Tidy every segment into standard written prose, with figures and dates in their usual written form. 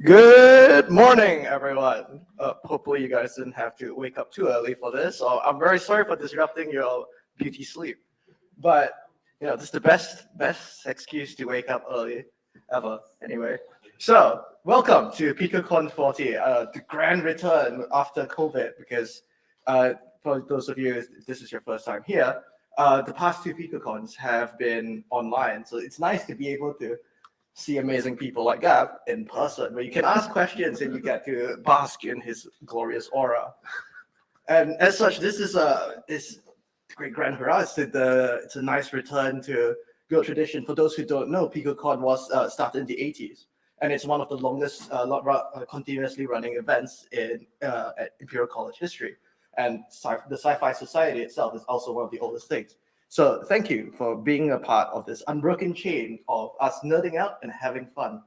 Good morning, everyone. Hopefully you guys didn't have to wake up too early for this. So I'm very sorry for disrupting your beauty sleep. But, this is the best excuse to wake up early ever. Anyway, so welcome to Picocon 40, the grand return after COVID, because for those of you, if this is your first time here, the past two Picocons have been online. So it's nice to be able to see amazing people like Gav in person, where you can ask questions and you get to bask in his glorious aura. And as such, this is great grand hurrah. It's a nice return to good tradition. For those who don't know, Picocon was started in the 80s, and it's one of the longest continuously running events in Imperial College history. And the Sci-Fi Society itself is also one of the oldest things. So thank you for being a part of this unbroken chain of us nerding out and having fun.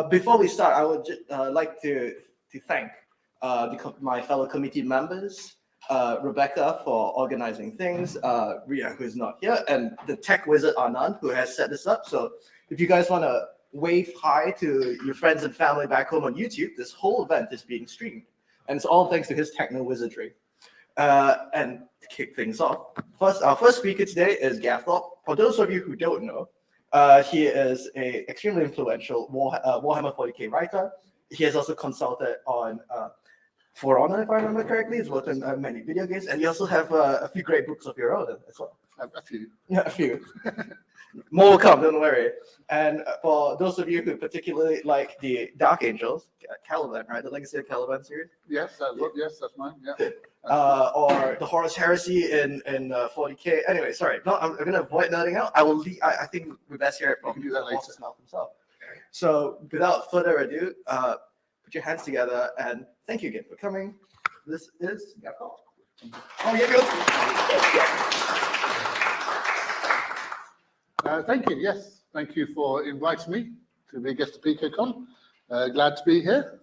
Before we start, I would like to thank my fellow committee members, Rebecca for organizing things, Ria, who's not here, and the tech wizard Anand, who has set this up. So if you guys want to wave hi to your friends and family back home on YouTube, this whole event is being streamed. And it's all thanks to his techno wizardry. And to kick things off, our first speaker today is Gav Thorpe. For those of you who don't know, he is an extremely influential Warhammer 40k writer. He has also consulted on For Honor, if I remember correctly. He's worked on many video games, and you also have a few great books of your own as well. A few. Yeah, a few. More will come, don't worry. And for those of you who particularly like the Dark Angels, Caliban, right? The Legacy of Caliban series? Yes, that's mine. Yeah. Or the Horus Heresy in 40k. Anyway, sorry. No, I'm going to avoid nerding out. I think we best hear it from do that later. Mouth himself. So without further ado, put your hands together and thank you again for coming. This is Gav Thorpe. Oh, yeah, go. Thank you. Yes, thank you for inviting me to be a guest at Picocon. Glad to be here.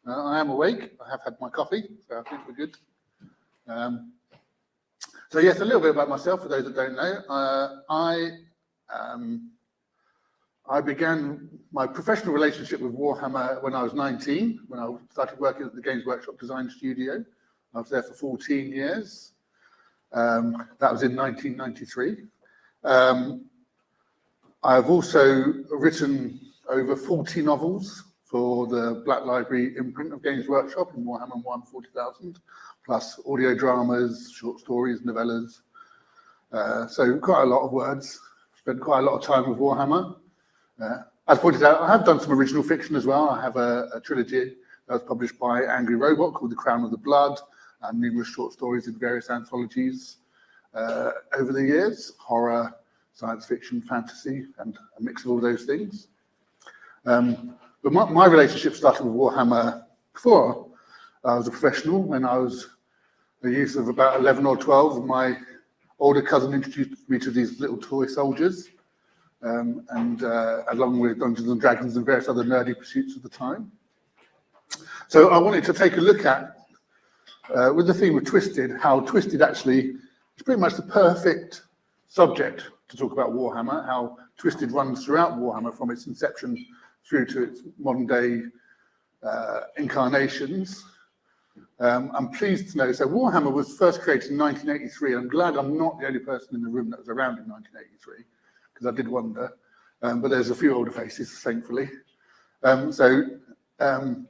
I am awake. I have had my coffee, so I think we're good. So yes, a little bit about myself for those that don't know. I began my professional relationship with Warhammer when I was 19, when I started working at the Games Workshop Design Studio. I was there for 14 years. That was in 1993. I've also written over 40 novels for the Black Library imprint of Games Workshop in Warhammer 40,000, plus audio dramas, short stories, novellas. So quite a lot of words. Spent quite a lot of time with Warhammer. As pointed out, I have done some original fiction as well. I have a trilogy that was published by Angry Robot called The Crown of the Blood, and numerous short stories in various anthologies over the years, horror, science fiction, fantasy, and a mix of all those things. But my relationship started with Warhammer before I was a professional. When I was a youth of about 11 or 12, my older cousin introduced me to these little toy soldiers, and along with Dungeons and Dragons and various other nerdy pursuits of the time. So I wanted to take a look at, with the theme of Twisted, how Twisted actually is pretty much the perfect subject to talk about Warhammer, how Twisted runs throughout Warhammer from its inception through to its modern day incarnations. I'm pleased to know, so Warhammer was first created in 1983. I'm glad I'm not the only person in the room that was around in 1983, because I did wonder, but there's a few older faces, thankfully. Brian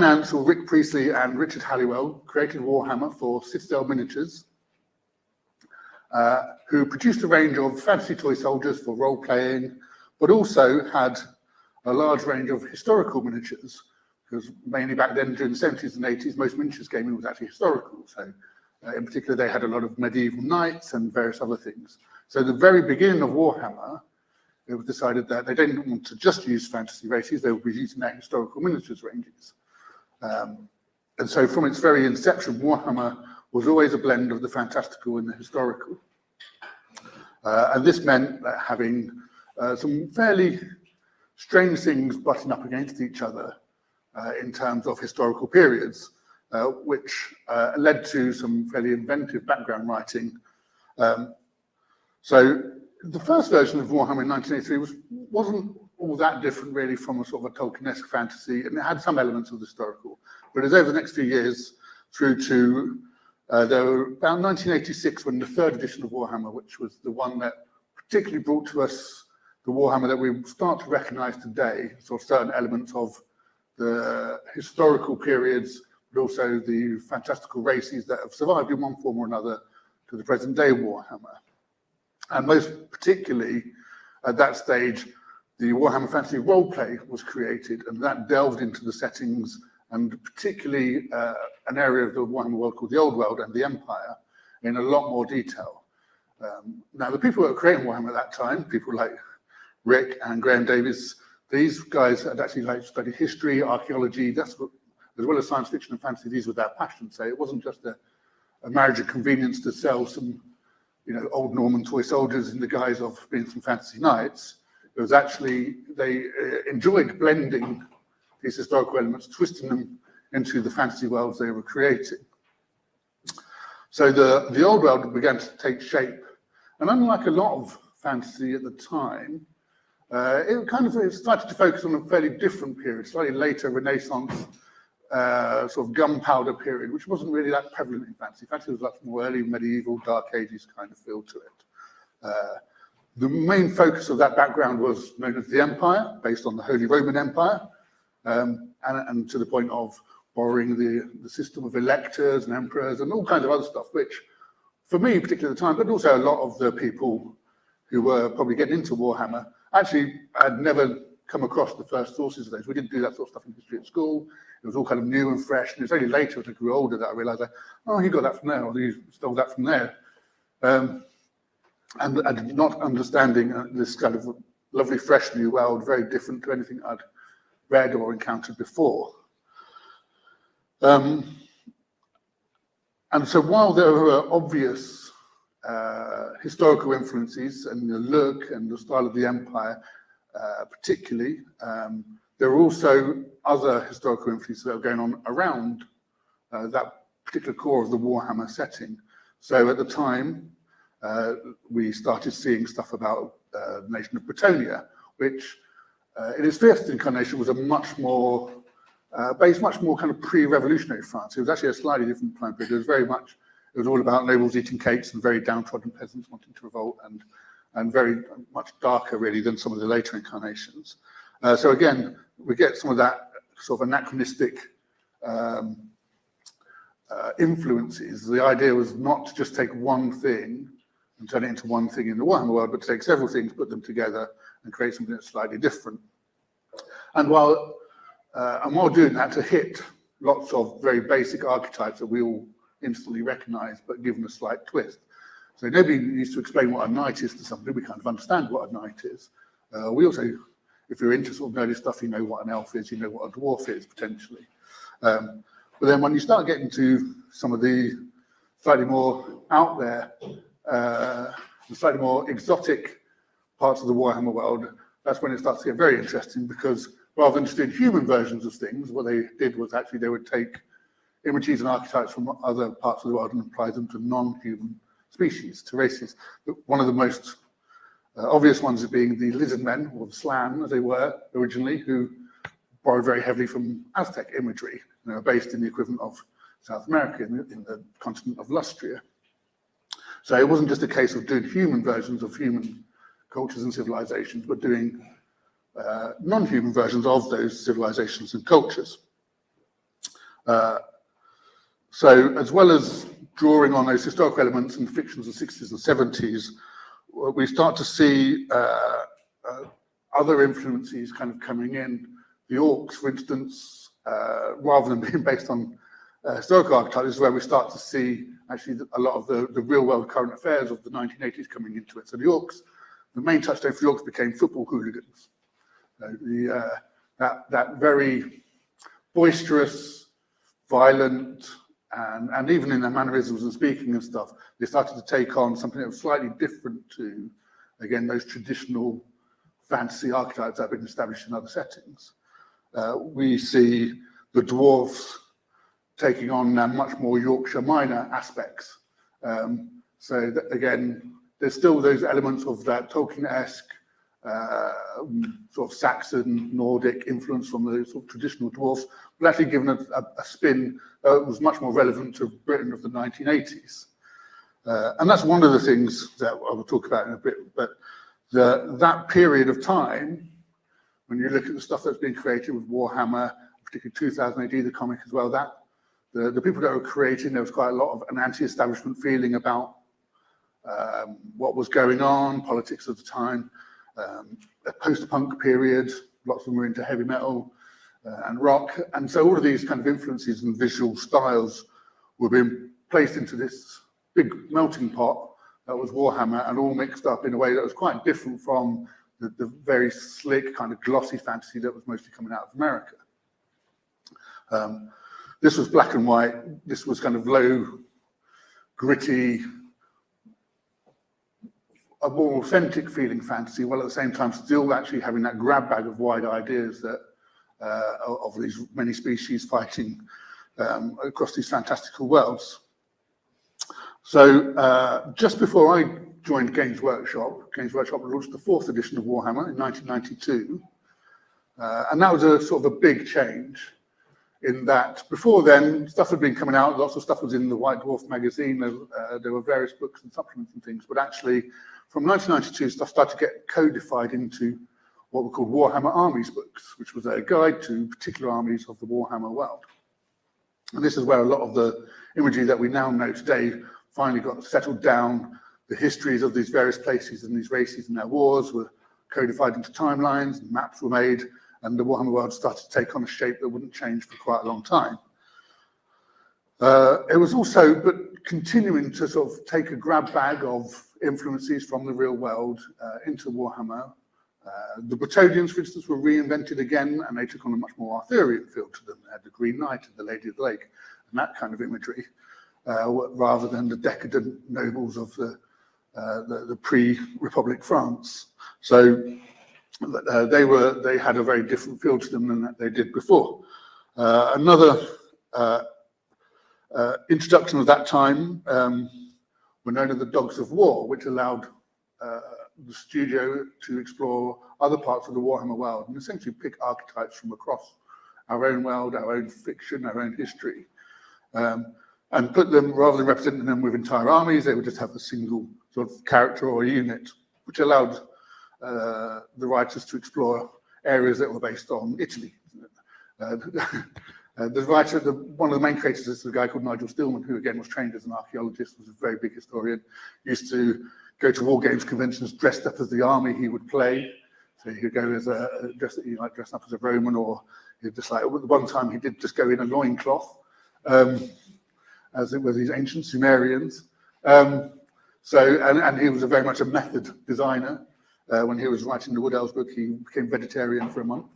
Ansell, Rick Priestley, and Richard Halliwell created Warhammer for Citadel Miniatures, who produced a range of fantasy toy soldiers for role-playing, but also had a large range of historical miniatures, because mainly back then, during the 70s and 80s, most miniatures gaming was actually historical. So in particular, they had a lot of medieval knights and various other things. So the very beginning of Warhammer, it was decided that they didn't want to just use fantasy races, they would be using their historical miniatures ranges. And so from its very inception, Warhammer was always a blend of the fantastical and the historical. And this meant that having some fairly strange things butting up against each other in terms of historical periods, which led to some fairly inventive background writing. So the first version of Warhammer in 1983 wasn't all that different really from a sort of a Tolkien-esque fantasy, and it had some elements of the historical. But it was over the next few years through to there were about 1986 when the third edition of Warhammer, which was the one that particularly brought to us the Warhammer that we start to recognise today, sort of certain elements of the historical periods, but also the fantastical races that have survived in one form or another to the present day Warhammer. And most particularly at that stage, the Warhammer Fantasy roleplay was created, and that delved into the settings and particularly an area of the Warhammer world called the Old World and the Empire in a lot more detail. Now, the people that were creating Warhammer at that time, people like Rick and Graham Davies, these guys had actually studied history, archaeology, that's what, as well as science fiction and fantasy, these were their passions. So it wasn't just a marriage of convenience to sell some, old Norman toy soldiers in the guise of being some fantasy knights. It was actually, they enjoyed blending these historical elements, twisting them into the fantasy worlds they were creating. So the old world began to take shape. And unlike a lot of fantasy at the time, it started to focus on a fairly different period, slightly later Renaissance, sort of gunpowder period, which wasn't really that prevalent in fantasy. Fantasy was much more early medieval, Dark Ages kind of feel to it. The main focus of that background was known as the Empire, based on the Holy Roman Empire, and to the point of borrowing the system of electors and emperors and all kinds of other stuff, which for me, particularly at the time, but also a lot of the people who were probably getting into Warhammer, actually had never come across the first sources of those. We didn't do that sort of stuff in history at school. It was all kind of new and fresh, and it was only later as I grew older that I realised, he got that from there, or he stole that from there. And not understanding this kind of lovely, fresh new world, very different to anything I'd read or encountered before. And so while there were obvious historical influences and the look and the style of the Empire, particularly, there were also other historical influences that were going on around that particular core of the Warhammer setting. So at the time, we started seeing stuff about the nation of Bretonia, which in its fifth incarnation was a much more kind of pre-revolutionary France. It was actually a slightly different time period. It was all about nobles eating cakes and very downtrodden peasants wanting to revolt, and very much darker really than some of the later incarnations. So again, we get some of that sort of anachronistic influences. The idea was not to just take one thing and turn it into one thing in the Warhammer world, but to take several things, put them together, and create something that's slightly different. And while doing that, to hit lots of very basic archetypes that we all instantly recognise, but given a slight twist. So nobody needs to explain what a knight is to somebody. We kind of understand what a knight is. We also, if you're into sort of nerdy stuff, you know what an elf is, you know what a dwarf is, potentially. But then when you start getting to some of the slightly more out there, the slightly more exotic parts of the Warhammer world, that's when it starts to get very interesting, because rather than just doing human versions of things, what they did was actually they would take images and archetypes from other parts of the world and apply them to non-human species, to races. But one of the most obvious ones being the lizard men, or the Slan, as they were originally, who borrowed very heavily from Aztec imagery, based in the equivalent of South America, in the continent of Lustria. So it wasn't just a case of doing human versions of human cultures and civilizations, but doing non-human versions of those civilizations and cultures. So as well as drawing on those historical elements in fictions of the 60s and 70s, we start to see other influences kind of coming in. The orcs, for instance, rather than being based on historical archetypes, is where we start to see actually a lot of the real-world current affairs of the 1980s coming into it. So the orcs, the main touchstone for the orcs became football hooligans. That very boisterous, violent, and even in their mannerisms and speaking and stuff, they started to take on something that was slightly different to, again, those traditional fantasy archetypes that have been established in other settings. We see the dwarves taking on much more Yorkshire minor aspects. So that, again, there's still those elements of that Tolkien-esque sort of Saxon, Nordic influence from the sort of traditional dwarfs, but actually given a spin that was much more relevant to Britain of the 1980s. And that's one of the things that I will talk about in a bit, but that period of time, when you look at the stuff that's been created with Warhammer, particularly 2000 AD, the comic as well, that the people that were creating, there was quite a lot of an anti-establishment feeling about what was going on, politics of the time, a post-punk period, lots of them were into heavy metal and rock, and so all of these kind of influences and visual styles were being placed into this big melting pot that was Warhammer, and all mixed up in a way that was quite different from the very slick, kind of glossy fantasy that was mostly coming out of America. This was black and white. This was kind of low, gritty, a more authentic feeling fantasy, while at the same time still actually having that grab bag of wide ideas that of these many species fighting across these fantastical worlds. So just before I joined Games Workshop launched the 4th edition of Warhammer in 1992. And that was a sort of a big change in that before then, stuff had been coming out, lots of stuff was in the White Dwarf magazine, there were various books and supplements and things, but actually from 1992, stuff started to get codified into what were called Warhammer Armies books, which was a guide to particular armies of the Warhammer world. And this is where a lot of the imagery that we now know today finally got settled down. The histories of these various places and these races and their wars were codified into timelines, and maps were made, and the Warhammer world started to take on a shape that wouldn't change for quite a long time. It was also, but continuing to sort of take a grab bag of influences from the real world into Warhammer. The Bretonians, for instance, were reinvented again, and they took on a much more Arthurian feel to them. They had the Green Knight and the Lady of the Lake, and that kind of imagery, rather than the decadent nobles of the pre-Republic France. So they had a very different feel to them than that they did before. Another introduction of that time were known as the Dogs of War, which allowed the studio to explore other parts of the Warhammer world and essentially pick archetypes from across our own world, our own fiction, our own history, and put them, rather than representing them with entire armies, they would just have a single sort of character or unit, which allowed the writers to explore areas that were based on Italy. The writer, one of the main creators is a guy called Nigel Stillman, who again was trained as an archaeologist, was a very big historian, used to go to war games conventions dressed up as the army he would play. So he could go as dress up as a Roman, or he'd just like, one time he did just go in a loincloth, as it were these ancient Sumerians. And he was very much a method designer. When he was writing the Wood Elves book, he became vegetarian for a month.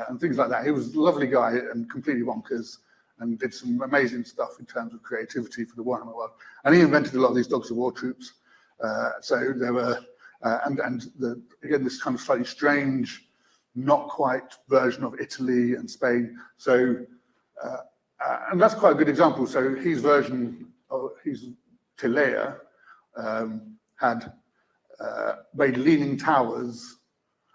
And things like that. He was a lovely guy and completely bonkers, and did some amazing stuff in terms of creativity for the Warhammer world. And he invented a lot of these Dogs of War troops. So there were, again, this kind of slightly strange, not quite version of Italy and Spain. So, and that's quite a good example. So his version, his Tilea, had made leaning towers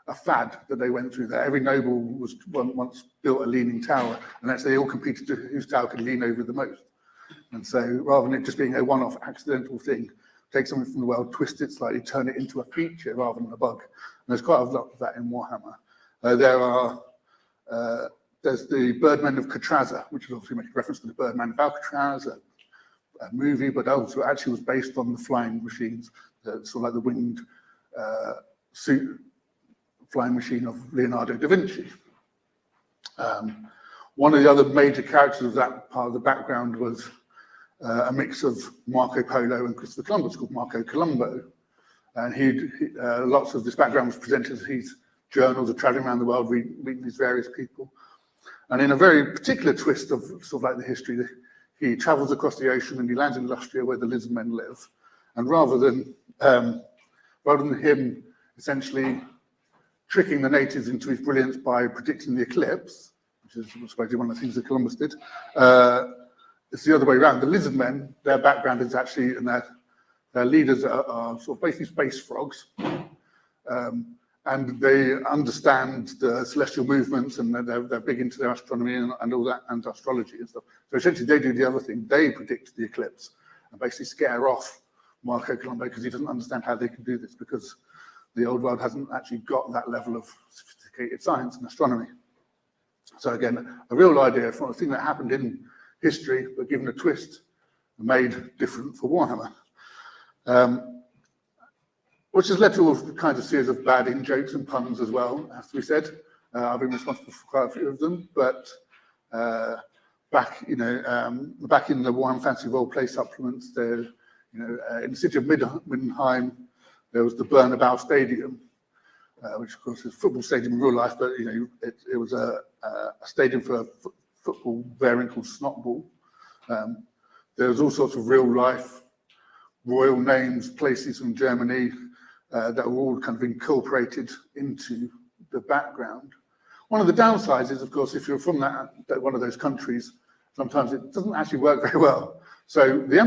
a fad that they went through there. Every noble was once built a leaning tower, and that's they all competed to whose tower could lean over the most. And so rather than it just being a one-off accidental thing, take something from the world, twist it slightly, turn it into a feature rather than a bug. And there's quite a lot of that in Warhammer. There's the Birdmen of Catraza, which is obviously making reference to the Birdman of Alcatraz, a movie, but also actually was based on the flying machines, sort of like the winged suit flying machine of Leonardo da Vinci. One of the other major characters of that part of the background was a mix of Marco Polo and Christopher Columbus, called Marco Colombo. And lots of this background was presented as his journals of traveling around the world, meeting these various people. And in a very particular twist of sort of like the history, he travels across the ocean and he lands in Lustria, where the lizard men live. And rather than him essentially tricking the natives into his brilliance by predicting the eclipse, which is supposedly one of the things that Columbus did, it's the other way around. The lizard men, their background is actually, and their Their leaders are sort of basically space frogs. And they understand the celestial movements, and they're big into their astronomy and all that, and astrology and stuff. So essentially they do the other thing. They predict the eclipse and basically scare off Marco Colombo because he doesn't understand how they can do this, because the old world hasn't actually got that level of sophisticated science and astronomy. So again, a real idea from a thing that happened in history, but given a twist, made different for Warhammer. Which has led to all kinds of series of bad in-jokes and puns as well, as we said. I've been responsible for quite a few of them, but back in the Warhammer Fantasy Roleplay supplements, there, in the city of Middenheim, there was the Bernabeu Stadium, which of course is a football stadium in real life, but it was a stadium for a football variant called Snotball. There was all sorts of real life royal names, places from Germany, that were all kind of incorporated into the background. One of the downsides is, of course, if you're from one of those countries, sometimes it doesn't actually work very well. So the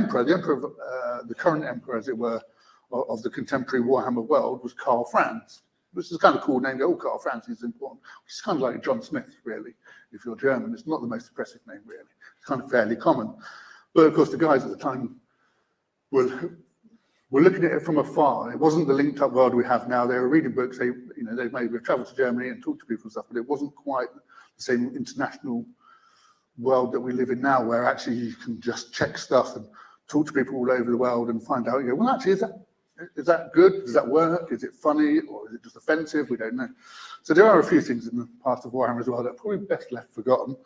current emperor, as it were, of the contemporary Warhammer world was Karl Franz, which is a kind of cool name. Karl Franz is important, which is kind of like John Smith, really. If you're German, it's not the most impressive name, really. It's kind of fairly common. But of course, the guys at the time were looking at it from afar. It wasn't the linked up world we have now. They were reading books. They maybe have traveled to Germany and talked to people and stuff, but it wasn't quite the same international world that we live in now, where actually you can just check stuff and talk to people all over the world and find out, well, actually, is that good? Does that work? Is it funny? Or is it just offensive? We don't know. So there are a few things in the past of Warhammer as well that are probably best left forgotten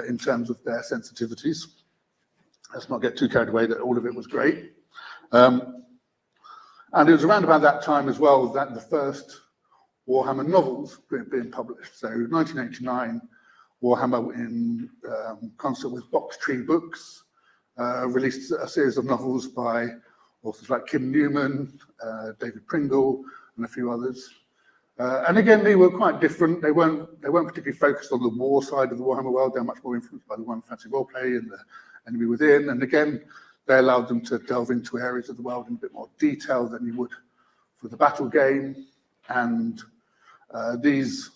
in terms of their sensitivities. Let's not get too carried away that all of it was great. And it was around about that time as well that the first Warhammer novels were being published. So 1989, Warhammer, in concert with Box Tree Books, released a series of novels by authors like Kim Newman, David Pringle, and a few others. And again, they were quite different. They weren't particularly focused on the war side of the Warhammer world. They're much more influenced by the Warhammer Fantasy Roleplay and the Enemy Within. And again, they allowed them to delve into areas of the world in a bit more detail than you would for the battle game. And these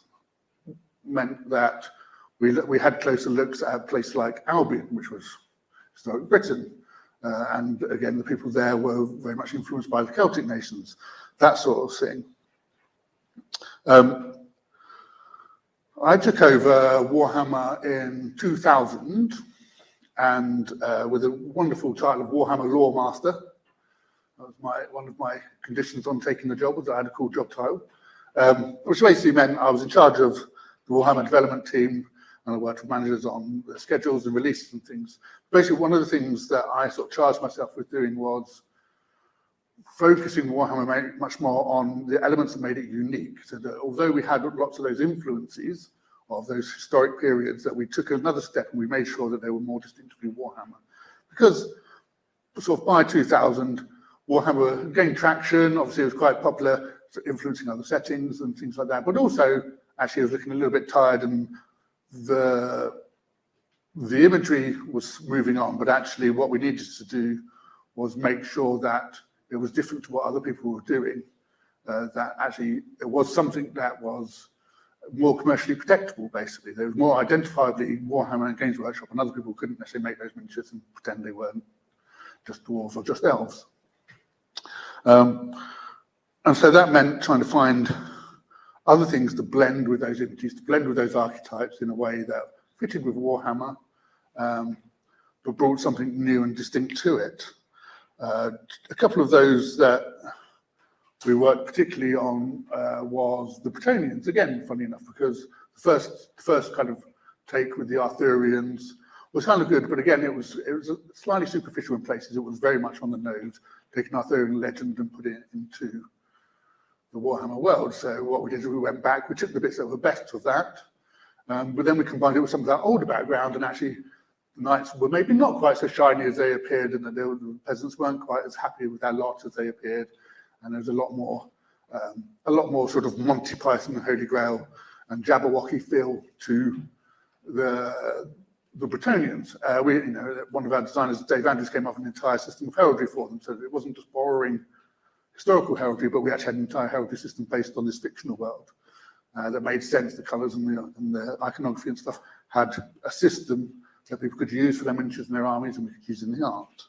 meant that we had closer looks at a place like Albion, which was historic Britain. And again, the people there were very much influenced by the Celtic nations, that sort of thing. I took over Warhammer in 2000, and with a wonderful title of Warhammer Lore Master. That was one of my conditions on taking the job, was I had a cool job title, which basically meant I was in charge of the Warhammer development team, and I worked with managers on the schedules and releases and things. Basically, one of the things that I sort of charged myself with doing was focusing Warhammer much more on the elements that made it unique. So that although we had lots of those influences of those historic periods, that we took another step and we made sure that they were more distinctively Warhammer. Because sort of by 2000, Warhammer gained traction. Obviously, it was quite popular, influencing other settings and things like that. But also, actually, it was looking a little bit tired, and the imagery was moving on. But actually, what we needed to do was make sure that it was different to what other people were doing. That actually it was something that was more commercially protectable, basically. There was more identifiably Warhammer and Games Workshop, and other people couldn't necessarily make those miniatures and pretend they weren't just dwarves or just elves. And so that meant trying to find other things to blend with those images, to blend with those archetypes in a way that fitted with Warhammer, but brought something new and distinct to it. A couple of those that we worked particularly on was the Bretonians. Again, funny enough, because the first kind of take with the Arthurians was kind of good, but again, it was slightly superficial in places. It was very much on the nose, taking Arthurian legend and putting it into the Warhammer world. So what we did is we went back, we took the bits that were best of that, but then we combined it with some of that older background, and actually the knights were maybe not quite so shiny as they appeared, and the peasants weren't quite as happy with their lot as they appeared. And there's a lot more sort of Monty Python and Holy Grail and Jabberwocky feel to the the Bretonians. One of our designers, Dave Andrews, came up with an entire system of heraldry for them, so that it wasn't just borrowing historical heraldry, but we actually had an entire heraldry system based on this fictional world that made sense. The colours and the iconography and stuff had a system that people could use for their miniatures and their armies, and we could use in the art,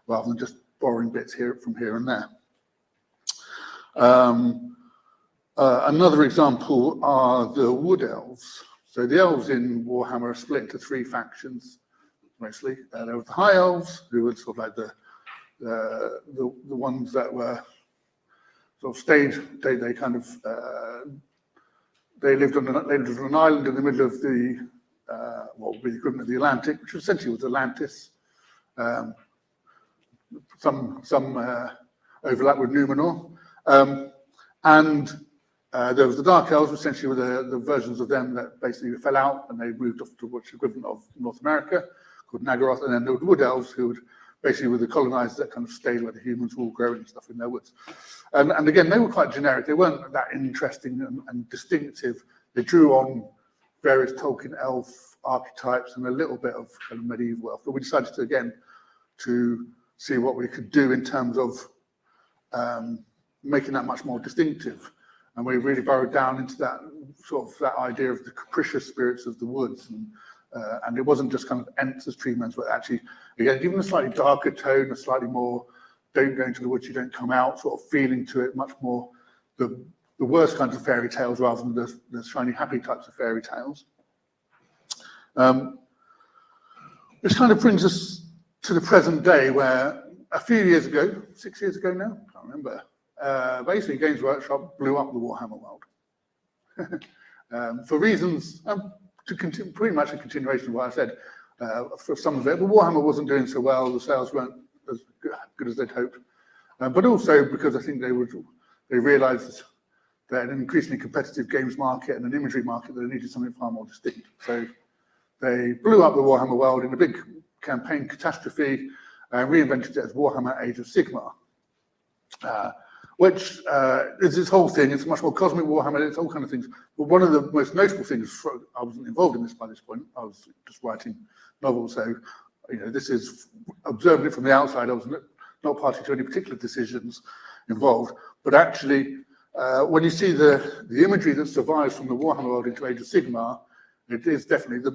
rather than just borrowing bits from here and there. Another example are the wood elves. So the elves in Warhammer are split into three factions, mostly. There were the high elves, who were sort of like the ones that were sort of stayed. They kind of they lived on an island in the middle of the the equivalent of the Atlantic, which essentially was Atlantis. Some overlap with Numenor, and there was the Dark Elves, essentially were the versions of them that basically fell out and they moved off to what's equivalent of North America, called Nagaroth, and then there were the Wood Elves, who basically were the colonizers that kind of stayed where the humans were all growing and stuff in their woods. And again, they were quite generic. They weren't that interesting and distinctive. They drew on various Tolkien elf archetypes and a little bit of kind of medieval elf. But we decided to see what we could do in terms of making that much more distinctive. And we really burrowed down into that that idea of the capricious spirits of the woods. And it wasn't just kind of Ents as tree men, but actually, again, given a slightly darker tone, a slightly more don't go into the woods, you don't come out sort of feeling to it, much more the worst kinds of fairy tales rather than the shiny, happy types of fairy tales. Which kind of brings us to the present day, where a few years ago, 6 years ago now, I can't remember, basically Games Workshop blew up the Warhammer world. For reasons, pretty much a continuation of what I said, for some of it, but Warhammer wasn't doing so well, the sales weren't as good as they'd hoped, but also because I think they realised that in an increasingly competitive games market and an imagery market, they needed something far more distinct. So they blew up the Warhammer world in a big campaign catastrophe and reinvented it as Warhammer Age of Sigmar, which is this whole thing. It's much more cosmic Warhammer, it's all kind of things. But one of the most notable things, I wasn't involved in this by this point, I was just writing novels, so this is observing it from the outside. I was not party to any particular decisions involved, but actually, when you see the imagery that survives from the Warhammer world into Age of Sigmar, it is definitely the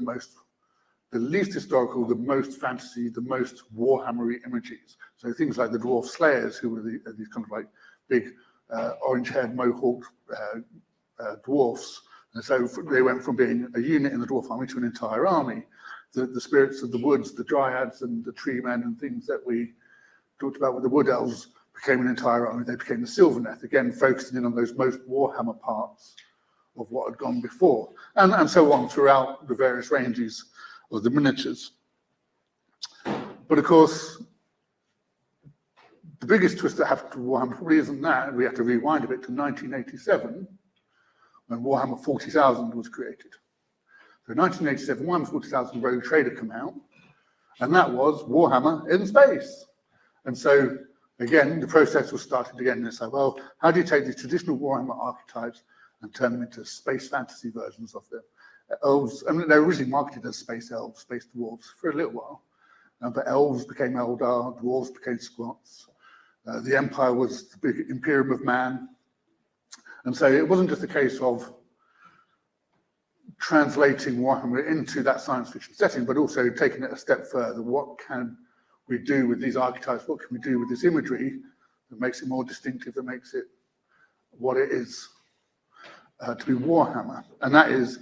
least historical, the most fantasy, the most Warhammery images. So things like the Dwarf Slayers, who were these kind of like big orange-haired mohawked dwarfs. And so they went from being a unit in the dwarf army to an entire army. The spirits of the woods, the dryads and the tree men and things that we talked about with the wood elves became an entire army. They became the Sylvaneth, again, focusing in on those most Warhammer parts of what had gone before, and so on throughout the various ranges of the miniatures. But of course, the biggest twist that happened to Warhammer probably isn't that. We have to rewind a bit to 1987, when Warhammer 40,000 was created. So 1987, Warhammer 40,000 Rogue Trader come out, and that was Warhammer in space. And so, again, the process was started again. And it's like, well, how do you take these traditional Warhammer archetypes and turn them into space fantasy versions of them? Elves, I mean, they were originally marketed as space elves, space dwarves for a little while, but elves became Eldar, dwarves became Squats. The Empire was the big Imperium of man. And so it wasn't just a case of translating Warhammer into that science fiction setting, but also taking it a step further. What can we do with these archetypes? What can we do with this imagery that makes it more distinctive, that makes it what it is to be Warhammer? And that is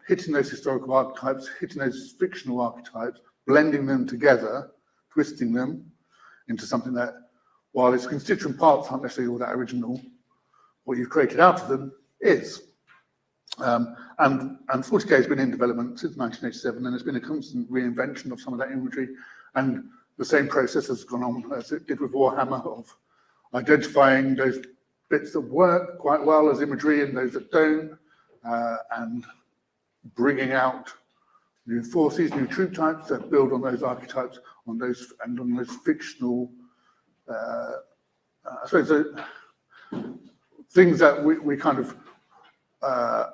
hitting those historical archetypes, hitting those fictional archetypes, blending them together, twisting them into something that, while its constituent parts aren't necessarily all that original, what you've created out of them is. And 40K has been in development since 1987, and there's been a constant reinvention of some of that imagery. And the same process has gone on as it did with Warhammer, of identifying those bits that work quite well as imagery and those that don't, and bringing out new forces, new troop types that build on those archetypes, on those fictional, I suppose, things that we kind of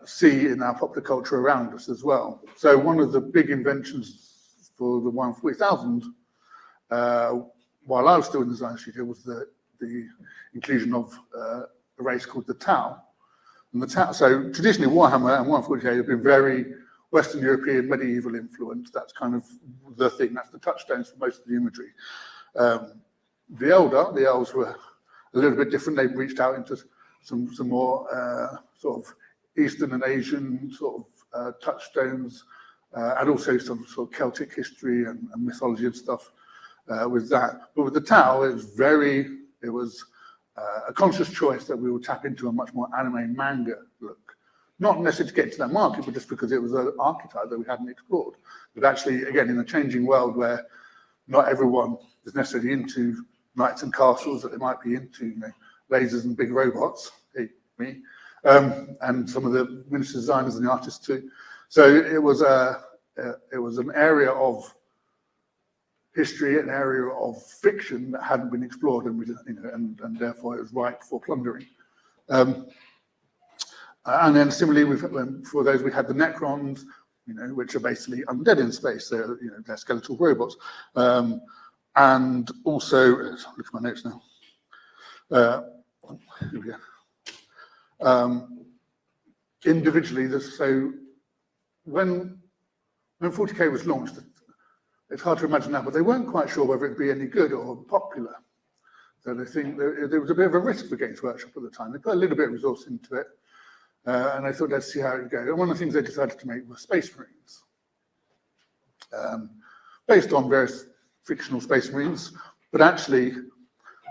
see in our popular culture around us as well. So one of the big inventions for the Warhammer 40,000, while I was still in the design studio, was the inclusion of a race called the Tau. And the Tau, so traditionally Warhammer and Warhammer 40K have been very Western European medieval influence. That's kind of the thing. That's the touchstones for most of the imagery. The elves were a little bit different. They reached out into some more sort of Eastern and Asian sort of touchstones, and also some sort of Celtic history and mythology and stuff with that. But with the Tau, it was a conscious choice that we would tap into a much more anime manga look. Not necessarily to get into that market, but just because it was an archetype that we hadn't explored. But actually, again, in a changing world where not everyone is necessarily into knights and castles, that they might be into lasers and big robots, hey, me, and some of the miniature designers and the artists too. So it was an area of history, an area of fiction that hadn't been explored, and therefore it was ripe for plundering. And then similarly, for those we had the Necrons, which are basically undead in space. They're skeletal robots, and also look at my notes now. Here we go. Individually, so when 40K was launched, it's hard to imagine now, but they weren't quite sure whether it'd be any good or popular. So they think there was a bit of a risk for Games Workshop at the time. They put a little bit of resource into it, and they thought, let's see how it would go. And one of the things they decided to make were Space Marines, based on various fictional Space Marines, but actually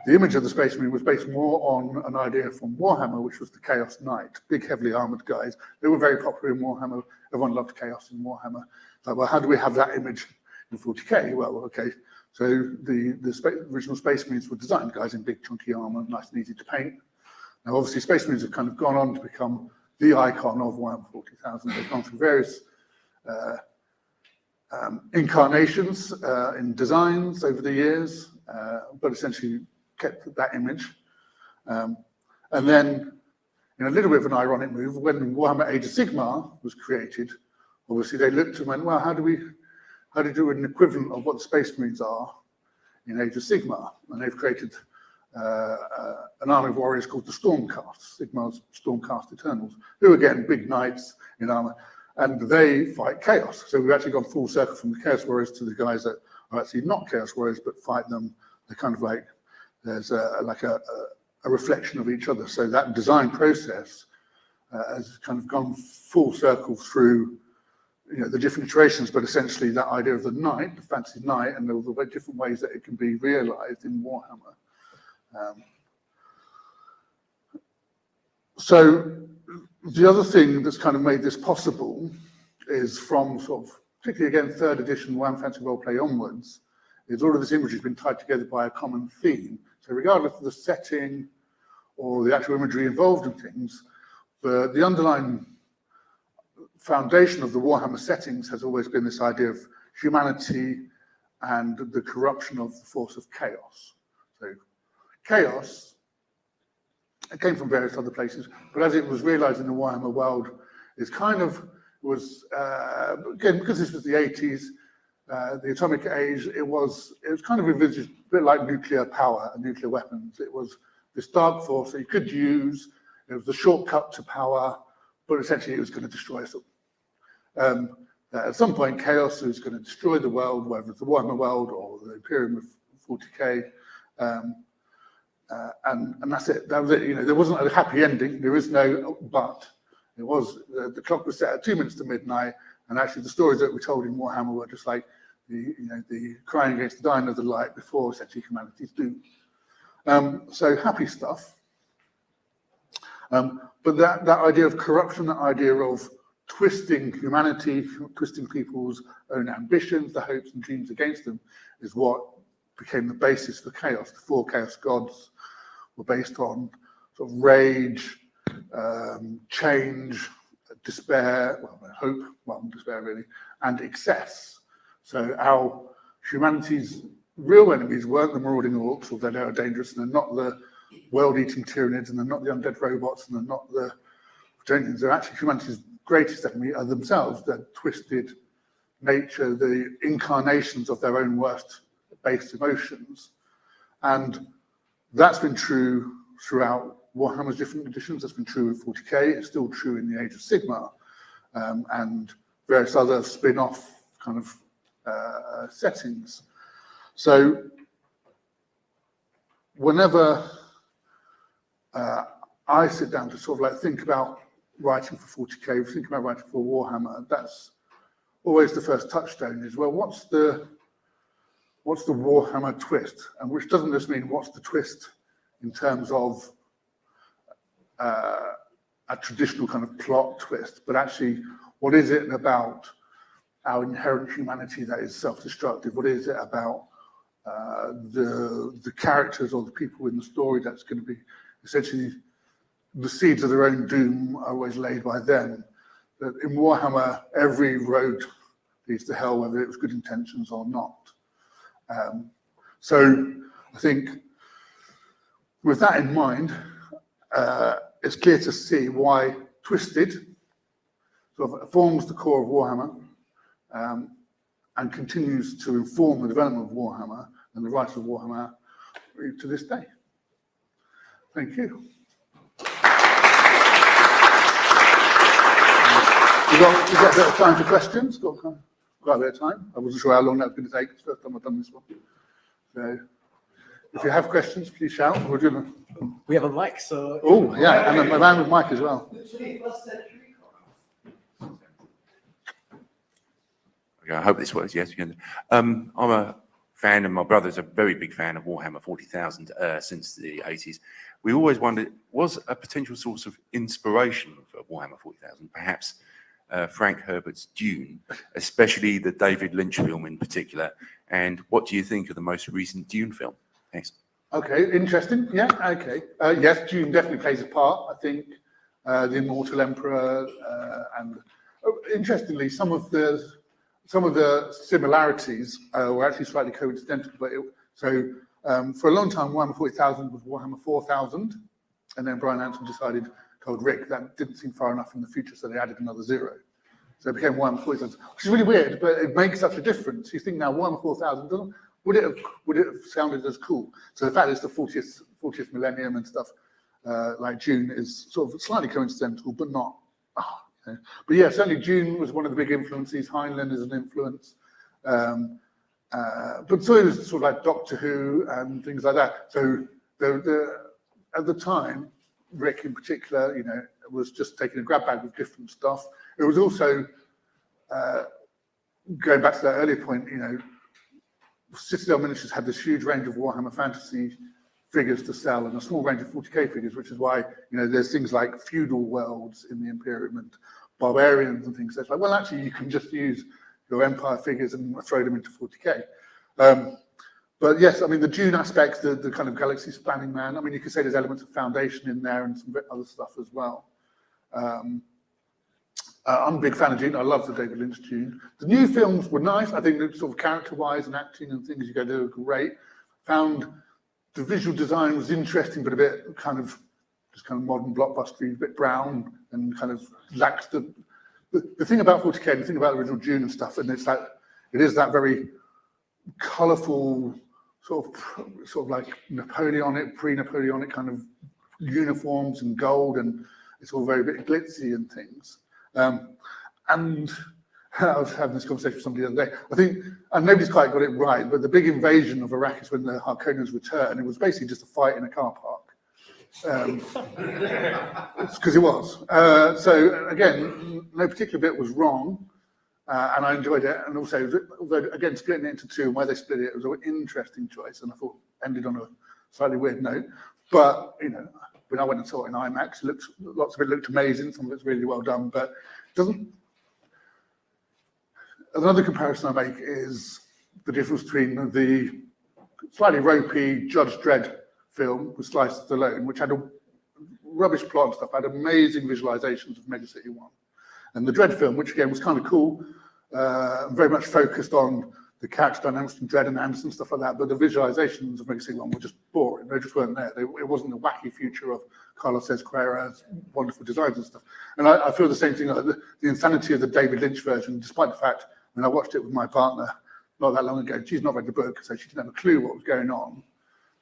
the image of the Space Marine was based more on an idea from Warhammer, which was the Chaos Knight, big, heavily armored guys. They were very popular in Warhammer. Everyone loved Chaos in Warhammer. Like, well, how do we have that image in 40K? Well, okay. So the original Space Marines were designed guys in big, chunky armor, nice and easy to paint. Now, obviously, Space Marines have kind of gone on to become the icon of Warhammer 40,000. They've gone through various incarnations in designs over the years, but essentially kept that image. And then, in a little bit of an ironic move, when Warhammer Age of Sigmar was created, obviously they looked and went, well, how do we do an equivalent of what the Space Marines are in Age of Sigmar? And they've created an army of warriors called the Stormcast, Sigmar's Stormcast Eternals, who again, big knights in armor, and they fight chaos. So we've actually gone full circle from the Chaos Warriors to the guys that are actually not Chaos Warriors, but fight them. They're kind of like, there's a reflection of each other. So that design process has kind of gone full circle through the different iterations, but essentially that idea of the knight, the fantasy knight, and all the very different ways that it can be realized in Warhammer. So the other thing that's kind of made this possible is from sort of, particularly again, 3rd edition Warhammer Fantasy Roleplay onwards, is all of this imagery has been tied together by a common theme. So regardless of the setting or the actual imagery involved in things, the underlying foundation of the Warhammer settings has always been this idea of humanity and the corruption of the force of chaos. So chaos, it came from various other places, but as it was realized in the Warhammer world, it's kind of was, again, because this was the 80s, the atomic age, it was kind of envisaged a bit like nuclear power and nuclear weapons. It was this dark force that you could use. It was the shortcut to power, but essentially it was going to destroy us all. At some point, chaos was going to destroy the world, whether it's the Warhammer world or the Imperial with 40K, and that's it. That was it. There wasn't a happy ending. There is no but. It was the clock was set at 2 minutes to midnight, and actually the stories that we told in Warhammer were just like the crying against the dying of the light before essentially humanity's doom. So happy stuff. But that idea of corruption, that idea of twisting humanity, twisting people's own ambitions, the hopes and dreams against them, is what became the basis for chaos. The 4 chaos gods were based on sort of rage, change, despair, hope, despair really, and excess. So our humanity's real enemies weren't the marauding orcs, although they are dangerous, and they're not the world-eating Tyranids, and they're not the undead robots, and they're not the Photonians. They're actually humanity's greatest enemy are themselves, that twisted, nature, the incarnations of their own worst based emotions. And that's been true throughout Warhammer's different editions. That's been true with 40k. It's still true in the Age of Sigmar, and various other spin-off kind of settings. So whenever I sit down to sort of like think about writing for 40k, think about writing for Warhammer, that's always the first touchstone is, well, what's the Warhammer twist? And which doesn't just mean what's the twist in terms of a traditional kind of plot twist, but actually what is it about our inherent humanity that is self-destructive? What is it about the characters or the people in the story that's going to be essentially the seeds of their own doom are always laid by them? That in Warhammer, every road leads to hell, whether it was good intentions or not. So I think with that in mind, it's clear to see why Twisted sort of forms the core of Warhammer and continues to inform the development of Warhammer and the writers of Warhammer to this day. Thank you. We've got a bit of time for questions. Got quite a bit of time. I wasn't sure how long that was going to take. It's the first time I've done this one. So if you have questions, please shout. We have a mic, so. Oh, yeah, and a man with mic as well. I hope this works. Yes, I'm a fan, and my brother's a very big fan of Warhammer 40,000 since the 80s. We always wondered, was a potential source of inspiration for Warhammer 40,000 perhaps Frank Herbert's Dune, especially the David Lynch film in particular? And what do you think of the most recent Dune film? Thanks. Okay, interesting. Yeah, okay. Yes, Dune definitely plays a part. I think the Immortal Emperor, and interestingly, some of the similarities were actually slightly coincidental. But for a long time, Warhammer 40,000 was Warhammer 4,000, and then Brian Anson told Rick that didn't seem far enough in the future, so they added another 0. So it became Warhammer 40,000, which is really weird, but it makes such a difference. You think now Warhammer 4,000 would it have sounded as cool? So the fact it's the 40th millennium and stuff like Dune is sort of slightly coincidental, but not. But yeah, certainly Dune was one of the big influences. Heinlein is an influence. But so it was sort of like Doctor Who and things like that. So at the time, Rick in particular, was just taking a grab bag of different stuff. It was also, going back to that earlier point, Citadel Miniatures had this huge range of Warhammer Fantasy figures to sell and a small range of 40k figures, which is why there's things like feudal worlds in the Imperium and barbarians and things. So it's like, well, actually, you can just use your Empire figures and throw them into 40k. But yes, I mean, the Dune aspects, the kind of galaxy spanning man. I mean, you could say there's elements of Foundation in there and some other stuff as well. I'm a big fan of Dune. I love the David Lynch Dune. The new films were nice. I think sort of character-wise and acting and things, they were great. Found the visual design was interesting, but a bit just modern blockbustery, a bit brown and kind of lacks the thing about 40k and the thing about the original Dune and stuff. And it is that very colourful sort of like Napoleonic, pre-Napoleonic kind of uniforms and gold, and it's all very bit glitzy and things. And I was having this conversation with somebody the other day. I think, and nobody's quite got it right, but the big invasion of Arrakis when the Harkonnens returned, it was basically just a fight in a car park. Because it was. So again, no particular bit was wrong, and I enjoyed it. And also, although again, splitting it into two and where they split it, it was an interesting choice, and I thought ended on a slightly weird note. But when I went and saw it in IMAX, lots of it looked amazing. Some of it's really well done, but it doesn't. Another comparison I make is the difference between the slightly ropey Judge Dredd film with Sly Stallone, which had a rubbish plot and stuff, had amazing visualizations of Mega City 1. And the Dredd film, which again was kind of cool, very much focused on the character dynamics from Dredd and Anderson, stuff like that, but the visualizations of Mega City 1 were just boring. They just weren't there. It wasn't the wacky future of Carlos S. Carrera's wonderful designs and stuff. And I feel the same thing, like the insanity of the David Lynch version, despite the fact mean, I watched it with my partner not that long ago. She's not read the book, so she didn't have a clue what was going on,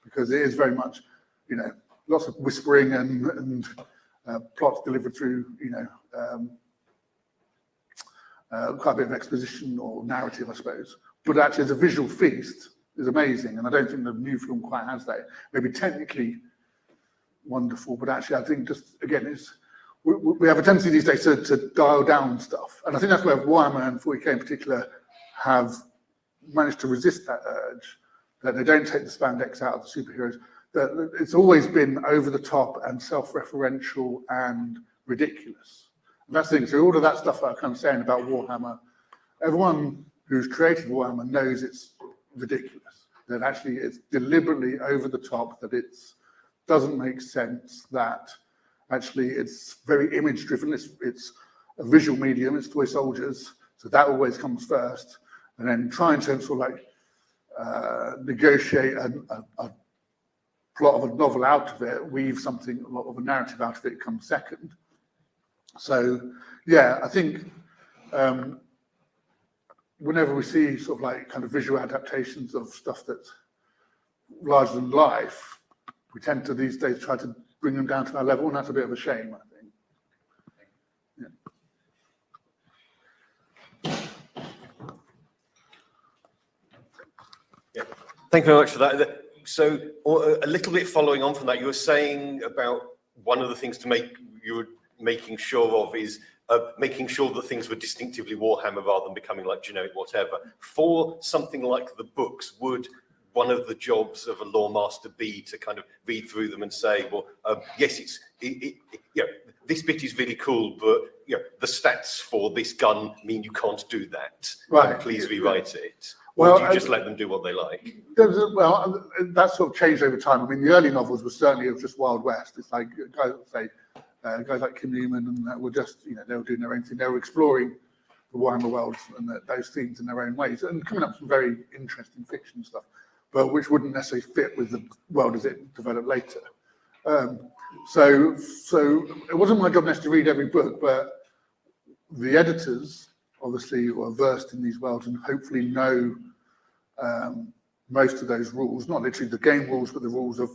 because it is very much, you know, lots of whispering and plots delivered through, you know, quite a bit of exposition or narrative, I suppose. But actually, as a visual feast, is amazing, and I don't think the new film quite has that. Maybe technically wonderful, but actually, I think just again, we have a tendency these days to dial down stuff, and I think that's where Warhammer and 40k in particular have managed to resist that urge, that they don't take the spandex out of the superheroes. That it's always been over the top and self-referential and ridiculous. And that's the thing. So all of that stuff that I'm kind of saying about Warhammer, everyone who's created Warhammer knows it's ridiculous. That actually it's deliberately over the top. That it doesn't make sense. That actually it's very image driven. It's a visual medium. It's toy soldiers. So that always comes first. And then trying to sort of like negotiate a plot of a novel out of it, weave something, a lot of a narrative out of it comes second. So, yeah, I think whenever we see sort of like kind of visual adaptations of stuff that's larger than life, we tend to these days try to bring them down to our level, and that's a bit of a shame, I think. Yeah. Thank you very much for that. So a little bit following on from that, you were saying about one of the things you were making sure of is making sure that things were distinctively Warhammer rather than becoming like generic whatever. For something like the books, would one of the jobs of a lore master be to kind of read through them and say, well, yes, you know, this bit is really cool, but you know, the stats for this gun mean you can't do that. Right. Please rewrite it. Well, or do you just let them do what they like? Well, that sort of changed over time. I mean, the early novels were certainly just Wild West. It's like guys like Kim Newman and that were just, you know, they were doing their own thing. They were exploring the Warhammer worlds and those themes in their own ways, and coming up with some very interesting fiction stuff, but which wouldn't necessarily fit with the world as it developed later. So it wasn't my job necessarily to read every book, but the editors obviously are versed in these worlds and hopefully know most of those rules, not literally the game rules, but the rules of.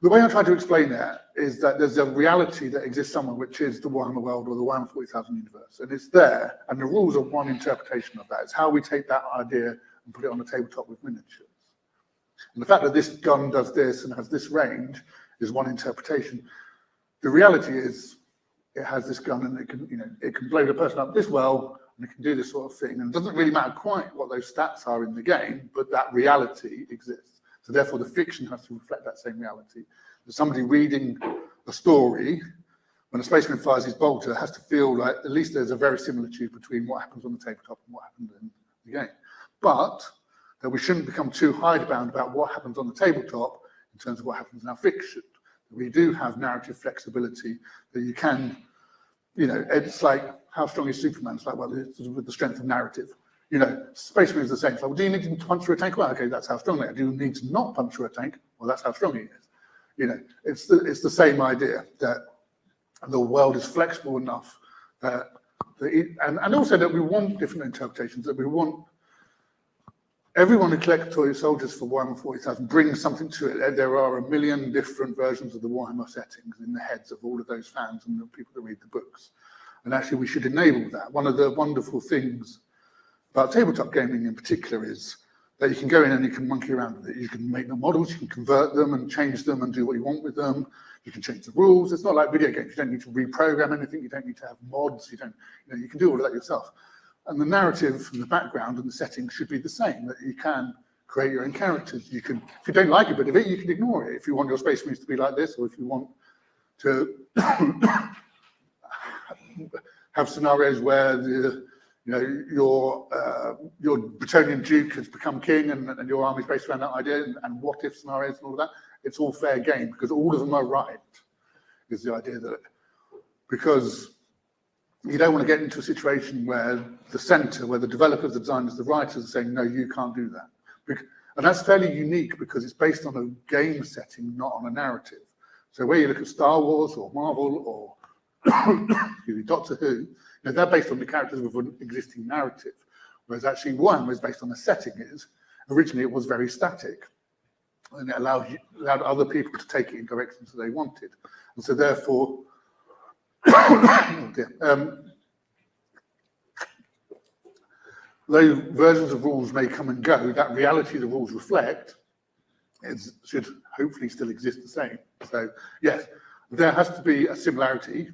The way I try to explain that is that there's a reality that exists somewhere, which is the Warhammer world or the Warhammer 40,000 universe, and it's there, and the rules are one interpretation of that. It's how we take that idea and put it on the tabletop with miniatures. And the fact that this gun does this and has this range is one interpretation. The reality is it has this gun and it can, you know, it can blow the person up this well and it can do this sort of thing. And it doesn't really matter quite what those stats are in the game, but that reality exists. So therefore the fiction has to reflect that same reality. There's somebody reading a story, when a spaceman fires his bolter, has to feel like at least there's a very similitude between what happens on the tabletop and what happened in the game. But that we shouldn't become too hidebound about what happens on the tabletop in terms of what happens in our fiction. We do have narrative flexibility that you can, you know, it's like, how strong is Superman? It's like, well, it's with the strength of narrative. You know, Spaceman is the same. It's like, well, do you need to punch through a tank? Well, okay, that's how strong they are. Do you need to not punch through a tank? Well, that's how strong he is. You know, it's the same idea that the world is flexible enough that, and also that we want different interpretations, that we want everyone who collects toy soldiers for Warhammer 40,000 brings something to it. There are a million different versions of the Warhammer settings in the heads of all of those fans and the people that read the books. And actually, we should enable that. One of the wonderful things about tabletop gaming in particular is that you can go in and you can monkey around with it. You can make the models, you can convert them and change them and do what you want with them. You can change the rules. It's not like video games. You don't need to reprogram anything. You don't need to have mods. You can do all of that yourself. And the narrative and the background and the setting should be the same, that you can create your own characters. You can, if you don't like a bit of it, you can ignore it. If you want your Space Marines to be like this, or if you want to have scenarios where your Bretonian Duke has become king and your army's based around that idea, and what if scenarios and all of that, it's all fair game because all of them are right, is the idea that, because you don't want to get into a situation where the center, where the developers, the designers, the writers are saying, no, you can't do that. And that's fairly unique because it's based on a game setting, not on a narrative. So where you look at Star Wars or Marvel or Doctor Who, they're based on the characters with an existing narrative. Whereas actually Warhammer is based on the setting is. Originally it was very static, and it allowed other people to take it in directions that they wanted. And so therefore, though versions of rules may come and go, that reality the rules reflect should hopefully still exist the same. So yes, there has to be a similarity.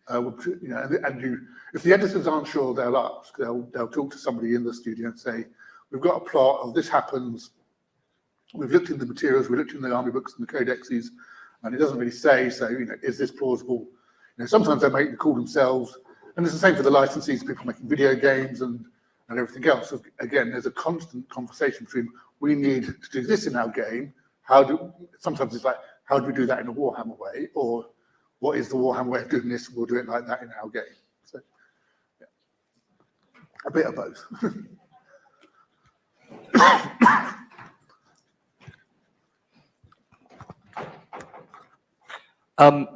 If the editors aren't sure, they'll ask. They'll talk to somebody in the studio and say, "We've got a plot of this happens. We've looked in the materials, we looked in the army books and the codexes, and it doesn't really say. So, is this plausible?" Sometimes they make the call themselves, and it's the same for the licensees, people making video games and everything else. So again, there's a constant conversation between, we need to do this in our game. Sometimes it's like, how do we do that in a Warhammer way? Or what is the Warhammer way of doing this? We'll do it like that in our game. So, yeah. A bit of both.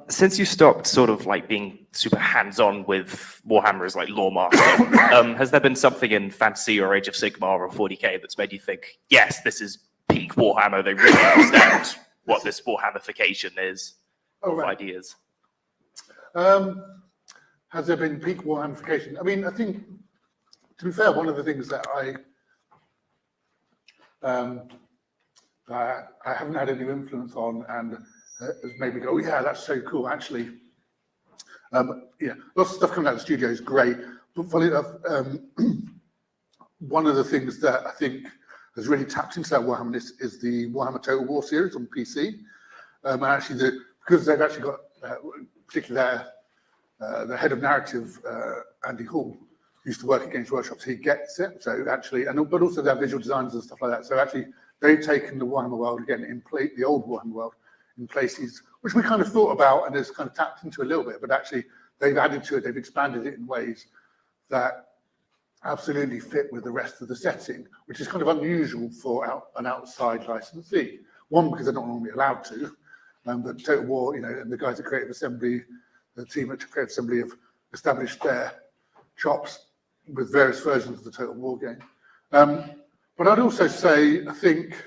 Since you stopped sort of like being super hands-on with Warhammer as like lore master, has there been something in Fantasy or Age of Sigmar or 40k that's made you think, yes, this is peak Warhammer, they really understand what this Warhammification is of ideas? Has there been peak Warhammification? I mean, I think, to be fair, one of the things that I haven't had any influence on and has made me go, oh, yeah, that's so cool. Actually, lots of stuff coming out of the studio is great. But funny enough, one of the things that I think has really tapped into that Warhammer is the Warhammer Total War series on PC. And actually, because they've actually got, particularly the head of narrative, Andy Hall, used to work at Games Workshop, so he gets it. So actually, but also their visual designers and stuff like that. So actually, they've taken the Warhammer world again, the old Warhammer world, in places which we kind of thought about and has kind of tapped into a little bit, but actually they've added to it, they've expanded it in ways that absolutely fit with the rest of the setting, which is kind of unusual for an outside licensee. One, because they're not normally allowed to, but Total War, and the guys at Creative Assembly, the team at Creative Assembly have established their chops with various versions of the Total War game. But I'd also say, I think,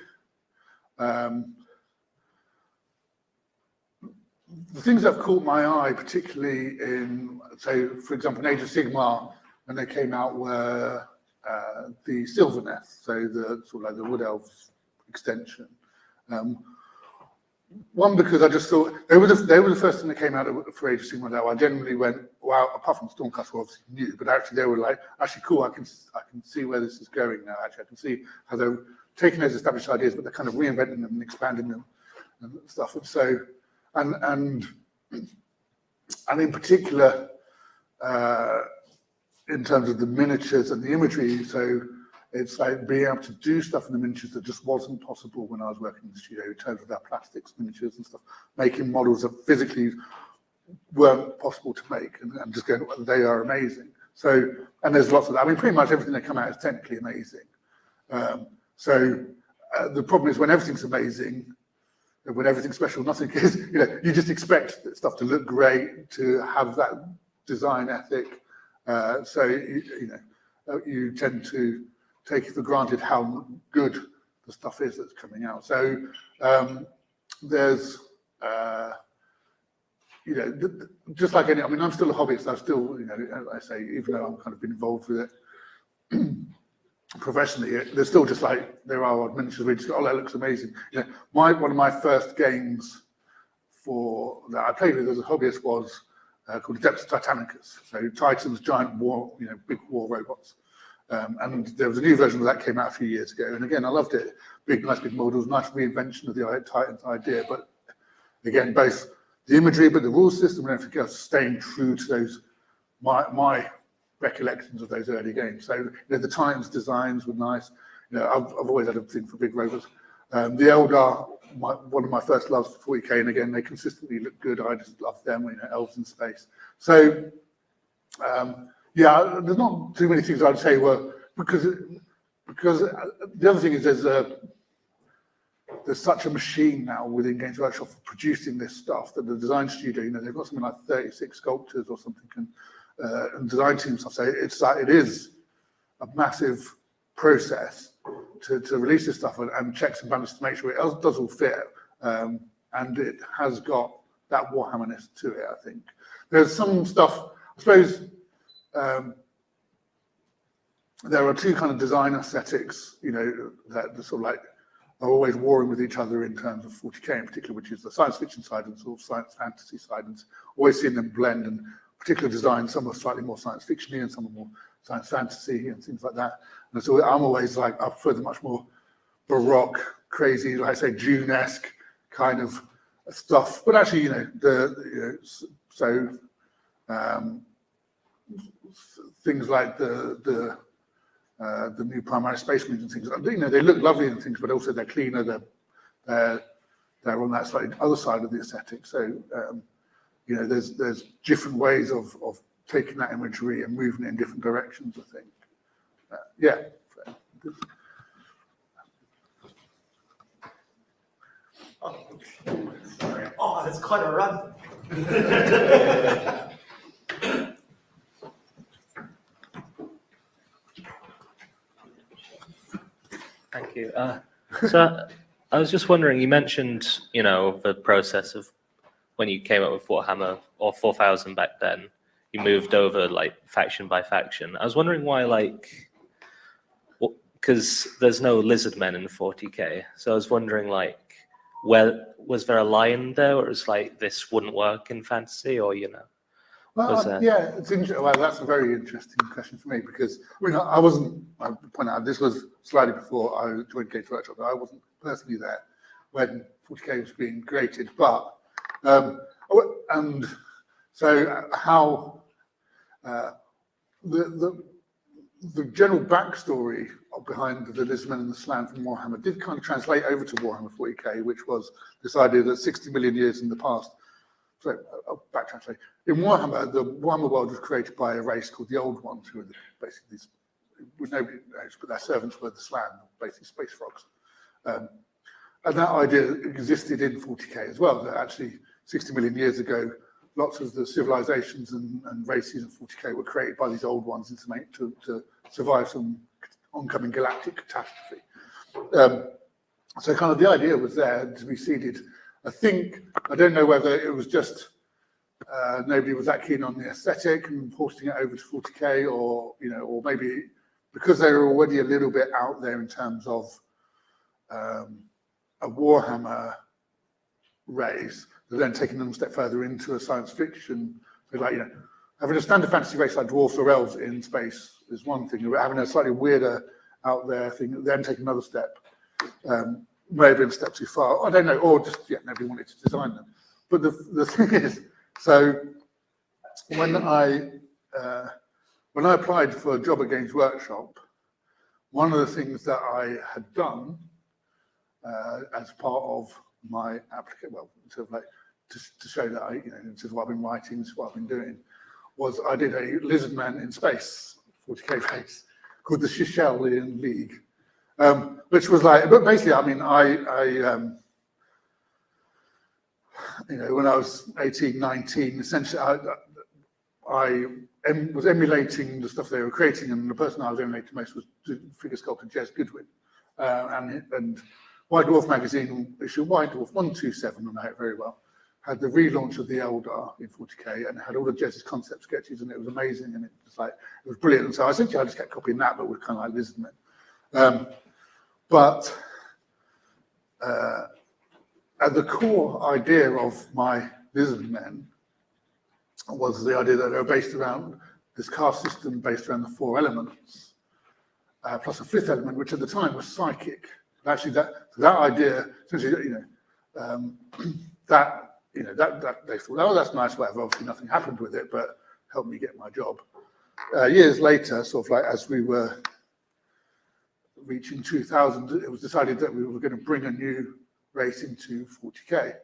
the things that have caught my eye, particularly in, say, for example, in Age of Sigmar, when they came out, were the Sylvaneth, so the sort of like the Wood Elves extension. One, because I just thought they were the first thing that came out for Age of Sigmar that I generally went, wow, apart from Stormcast were obviously new, but actually they were like, actually cool, I can see where this is going now, actually. I can see how they're taking those established ideas, but they're kind of reinventing them and expanding them and stuff. And so, and in particular, in terms of the miniatures and the imagery, so it's like being able to do stuff in the miniatures that just wasn't possible when I was working in the studio, in terms of their plastics miniatures and stuff, making models that physically weren't possible to make, and just going, they are amazing. So, and there's lots of that. I mean, pretty much everything that come out is technically amazing. The problem is when everything's amazing, when everything's special, nothing is, you just expect stuff to look great, to have that design ethic. You tend to take it for granted how good the stuff is that's coming out. So there's, just like any, I mean, I'm still a hobbyist. I'm still, as I say, even though I'm kind of been involved with it professionally, there's still just like, there are odd miniatures where you just go, oh, that looks amazing. One of my first games that I played with as a hobbyist was called Adeptus Titanicus. So Titans, giant war, big war robots. And there was a new version of that came out a few years ago. And again, I loved it. Nice big models, nice reinvention of the Titans idea. But again, both the imagery, but the rule system and everything else, staying true to those, my recollections of those early games. So the Titans designs were nice. I've always had a thing for big robots. The Eldar, one of my first loves for 40k, and again, they consistently look good. I just love them, elves in space. So, there's not too many things I'd say were, because the other thing is there's such a machine now within Games Workshop for producing this stuff that the design studio, they've got something like 36 sculptors or something and design team stuff. So it's like, it is a massive process to release this stuff and checks and balances to make sure it does all fit. And it has got that Warhammerness to it, I think. There's some stuff, I suppose, there are two kind of design aesthetics, you know, that sort of like are always warring with each other in terms of 40K in particular, which is the science fiction side and sort of science fantasy side, and always seeing them blend, and particular designs, some are slightly more science fiction-y and some are more science fantasy and things like that. And so I'm always like, I prefer the much more baroque, crazy, like I say, Dune-esque kind of stuff. But actually, you know, things like the new Primary Space Marines and things, you know, they look lovely and things, but also they're cleaner, they're on that slightly other side of the aesthetic. So, you know, there's different ways of taking that imagery and moving it in different directions, I think. Yeah. Oh, that's quite a run. Thank you. So I was just wondering, you mentioned, you know, the process of when you came up with Warhammer or 4000 back then, you moved over like faction by faction. I was wondering why, like, because there's no lizard men in 40K. So I was wondering, like, where was there a line there where it's like this wouldn't work in fantasy, or, you know? Well, yeah, it's interesting. Well, that's a very interesting question for me because I mean, I point out this was slightly before I joined Games Workshop. I wasn't personally there when 40K was being created, but and so how the general backstory behind the Lizardmen and the Slan from Warhammer did kind of translate over to Warhammer 40K, which was this idea that 60 million years in the past. So I'll back translate. In Warhammer, the Warhammer world was created by a race called the Old Ones, who were basically these, nobody knows, but their servants were the Slan, basically space frogs. And that idea existed in 40K as well, that actually 60 million years ago, lots of the civilizations and races in 40K were created by these Old Ones to survive some oncoming galactic catastrophe. So kind of the idea was there to be seeded. I don't know whether it was just nobody was that keen on the aesthetic and porting it over to 40K, or, you know, or maybe because they were already a little bit out there in terms of a Warhammer race, but then taking them a step further into a science fiction. So, like, you know, having a standard fantasy race like dwarves or elves in space is one thing. Having a slightly weirder out there thing, then take another step. May have been a step too far. I don't know, or just nobody wanted to design them. But the thing is, so when I applied for a job at Games Workshop, one of the things that I had done as part of my application, well, sort of like to show that I, you know, this is what I've been writing, this is what I've been doing, was I did a Lizardman in Space 40K race called the Shishelian League. Which was like, but basically, I mean, you know, when I was 18, 19, essentially, I was emulating the stuff they were creating, and the person I was emulating most was figure sculptor Jez Goodwin. And White Dwarf magazine, issue White Dwarf 127, I know it very well, had the relaunch of the Eldar in 40K and had all of Jez's concept sketches, and it was amazing, and it was brilliant. And so essentially I just kept copying that, but with kind of like Lizardmen. But at the core idea of my Lizardmen was the idea that they were based around this caste system based around the 4 elements, plus a 5th element, which at the time was psychic. And actually, that idea, essentially, you know, that they thought, oh, that's nice, whatever. Obviously, nothing happened with it, but helped me get my job. Years later, sort of like as we were reaching 2000, it was decided that we were going to bring a new race into 40K.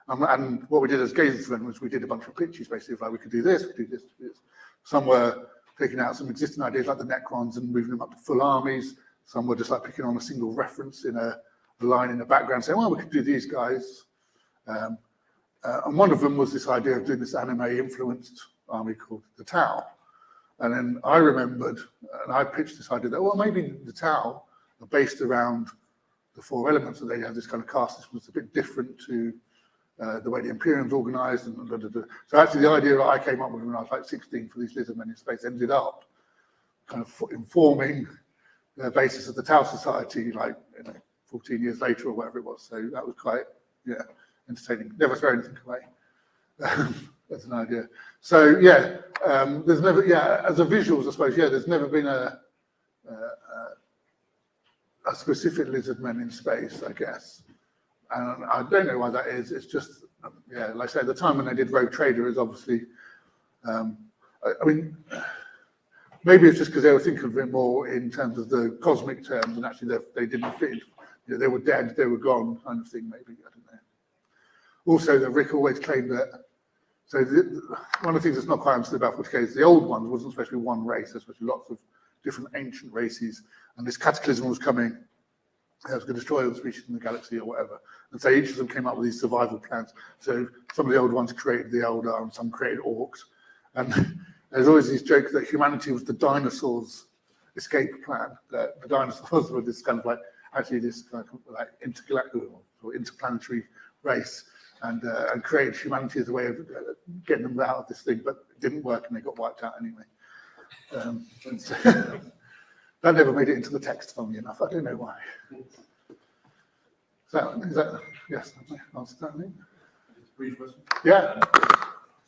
And what we did as Games was we did a bunch of pitches, basically, like we could do this, we could do this, do this. Some were taking out some existing ideas like the Necrons and moving them up to full armies. Some were just like picking on a single reference in a line in the background, saying, well, we could do these guys. And one of them was this idea of doing this anime-influenced army called the Tau. And then I remembered, and I pitched this idea that, well, maybe the Tau are based around the four elements, that they have this kind of caste system that's a bit different to the way the Imperium's organised. And So actually the idea that I came up with when I was like 16 for these lizard men in space ended up kind of informing the basis of the Tau Society, like 14 years later or whatever it was. So that was quite, entertaining. Never throw anything away. That's an idea. So there's never, as a visuals, I suppose, there's never been a specific lizard men in space, I guess. And I don't know why that is. It's just, like I say, at the time when they did Rogue Trader is obviously, I mean, maybe it's just because they were thinking of it more in terms of the cosmic terms, and actually they didn't fit. They were dead, they were gone, kind of thing. Maybe, I don't know. Also, that Rick always claimed that. So one of the things that's not quite understood about 40K is the old ones wasn't supposed to be one race. There's supposed to be lots of different ancient races, and this cataclysm was coming. It was going to destroy all the species in the galaxy or whatever. And so each of them came up with these survival plans. So some of the old ones created the Eldar, and some created orcs. And there's always these jokes that humanity was the dinosaurs' escape plan. That the dinosaurs were this kind of like, actually this kind of like intergalactic or interplanetary race, and created humanity as a way of getting them out of this thing, but it didn't work and they got wiped out anyway. So that never made it into the text, funnily enough. I don't know why. Is that yes? I answered that, I think. Brief question. Yeah.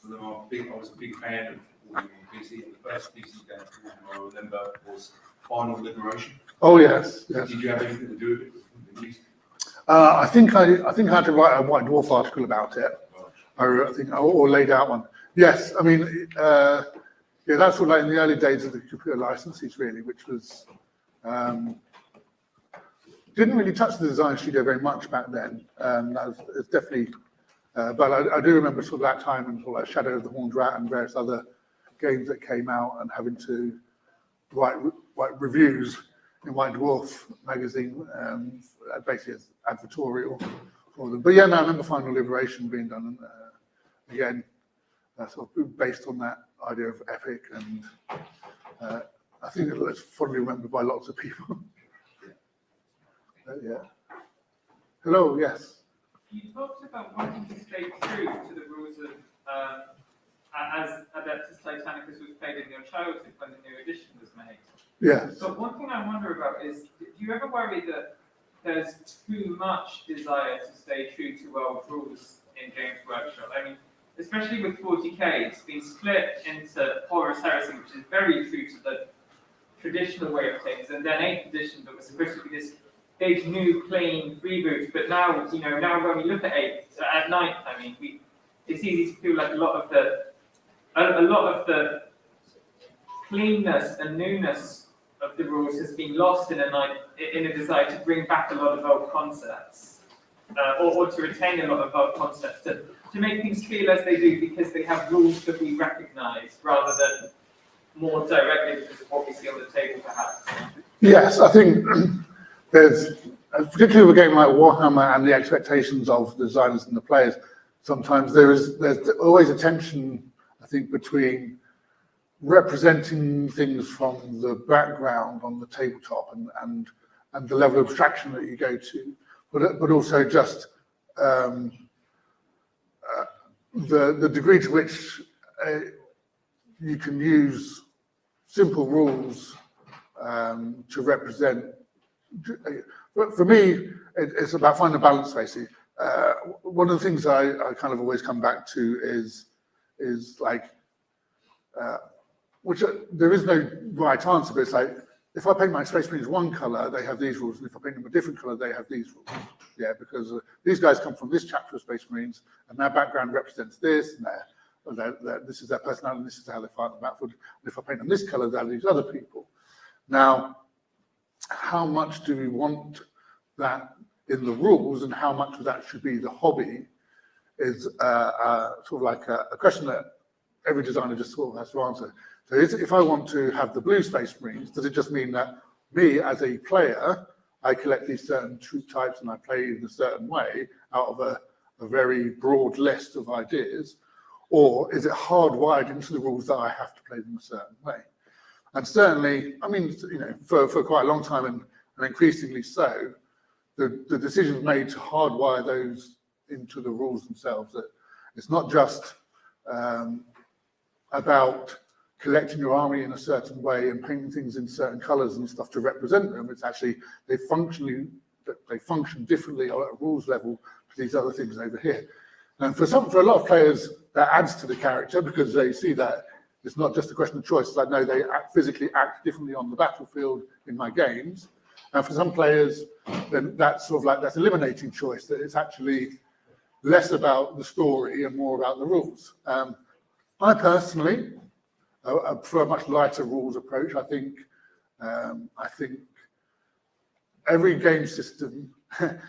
So I was a big fan of all the PC, and the first PC game I remember was Final Liberation. Oh yes, yes. Did you have anything to do with it? I think I had to write a White Dwarf article about it. I think, or laid out one. Yes, I mean, that's sort of like in the early days of the computer licenses, really, which was didn't really touch the design studio very much back then. That was definitely, but I do remember sort of that time and sort of like Shadow of the Horned Rat and various other games that came out and having to write reviews in White Dwarf magazine, basically as advertorial for them. But I remember Final Liberation being done, and again, sort of based on that idea of epic, and I think it's fondly remembered by lots of people. Hello, yes. You talked about wanting to stay true to the rules of as Adeptus Titanicus was played in your childhood when the new edition was made. Yes. But one thing I wonder about is, do you ever worry that there's too much desire to stay true to old rules in Games Workshop? I mean, especially with 40K, it's been split into Horus Heresy, which is very true to the traditional way of things, and then 8th edition that was supposed to be this big new clean reboot. But now, now when we look at 8th, at 9th, I mean, it's easy to feel like a lot of the cleanness and newness of the rules has been lost in a desire to bring back a lot of old concepts, or to retain a lot of old concepts, to make things feel as they do because they have rules that we recognise rather than more directly because of what we see on the table, perhaps. Yes, I think there's, particularly with a game like Warhammer and the expectations of the designers and the players, sometimes there's always a tension, I think, between representing things from the background on the tabletop and the level of abstraction that you go to, but also just the degree to which you can use simple rules to represent. For me, it's about finding a balance, basically. One of the things I kind of always come back to is like, which there is no right answer, but it's like, if I paint my Space Marines one color, they have these rules, and if I paint them a different color, they have these rules. Yeah, because these guys come from this chapter of Space Marines, and their background represents this, and this is their personality, and this is how they fight on the battlefield. And if I paint them this color, they're these other people. Now, how much do we want that in the rules, and how much of that should be the hobby, is sort of like a question that every designer just sort of has to answer. So if I want to have the blue Space Marines, does it just mean that me as a player, I collect these certain troop types and I play in a certain way out of a very broad list of ideas? Or is it hardwired into the rules that I have to play them a certain way? And certainly, I mean, for quite a long time and increasingly so, the decisions made to hardwire those into the rules themselves, that it's not just about collecting your army in a certain way and painting things in certain colors and stuff to represent them. It's actually, they function differently at a rules level to these other things over here. And for a lot of players, that adds to the character because they see that it's not just a question of choice. It's like, no, they physically act differently on the battlefield in my games. And for some players, then that's sort of like, that's eliminating choice, that it's actually less about the story and more about the rules. I personally, I prefer a much lighter rules approach. I think every game system,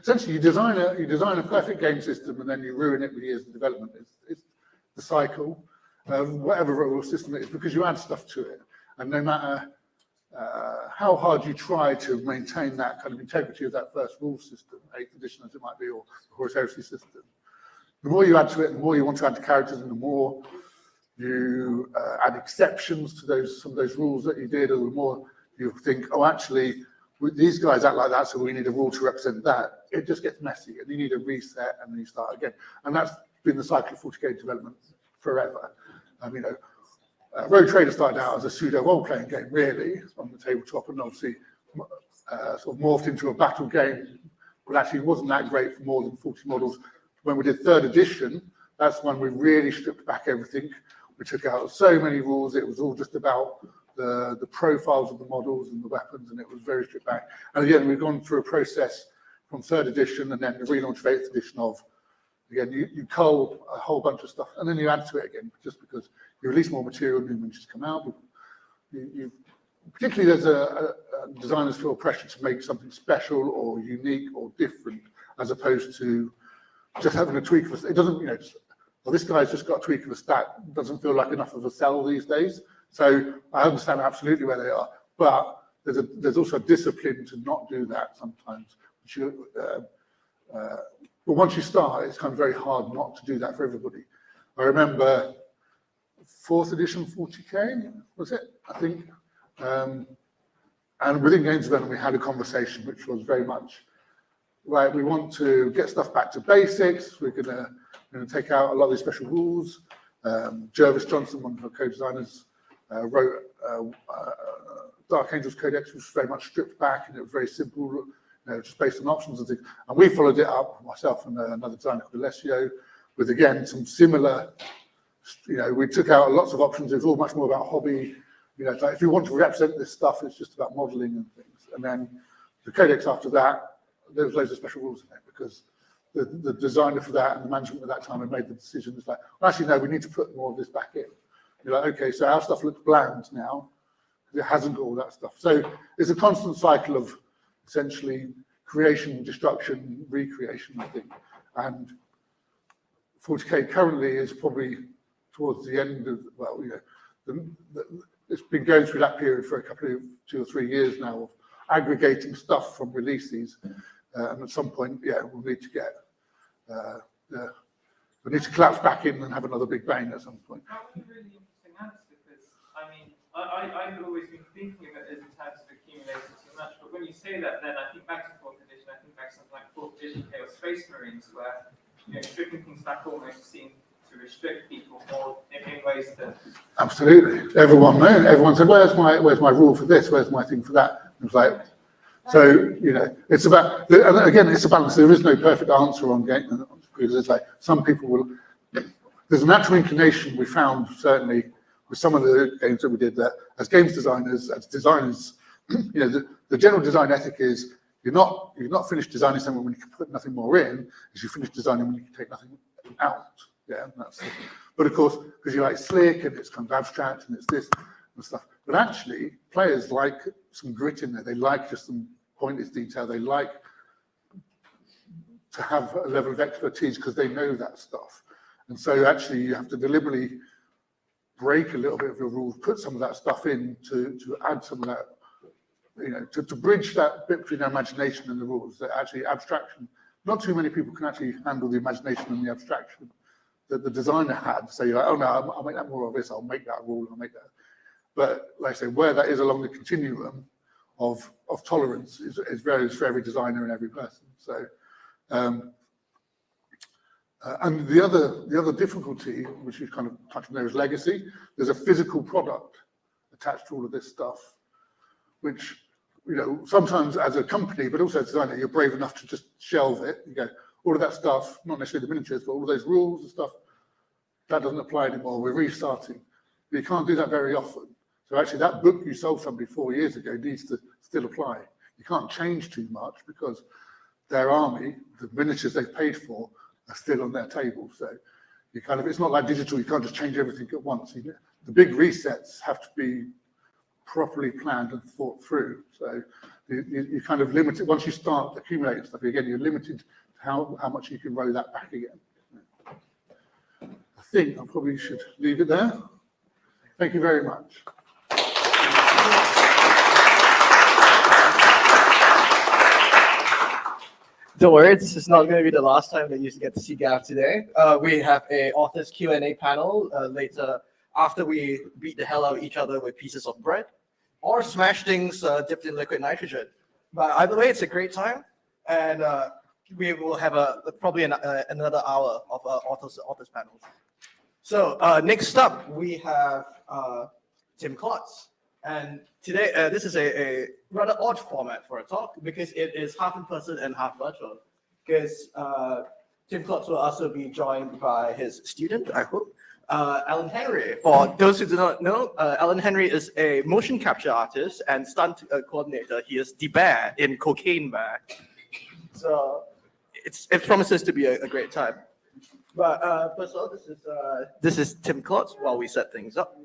essentially, you design a perfect game system and then you ruin it with years of development. It's the cycle of whatever rule system it is, because you add stuff to it, and no matter how hard you try to maintain that kind of integrity of that first rule system, 8th edition as it might be, or Horus Heresy system, the more you add to it, the more you want to add to characters, and the more you add exceptions to some of those rules that you did, or the more you think, oh, actually, these guys act like that, so we need a rule to represent that. It just gets messy, and you need a reset, and then you start again. And that's been the cycle of 40k development forever. Rogue Trader started out as a pseudo role-playing game, really, on the tabletop, and obviously sort of morphed into a battle game, but actually wasn't that great for more than 40 models. When we did 3rd edition, that's when we really stripped back everything. We took out so many rules. It was all just about the profiles of the models and the weapons, and it was very stripped back. And again, we've gone through a process from 3rd edition and then the relaunch of 8th edition of, again, you cull a whole bunch of stuff and then you add to it again, just because you release more material, new images come out. Particularly, there's designers feel pressure to make something special or unique or different, as opposed to just having a tweak of it. Doesn't, well, this guy's just got a tweak of a stat. Doesn't feel like enough of a sell these days. So I understand absolutely where they are, but there's also a discipline to not do that sometimes. But once you start, it's kind of very hard not to do that for everybody. I remember 4th edition 40k, was it? I think. And within games development, we had a conversation which was very much, right, we want to get stuff back to basics. We're going to take out a lot of these special rules. Jervis Johnson, one of our co-designers, wrote Dark Angels Codex, which was very much stripped back, and it was very simple, just based on options and things. And we followed it up, myself and another designer called Alessio, with again some similar. We took out lots of options. It was all much more about hobby. It's like if you want to represent this stuff, it's just about modelling and things. And then the Codex after that, there was loads of special rules in it, because the designer for that and the management at that time had made the decision. It's like, well, actually, no, we need to put more of this back in. You're like, okay, so our stuff looks bland now, because it hasn't got all that stuff. So it's a constant cycle of essentially creation, destruction, recreation, I think. And 40k currently is probably towards the end of, well, it's been going through that period for a couple of 2 or 3 years now of aggregating stuff from releases. And at some point, we'll need to get, we need to collapse back in and have another big bang at some point. That was a really interesting answer, because, I mean, I've always been thinking of it as in terms of accumulating too much, but when you say that, then I think back to 4th edition, I think back to something like 4th edition Chaos Space Marines, where, stripping things back almost seemed to restrict people more in ways that... Absolutely. Everyone said, where's my rule for this? Where's my thing for that? It was like, so, it's about, and again, it's a balance. There is no perfect answer on game, because it's like some people will, there's a natural inclination we found, certainly, with some of the games that we did, that as games designers, the general design ethic is you're not finished designing something when you can put nothing more in, is you finish designing when you can take nothing out. Yeah, but of course, because you like slick and it's kind of abstract and it's this and stuff. But actually, players like some grit in there. They like just some pointless detail. They like to have a level of expertise because they know that stuff. And so actually, you have to deliberately break a little bit of your rules, put some of that stuff in to add some of that, to bridge that bit between the imagination and the rules. That actually abstraction, not too many people can actually handle the imagination and the abstraction that the designer had. So you're like, oh no, I'll make that more obvious, I'll make that rule, I'll make that. But like I say, where that is along the continuum of tolerance is varies for every designer and every person. So, and the other difficulty, which is kind of touching there, is legacy. There's a physical product attached to all of this stuff, which, you know, sometimes as a company, but also as a designer, you're brave enough to just shelve it. You go, all of that stuff, not necessarily the miniatures, but all of those rules and stuff, that doesn't apply anymore. We're restarting. But you can't do that very often. So actually that book you sold somebody 4 years ago needs to still apply. You can't change too much because their army, the miniatures they've paid for, are still on their table. So you kind of, it's not like digital, you can't just change everything at once. The big resets have to be properly planned and thought through. So you kind of limit it, once you start accumulating stuff, again, you're limited to how much you can roll that back again. I think I probably should leave it there. Thank you very much. Don't worry, this is not going to be the last time that you get to see Gav today. We have a authors Q&A panel later after we beat the hell out of each other with pieces of bread or smash things dipped in liquid nitrogen. But either way, it's a great time, and we will have probably another hour of authors panels. So next up, we have Tim Klotz. And today, this is a rather odd format for a talk because it is half in person and half virtual. Because Tim Klotz will also be joined by his student, I hope, Allan Henry. For those who do not know, Allan Henry is a motion capture artist and stunt coordinator. He is the bear in Cocaine Bear. So it promises to be a great time. But first of all, this is Tim Klotz while we set things up.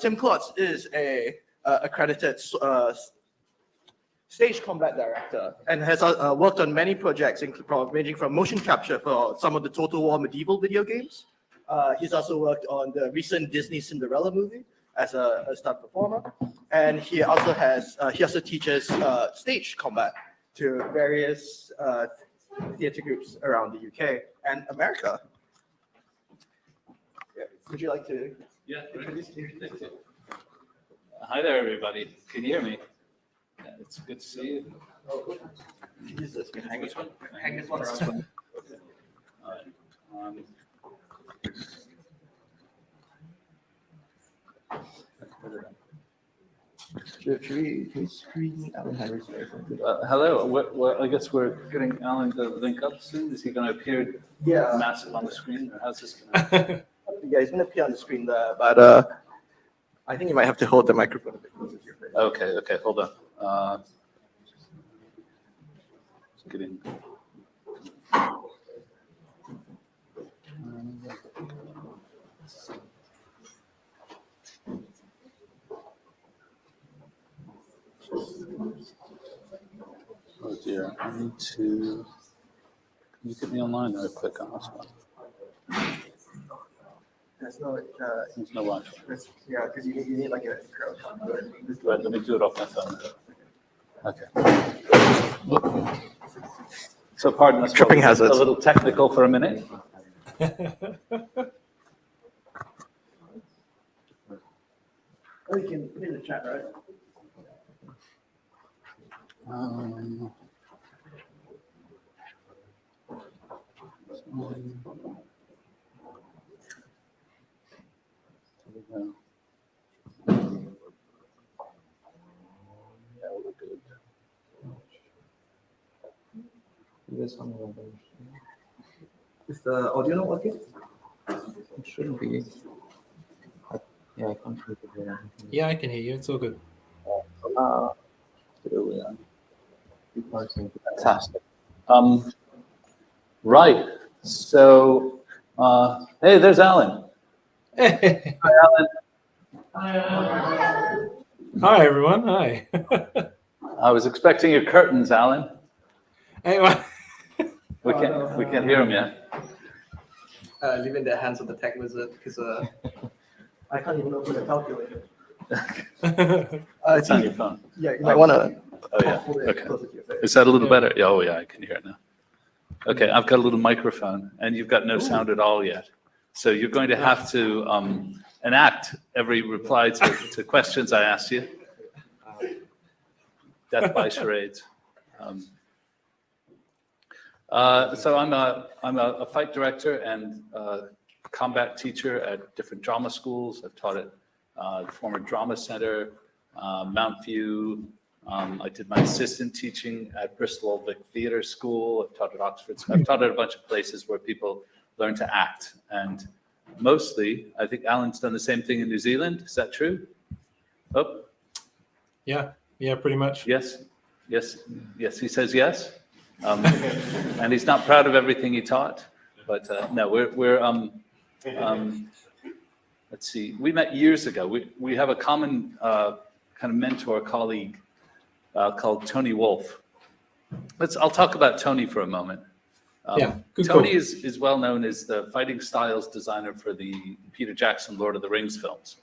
Tim Klotz is a accredited stage combat director and has worked on many projects ranging from motion capture for some of the Total War medieval video games. He's also worked on the recent Disney Cinderella movie as a stunt performer, and he also teaches stage combat to various theater groups around the UK and America. Yeah. Would you like to? Yeah, thank you. Hi there, everybody. Can you hear me? Yeah, it's good to see you. Oh, use this. Hang this one. Hang this one. All right. Should we screen Allan Henry's face? Hello. I guess we're getting Alan to link up soon. Is he going to appear massive on the screen, or how's this going to? Yeah, he's going to appear on the screen there, but I think you might have to hold the microphone a bit closer to your face. Okay, hold on. Just getting. Oh dear, I need to. Can you get me online or click on this one? There's no, There's no Wi-Fi. yeah, because you need like a crowd. Right, let me do it off my phone. Okay. So pardon us. Tripping hazards. A little technical for a minute. Oh, you can put in the chat, right? Is the audio not working? It shouldn't be. Yeah, I can't hear you. Yeah, I can hear you. It's all good. Here we are. Fantastic. Right. So, hey, there's Alan. Hey. Hi, Alan. Hi, everyone. Hi. I was expecting your curtains, Alan. Anyway. We can't hear them yet. Leave in the hands of the tech wizard because I can't even open a calculator. It's on your phone. Yeah, you might want to. Oh yeah. Okay. Is that a little better? Yeah, oh yeah, I can hear it now. Okay, I've got a little microphone, and you've got no sound at all yet. So you're going to have to enact every reply to questions I ask you. Death by charades. So I'm a fight director and combat teacher at different drama schools. I've taught at the former Drama Center, Mount View. I did my assistant teaching at Bristol Old Vic Theatre School. I've taught at Oxford. I've taught at a bunch of places where people learn to act. And mostly, I think Alan's done the same thing in New Zealand. Is that true? Oh, Yeah, pretty much. yes, yes, yes. He says yes. And he's not proud of everything he taught. But no, let's see. We met years ago. We have a common kind of mentor colleague called Tony Wolfe. I'll talk about Tony for a moment. Good Tony call. is well known as the fighting styles designer for the Peter Jackson Lord of the Rings films.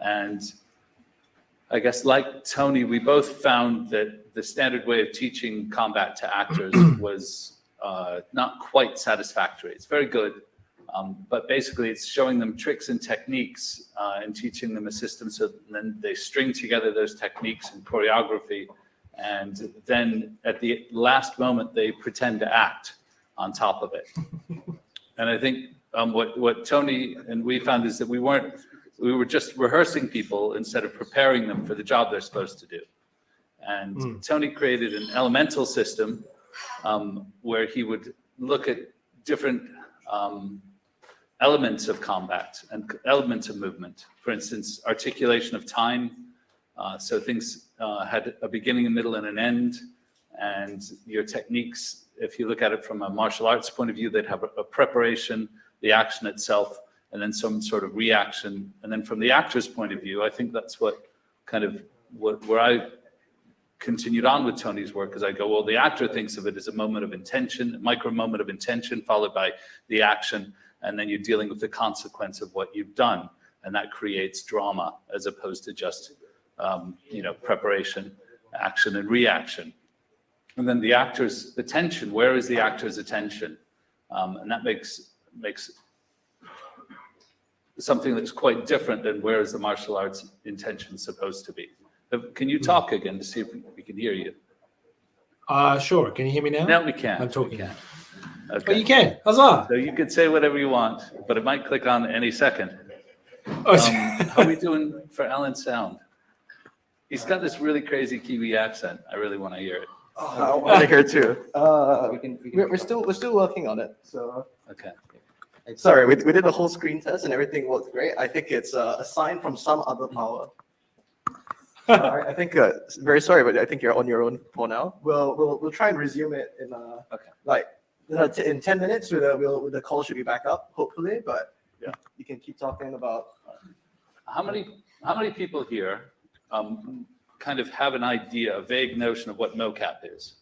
And I guess like Tony, we both found that the standard way of teaching combat to actors was not quite satisfactory. It's very good, but basically it's showing them tricks and techniques and teaching them a system so then they string together those techniques and choreography, and then at the last moment they pretend to act on top of it. And I think what Tony and we found is that we were just rehearsing people instead of preparing them for the job they're supposed to do. And Tony created an elemental system where he would look at different elements of combat and elements of movement. For instance, articulation of time. So things had a beginning, a middle, and an end. And your techniques, if you look at it from a martial arts point of view, they'd have a preparation, the action itself, and then some sort of reaction. And then from the actor's point of view, I think that's what kind of where I continued on with Tony's work, as I go, well, the actor thinks of it as a moment of intention, a micro moment of intention, followed by the action, and then you're dealing with the consequence of what you've done, and that creates drama as opposed to just preparation, action, and reaction. And then the actor's attention, where is the actor's attention? And that makes something that's quite different than where is the martial arts intention supposed to be. Can you talk again to see if we can hear you? Sure. Can you hear me now? Now we can. I'm talking. Okay. Oh, you can. Huzzah! So you could say whatever you want, but it might click on any second. Oh, How are we doing for Alan's sound? He's got this really crazy Kiwi accent. I really want to hear it. I want to hear it too. We can We're still working on it. So Okay. sorry, we did the whole screen test and everything worked great. I think it's a sign from some other power. I think very sorry, but I think you're on your own for now. We'll try and resume it in in 10 minutes. The call should be back up, hopefully. But Yeah. you can keep talking about. How many people here kind of have an idea, a vague notion of what mocap is?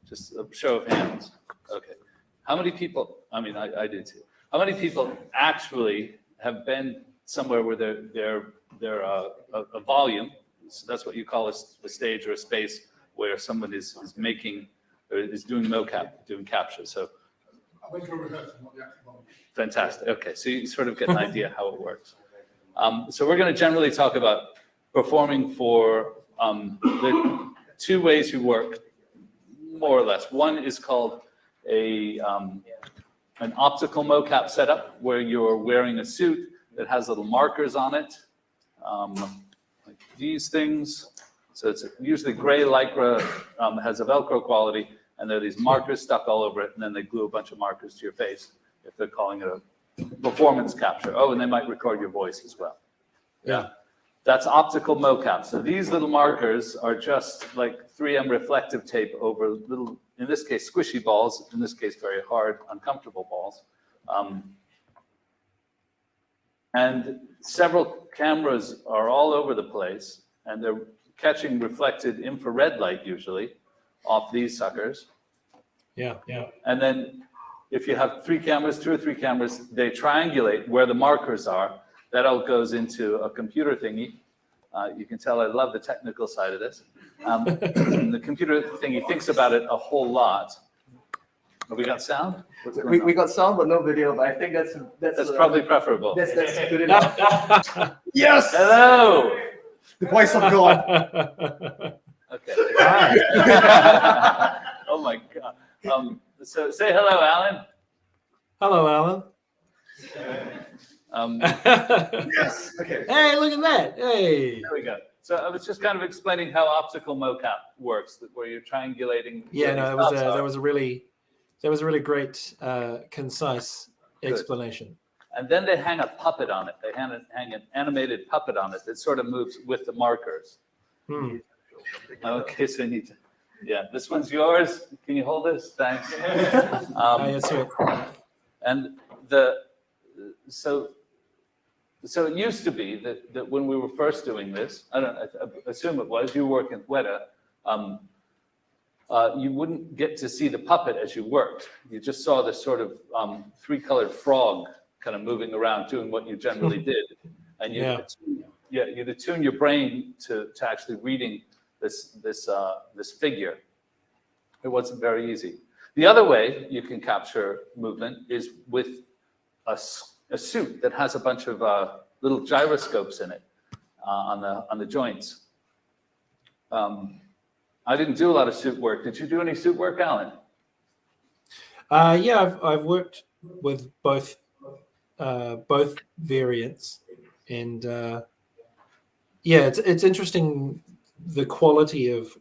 Just a show of hands. Okay. How many people? I mean, I did too. How many people actually have been somewhere where they're a volume? So that's what you call a stage or a space where someone is making or is doing mocap, doing capture. So fantastic. Okay, so you sort of get an idea how it works. So we're going to generally talk about performing for the two ways you work, more or less. One is called an optical mocap setup, where you're wearing a suit that has little markers on it, like these things. So it's usually gray Lycra, has a Velcro quality, and there are these markers stuck all over it, and then they glue a bunch of markers to your face if they're calling it a performance capture. Oh, and they might record your voice as well. Yeah. That's optical mocap. So these little markers are just like 3M reflective tape over little, in this case, squishy balls, in this case, very hard, uncomfortable balls. And several cameras are all over the place, and they're catching reflected infrared light usually off these suckers. Yeah. And then if you have two or three cameras, they triangulate where the markers are. That all goes into a computer thingy. You can tell I love the technical side of this. The computer thingy thinks about it a whole lot. Have we got sound? What's going We, on? we got sound but no video, but I think that's Probably preferable. that's good enough. Yes, Hello. the voice of God. Okay. Oh my God. So say hello, Alan. Hello, Alan. Yes. Okay. Hey, look at that. Hey. There we go. So I was just kind of explaining how optical mocap works, where you're triangulating. Yeah, where no, these it was dots are. that was a really great, concise explanation. And then they hang a puppet on it. They hang an animated puppet on it that sort of moves with the markers. Hmm. Okay, so you need to, yeah, this one's yours. Can you hold this? Thanks. Yes, sir. And so it used to be that when we were first doing this, I assume it was, you working with Weta, you wouldn't get to see the puppet as you worked. You just saw this sort of three-colored frog kind of moving around doing what you generally did. And you'd attune your brain to actually reading this figure. It wasn't very easy. The other way you can capture movement is with a suit that has a bunch of little gyroscopes in it on the joints. I didn't do a lot of suit work. Did you do any suit work, Alan? Yeah, I've worked with both variants, and yeah, it's interesting the quality of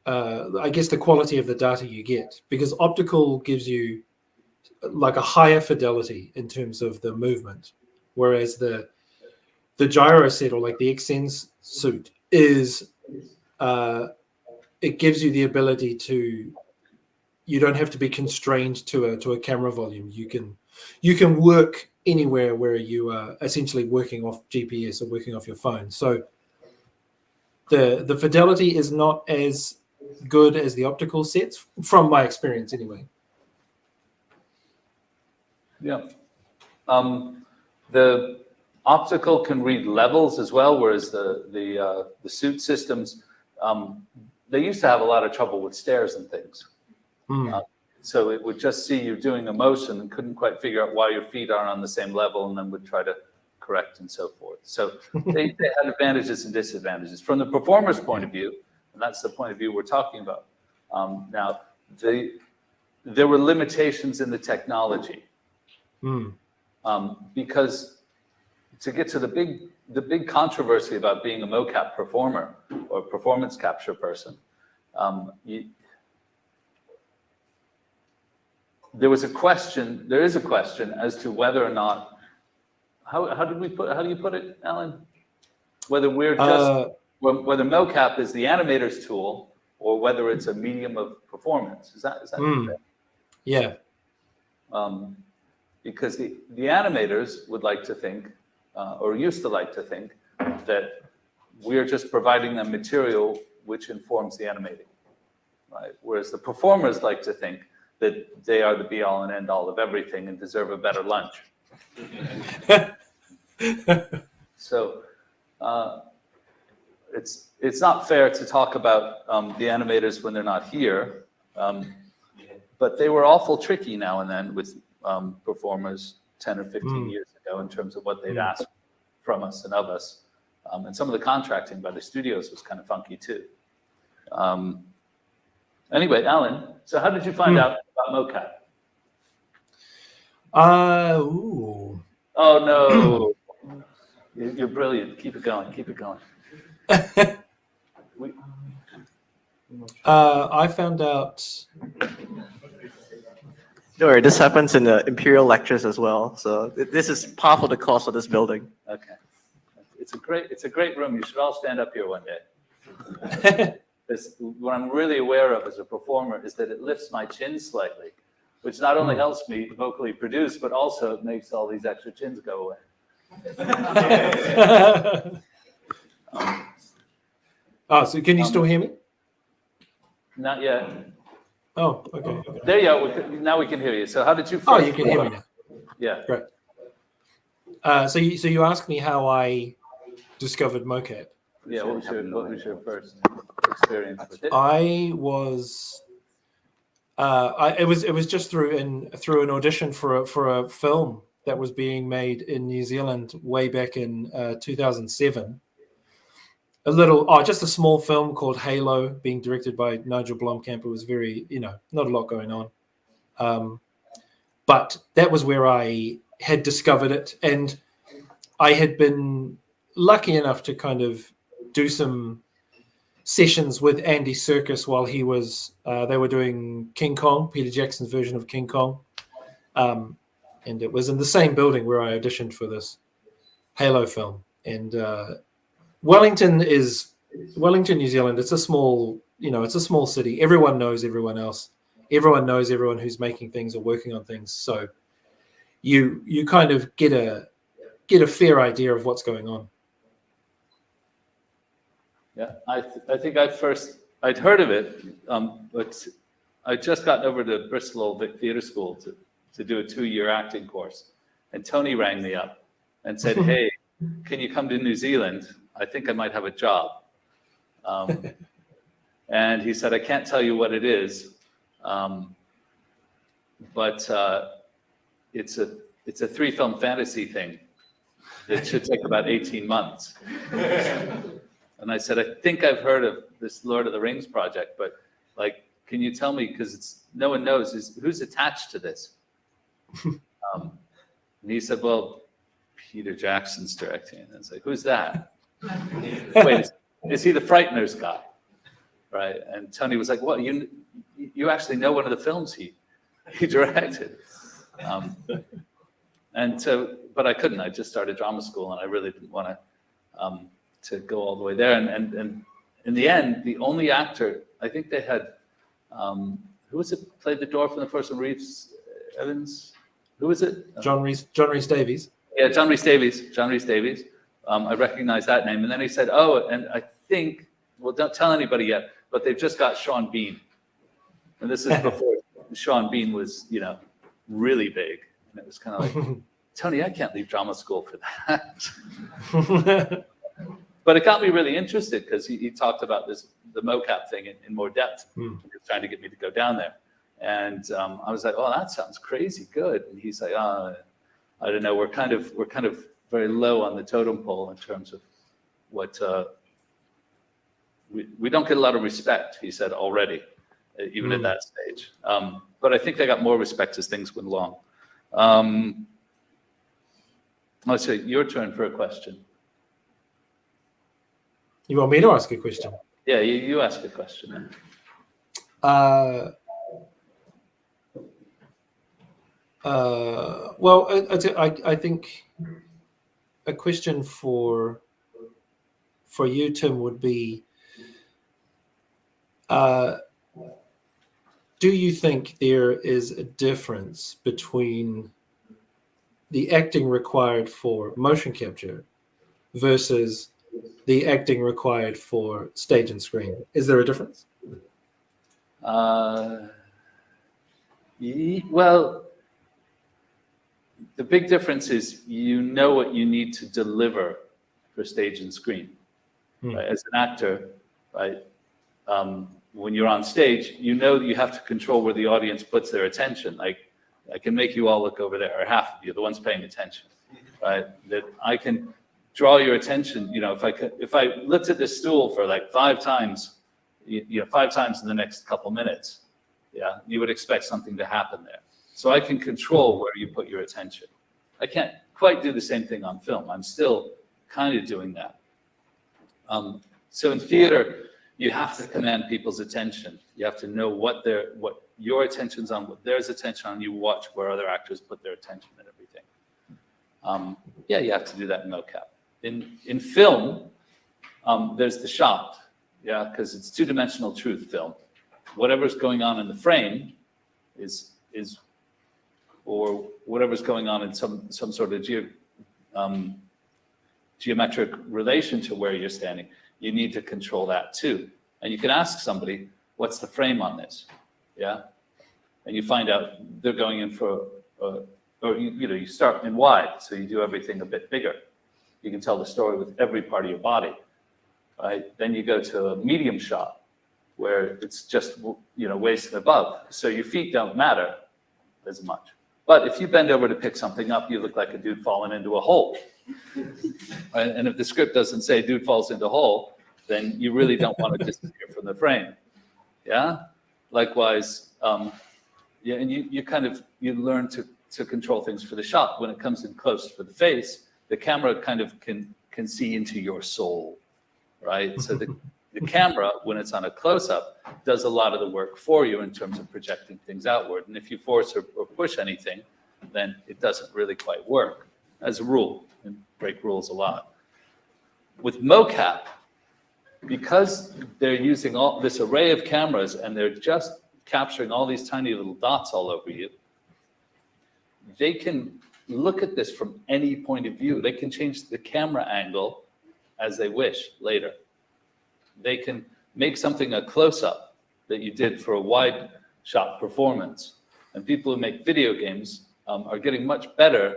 I guess the quality of the data you get, because optical gives you like a higher fidelity in terms of the movement, whereas the gyro set, or like the XSense suit, is it gives you the ability to, you don't have to be constrained to a camera volume. You can work anywhere where you are essentially working off GPS or working off your phone. So the fidelity is not as good as the optical sets, from my experience anyway. Yeah. The optical can read levels as well, whereas the suit systems, they used to have a lot of trouble with stairs and things. So it would just see you doing a motion and couldn't quite figure out why your feet aren't on the same level, and then would try to correct and so forth. So they had advantages and disadvantages. From the performer's point of view, and that's the point of view we're talking about. Now, there were limitations in the technology. Because to get to the big controversy about being a mocap performer or performance capture person, there is a question as to whether or not, how do you put it, Alan? Whether we're just, whether mocap is the animator's tool or whether it's a medium of performance. Is that fair? Yeah. Because the animators would like to think, or used to like to think, that we're just providing them material which informs the animating, right? Whereas the performers like to think that they are the be-all and end-all of everything and deserve a better lunch. So it's not fair to talk about the animators when they're not here, but they were awful tricky now and then with performers 10 or 15 years ago in terms of what they'd ask from us and of us. And some of the contracting by the studios was kind of funky too. Anyway, Alan, so how did you find out about mocap? Ooh. Oh no, you're brilliant. Keep it going. Keep it going. I found out. Don't worry, this happens in the Imperial lectures as well. So this is part of the cost of this building. Okay, it's a great room. You should all stand up here one day. What I'm really aware of as a performer is that it lifts my chin slightly, which not only helps me vocally produce, but also it makes all these extra chins go away. Oh, so can you still hear me? Not yet. Oh, okay. There you go. Now we can hear you. So how did you? Oh, you can hear me now. Yeah. Great. So you asked me how I discovered mocap. Yeah. What was your first experience with it? I was It was just through an audition for a film that was being made in New Zealand way back in 2007. Just a small film called Halo, being directed by Nigel Blomkamp. It was very, not a lot going on. But that was where I had discovered it, and I had been lucky enough to kind of do some sessions with Andy Serkis while he was, they were doing King Kong, Peter Jackson's version of King Kong. And it was in the same building where I auditioned for this Halo film. And Wellington, New Zealand, it's a small city. Everyone knows everyone else. Everyone knows everyone who's making things or working on things. So you kind of get a fair idea of what's going on. Yeah, I think I'd heard of it, but I'd just gotten over to Bristol Old Vic Theatre School to do a 2-year acting course. And Tony rang me up and said, hey, can you come to New Zealand? I think I might have a job. And he said, I can't tell you what it is, but it's a 3-film fantasy thing that should take about 18 months. And I said, I think I've heard of this Lord of the Rings project, but like, can you tell me, because no one knows, who's attached to this? And he said, well, Peter Jackson's directing it. And I was like, who's that? Wait, is he the Frighteners guy? Right? And Tony was like, what, you actually know one of the films he directed? And so, but I couldn't. I just started drama school, and I really didn't want to go all the way there. And in the end, the only actor, I think they had, who was it played the dwarf in the first one? Reeves Evans? Who was it? John Rhys Davies. Yeah, John Rhys Davies. I recognize that name. And then he said, oh, and I think, well, don't tell anybody yet, but they've just got Sean Bean. And this is before Sean Bean was, really big. And it was kind of like, Tony, I can't leave drama school for that. But it got me really interested because he talked about the mocap thing in more depth. He was trying to get me to go down there. And I was like, oh, that sounds crazy good. And he's like, I don't know, we're kind of very low on the totem pole in terms of what we don't get a lot of respect, he said already, even at that stage. But I think they got more respect as things went along. Let's say your turn for a question. You want me to ask a question? Yeah, you ask a question. Well, I think a question for you, Tim, would be, do you think there is a difference between the acting required for motion capture versus the acting required for stage and screen? Is there a difference? Well, the big difference is you know what you need to deliver for stage and screen. Right? As an actor, right? When you're on stage, you know that you have to control where the audience puts their attention. Like, I can make you all look over there, or half of you, the ones paying attention, right? That I can draw your attention. If I looked at this stool for like 5 times, 5 times in the next couple minutes, yeah, you would expect something to happen there. So I can control where you put your attention. I can't quite do the same thing on film. I'm still kind of doing that. So in theater, you have to command people's attention. You have to know what your attention's on, what theirs attention on. You watch where other actors put their attention and everything. Yeah, you have to do that in mocap. In film, there's the shot, yeah, because it's 2-dimensional truth film. Whatever's going on in the frame is or whatever's going on in some sort of geometric relation to where you're standing, you need to control that too. And you can ask somebody, what's the frame on this? Yeah. And you find out they're going in for, you start in wide, so you do everything a bit bigger. You can tell the story with every part of your body, right? Then you go to a medium shot, where it's just, waist and above. So your feet don't matter as much. But if you bend over to pick something up, you look like a dude falling into a hole. And if the script doesn't say dude falls into a hole, then you really don't want to disappear from the frame. Yeah? Likewise, and you learn to control things for the shot. When it comes in close for the face, the camera kind of can see into your soul, right? So the camera, when it's on a close-up, does a lot of the work for you in terms of projecting things outward. And if you force or push anything, then it doesn't really quite work, as a rule, and break rules a lot. With mocap, because they're using all this array of cameras and they're just capturing all these tiny little dots all over you, they can look at this from any point of view. They can change the camera angle as they wish later. They can make something a close-up that you did for a wide shot performance. And people who make video games are getting much better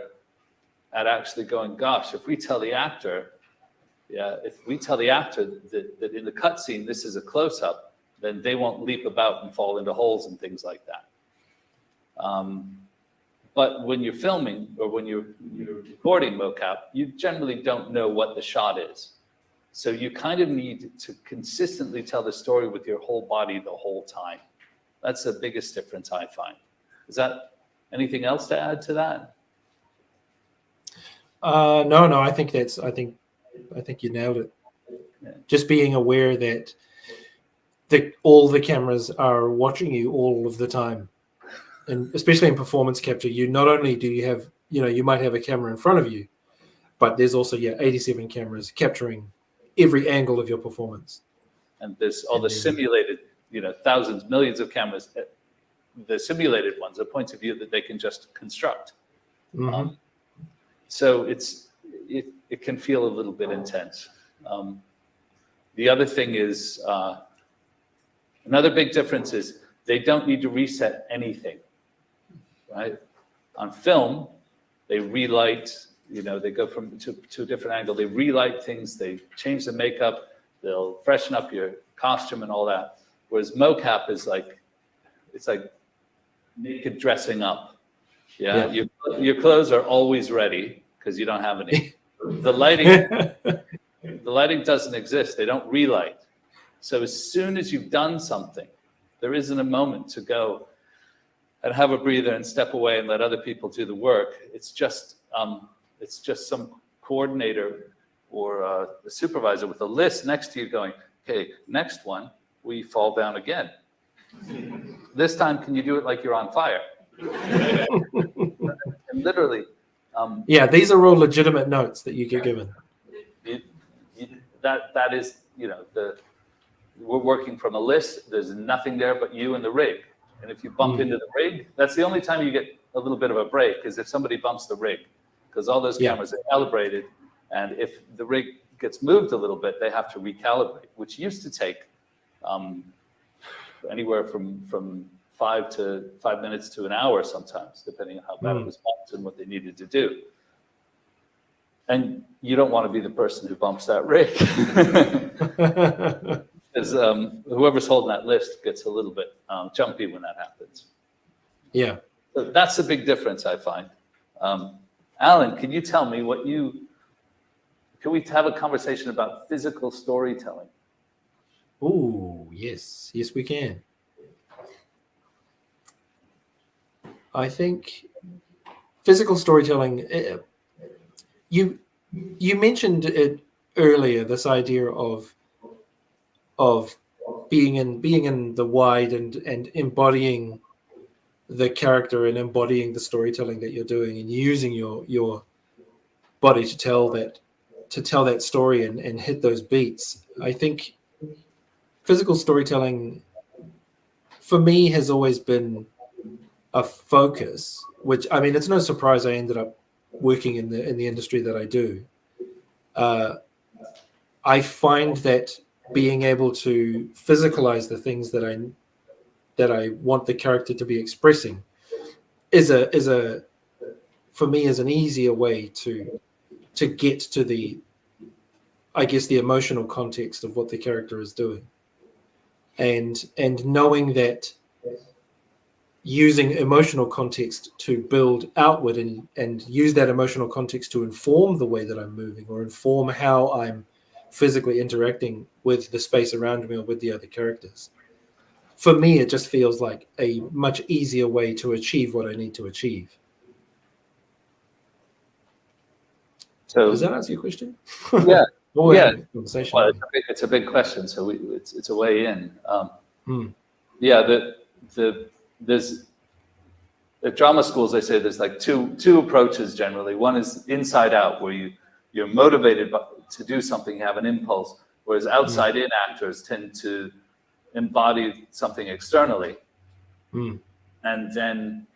at actually going, gosh, if we tell the actor that in the cutscene this is a close-up, then they won't leap about and fall into holes and things like that. But when you're filming or when you're recording mocap, you generally don't know what the shot is. So you kind of need to consistently tell the story with your whole body the whole time. That's the biggest difference I find. Is that anything else to add to that? No, I think you nailed it. Yeah. Just being aware that all the cameras are watching you all of the time. And especially in performance capture, you not only do you have, you might have a camera in front of you, but there's also 87 cameras capturing every angle of your performance. And there's all the simulated, thousands, millions of cameras, the simulated ones, the points of view that they can just construct. Mm-hmm. So it can feel a little bit intense. The other thing is, another big difference is they don't need to reset anything, right? On film, they relight, they go to a different angle, they relight things, they change the makeup, they'll freshen up your costume and all that. Whereas mocap is it's like naked dressing up. Yeah. Your clothes are always ready because you don't have any. The lighting doesn't exist. They don't relight. So as soon as you've done something, there isn't a moment to go and have a breather and step away and let other people do the work. It's just some coordinator or a supervisor with a list next to you going, okay, next one, we fall down again. This time, can you do it like you're on fire? And literally. These are all legitimate notes that you get given. That is, we're working from a list. There's nothing there but you and the rig. And if you bump into the rig, that's the only time you get a little bit of a break, is if somebody bumps the rig, because all those cameras are calibrated. And if the rig gets moved a little bit, they have to recalibrate, which used to take anywhere from 5 minutes to an hour sometimes, depending on how bad it was bumped and what they needed to do. And you don't want to be the person who bumps that rig. Because whoever's holding that list gets a little bit jumpy when that happens. Yeah. So that's the big difference, I find. Allan, can you tell me can we have a conversation about physical storytelling? Oh, yes. Yes, we can. I think physical storytelling, you mentioned it earlier, this idea of being in the wide and embodying the character and embodying the storytelling that you're doing and using your body to tell that story and hit those beats. I think physical storytelling for me has always been a focus, which, I mean, it's no surprise I ended up working in the industry that I do. I find that being able to physicalize the things that I want the character to be expressing is for me is an easier way to get to the emotional context of what the character is doing. and knowing that using emotional context to build outward and use that emotional context to inform the way that I'm moving or inform how I'm physically interacting with the space around me or with the other characters. For me, it just feels like a much easier way to achieve what I need to achieve. So Does that answer your question? yeah, Or yeah. Conversation. Well, it's a big question, so it's a way in. Hmm. Yeah, there's at drama schools, they say there's like two approaches generally. One is inside out, where you're motivated to do something, have an impulse, whereas outside in actors tend to embody something externally, and then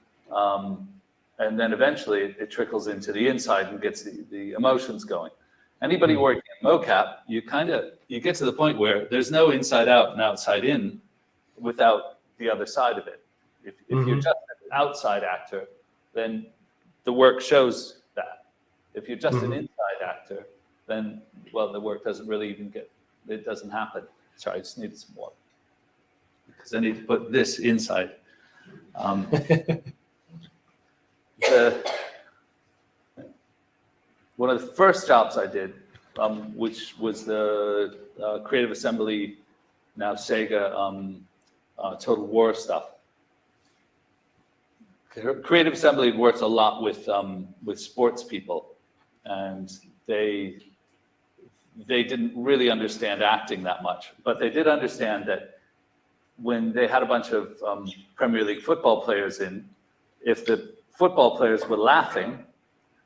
eventually it trickles into the inside and gets the emotions going. Anybody working in mocap, you get to the point where there's no inside out and outside in without the other side of it. If you're just an outside actor, then the work shows that. If you're just an inside actor, then, well, the work doesn't really it doesn't happen. Sorry, I just needed some water. Because I need to put this inside. One of the first jobs I did, which was the Creative Assembly, now Sega, Total War stuff. Creative Assembly works a lot with sports people, and they didn't really understand acting that much, but they did understand that when they had a bunch of Premier League football players in, if the football players were laughing,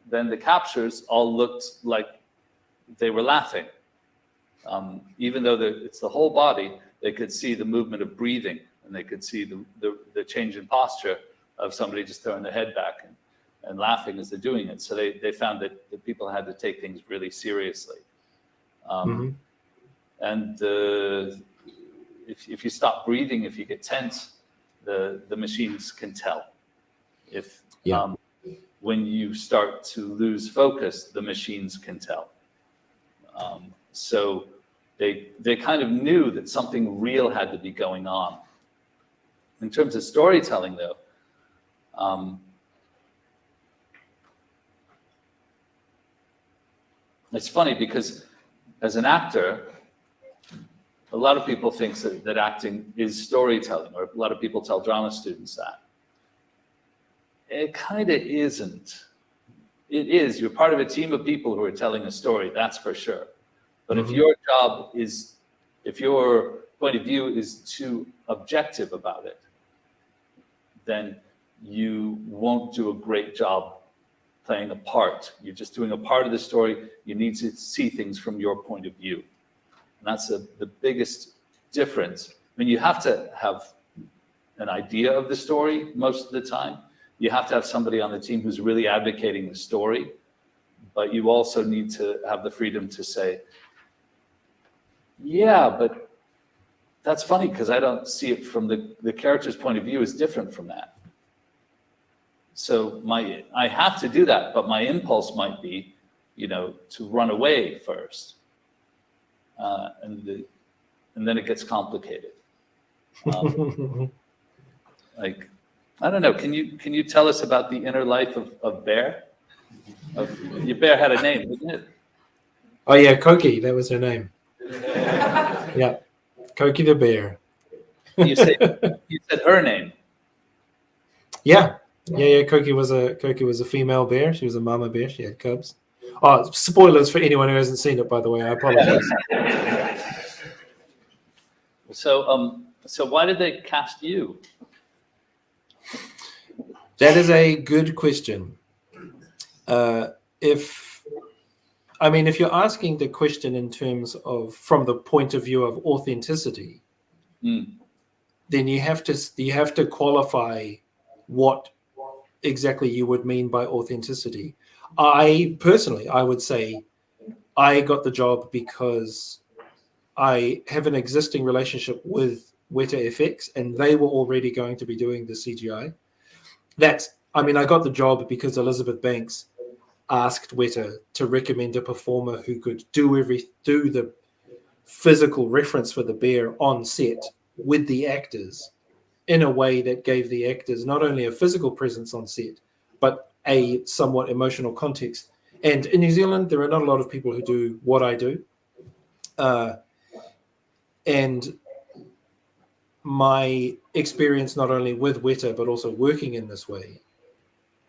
then the captures all looked like they were laughing. Even though it's the whole body, they could see the movement of breathing, and they could see the change in posture of somebody just throwing their head back and laughing as they're doing it. So they found that the people had to take things really seriously. And if you stop breathing, if you get tense, the machines can tell. When you start to lose focus, the machines can tell. So they kind of knew that something real had to be going on. In terms of storytelling, though, it's funny because as an actor, a lot of people think that acting is storytelling, or a lot of people tell drama students that. It kind of isn't. It is. You're part of a team of people who are telling a story, that's for sure. But if your point of view is too objective about it, then you won't do a great job playing a part. You're just doing a part of the story. You need to see things from your point of view. And that's the biggest difference. I mean, you have to have an idea of the story most of the time. You have to have somebody on the team who's really advocating the story, but you also need to have the freedom to say, yeah, but that's funny because I don't see it from the character's point of view is different from that. So I have to do that, but my impulse might be, to run away first. And then it gets complicated. I don't know. Can you tell us about the inner life of Bear? Your bear had a name, didn't it? Oh yeah, Koki, that was her name. Yeah, Koki the bear. You said her name. Yeah. Koki was a female bear. She was a mama bear. She had cubs. Oh, spoilers for anyone who hasn't seen it, by the way. I apologize. So why did they cast you? That is a good question. If you're asking the question in terms of from the point of view of authenticity, then you have to qualify what exactly you would mean by authenticity. I would say I got the job because I have an existing relationship with Weta FX, and they were already going to be doing the CGI. I got the job because Elizabeth Banks asked Weta to recommend a performer who could do the physical reference for the bear on set with the actors in a way that gave the actors not only a physical presence on set, but a somewhat emotional context. And in New Zealand, there are not a lot of people who do what I do. And my experience, not only with Weta, but also working in this way,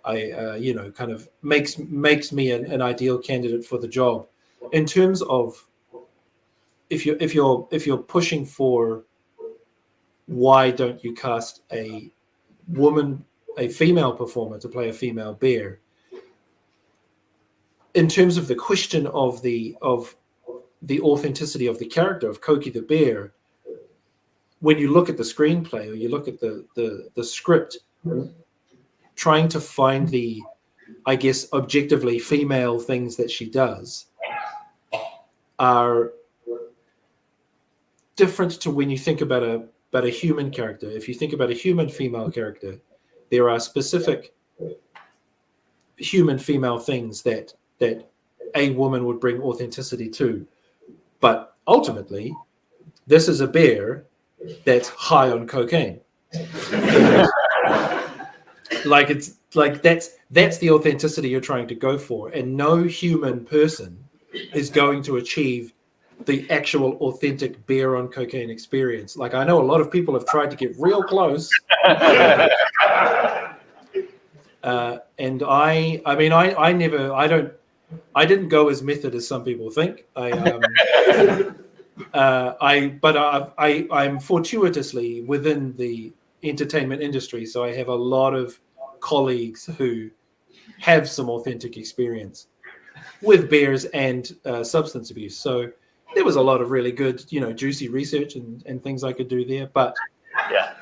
kind of makes me an ideal candidate for the job. In terms of if you're pushing for why don't you cast a female performer to play a female bear, in terms of the question of the authenticity of the character of Koki the bear, when you look at the screenplay or you look at the script, trying to find the, I guess, objectively female things that she does are different to when you think about a human character. If you think about a human female character, there are specific human female things that a woman would bring authenticity to. But ultimately, this is a bear that's high on cocaine. That's the authenticity you're trying to go for, and no human person is going to achieve the actual authentic bear on cocaine experience. Like, I know a lot of people have tried to get real close. And I didn't go as method as some people think. I'm fortuitously within the entertainment industry, so I have a lot of colleagues who have some authentic experience with bears and substance abuse. So there was a lot of really good, juicy research and things I could do there. But Yeah.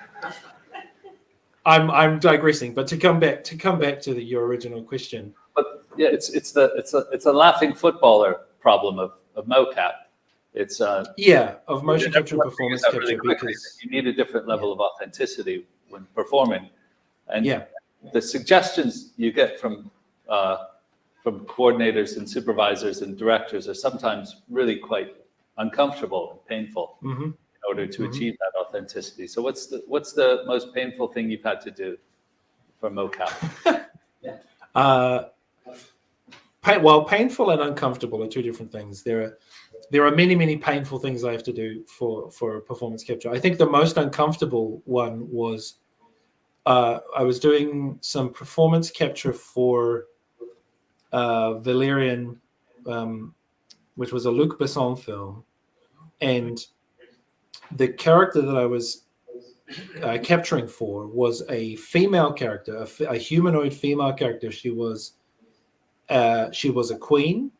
I'm digressing. But to come back to your original question. But yeah, it's a laughing footballer problem of mocap. It's of motion capture and performance that capture, really quickly, because you need a different level of authenticity when performing, and yeah. the suggestions you get from coordinators and supervisors and directors are sometimes really quite uncomfortable and painful in order to achieve that authenticity. So what's the most painful thing you've had to do for mocap? Painful and uncomfortable are two different things. There are many, many painful things I have to do for performance capture. I think the most uncomfortable one was I was doing some performance capture for Valerian, which was a Luc Besson film, and the character that I was capturing for was a female character, a humanoid female character. She was a queen,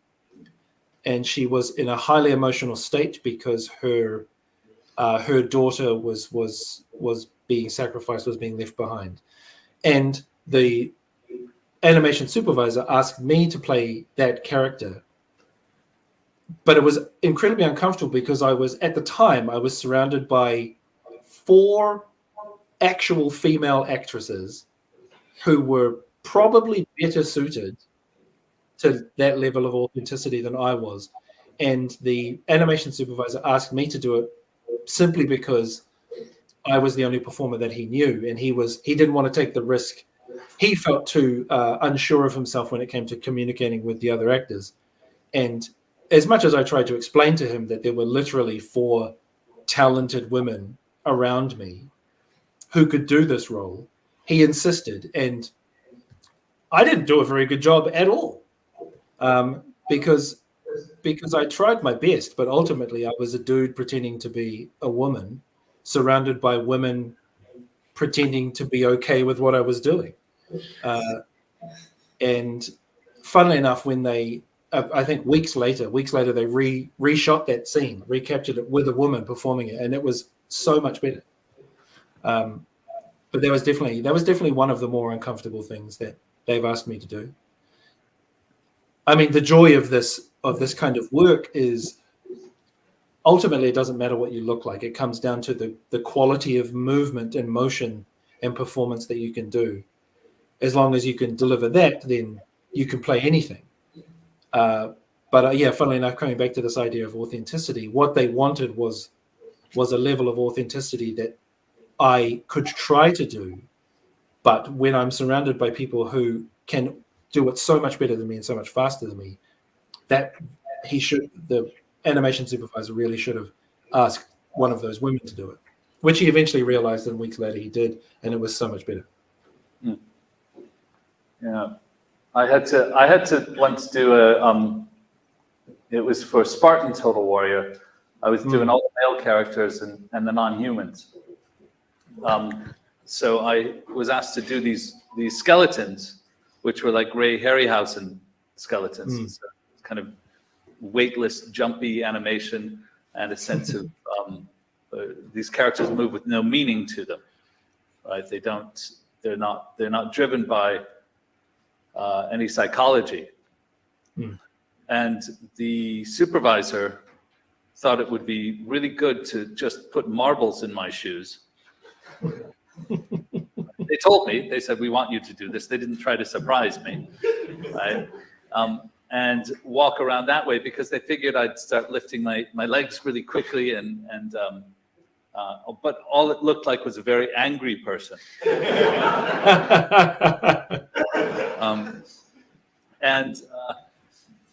and she was in a highly emotional state because her daughter was being sacrificed, was being left behind, and the animation supervisor asked me to play that character, but it was incredibly uncomfortable because I was surrounded by 4 actual female actresses who were probably better suited to that level of authenticity than I was. And the animation supervisor asked me to do it simply because I was the only performer that he knew, and he didn't want to take the risk. He felt too unsure of himself when it came to communicating with the other actors. And as much as I tried to explain to him that there were literally 4 talented women around me who could do this role, he insisted. And I didn't do a very good job at all, because I tried my best, but ultimately I was a dude pretending to be a woman, surrounded by women pretending to be okay with what I was doing. And funnily enough, when I think weeks later, they reshot that scene, recaptured it with a woman performing it, and it was so much better. But that was definitely one of the more uncomfortable things that they've asked me to do. I mean, the joy of this kind of work is ultimately it doesn't matter what you look like. It comes down to the quality of movement and motion and performance that you can do. As long as you can deliver that, then you can play anything. But funnily enough, coming back to this idea of authenticity, what they wanted was was a level of authenticity that I could try to do. But when I'm surrounded by people who can do it so much better than me and so much faster than me, that the animation supervisor really should have asked one of those women to do it, which he eventually realized, and weeks later he did, and it was so much better. Yeah, I had to once do it was for Spartan Total Warrior. I was doing all the male characters and the non-humans. So I was asked to do these skeletons, which were like Ray Harryhausen skeletons. So kind of weightless, jumpy animation, and a sense of these characters move with no meaning to them, right? They're not driven by any psychology. And the supervisor thought it would be really good to just put marbles in my shoes. They told me, they said, we want you to do this. They didn't try to surprise me, right? And walk around that way because they figured I'd start lifting my legs really quickly but all it looked like was a very angry person.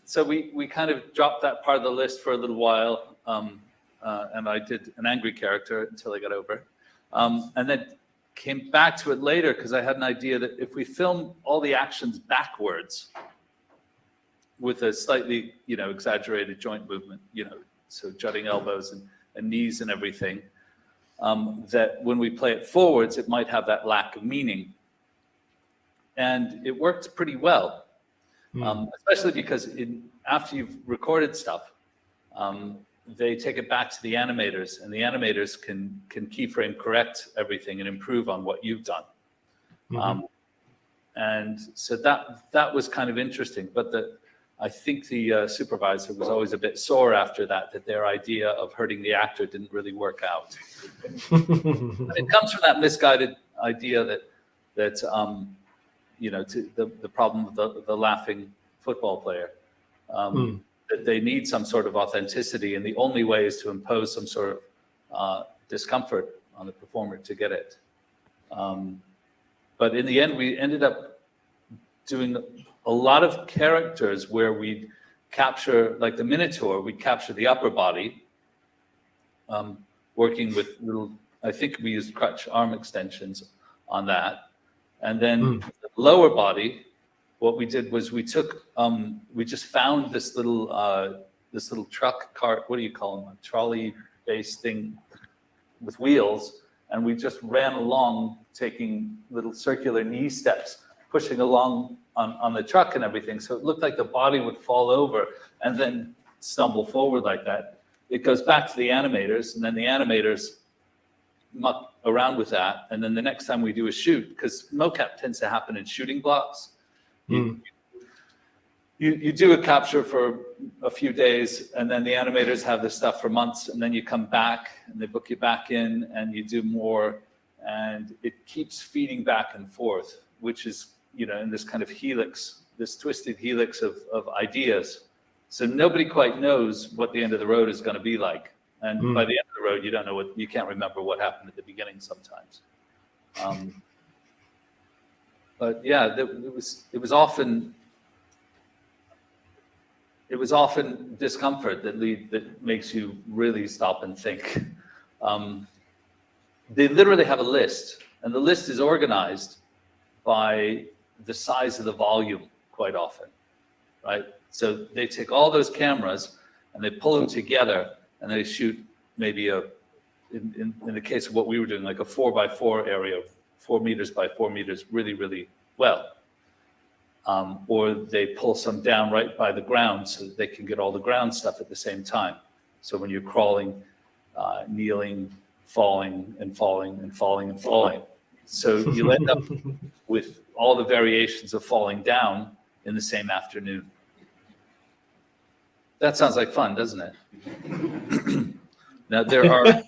So we kind of dropped that part of the list for a little while, and I did an angry character until I got over it. And then came back to it later because I had an idea that if we film all the actions backwards with a slightly, exaggerated joint movement, so jutting elbows and knees and everything, that when we play it forwards, it might have that lack of meaning. And it worked pretty well, especially because after you've recorded stuff, they take it back to the animators, and the animators can keyframe correct everything and improve on what you've done. And so that was kind of interesting. But I think the supervisor was always a bit sore after that their idea of hurting the actor didn't really work out. It comes from that misguided idea that the problem with the laughing football player, that they need some sort of authenticity, and the only way is to impose some sort of discomfort on the performer to get it. But in the end, we ended up doing a lot of characters where we'd capture, like the Minotaur, we'd capture the upper body, working with I think we used crutch arm extensions on that. And then the lower body, what we did was we just found this little truck cart, what do you call them, a trolley-based thing with wheels, and we just ran along taking little circular knee steps, pushing along on the truck and everything. So it looked like the body would fall over and then stumble forward like that. It goes back to the animators, and then the animators muck around with that. And then the next time we do a shoot, because mocap tends to happen in shooting blocks, you do a capture for a few days, and then the animators have this stuff for months, and then you come back and they book you back in and you do more, and it keeps feeding back and forth, which is, in this kind of helix, this twisted helix of ideas. So nobody quite knows what the end of the road is going to be like. And by the end of the road, you can't remember what happened at the beginning sometimes. But yeah, it was often discomfort that makes you really stop and think. They literally have a list, and the list is organized by the size of the volume quite often, right? So they take all those cameras and they pull them together, and they shoot maybe in the case of what we were doing, like a 4x4 area, 4 meters by 4 meters, really, really well. Or they pull some down right by the ground so that they can get all the ground stuff at the same time. So when you're crawling, kneeling, falling and falling and falling and falling. So you'll end up with all the variations of falling down in the same afternoon. That sounds like fun, doesn't it? Now there are,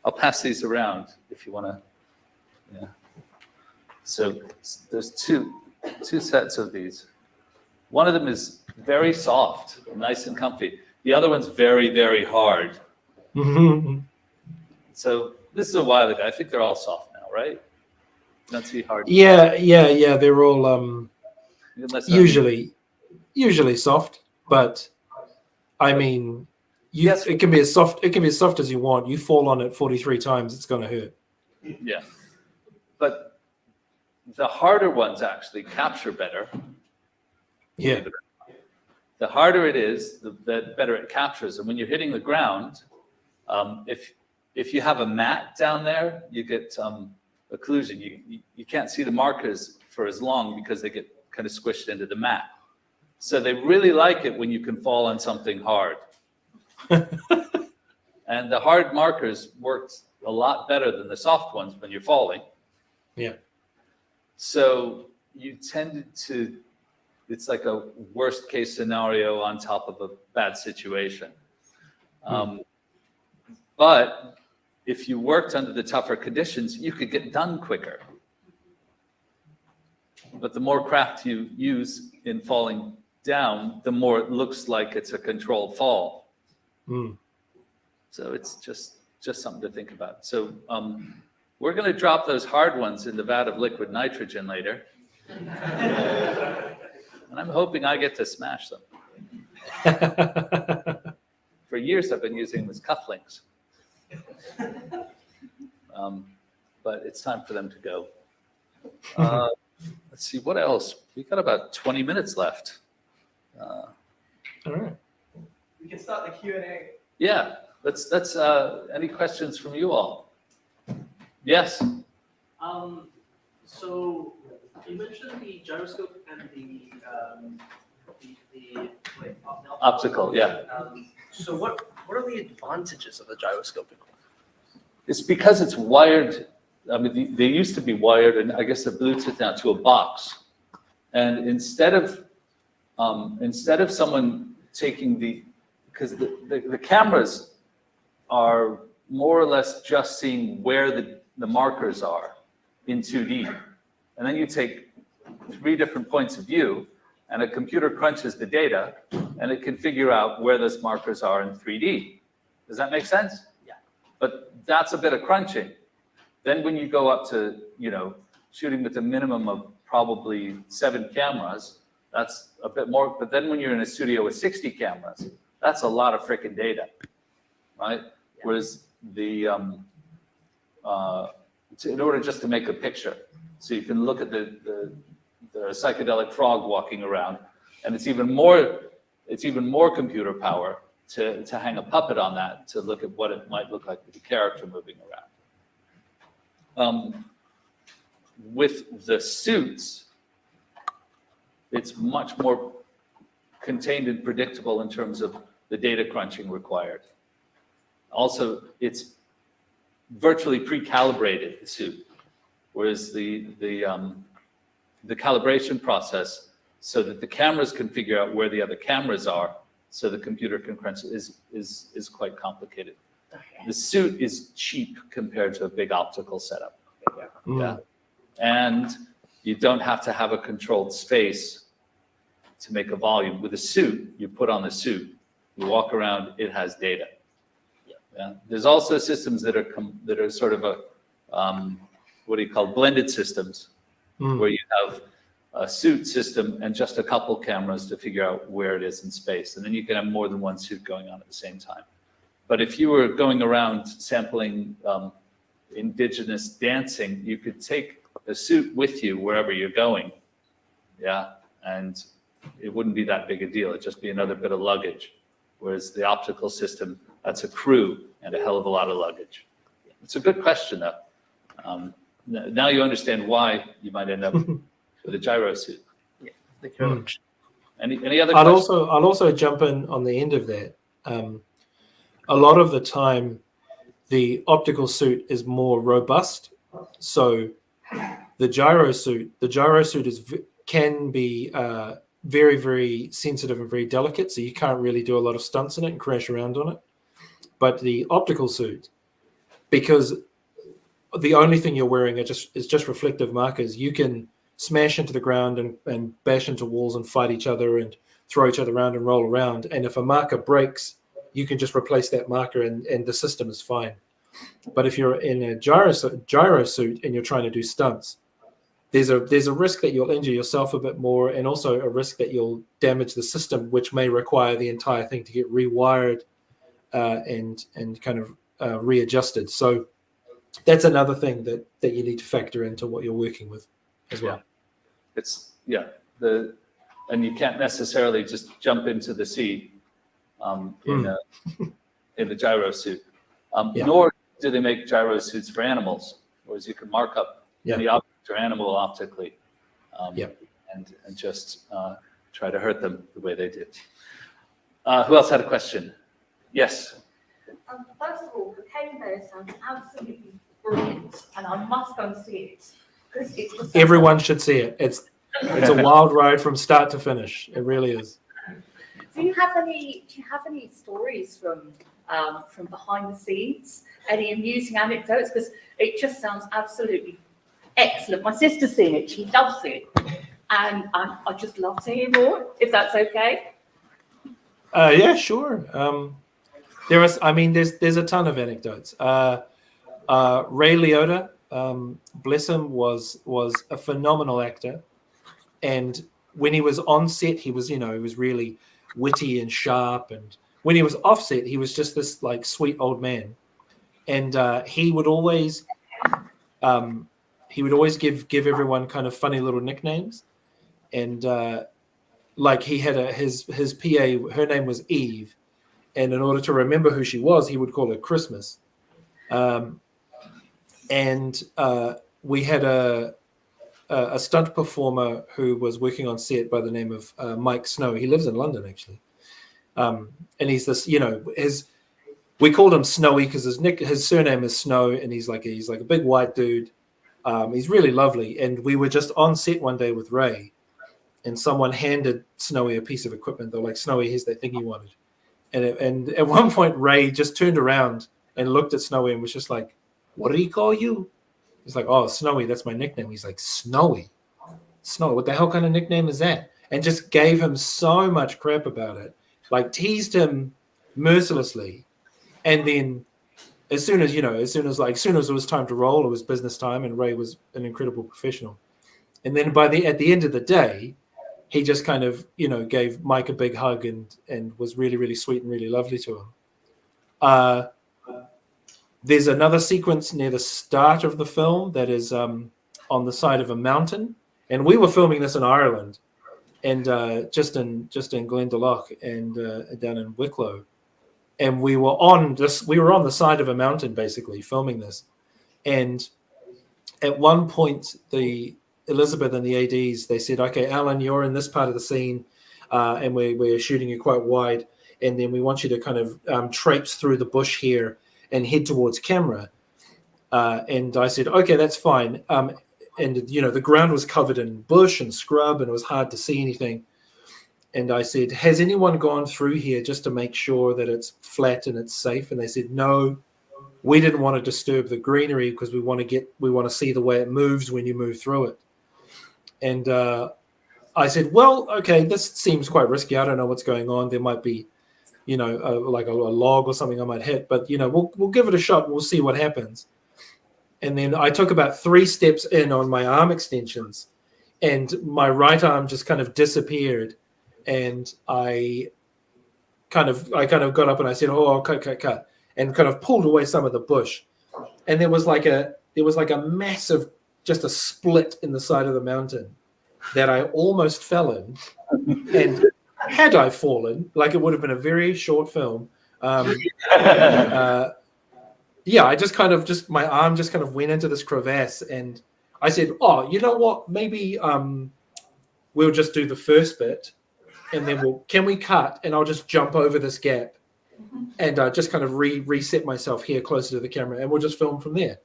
I'll pass these around if you want to. Yeah. So there's two sets of these. One of them is very soft, nice and comfy. The other one's very, very hard. Mhm. So this is a while ago. I think they're all soft now, right? Don't see hard. Yeah. They're all Unless I'm- usually soft, but I mean, Yes. it can be as soft as you want. You fall on it 43 times, it's going to hurt. Yeah. But the harder ones actually capture better. Yeah. The harder it is, the better it captures. And when you're hitting the ground, if you have a mat down there, you get occlusion. You can't see the markers for as long because they get kind of squished into the mat. So they really like it when you can fall on something hard. And the hard markers worked a lot better than the soft ones when you're falling. Yeah. So you tended to, it's like a worst case scenario on top of a bad situation. But if you worked under the tougher conditions, you could get done quicker. But the more craft you use in falling down, the more it looks like it's a controlled fall. So it's just something to think about. So we're going to drop those hard ones in the vat of liquid nitrogen later. And I'm hoping I get to smash them. For years, I've been using them as cufflinks. But it's time for them to go. Let's see, what else? We've got about 20 minutes left. All right. We can start the Q&A. Yeah, let's any questions from you all? Yes. So you mentioned the gyroscope and the Optical, yeah. So what are the advantages of the gyroscope? It's because it's wired. I mean, they used to be wired, and I guess they're Bluetooth now to a box. And instead of someone taking because the cameras are more or less just seeing where the markers are in 2D. And then you take 3 different points of view, and a computer crunches the data, and it can figure out where those markers are in 3D. Does that make sense? Yeah. But that's a bit of crunching. Then when you go up to, shooting with a minimum of probably 7 cameras, that's a bit more. But then when you're in a studio with 60 cameras, that's a lot of freaking data, right? Yeah. Whereas in order just to make a picture, so you can look at the psychedelic frog walking around, and it's even more computer power to hang a puppet on that to look at what it might look like with the character moving around. With the suits, it's much more contained and predictable in terms of the data crunching required. Also, it's virtually pre-calibrated, the suit, whereas the calibration process, so that the cameras can figure out where the other cameras are, so the computer can crunch, is quite complicated. The suit is cheap compared to a big optical setup. Yeah. And you don't have to have a controlled space to make a volume. With a suit, you put on the suit, you walk around, it has data. Yeah. There's also systems that are sort of what do you call blended systems, where you have a suit system and just a couple cameras to figure out where it is in space. And then you can have more than one suit going on at the same time. But if you were going around sampling indigenous dancing, you could take a suit with you wherever you're going. Yeah. And it wouldn't be that big a deal. It'd just be another bit of luggage. Whereas the optical system, that's a crew and a hell of a lot of luggage. It's a good question, though. Now you understand why you might end up with a gyro suit. Yeah, thank you very much. Any other questions? I'll also jump in on the end of that. A lot of the time, the optical suit is more robust. So the gyro suit can be very, very sensitive and very delicate. So you can't really do a lot of stunts in it and crash around on it. But the optical suit, because the only thing you're wearing is just reflective markers, you can smash into the ground and bash into walls and fight each other and throw each other around and roll around. And if a marker breaks, you can just replace that marker and the system is fine. But if you're in a gyro suit and you're trying to do stunts, there's a risk that you'll injure yourself a bit more, and also a risk that you'll damage the system, which may require the entire thing to get rewired and kind of readjusted. So that's another thing that you need to factor into what you're working with as well. And you can't necessarily just jump into the sea in the gyro suit. Nor do they make gyro suits for animals, whereas you can mark up the object or animal optically and just try to hurt them the way they did. Who else had a question? Yes. First of all, the cane there sounds absolutely brilliant, and I must go and see it. Everyone should see it. It's a wild ride from start to finish. It really is. Do you have any stories from behind the scenes? Any amusing anecdotes? Because it just sounds absolutely excellent. My sister's seen it; she loves it, and I'd just love to hear more, if that's okay. Yeah, sure. There's a ton of anecdotes. Ray Liotta, bless him, was a phenomenal actor, and when he was on set, he was really witty and sharp, and when he was off set, he was just this like sweet old man, and he would always give everyone kind of funny little nicknames, and like he had his PA, her name was Eve, and in order to remember who she was, he would call her Christmas. And we had a stunt performer who was working on set by the name of Mike Snow. He lives in London, actually. And he's this, we called him Snowy because his surname is Snow, and he's like a big white dude. He's really lovely. And we were just on set one day with Ray, and someone handed Snowy a piece of equipment. They're like, Snowy, here's that thing you wanted. And at one point, Ray just turned around and looked at Snowy and was just like, what did he call you? He's like, oh, Snowy, that's my nickname. He's like, Snowy? Snowy, what the hell kind of nickname is that? And just gave him so much crap about it, like teased him mercilessly. And then as soon as it was time to roll, it was business time, and Ray was an incredible professional. And then at the end of the day, he just kind of, gave Mike a big hug and was really, really sweet and really lovely to him. There's another sequence near the start of the film that is on the side of a mountain, and we were filming this in Ireland, and just in Glendalough and down in Wicklow, and we were on the side of a mountain basically filming this, and at one point Elizabeth and the ADs, they said, okay, Allan, you're in this part of the scene, and we're shooting you quite wide, and then we want you to kind of traipse through the bush here and head towards camera. And I said, okay, that's fine. And the ground was covered in bush and scrub, and it was hard to see anything. And I said, has anyone gone through here just to make sure that it's flat and it's safe? And they said, no, we didn't want to disturb the greenery because we want to see the way it moves when you move through it. And I said, well, okay, this seems quite risky. I don't know what's going on. There might be, like a log or something I might hit, but we'll give it a shot and we'll see what happens. And then I took about 3 steps in on my arm extensions, and my right arm just kind of disappeared. And I kind of got up and I said, oh, I'll cut, and kind of pulled away some of the bush. And there was like a massive, just a split in the side of the mountain that I almost fell in. And had I fallen, like it would have been a very short film. I just my arm just kind of went into this crevasse, and I said, oh, you know what? Maybe we'll just do the first bit, and then can we cut? And I'll just jump over this gap, and just kind of reset myself here closer to the camera, and we'll just film from there.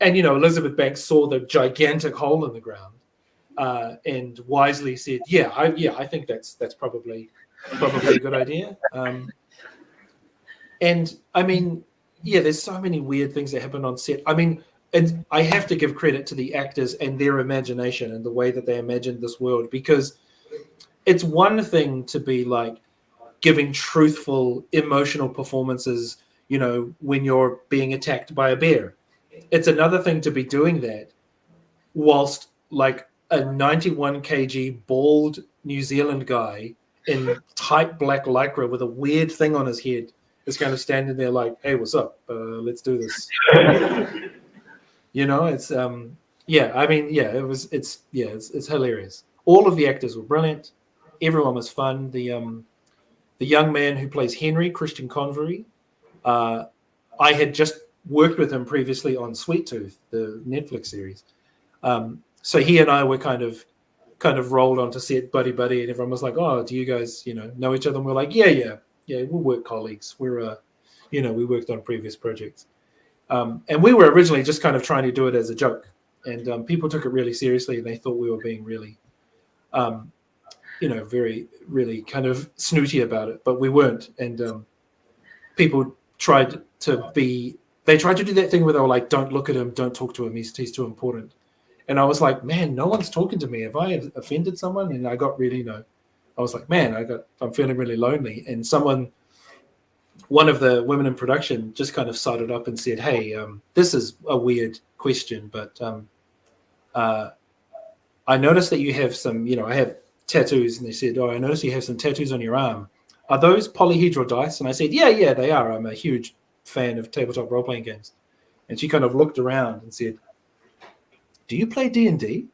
And Elizabeth Banks saw the gigantic hole in the ground. And wisely said, I think that's probably a good idea. And I mean, there's so many weird things that happen on set. I mean, I have to give credit to the actors and their imagination and the way that they imagined this world, because it's one thing to be like, giving truthful, emotional performances, you know, when you're being attacked by a bear. It's another thing to be doing that whilst like a 91 kg bald New Zealand guy in tight black lycra with a weird thing on his head is kind of standing there like, hey, what's up? Let's do this. You know, it's yeah, I mean, yeah, it's hilarious. All of the actors were brilliant. Everyone was fun. The young man who plays Henry, Christian Convery, I had just worked with him previously on Sweet Tooth, the Netflix series. So he and I were kind of rolled onto set buddy, and everyone was like, oh, do you guys, you know each other? And we're like, yeah, we're work colleagues. We're, you know, we worked on previous projects. And we were originally just kind of trying to do it as a joke. And people took it really seriously and they thought we were being really, you know, really kind of snooty about it, but we weren't. And people tried to do that thing where they were like, don't look at him, don't talk to him, he's too important. And I was like, man, no one's talking to me. Have I offended someone? And I got really, I was like, man, I'm feeling really lonely. And one of the women in production just kind of sided up and said, hey, this is a weird question, but I noticed that you have some, you know, I have tattoos. And they said, oh, I noticed you have some tattoos on your arm. Are those polyhedral dice? And I said, yeah, they are. I'm a huge fan of tabletop role-playing games. And she kind of looked around and said, do you play D&D?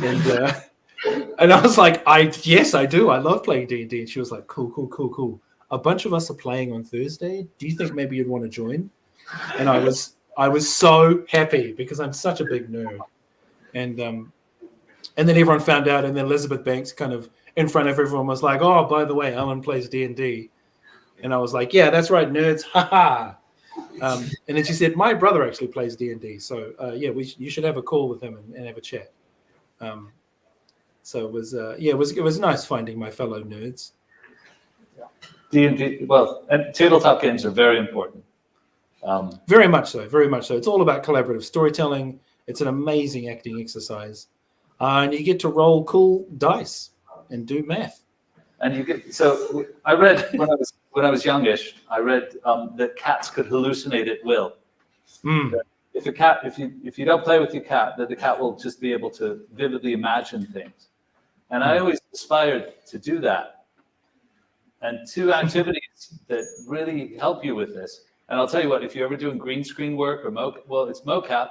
And I was like, yes, I do. I love playing D&D. And she was like, cool. A bunch of us are playing on Thursday. Do you think maybe you'd want to join? And I was so happy because I'm such a big nerd. And then everyone found out, and then Elizabeth Banks kind of in front of everyone was like, oh, by the way, Allan plays D&D. And I was like, yeah, that's right, nerds. Ha. And then she said, my brother actually plays D&D. So yeah, you should have a call with him and have a chat. So it was, it was nice finding my fellow nerds. D&D, well, and tabletop games are very important. Very much so. It's all about collaborative storytelling. It's an amazing acting exercise. And you get to roll cool dice and do math. And you get, so I read when I was youngish, I read that cats could hallucinate at will. Mm. If you don't play with your cat, that the cat will just be able to vividly imagine things. And I always aspired to do that. And two activities that really help you with this. And I'll tell you what, if you're ever doing green screen work or it's mocap,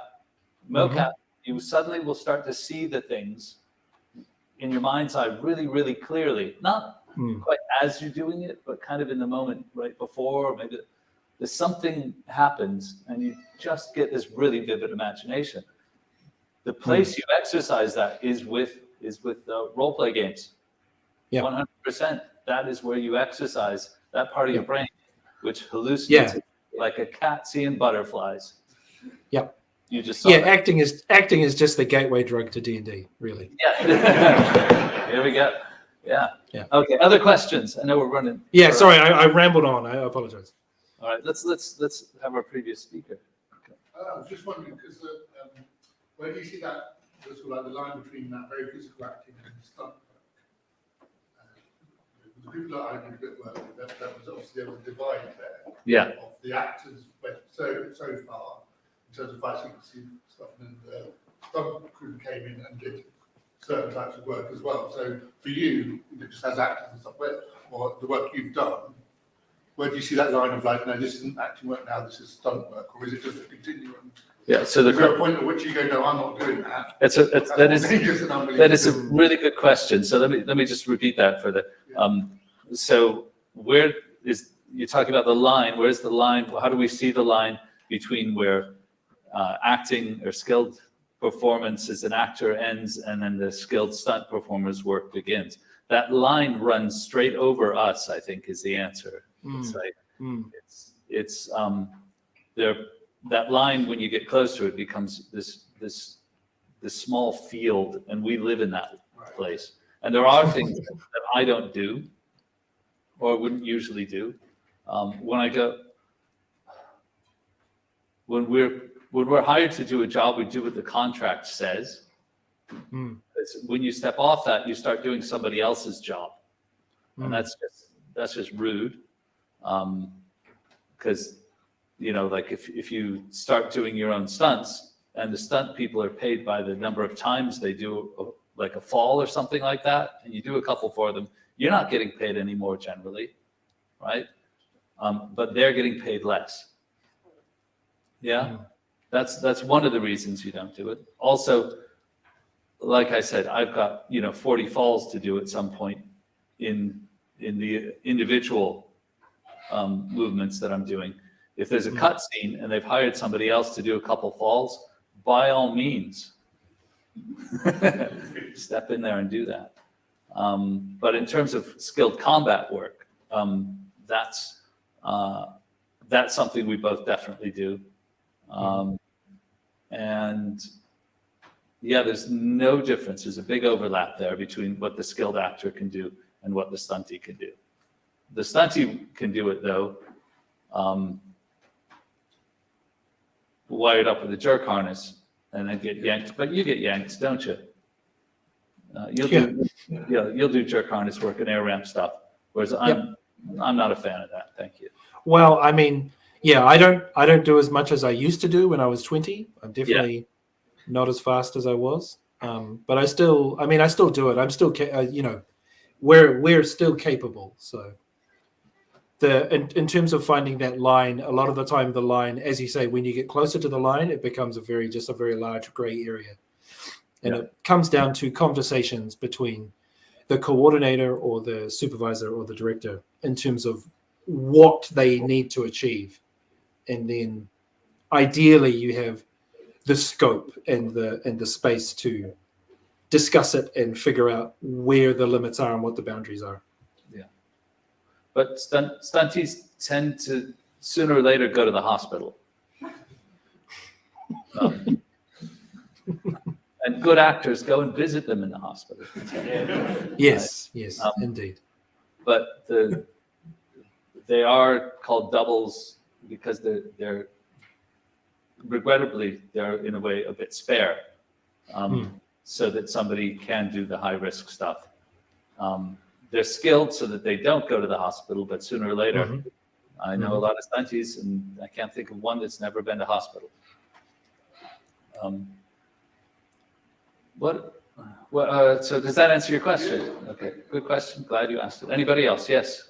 you suddenly will start to see the things in your mind's eye really, really clearly. Not quite as you're doing it, but kind of in the moment right before, or maybe there's something happens and you just get this really vivid imagination. The place you exercise that is with role play games. Yeah. 100%. That is where you exercise that part of your brain, which hallucinates like a cat seeing butterflies. Yeah. You just saw acting is just the gateway drug to D&D, really. Yeah. Here we go. Yeah. Okay. Other questions? I know we're running. Yeah. Sorry, I rambled on. I apologize. All right. Let's have our previous speaker. I was just wondering because where do you see that sort of like the line between that very physical acting and stunt work? The people that I did a bit work with, that was obviously there was a divide there. Yeah. Of the actors went so far in terms of fight sequences stuff, and the stunt crew came in and did certain types of work as well. So for you, just as actors and stuff, or the work you've done, where do you see that line of like, no, this isn't acting work now, this is stunt work, or is it just a continuum? Yeah. So is there a point at which you go, no, I'm not doing that? That is a really good question. So let me just repeat that for the. So where is you're talking about the line? Where's the line? How do we see the line between where acting or skilled performance as an actor ends and then the skilled stunt performer's work begins? That line runs straight over us, I think, is the answer. It's like it's there. That line, when you get close to it, becomes this small field, and we live in that place. And there are things that I don't do, or wouldn't usually do. When we're hired to do a job, we do what the contract says. When you step off that, you start doing somebody else's job, and that's That's just rude. Because, you know, like if you start doing your own stunts and the stunt people are paid by the number of times they do like a fall or something like that, and you do a couple for them, you're not getting paid anymore generally, right? But they're getting paid less. Yeah, that's one of the reasons you don't do it. Also, like I said, I've got 40 falls to do at some point in the individual movements that I'm doing. If there's a cut scene and they've hired somebody else to do a couple falls, by all means, step in there and do that. But in terms of skilled combat work, that's something we both definitely do. And yeah, there's no difference. There's a big overlap there between what the skilled actor can do and what the stunty can do. The stunty can do it though, wired up with a jerk harness and then get yanked. But you get yanked, don't you? You'll do jerk harness work and air ramp stuff. Whereas I'm not a fan of that. Thank you. Well, I mean, yeah, I don't do as much as I used to do when I was 20. I'm definitely not as fast as I was. But I still do it. I'm still, we're still capable. So in terms of finding that line, a lot of the time the line, as you say, when you get closer to the line, it becomes a very large gray area. And it comes down to conversations between the coordinator or the supervisor or the director in terms of what they need to achieve. And then ideally you have the scope and the space to discuss it and figure out where the limits are and what the boundaries are. Yeah. But stunties tend to sooner or later go to the hospital. And good actors go and visit them in the hospital. Yes, indeed. But they are called doubles because they're regrettably they're in a way a bit spare, so that somebody can do the high risk stuff. They're skilled so that they don't go to the hospital, but sooner or later, I know a lot of stunties, and I can't think of one that's never been to hospital. So does that answer your question? Okay, good question. Glad you asked it. Anybody else? Yes.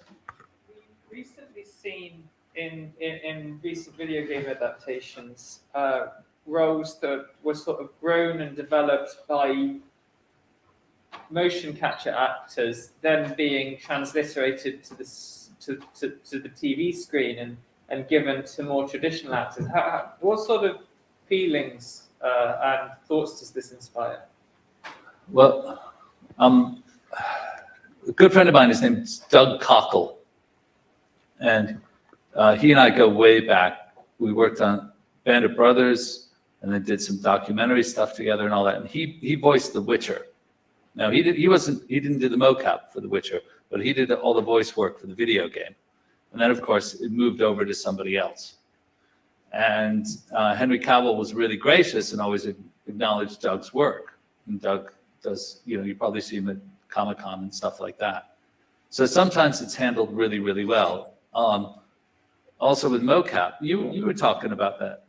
We've recently seen in recent video game adaptations roles that were sort of grown and developed by motion capture actors, then being transliterated to the TV screen and given to more traditional actors. What sort of feelings and thoughts does this inspire? Well, a good friend of mine, his name's Doug Cockle, and he and I go way back. We worked on Band of Brothers, and then did some documentary stuff together and all that. And he voiced The Witcher. Now he didn't do the mocap for The Witcher, but he did all the voice work for the video game. And then of course it moved over to somebody else. And Henry Cavill was really gracious and always acknowledged Doug's work. And Doug does, you probably see him at Comic-Con and stuff like that. So sometimes it's handled really, really well. Also with mocap, you were talking about that,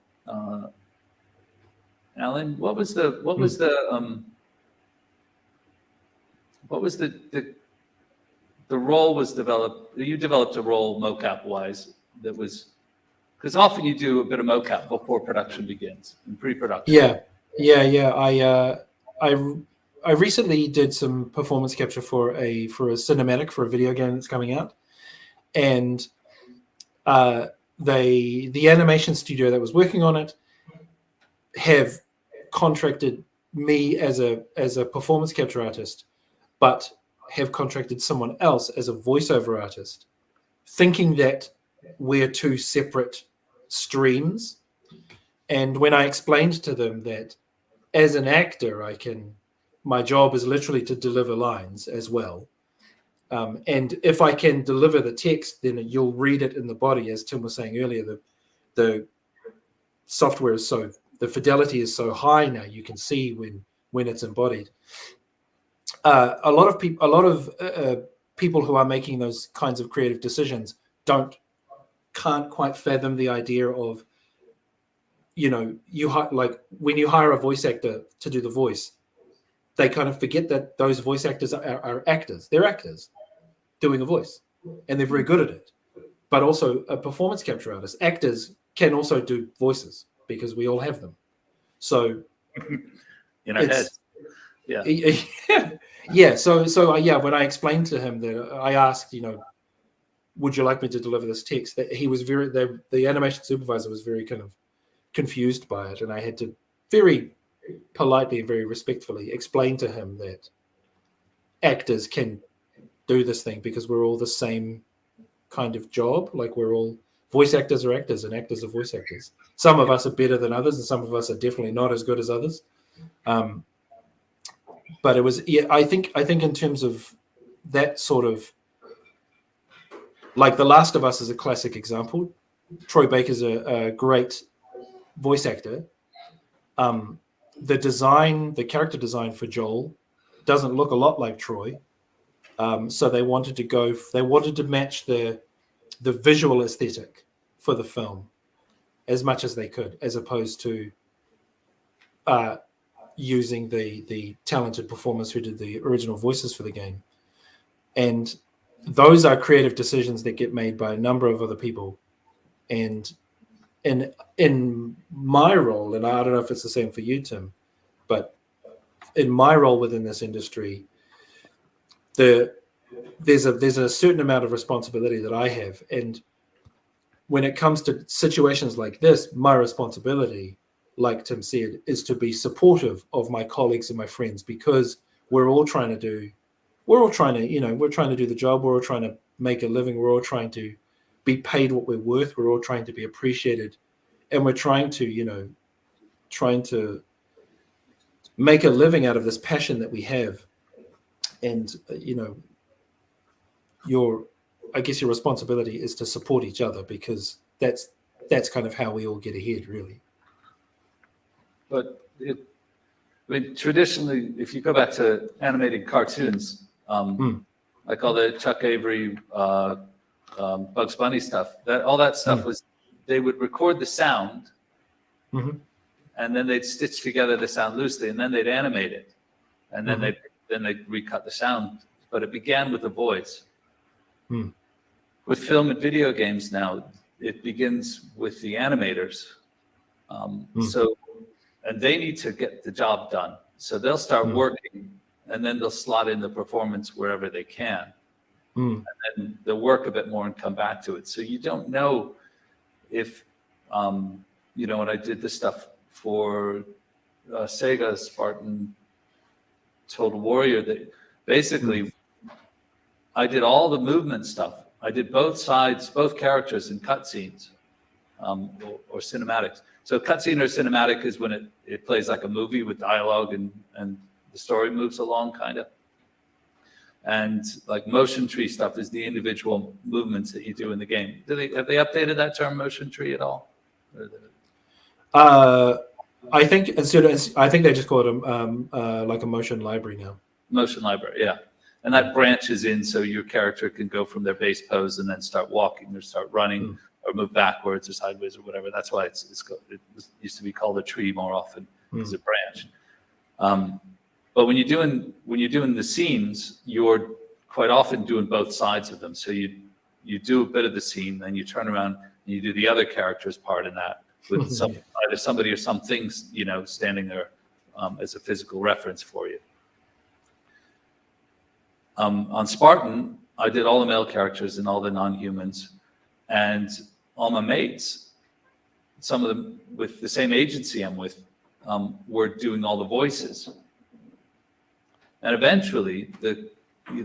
Alan. What was the role was developed? You developed a role mocap wise that was, because often you do a bit of mocap before production begins, in pre-production. Yeah. I recently did some performance capture for a cinematic for a video game that's coming out, and the animation studio that was working on it have contracted me as a performance capture artist, but have contracted someone else as a voiceover artist, thinking that we're two separate streams. And when I explained to them that as an actor, my job is literally to deliver lines as well. And if I can deliver the text, then you'll read it in the body. As Tim was saying earlier, the software is the fidelity is so high now, you can see when it's embodied. A lot of people who are making those kinds of creative decisions can't quite fathom the idea of, like when you hire a voice actor to do the voice, they kind of forget that those voice actors are actors. They're actors doing a voice, and they're very good at it. But also a performance capture artist, actors can also do voices because we all have them. So in our heads. Yeah. Yeah. So when I explained to him that, I asked, would you like me to deliver this text? That he was the animation supervisor was very kind of confused by it, and I had to very politely and very respectfully explain to him that actors can do this thing because we're all the same kind of job. Like, we're all voice actors are actors and actors are voice actors. Some of us are better than others, and some of us are definitely not as good as others. But it was, I think in terms of that sort of, like The Last of Us is a classic example. Troy Baker's a great voice actor. The character design for Joel doesn't look a lot like Troy. So they wanted to match the visual aesthetic for the film as much as they could, as opposed to using the talented performers who did the original voices for the game. And those are creative decisions that get made by a number of other people. And in my role, and I don't know if it's the same for you, Tim, but in my role within this industry, there's a certain amount of responsibility that I have. And when it comes to situations like this, my responsibility, like Tim said, is to be supportive of my colleagues and my friends, because we're all trying to do the job. We're all trying to make a living. We're all trying to be paid what we're worth. We're all trying to be appreciated. And we're trying to make a living out of this passion that we have. And, I guess your responsibility is to support each other, because that's kind of how we all get ahead, really. But traditionally, if you go back to animated cartoons, like all the Chuck Avery, Bugs Bunny stuff, all that stuff was, they would record the sound, and then they'd stitch together the sound loosely, and then they'd animate it, and then they'd recut the sound. But it began with the voice. With film and video games now, it begins with the animators. And they need to get the job done. So they'll start working, and then they'll slot in the performance wherever they can. And then they'll work a bit more and come back to it. So you don't know if, when I did this stuff for Sega Spartan Total Warrior, that basically I did all the movement stuff. I did both sides, both characters in cutscenes or cinematics. So cutscene or cinematic is when it plays like a movie with dialogue and the story moves along, kind of. And like motion tree stuff is the individual movements that you do in the game. Have they updated that term, motion tree, at all? I think they just call it like a motion library now. Motion library, yeah. And that branches in, so your character can go from their base pose and then start walking or start running or move backwards or sideways or whatever. That's why it used to be called a tree more often as a branch. But when you're doing the scenes, you're quite often doing both sides of them. So you do a bit of the scene, then you turn around and you do the other character's part in that with either somebody or some things, standing there as a physical reference for you. On Spartan, I did all the male characters and all the non-humans, and all my mates, some of them with the same agency I'm with, were doing all the voices. And eventually, the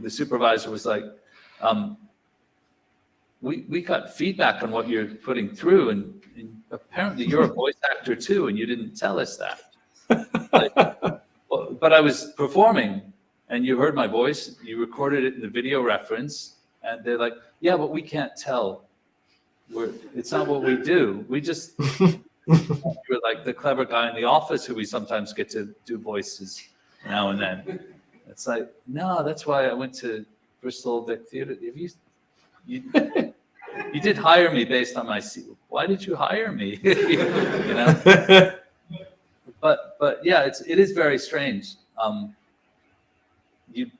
supervisor was like, we got feedback on what you're putting through, and apparently you're a voice actor too, and you didn't tell us that. But I was performing, and you heard my voice, you recorded it in the video reference, and they're like, yeah, but we can't tell. It's not what we do. We just, you're like the clever guy in the office who we sometimes get to do voices now and then. It's like, no, that's why I went to Bristol Vic Theatre. If you did hire me based on my why did you hire me? You know. But yeah, it is very strange. You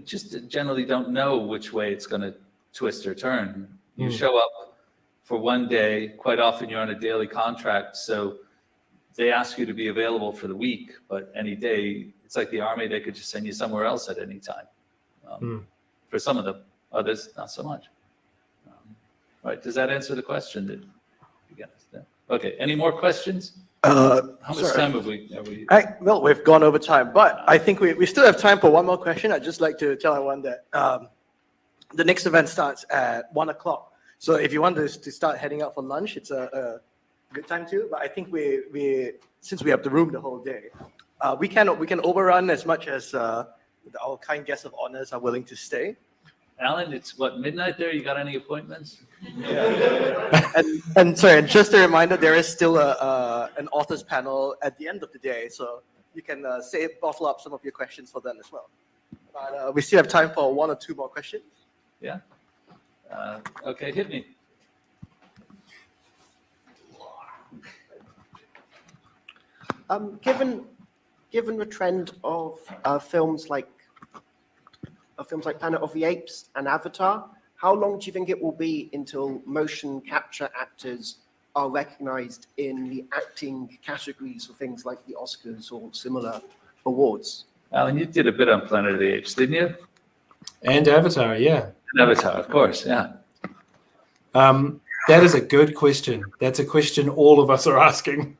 just generally don't know which way it's going to twist or turn. You show up for one day. Quite often you're on a daily contract, so they ask you to be available for the week. But any day, it's like the army; they could just send you somewhere else at any time. For some of them, others not so much. Right? Does that answer the question? Okay. Any more questions? How much time have we? Well, we've gone over time, but I think we still have time for one more question. I'd just like to tell everyone that the next event starts at 1 o'clock. So if you want to start heading out for lunch, it's a good time too. But I think we since we have the room the whole day, we can overrun as much as our kind guests of honors are willing to stay. Alan, it's what, midnight there? You got any appointments? And sorry, and just a reminder, there is still an authors panel at the end of the day, so you can bottle up some of your questions for them as well. But we still have time for one or two more questions. Yeah. Okay, hit me. Given the trend of films like Planet of the Apes and Avatar, how long do you think it will be until motion capture actors are recognized in the acting categories for things like the Oscars or similar awards? Alan, you did a bit on Planet of the Apes, didn't you? And Avatar, yeah. And Avatar, of course, yeah. That is a good question. That's a question all of us are asking.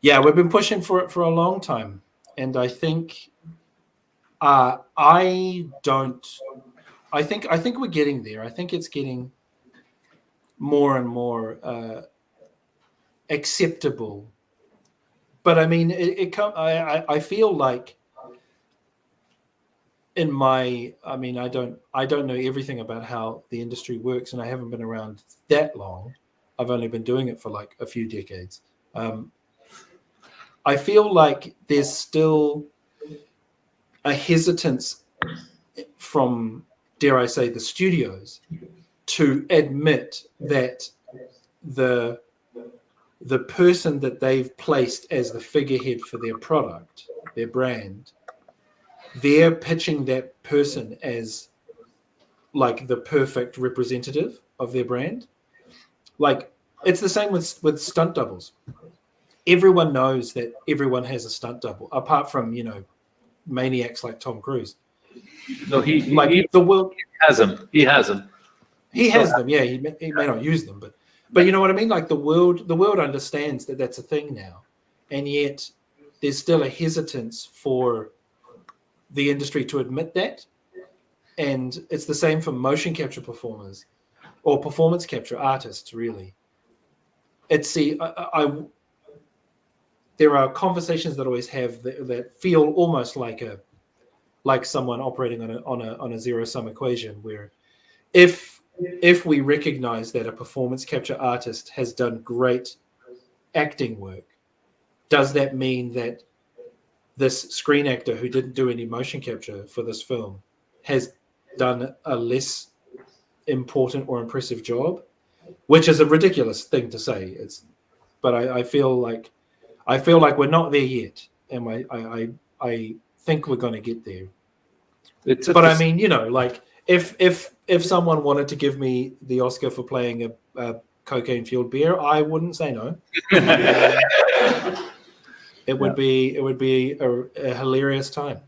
Yeah, we've been pushing for it for a long time, and I think I think we're getting there. I think it's getting more and more acceptable. But I mean, I feel like I don't know everything about how the industry works, and I haven't been around that long. I've only been doing it for like a few decades. I feel like there's still a hesitance from, dare I say, the studios to admit that the person that they've placed as the figurehead for their product, their brand, they're pitching that person as like the perfect representative of their brand. Like, it's the same with stunt doubles. Everyone knows that everyone has a stunt double, apart from, maniacs like Tom Cruise. No, he the world has them. He has them. He has them. Yeah, he may not use them, but you know what I mean. Like the world understands that that's a thing now, and yet there's still a hesitance for the industry to admit that. And it's the same for motion capture performers or performance capture artists. Really, there are conversations that always have that feel almost like someone operating on a zero-sum equation, where if we recognize that a performance capture artist has done great acting work, does that mean that this screen actor who didn't do any motion capture for this film has done a less important or impressive job? Which is a ridiculous thing to say. But I feel like we're not there yet, and I think we're going to get there. But I mean, like if someone wanted to give me the Oscar for playing a cocaine-fueled beer, I wouldn't say no. It would be a hilarious time.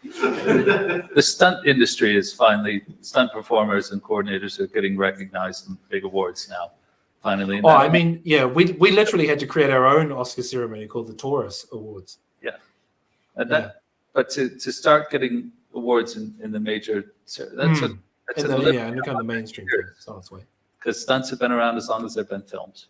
The stunt industry is finally, stunt performers and coordinators are getting recognized in big awards now. Finally. Oh, I mean, yeah, we literally had to create our own Oscar ceremony called the Taurus Awards. Yeah, but to start getting awards in the major, that's and become the mainstream thing. It's on its way. Because stunts have been around as long as there've been films,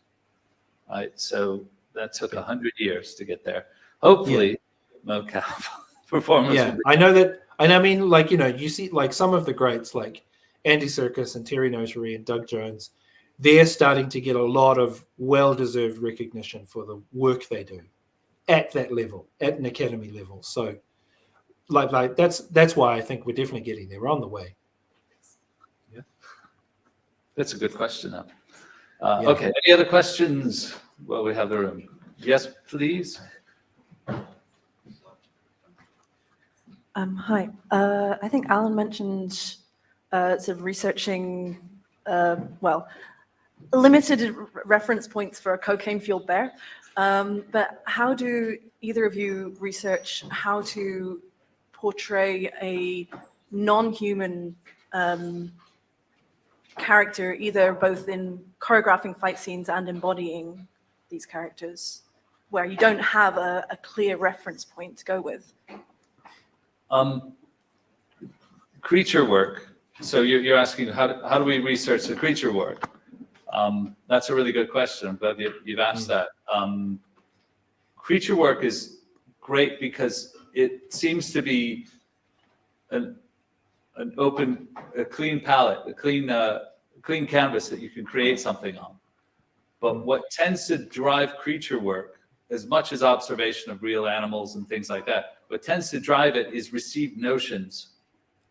right? So that took 100 years to get there. Hopefully, mocap performers. Yeah, I know that, and I mean, like, you see, like some of the greats, like Andy Serkis and Terry Notary and Doug Jones, they're starting to get a lot of well-deserved recognition for the work they do at that level, at an academy level. So like that's why I think we're definitely getting there. We're on the way. That's a good question. Now. Yeah. Okay, any other questions? Well, we have the room. Yes, please. Hi. I think Alan mentioned sort of researching, limited reference points for a cocaine-fueled bear. But how do either of you research how to portray a non-human character, either both in choreographing fight scenes and embodying these characters, where you don't have a clear reference point to go with? Creature work. So you're asking how do we research the creature work? That's a really good question. I'm glad you've asked that. Creature work is great because it seems to be an open, a clean palette, a clean canvas that you can create something on. But what tends to drive creature work, as much as observation of real animals and things like that, what tends to drive it is received notions.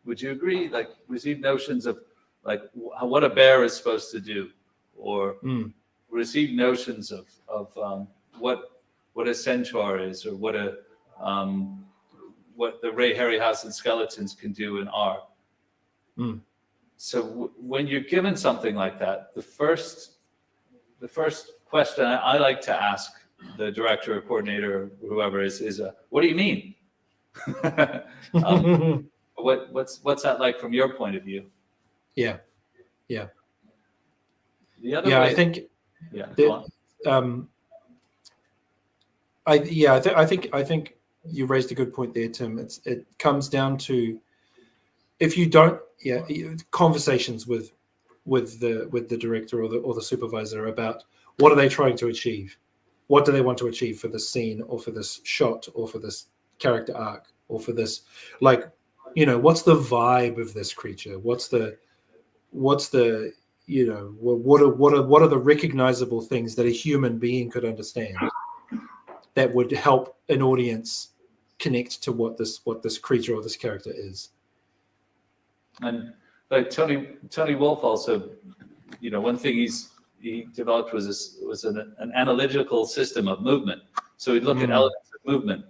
Would you agree? Like received notions of like what a bear is supposed to do, or received notions of what a centaur is, or what the Ray Harryhausen skeletons can do and are. So when you're given something like that, the first question I like to ask the director or coordinator or whoever is what do you mean? What's that like from your point of view? Yeah. The other way, I think. Yeah. Go on. I think you raised a good point there, Tim. It comes down to if you don't, conversations with the director or the supervisor about what are they trying to achieve, what do they want to achieve for this scene or for this shot or for this character arc or for this, like, what's the vibe of this creature? What's the what are the recognizable things that a human being could understand that would help an audience connect to what this creature or this character is? And like Tony Wolff also, one thing he developed was an analytical system of movement. So he'd look at elements of movement,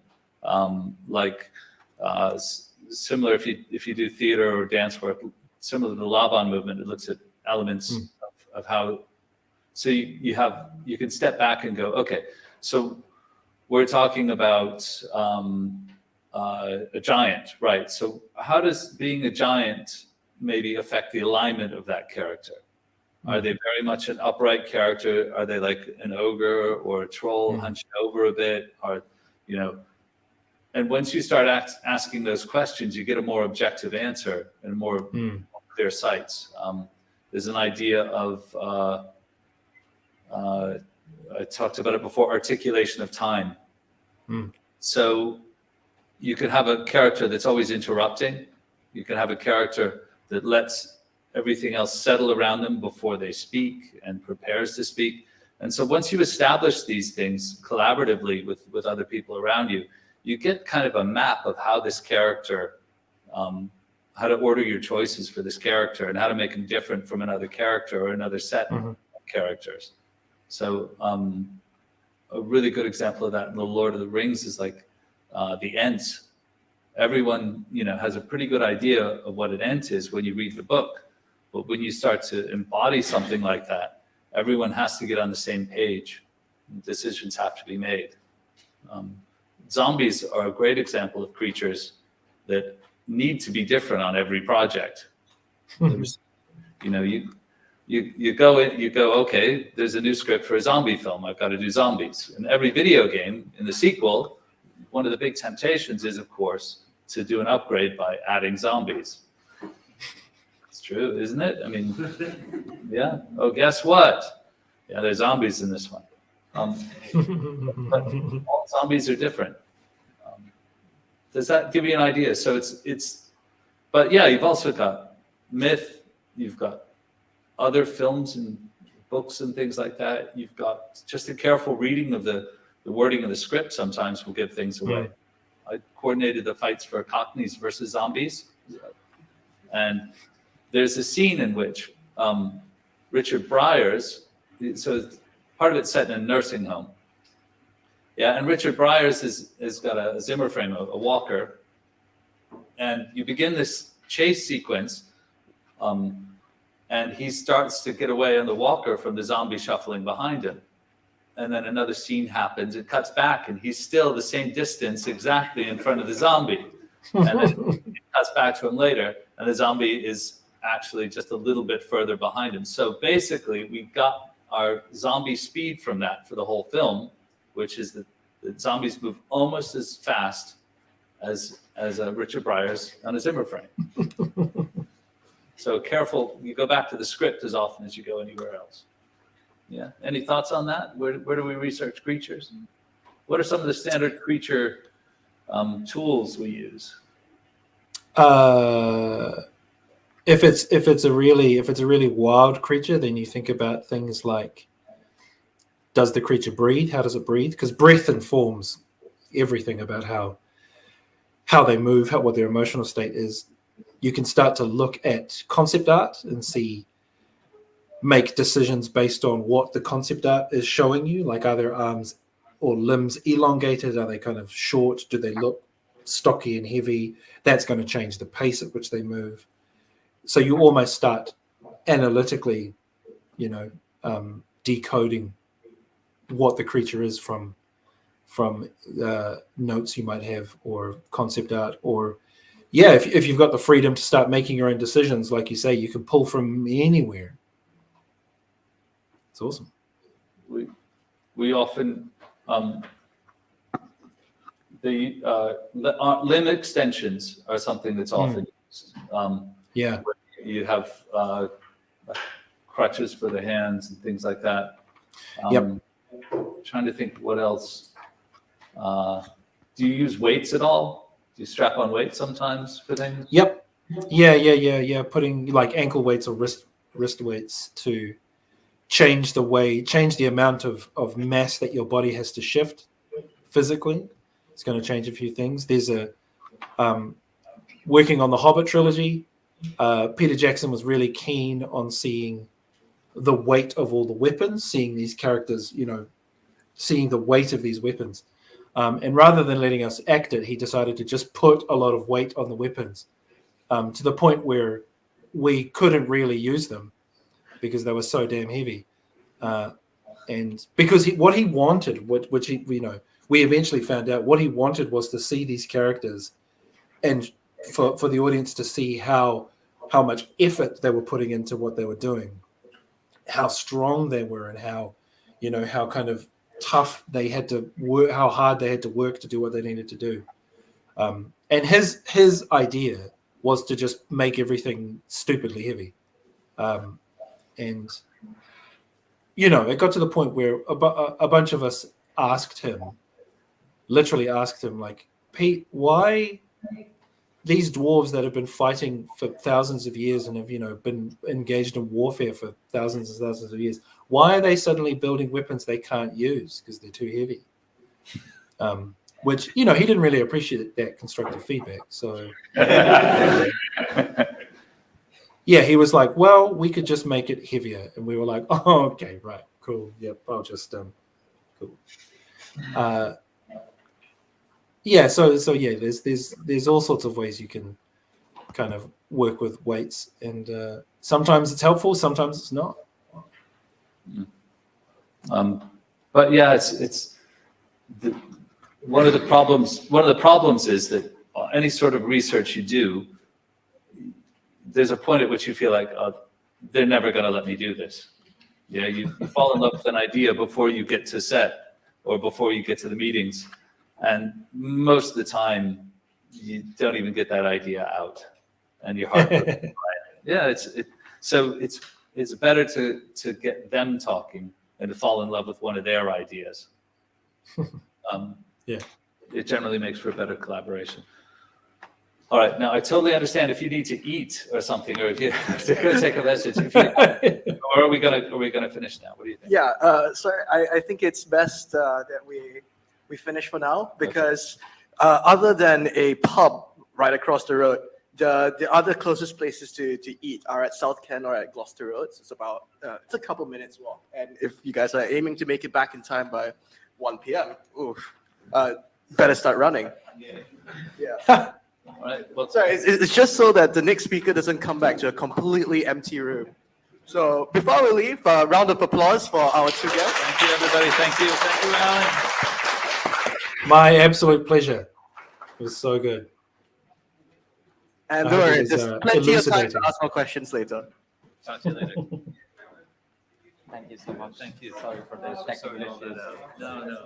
similar if you do theater or dance work, similar to the Laban movement, it looks at elements of how. So you can step back and go, okay, so we're talking about a giant, right? So how does being a giant maybe affect the alignment of that character? Are they very much an upright character? Are they like an ogre or a troll hunched over a bit? And once you start asking those questions, you get a more objective answer and more clear sights. There's an idea of, I talked about it before, articulation of time. So you can have a character that's always interrupting. You can have a character that lets everything else settle around them before they speak and prepares to speak. And so once you establish these things collaboratively with other people around you, you get kind of a map of how this character, how to order your choices for this character and how to make them different from another character or another set of characters. So a really good example of that in the Lord of the Rings is like the Ents. Everyone, has a pretty good idea of what an Ent is when you read the book. But when you start to embody something like that, everyone has to get on the same page. Decisions have to be made. Zombies are a great example of creatures that need to be different on every project. You go in, okay, there's a new script for a zombie film. I've got to do zombies. In every video game, in the sequel, one of the big temptations is, of course, to do an upgrade by adding zombies. It's true, isn't it? I mean, yeah. Oh, guess what? Yeah, there's zombies in this one. But all zombies are different. Does that give you an idea? So but yeah, you've also got myth, you've got other films and books and things like that. You've got just a careful reading of the wording of the script sometimes will give things away. I coordinated the fights for Cockneys versus Zombies. And there's a scene in which Richard Briers, so part of it's set in a nursing home. Yeah, and Richard Briers has got a Zimmer frame, a walker. And you begin this chase sequence, and he starts to get away on the walker from the zombie shuffling behind him. And then another scene happens, it cuts back, and he's still the same distance exactly in front of the zombie. And then it cuts back to him later, and the zombie is actually just a little bit further behind him. So basically, we got our zombie speed from that for the whole film, which is that the zombies move almost as fast as Richard Briers on a Zimmer frame. So careful, you go back to the script as often as you go anywhere else. Yeah, any thoughts on that? Where do we research creatures? What are some of the standard creature tools we use? If it's a really wild creature, then you think about things like, does the creature breathe? How does it breathe? Because breath informs everything about how they move, what their emotional state is. You can start to look at concept art and make decisions based on what the concept art is showing you. Like, are their arms or limbs elongated? Are they kind of short? Do they look stocky and heavy? That's going to change the pace at which they move. So you almost start analytically, decoding what the creature is from notes you might have or concept art. Or if you've got the freedom to start making your own decisions, like you say, you can pull from anywhere. It's awesome. We often limb extensions are something that's often used. You have crutches for the hands and things like that. Trying to think what else. Do you use weights at all? Do you strap on weights sometimes for things? Yep. Yeah. Putting like ankle weights or wrist weights to change the amount of mass that your body has to shift physically. It's going to change a few things. There's working on the Hobbit trilogy. Peter Jackson was really keen on seeing the weight of all the weapons, seeing these characters, seeing the weight of these weapons. And rather than letting us act it, he decided to just put a lot of weight on the weapons to the point where we couldn't really use them because they were so damn heavy. And because what he wanted, which we eventually found out, what he wanted was to see these characters and for the audience to see how much effort they were putting into what they were doing, how strong they were, and how kind of tough they had to work, how hard they had to work to do what they needed to do. And his idea was to just make everything stupidly heavy. And it got to the point where a bunch of us literally asked him, like, Pete, why these dwarves that have been fighting for thousands of years and have been engaged in warfare for thousands and thousands of years, why are they suddenly building weapons they can't use because they're too heavy? Which he didn't really appreciate that constructive feedback. So he was like, well, we could just make it heavier. And we were like, oh, okay, right, cool. Yep, I'll just cool. There's all sorts of ways you can kind of work with weights, and sometimes it's helpful, sometimes it's not. But yeah, it's one of the problems is that any sort of research you do, there's a point at which you feel like, oh, they're never going to let me do this. Yeah, you fall in love with an idea before you get to set or before you get to the meetings. And most of the time, you don't even get that idea out, and your heart goes quiet. Yeah, so it's better to get them talking and to fall in love with one of their ideas. It generally makes for a better collaboration. All right, now I totally understand if you need to eat or something, or if you have to go take a message. Or are we gonna finish now? What do you think? So I think it's best that we finish for now, because Other than a pub right across the road, the other closest places to eat are at South Kent or at Gloucester Roads. It's about it's a couple minutes walk. And if you guys are aiming to make it back in time by 1 p.m., oof, better start running. Yeah. All right, well, Sorry, it's just so that the next speaker doesn't come back to a completely empty room. So before we leave, a round of applause for our two guests. thank you, everybody. Thank you. Thank you, Alan. My absolute pleasure. It was so good. And I don't hope it worry, was, there's plenty of time to elucidating. ask more questions later. Talk to you later. Thank you so much. Thank you. Sorry for the technical issues. No, no.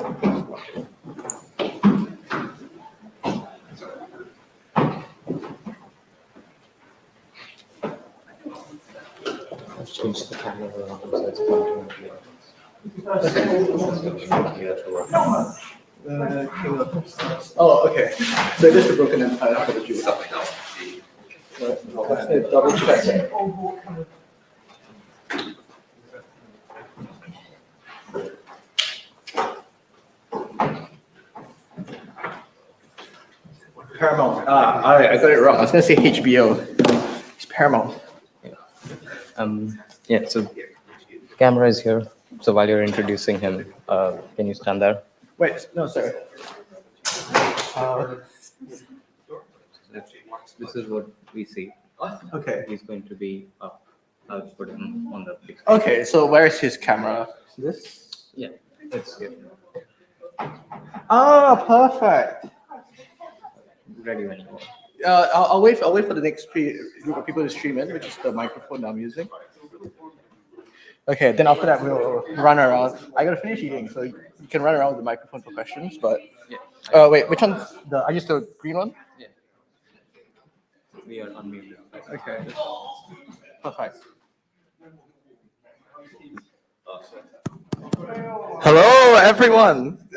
I've changed the camera around so it's pointing at the Oh, okay. So it is the Broken Empire for the Jews. Let's double check. Paramount. I got it wrong. I was gonna say HBO. It's Paramount. Yeah, so camera is here. So while you're introducing him, can you stand there? Wait, no, sorry. This is what we see. Okay. He's going to be up. I'll put him on the big screen. Okay, so where is his camera? This? Yeah, it's here. Ah, perfect. Ready when you are. I'll wait for the next group of people to stream in, which is the microphone I'm using. Okay, then after that we'll run around. I gotta finish eating, so you can run around with the microphone for questions. But wait, which one's the? I just the green one. Yeah. We are unmuted. Okay. Perfect. Hello, everyone.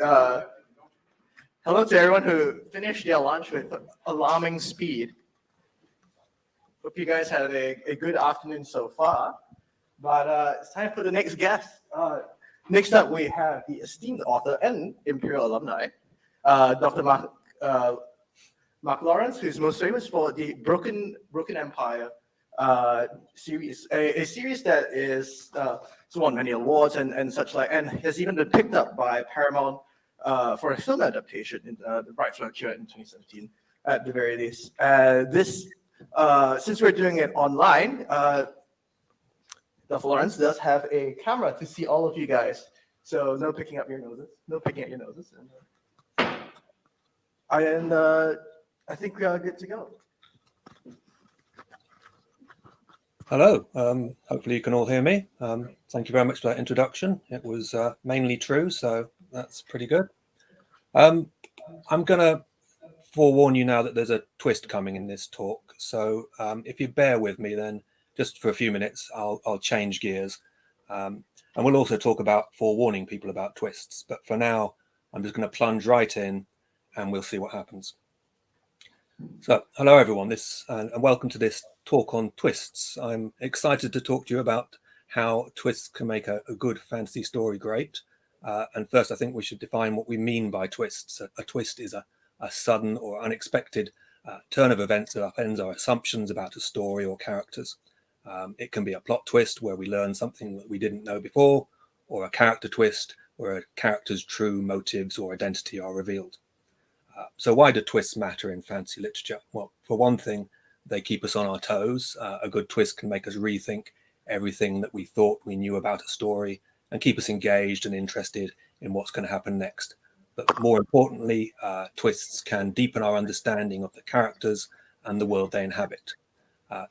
Hello to everyone who finished their lunch with alarming speed. Hope you guys had a good afternoon so far. But it's time for the next guest. Next up, we have the esteemed author and Imperial alumni, Dr. Mark Lawrence, who's most famous for the Broken Empire series, a series that is won many awards and such like, and has even been picked up by Paramount for a film adaptation. The rights were acquired in 2017, at the very least. Since we're doing it online, Dr. Lawrence does have a camera to see all of you guys. So no picking up your noses. No picking at your noses. And I think we are good to go. Hello. Hopefully you can all hear me. Thank you very much for that introduction. It was mainly true, so that's pretty good. I'm going to forewarn you now that there's a twist coming in this talk. So if you bear with me, then just for a few minutes, I'll change gears. And we'll also talk about forewarning people about twists. But for now, I'm just going to plunge right in and we'll see what happens. So hello, everyone, and welcome to this talk on twists. I'm excited to talk to you about how twists can make a good fantasy story great. And first, I think we should define what we mean by twists. A twist is a sudden or unexpected turn of events that upends our assumptions about a story or characters. It can be a plot twist where we learn something that we didn't know before, or a character twist where a character's true motives or identity are revealed. So why do twists matter in fantasy literature? Well, for one thing, they keep us on our toes. A good twist can make us rethink everything that we thought we knew about a story and keep us engaged and interested in what's going to happen next. But more importantly, twists can deepen our understanding of the characters and the world they inhabit.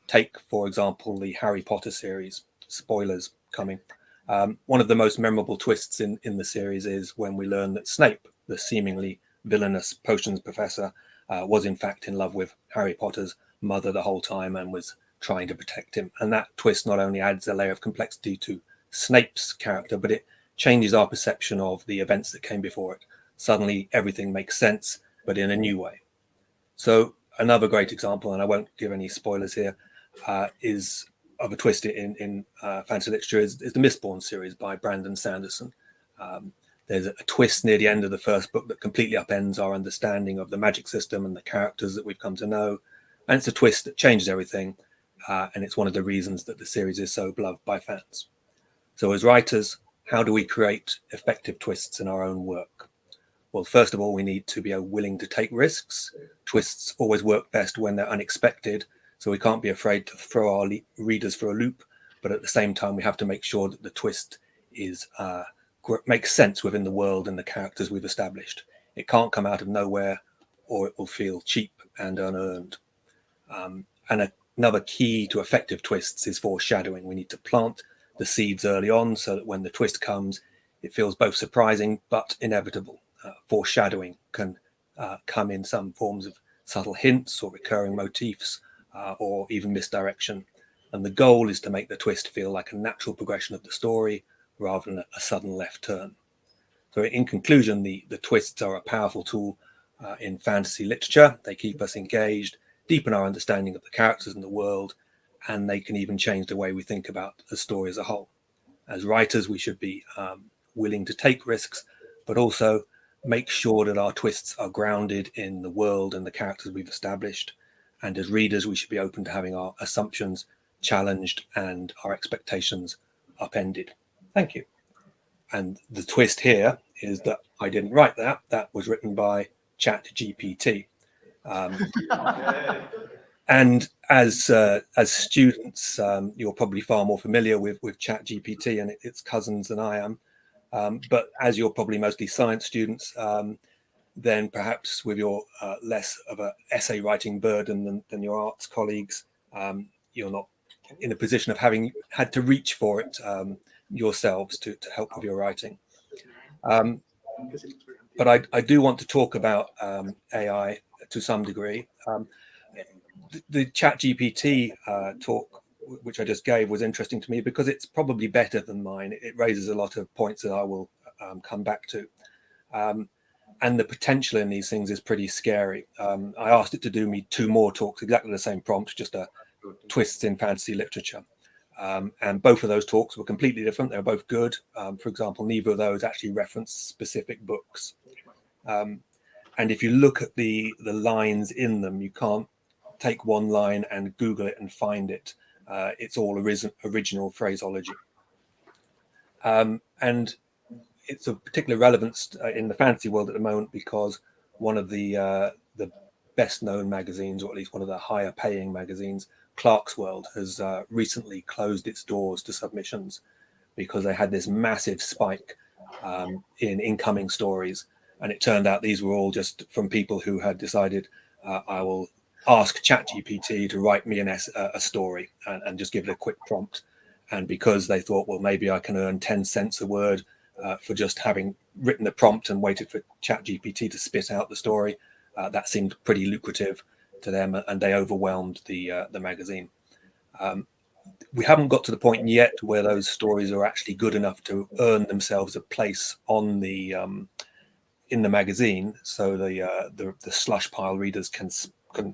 Take, for example, the Harry Potter series. Spoilers coming. One of the most memorable twists in the series is when we learn that Snape, the seemingly villainous potions professor, was in fact in love with Harry Potter's mother the whole time and was trying to protect him. And that twist not only adds a layer of complexity to Snape's character, but it changes our perception of the events that came before it. Suddenly everything makes sense, but in a new way. So another great example, and I won't give any spoilers here, is of a twist in fantasy literature is the Mistborn series by Brandon Sanderson. There's a twist near the end of the first book that completely upends our understanding of the magic system and the characters that we've come to know. And it's a twist that changes everything. And it's one of the reasons that the series is so beloved by fans. So as writers, how do we create effective twists in our own work? Well, first of all, we need to be willing to take risks. Twists always work best when they're unexpected. So we can't be afraid to throw our readers for a loop. But at the same time, we have to make sure that the twist is makes sense within the world and the characters we've established. It can't come out of nowhere or it will feel cheap and unearned. And another key to effective twists is foreshadowing. We need to plant the seeds early on so that when the twist comes, It feels both surprising but inevitable. Foreshadowing can come in some forms of subtle hints or recurring motifs or even misdirection. And the goal is to make the twist feel like a natural progression of the story rather than a sudden left turn. So in conclusion, the twists are a powerful tool in fantasy literature. They keep us engaged, deepen our understanding of the characters and the world, and they can even change the way we think about the story as a whole. As writers, we should be willing to take risks, but also make sure that our twists are grounded in the world and the characters we've established. And as readers, we should be open to having our assumptions challenged and our expectations upended. Thank you. And the twist here is that I didn't write that. That was written by ChatGPT. And as students, you're probably far more familiar with ChatGPT and its cousins than I am. But as you're probably mostly science students, then perhaps with your less of an essay writing burden than your arts colleagues, you're not in a position of having had to reach for it yourselves to help with your writing. But I do want to talk about AI to some degree. The ChatGPT talk, which I just gave, was interesting to me because it's probably better than mine. It raises a lot of points that I will come back to. And the potential in these things is pretty scary. I asked it to do me 2 more talks, exactly the same prompt, just twists in fantasy literature. And both of those talks were completely different. They were both good. For example, neither of those actually referenced specific books. And if you look at the lines in them, you can't take one line and Google it and find it. It's all original phraseology. And it's of particular relevance in the fantasy world at the moment because one of the best known magazines, or at least one of the higher paying magazines, Clarkesworld, has recently closed its doors to submissions because they had this massive spike in incoming stories. And it turned out these were all just from people who had decided, I will ask ChatGPT to write me a story and just give it a quick prompt. And because they thought, well, maybe I can earn 10 cents a word for just having written the prompt and waited for ChatGPT to spit out the story, that seemed pretty lucrative to them, and they overwhelmed the magazine. We haven't got to the point yet where those stories are actually good enough to earn themselves a place on the in the magazine, so the slush pile readers can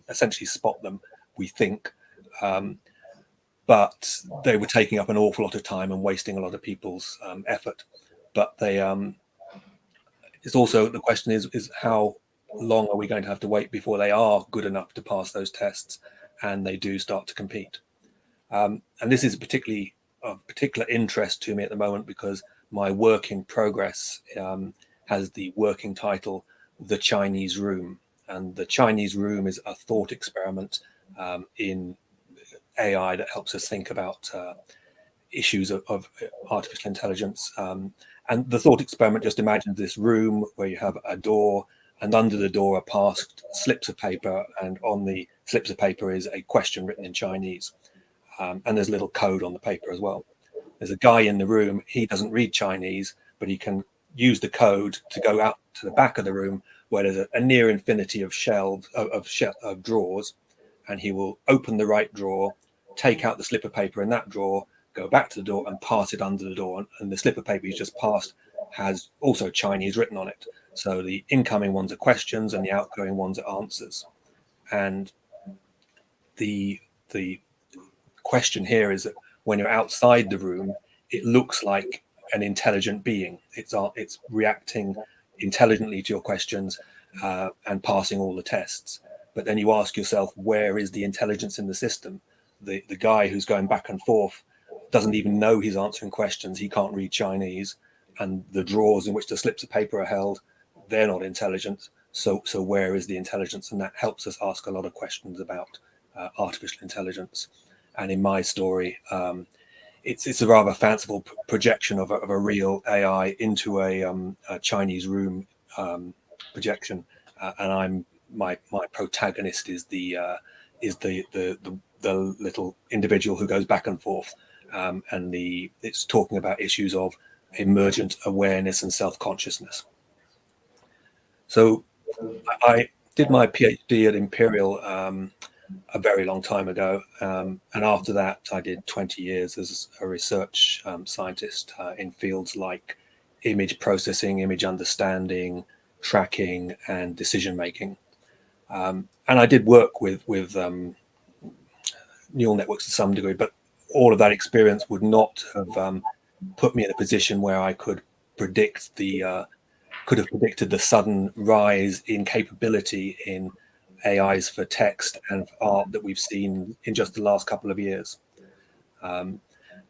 essentially spot them, we think. But they were taking up an awful lot of time and wasting a lot of people's effort. But it's also, the question is how long are we going to have to wait before they are good enough to pass those tests and they do start to compete? And this is particularly of particular interest to me at the moment because my work in progress has the working title, The Chinese Room. And the Chinese Room is a thought experiment in AI that helps us think about issues of artificial intelligence. And the thought experiment just imagines this room where you have a door, and under the door are passed slips of paper, and on the slips of paper is a question written in Chinese. And there's a little code on the paper as well. There's a guy in the room, he doesn't read Chinese, but he can use the code to go out to the back of the room where there's a near infinity of shelves, of drawers, and he will open the right drawer, take out the slip of paper in that drawer, go back to the door and pass it under the door. And the slip of paper he's just passed has also Chinese written on it. So the incoming ones are questions and the outgoing ones are answers. And the question here is that when you're outside the room, it looks like an intelligent being. It's reacting intelligently to your questions and passing all the tests. But then you ask yourself, where is the intelligence in the system? The guy who's going back and forth doesn't even know he's answering questions. He can't read Chinese, and the drawers in which the slips of paper are held, they're not intelligent. So where is the intelligence? And that helps us ask a lot of questions about artificial intelligence. And in my story, it's a rather fanciful projection of a real AI into a Chinese room projection, and my protagonist is the little individual who goes back and forth, and it's talking about issues of emergent awareness and self-consciousness. So I did my PhD at Imperial a very long time ago, and after that I did 20 years as a research scientist in fields like image processing, image understanding, tracking, and decision making. And I did work with neural networks to some degree, but all of that experience would not have put me in a position where I could predict could have predicted the sudden rise in capability in AIs for text and for art that we've seen in just the last couple of years. And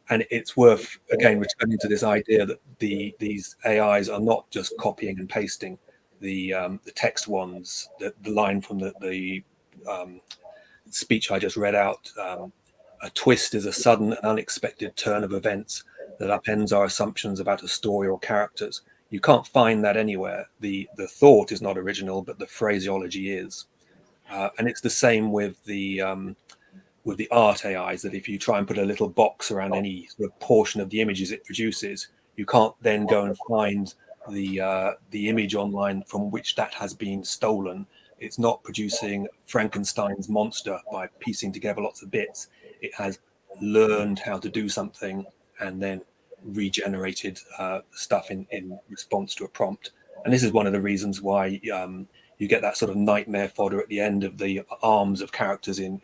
it's worth, again, returning to this idea that these AIs are not just copying and pasting. The text ones, the line from the speech I just read out, a twist is a sudden and unexpected turn of events that upends our assumptions about a story or characters. You can't find that anywhere. The thought is not original, but the phraseology is. And it's the same with the art AIs, that if you try and put a little box around any sort of portion of the images it produces, you can't then go and find the image online from which that has been stolen. It's not producing Frankenstein's monster by piecing together lots of bits. It has learned how to do something and then regenerated stuff in response to a prompt. And this is one of the reasons why you get that sort of nightmare fodder at the end of the arms of characters in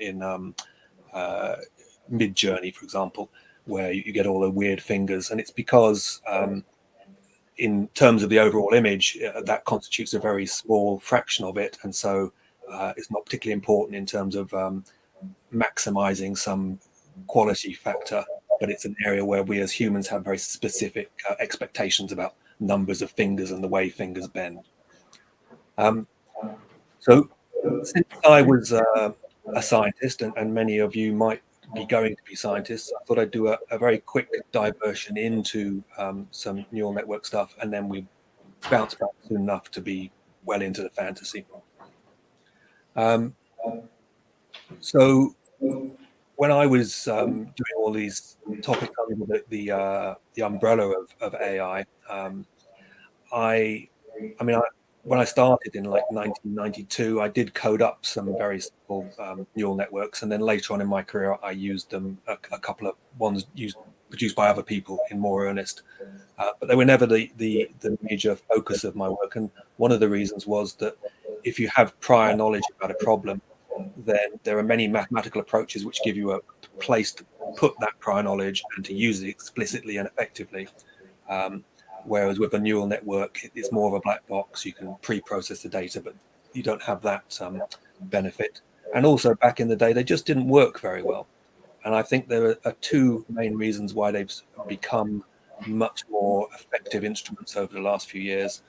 Mid-Journey, for example, where you get all the weird fingers. And it's because in terms of the overall image, that constitutes a very small fraction of it. And so it's not particularly important in terms of maximizing some quality factor, but it's an area where we as humans have very specific expectations about numbers of fingers and the way fingers bend. So since I was a scientist, and many of you might be going to be scientists, I thought I'd do a very quick diversion into some neural network stuff, and then we bounce back soon enough to be well into the fantasy. So when I was doing all these topics under the umbrella of AI, when I started in like 1992, I did code up some very simple neural networks, and then later on in my career, I used them a couple of ones produced by other people in more earnest, but they were never the major focus of my work. And one of the reasons was that if you have prior knowledge about a problem, then there are many mathematical approaches which give you a place to put that prior knowledge and to use it explicitly and effectively. Whereas with a neural network, it's more of a black box. You can pre-process the data, but you don't have that benefit. And also back in the day, they just didn't work very well. And I think there are two main reasons why they've become much more effective instruments over the last few years.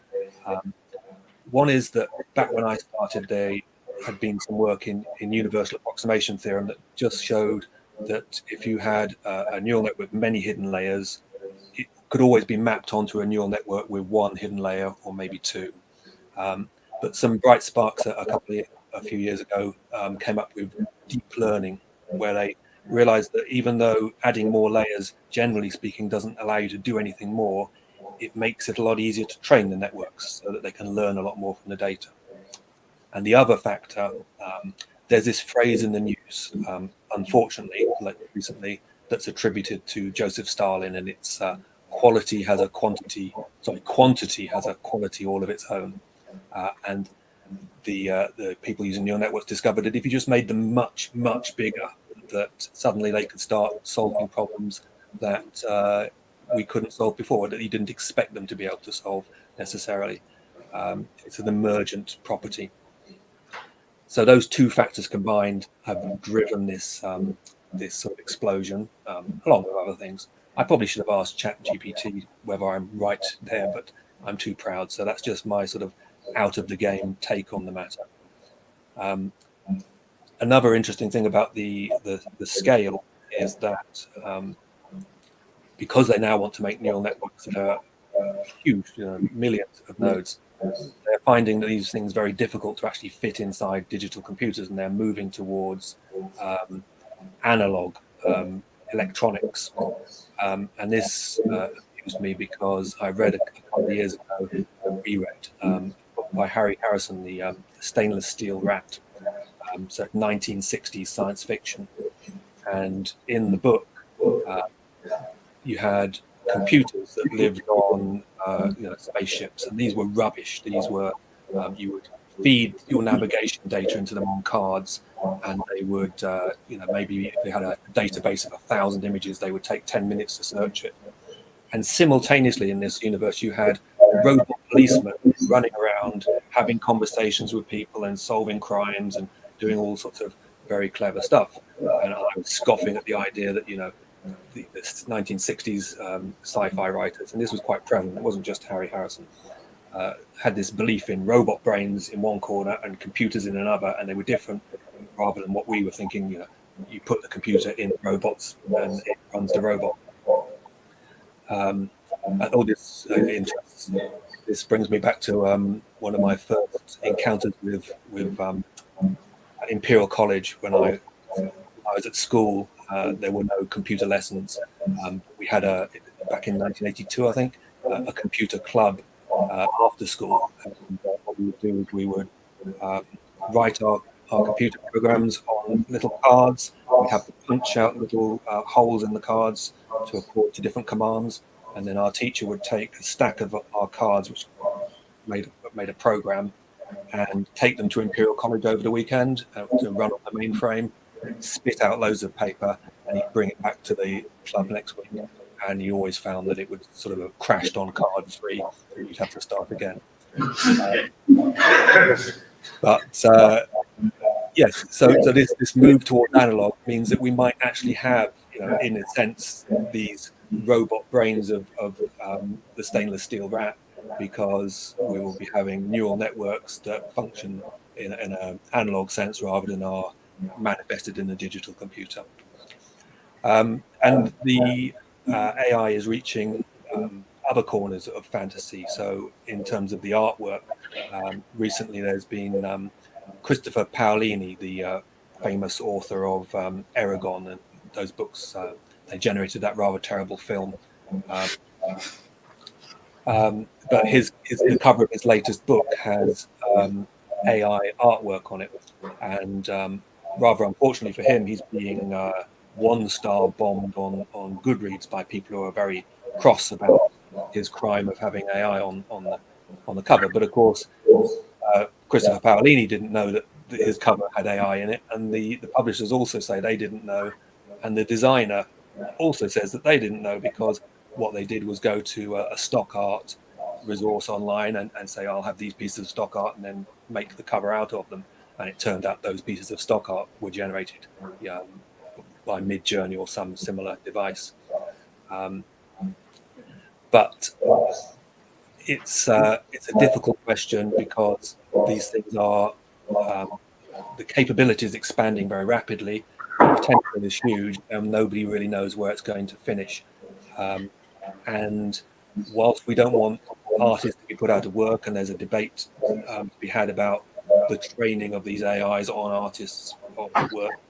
One is that back when I started, there had been some work in universal approximation theorem that just showed that if you had a neural network with many hidden layers, it could always be mapped onto a neural network with one hidden layer or maybe two. But some bright sparks a few years ago came up with deep learning, where they realized that even though adding more layers, generally speaking, doesn't allow you to do anything more, it makes it a lot easier to train the networks so that they can learn a lot more from the data. And the other factor, there's this phrase in the news, unfortunately, like recently, that's attributed to Joseph Stalin, and it's quantity has a quality all of its own. And the people using neural networks discovered that if you just made them much, much bigger, that suddenly they could start solving problems that we couldn't solve before, that you didn't expect them to be able to solve necessarily. It's an emergent property. So those two factors combined have driven this this sort of explosion, along with other things. I probably should have asked ChatGPT whether I'm right there, but I'm too proud. So that's just my sort of out of the game take on the matter. Another interesting thing about the scale is that because they now want to make neural networks that are huge, millions of nodes, they're finding that these things very difficult to actually fit inside digital computers, and they're moving towards analog electronics. And this introduced me because I read a couple of years ago, reread a book by Harry Harrison, the Stainless Steel Rat, so 1960s science fiction. And in the book, you had computers that lived on spaceships, and these were rubbish. These were you would feed your navigation data into them on cards, and they would maybe if they had a database of 1,000 images, they would take 10 minutes to search it. And simultaneously in this universe, you had robot policemen running around having conversations with people and solving crimes and doing all sorts of very clever stuff. And I was scoffing at the idea that the 1960s sci-fi writers, and this was quite prevalent, it wasn't just Harry Harrison, had this belief in robot brains in one corner and computers in another, and they were different, rather than what we were thinking. You put the computer in robots and it runs the robot. And all this interests. This brings me back to one of my first encounters with Imperial College when I was at school. There were no computer lessons. We had back in 1982, I think, a computer club after school. And what we would do is we would write our computer programs on little cards. We'd have to punch out little holes in the cards to accord to different commands. And then our teacher would take a stack of our cards, which made a program, and take them to Imperial College over the weekend to run on the mainframe, spit out loads of paper, and he'd bring it back to the club next week. And you always found that it would sort of have crashed on card 3, and you'd have to start again. But yes, so this move toward analog means that we might actually have, in a sense, these robot brains of the stainless steel rat, because we will be having neural networks that function in an analog sense rather than are manifested in a digital computer. And the AI is reaching other corners of fantasy. So in terms of the artwork, recently there's been Christopher Paolini, the famous author of Eragon and those books. They generated that rather terrible film. But the cover of his latest book has AI artwork on it. And rather unfortunately for him, he's being 1-star bombed on Goodreads by people who are very cross about his crime of having AI on the cover. But of course, Christopher Paolini didn't know that his cover had AI in it, and the publishers also say they didn't know, and the designer also says that they didn't know, because what they did was go to a stock art resource online and say, I'll have these pieces of stock art, and then make the cover out of them. And it turned out those pieces of stock art were generated by Midjourney or some similar device. But it's a difficult question, because these things are the capability is expanding very rapidly. The potential is huge, and nobody really knows where it's going to finish. And whilst we don't want artists to be put out of work, and there's a debate to be had about the training of these AIs on artists' work,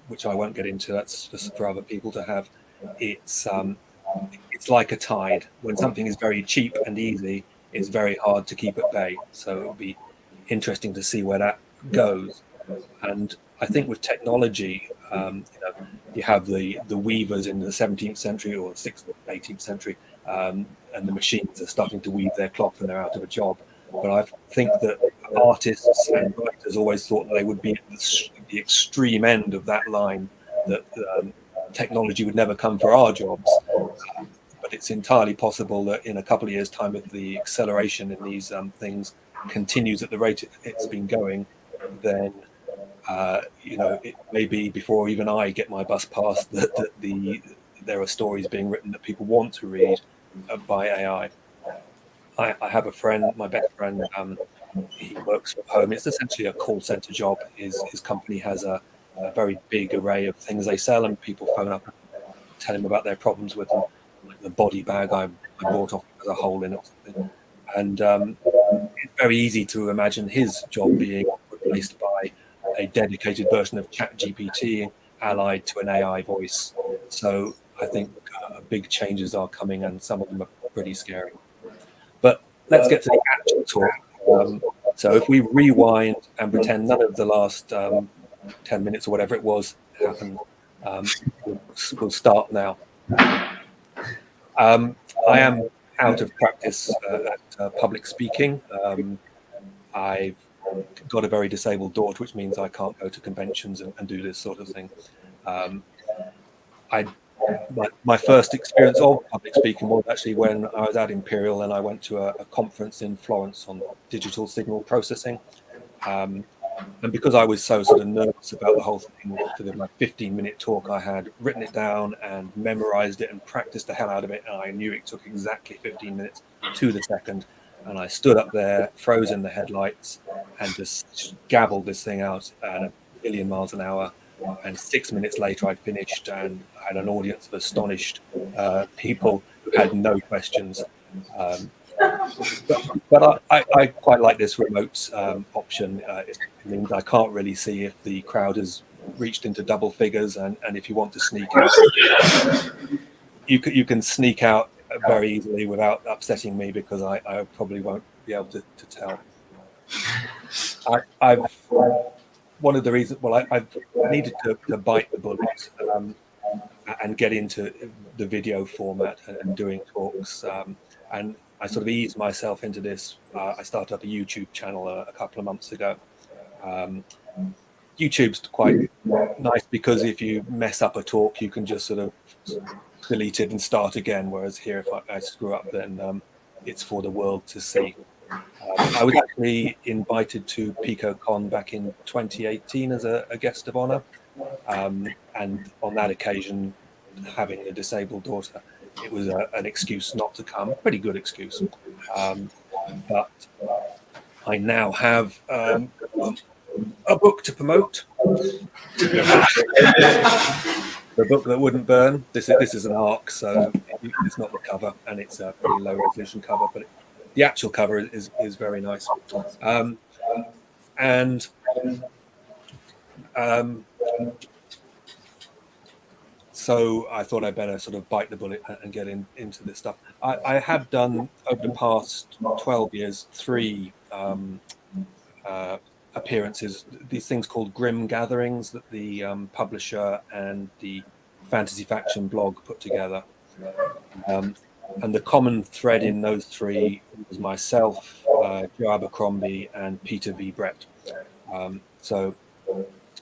which I won't get into. That's just for other people to have. It's like a tide. When something is very cheap and easy, it's very hard to keep at bay. So it'll be interesting to see where that goes. And I think with technology, you have the weavers in the 17th century or 18th century, and the machines are starting to weave their cloth when they're out of a job. But I think that artists and writers always thought that they would be at the extreme end of that line, that technology would never come for our jobs. But it's entirely possible that in a couple of years' time, if the acceleration in these things continues at the rate it's been going, then it may be before even I get my bus pass that there are stories being written that people want to read by AI. I have a friend, my best friend, he works from home. It's essentially a call center job. His company has a very big array of things they sell, and people phone up and tell him about their problems with them. Like the body bag I bought off has a hole in it or something. And it's very easy to imagine his job being replaced by a dedicated version of ChatGPT allied to an AI voice. So I think big changes are coming, and some of them are pretty scary. But let's get to the actual talk. So if we rewind and pretend none of the last 10 minutes or whatever it was happened, we'll start now. I am out of practice at public speaking. I've got a very disabled daughter, which means I can't go to conventions and do this sort of thing. My first experience of public speaking was actually when I was at Imperial, and I went to a conference in Florence on digital signal processing. And because I was so sort of nervous about the whole thing, for my 15-minute talk, I had written it down and memorized it and practiced the hell out of it. And I knew it took exactly 15 minutes to the second. And I stood up there, froze in the headlights, and just gabbled this thing out at a billion miles an hour. And 6 minutes later, I'd finished, and I had an audience of astonished people who had no questions. But I quite like this remote option. It means I can't really see if the crowd has reached into double figures, and if you want to sneak out, you can sneak out very easily without upsetting me, because I probably won't be able to tell. I've one of the reasons, well, I've needed to bite the bullet and get into the video format and doing talks, and I sort of eased myself into this. I started up a YouTube channel a couple of months ago. YouTube's quite nice because if you mess up a talk, you can just sort of delete it and start again. Whereas here, if I screw up, then it's for the world to see. I was actually invited to Picocon back in 2018 as a guest of honor. And on that occasion, having a disabled daughter, it was an excuse not to come, pretty good excuse. But I now have a book to promote. The book that wouldn't burn. This is an ARC, so it's not the cover, and it's a pretty low resolution cover, but the actual cover is very nice. So I thought I'd better sort of bite the bullet and get into this stuff. I have done, over the past 12 years, 3 appearances, these things called Grim Gatherings that the publisher and the Fantasy Faction blog put together. And the common thread in those 3 was myself, Joe Abercrombie, and Peter V. Brett. So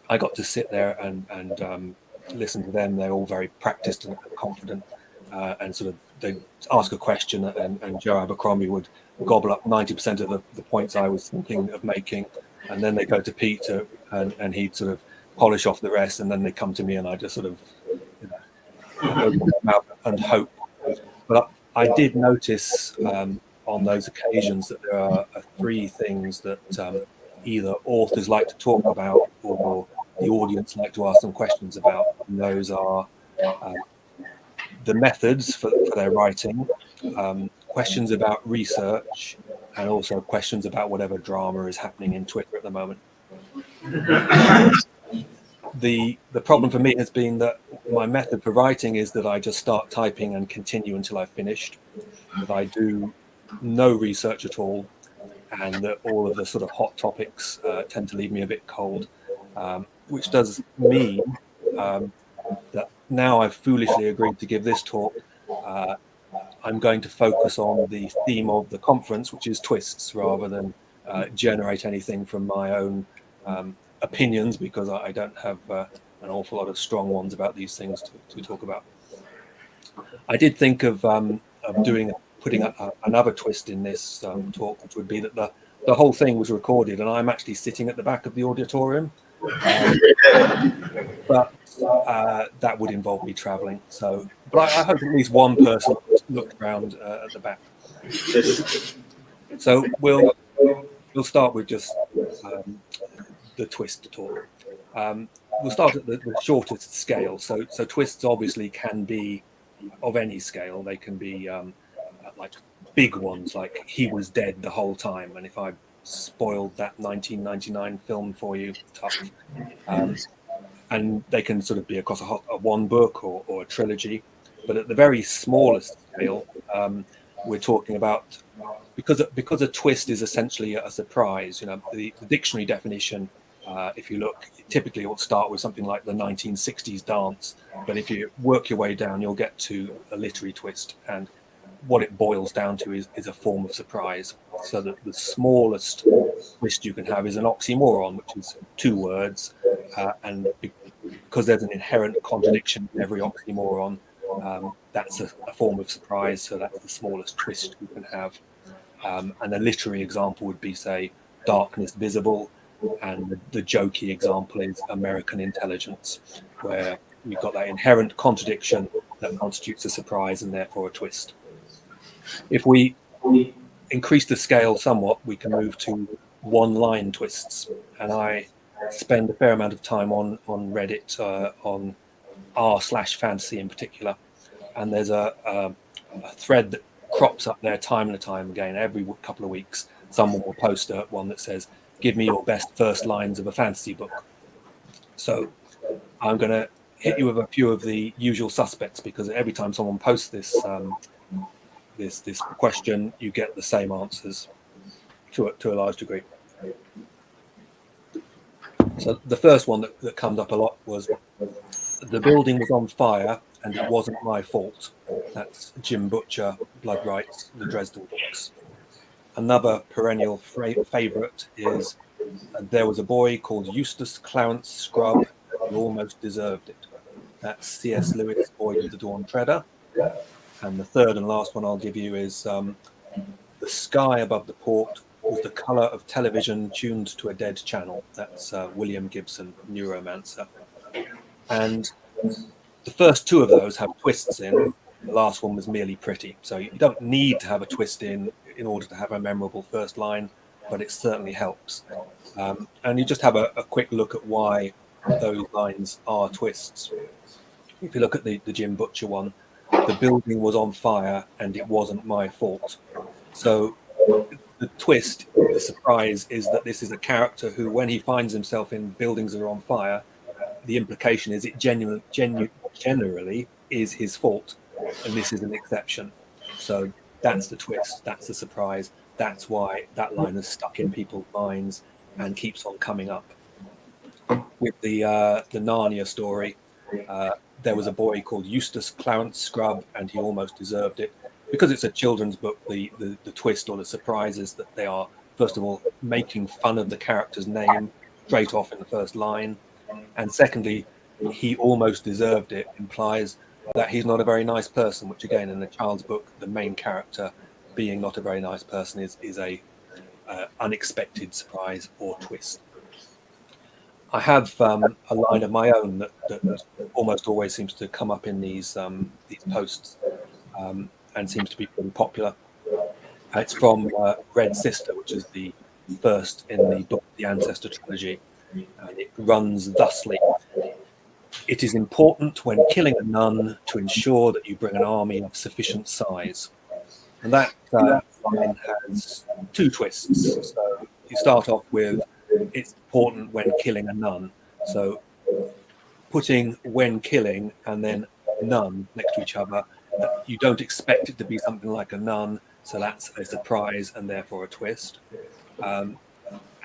I got to sit there and listen to them. They're all very practiced and confident, and sort of they ask a question, and Joe Abercrombie would gobble up 90% of the points I was thinking of making, and then they go to Peter, and he'd sort of polish off the rest, and then they come to me, and I just sort of open my mouth and hope. But I did notice on those occasions that there are 3 things that either authors like to talk about or the audience like to ask them questions about. And those are the methods for their writing, questions about research, and also questions about whatever drama is happening in Twitter at the moment. The problem for me has been that my method for writing is that I just start typing and continue until I've finished, that I do no research at all, and that all of the sort of hot topics tend to leave me a bit cold, which does mean that now I've foolishly agreed to give this talk, I'm going to focus on the theme of the conference, which is twists, rather than generate anything from my own opinions, because I don't have an awful lot of strong ones about these things to talk about. I did think of putting another twist in this talk, which would be that the whole thing was recorded, and I'm actually sitting at the back of the auditorium. But that would involve me traveling. So, but I hope at least one person looked around at the back. So we'll start with just the twist talk. We'll start at the shortest scale. So twists obviously can be of any scale. They can be like big ones, like he was dead the whole time, and if I spoiled that 1999 film for you, tough. And they can sort of be across a one book or a trilogy. But at the very smallest scale, we're talking about, because a twist is essentially a surprise. You know, the dictionary definition, if you look, typically it will start with something like the 1960s dance, but if you work your way down, you'll get to a literary twist, and what it boils down to is a form of surprise. So that the smallest twist you can have is an oxymoron, which is two words, and because there's an inherent contradiction in every oxymoron, that's a form of surprise. So that's the smallest twist you can have. And a literary example would be, say, darkness visible, and the jokey example is American intelligence, where you've got that inherent contradiction that constitutes a surprise and therefore a twist. If we increase the scale somewhat, we can move to one-line twists, and I spend a fair amount of time on Reddit on r/fantasy in particular, and there's a thread that crops up there time and time again. Every couple of weeks, someone will post one that says, "Give me your best first lines of a fantasy book." So I'm going to hit you with a few of the usual suspects, because every time someone posts this this question, you get the same answers to a large degree. So the first one that comes up a lot was, "The building was on fire and it wasn't my fault." That's Jim Butcher, Blood Rights, the Dresden books. Another perennial favourite is, "There was a boy called Eustace Clarence Scrubb who almost deserved it." That's C.S. Lewis, Boy with the Dawn Treader. And the third and last one I'll give you is, "The sky above the port was the colour of television tuned to a dead channel." That's William Gibson, Neuromancer. And the first two of those have twists in. The last one was merely pretty. So you don't need to have a twist in order to have a memorable first line, but it certainly helps. And you just have a quick look at why those lines are twists. If you look at the Jim Butcher one, "The building was on fire and it wasn't my fault." So the twist, the surprise, is that this is a character who, when he finds himself in buildings that are on fire, the implication is it generally is his fault, and this is an exception. So that's the twist, that's the surprise, that's why that line is stuck in people's minds and keeps on coming up. With the Narnia story, "There was a boy called Eustace Clarence Scrubb and he almost deserved it." Because it's a children's book, the twist or the surprise is that they are, first of all, making fun of the character's name straight off in the first line. And secondly, "he almost deserved it" implies that he's not a very nice person, which again, in a child's book, the main character being not a very nice person is a unexpected surprise or twist. I have a line of my own that almost always seems to come up in these posts, and seems to be pretty popular. It's from Red Sister, which is the first in the book, the Ancestor trilogy, and it runs thusly: "It is important when killing a nun to ensure that you bring an army of sufficient size." And that line has two twists. So you start off with, "It's important when killing a nun." So putting "when killing" and then "nun" next to each other, you don't expect it to be something like a nun, so that's a surprise and therefore a twist.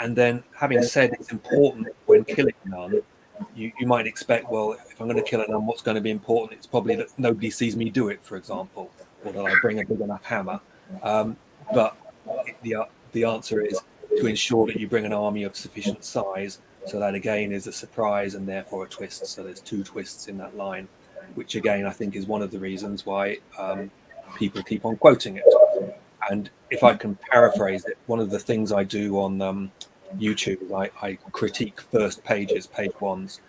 And then, having said it's important when killing a nun, you might expect, well, if I'm going to kill a nun, what's going to be important? It's probably that nobody sees me do it, for example, or that I bring a big enough hammer. But the answer is to ensure that you bring an army of sufficient size. So that again is a surprise and therefore a twist. So there's two twists in that line, which again I think is one of the reasons why people keep on quoting it. And if I can paraphrase it, one of the things I do on YouTube is I critique first pages, page ones,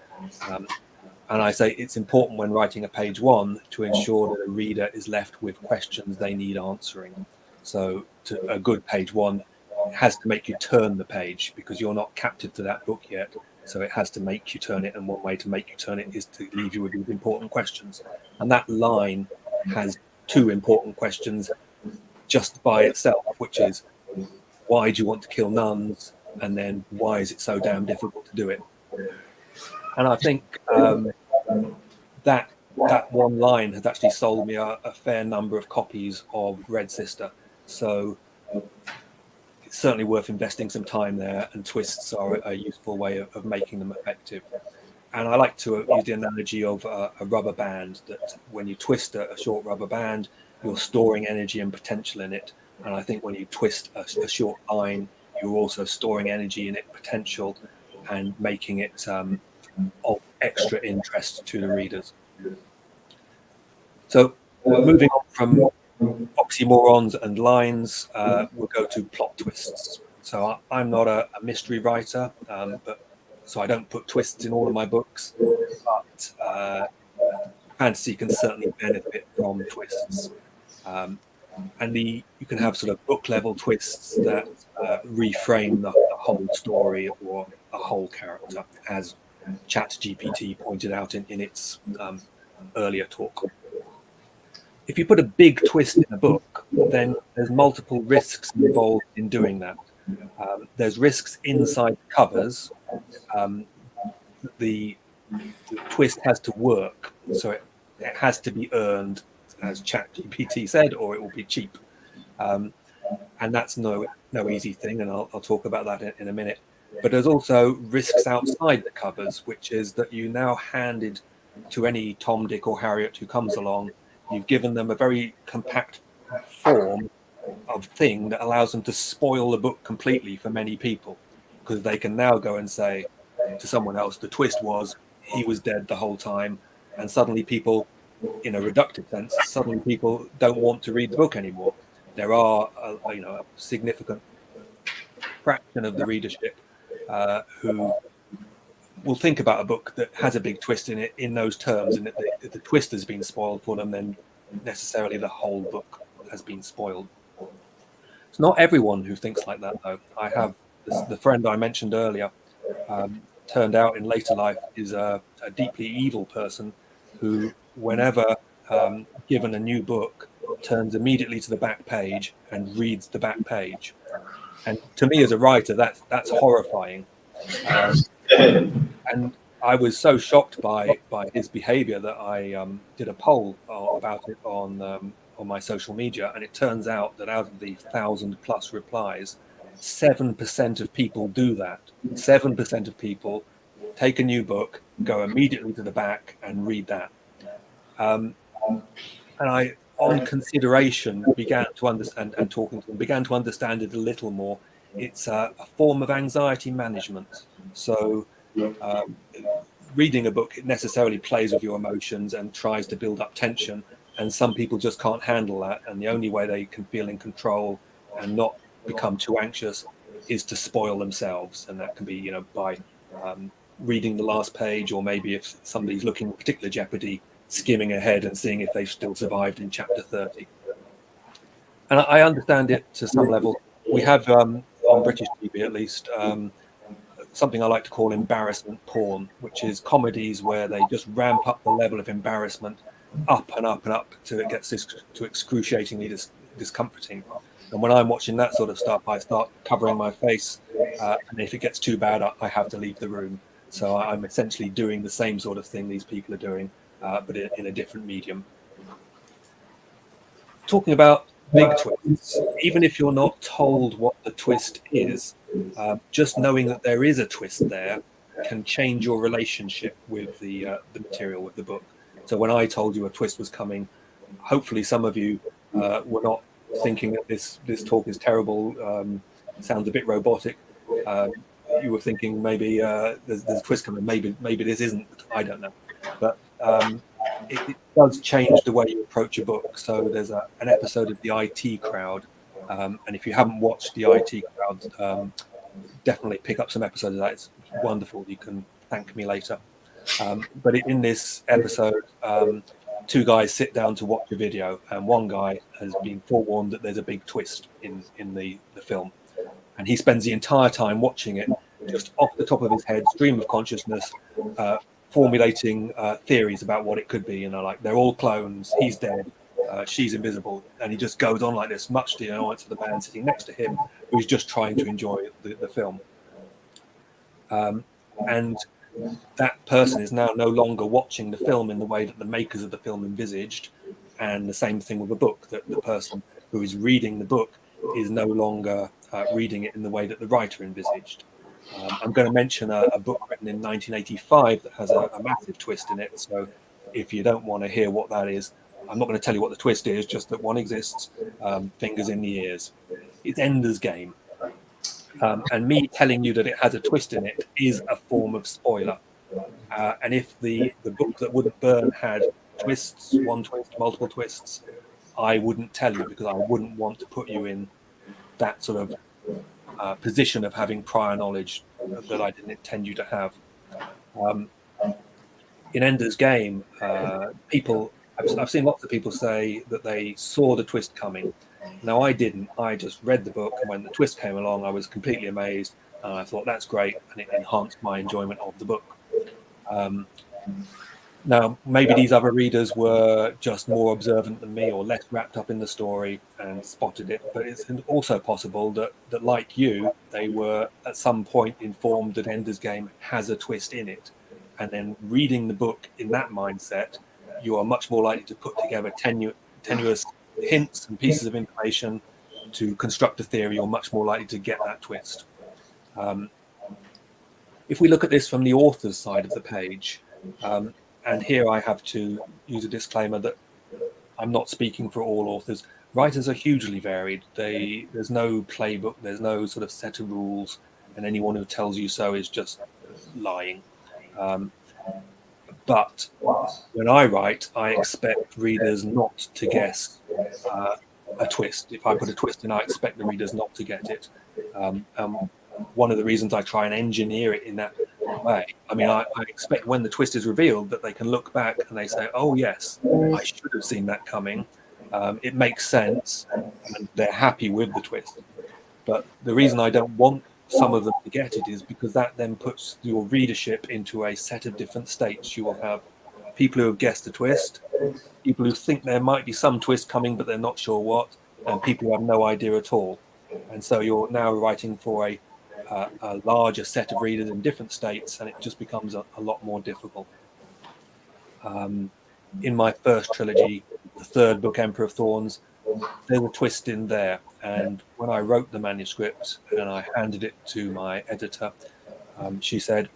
and I say it's important when writing a page one to ensure that a reader is left with questions they need answering. So a good page one has to make you turn the page because you're not captive to that book yet. So it has to make you turn it, and one way to make you turn it is to leave you with these important questions. And that line has two important questions just by itself, which is, why do you want to kill nuns? And then, why is it so damn difficult to do it? And I think that that one line has actually sold me a fair number of copies of Red Sister. So it's certainly worth investing some time there, and twists are a useful way of making them effective. And I like to use the analogy of a rubber band, that when you twist a short rubber band, you're storing energy and potential in it. And I think when you twist a short line, you're also storing energy in it, potential, and making it of extra interest to the readers. So moving on from oxymorons and lines, we'll go to plot twists. So I'm not a mystery writer, so I don't put twists in all of my books, but fantasy can certainly benefit from twists. And you can have sort of book level twists that reframe the whole story or a whole character, as ChatGPT pointed out in its earlier talk. If you put a big twist in a book, then there's multiple risks involved in doing that. There's risks inside the covers. The twist has to work, so it has to be earned, as ChatGPT said, or it will be cheap. And that's no easy thing, and I'll talk about that in a minute. But there's also risks outside the covers, which is that you now handed to any Tom, Dick, or Harriet who comes along, you've given them a very compact form of thing that allows them to spoil the book completely for many people, because they can now go and say to someone else, the twist was he was dead the whole time, and suddenly people, in a reductive sense, suddenly people don't want to read the book anymore. There are a significant fraction of the readership who will think about a book that has a big twist in it in those terms, and if the twist has been spoiled for them, then necessarily the whole book has been spoiled. It's not everyone who thinks like that, though. I have the friend I mentioned earlier, turned out in later life is a deeply evil person who, whenever given a new book, turns immediately to the back page and reads the back page. And to me as a writer, that's horrifying. And I was so shocked by his behavior that I did a poll about it on my social media, and it turns out that out of the 1,000+ replies, 7% of people do that. 7% of people take a new book, go immediately to the back and read that. And I, on consideration, began to understand, and talking to them, began to understand it a little more. It's a form of anxiety management. So reading a book, it necessarily plays with your emotions and tries to build up tension. And some people just can't handle that. And the only way they can feel in control and not become too anxious is to spoil themselves. And that can be, by reading the last page, or maybe if somebody's looking at particular jeopardy, skimming ahead and seeing if they've still survived in chapter 30. And I understand it to some level. We have, on British TV at least, something I like to call embarrassment porn, which is comedies where they just ramp up the level of embarrassment up and up and up till it gets to excruciatingly discomforting. And when I'm watching that sort of stuff, I start covering my face, and if it gets too bad, I have to leave the room. So I'm essentially doing the same sort of thing these people are doing, but in a different medium. Talking about big twists, even if you're not told what the twist is, just knowing that there is a twist there can change your relationship with the material, with the book. So when I told you a twist was coming, hopefully some of you were not thinking that this talk is terrible, sounds a bit robotic. You were thinking maybe there's a twist coming, maybe this isn't, I don't know. But it does change the way you approach a book. So there's an episode of the IT Crowd, and if you haven't watched the IT Crowd, definitely pick up some episodes of that. It's wonderful. You can thank me later. But in this episode, two guys sit down to watch a video, and one guy has been forewarned that there's a big twist in the film, and he spends the entire time watching it just off the top of his head, stream of consciousness, formulating theories about what it could be. Like, they're all clones, he's dead, she's invisible, and he just goes on like this, much to the annoyance of the man sitting next to him, who's just trying to enjoy the film. And that person is now no longer watching the film in the way that the makers of the film envisaged. And the same thing with a book, that the person who is reading the book is no longer reading it in the way that the writer envisaged. I'm going to mention a book written in 1985 that has a massive twist in it. So if you don't want to hear what that is, I'm not going to tell you what the twist is, just that one exists. Fingers in the ears. It's Ender's Game. And me telling you that it has a twist in it is a form of spoiler. And if the book that wouldn't burn had twists, one twist, multiple twists, I wouldn't tell you, because I wouldn't want to put you in that sort of position of having prior knowledge that I didn't intend you to have. In Ender's Game, I've seen lots of people say that they saw the twist coming. Now, I didn't. I just read the book, and when the twist came along, I was completely amazed, and I thought, that's great, and it enhanced my enjoyment of the book. Now, maybe these other readers were just more observant than me, or less wrapped up in the story and spotted it, but it's also possible that like you, they were at some point informed that Ender's Game has a twist in it, and then reading the book in that mindset, you are much more likely to put together tenuous hints and pieces of information to construct a theory. You're much more likely to get that twist. If we look at this from the author's side of the page, and here I have to use a disclaimer that I'm not speaking for all authors. Writers are hugely varied. There's no playbook, there's no sort of set of rules, and anyone who tells you so is just lying. But when I write, I expect readers not to guess a twist. If I put a twist in, I expect the readers not to get it. One of the reasons I try and engineer it in that way, I mean, I expect when the twist is revealed that they can look back and they say, oh yes, I should have seen that coming. It makes sense, and they're happy with the twist. But the reason I don't want some of them to get it is because that then puts your readership into a set of different states. You will have people who have guessed the twist, people who think there might be some twist coming but they're not sure what, and people who have no idea at all. And so you're now writing for a larger set of readers in different states, and it just becomes a lot more difficult. In my first trilogy, the third book, Emperor of Thorns, there's a twist in there, and when I wrote the manuscript and I handed it to my editor, she said,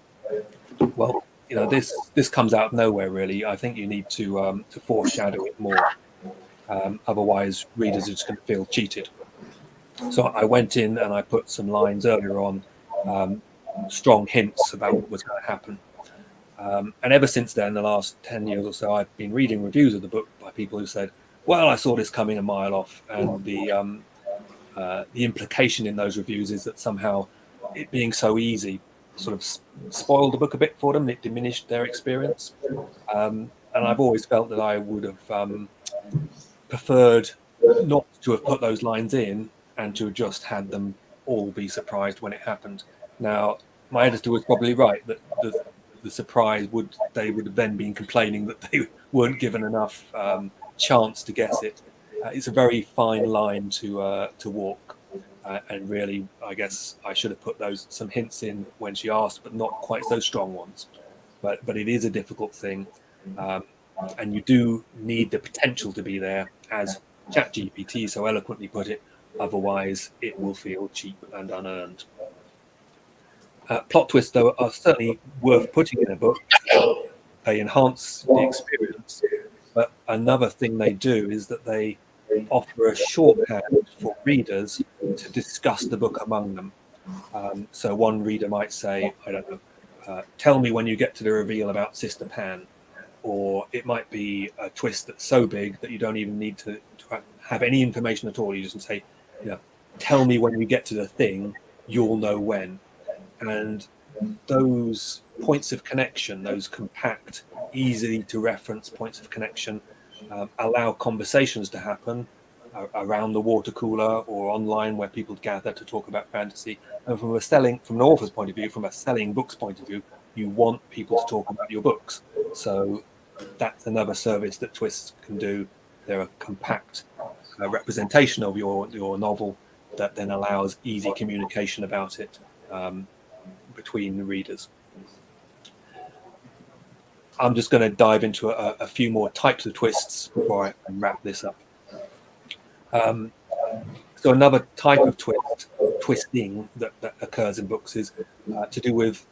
well, you know, this comes out of nowhere really. I think you need to foreshadow it more, otherwise readers are just going to feel cheated. So I went in and I put some lines earlier on, strong hints about what was going to happen. And ever since then, the last 10 years or so, I've been reading reviews of the book by people who said, well, I saw this coming a mile off. And the implication in those reviews is that somehow it being so easy sort of spoiled the book a bit for them. It diminished their experience. And I've always felt that I would have preferred not to have put those lines in and to have just had them all be surprised when it happened. Now, my editor was probably right that the surprise they would have then been complaining that they weren't given enough chance to guess it. It's a very fine line to walk, and really, I guess I should have put some hints in when she asked, but not quite so strong ones. But it is a difficult thing, and you do need the potential to be there, as ChatGPT so eloquently put it. Otherwise, it will feel cheap and unearned. Plot twists, though, are certainly worth putting in a book. They enhance the experience. But another thing they do is that they offer a shorthand for readers to discuss the book among them. So one reader might say, I don't know, tell me when you get to the reveal about Sister Pan. Or it might be a twist that's so big that you don't even need to have any information at all. You just say, you know, tell me when you get to the thing, you'll know when. And those points of connection, those compact, easy to reference points of connection, allow conversations to happen around the water cooler or online where people gather to talk about fantasy. And from an author's point of view, from a selling books point of view, you want people to talk about your books. So that's another service that twists can do. They're a compact representation of your novel that then allows easy communication about it between the readers. I'm just going to dive into a few more types of twists before I wrap this up. So another type of twisting that occurs in books is to do with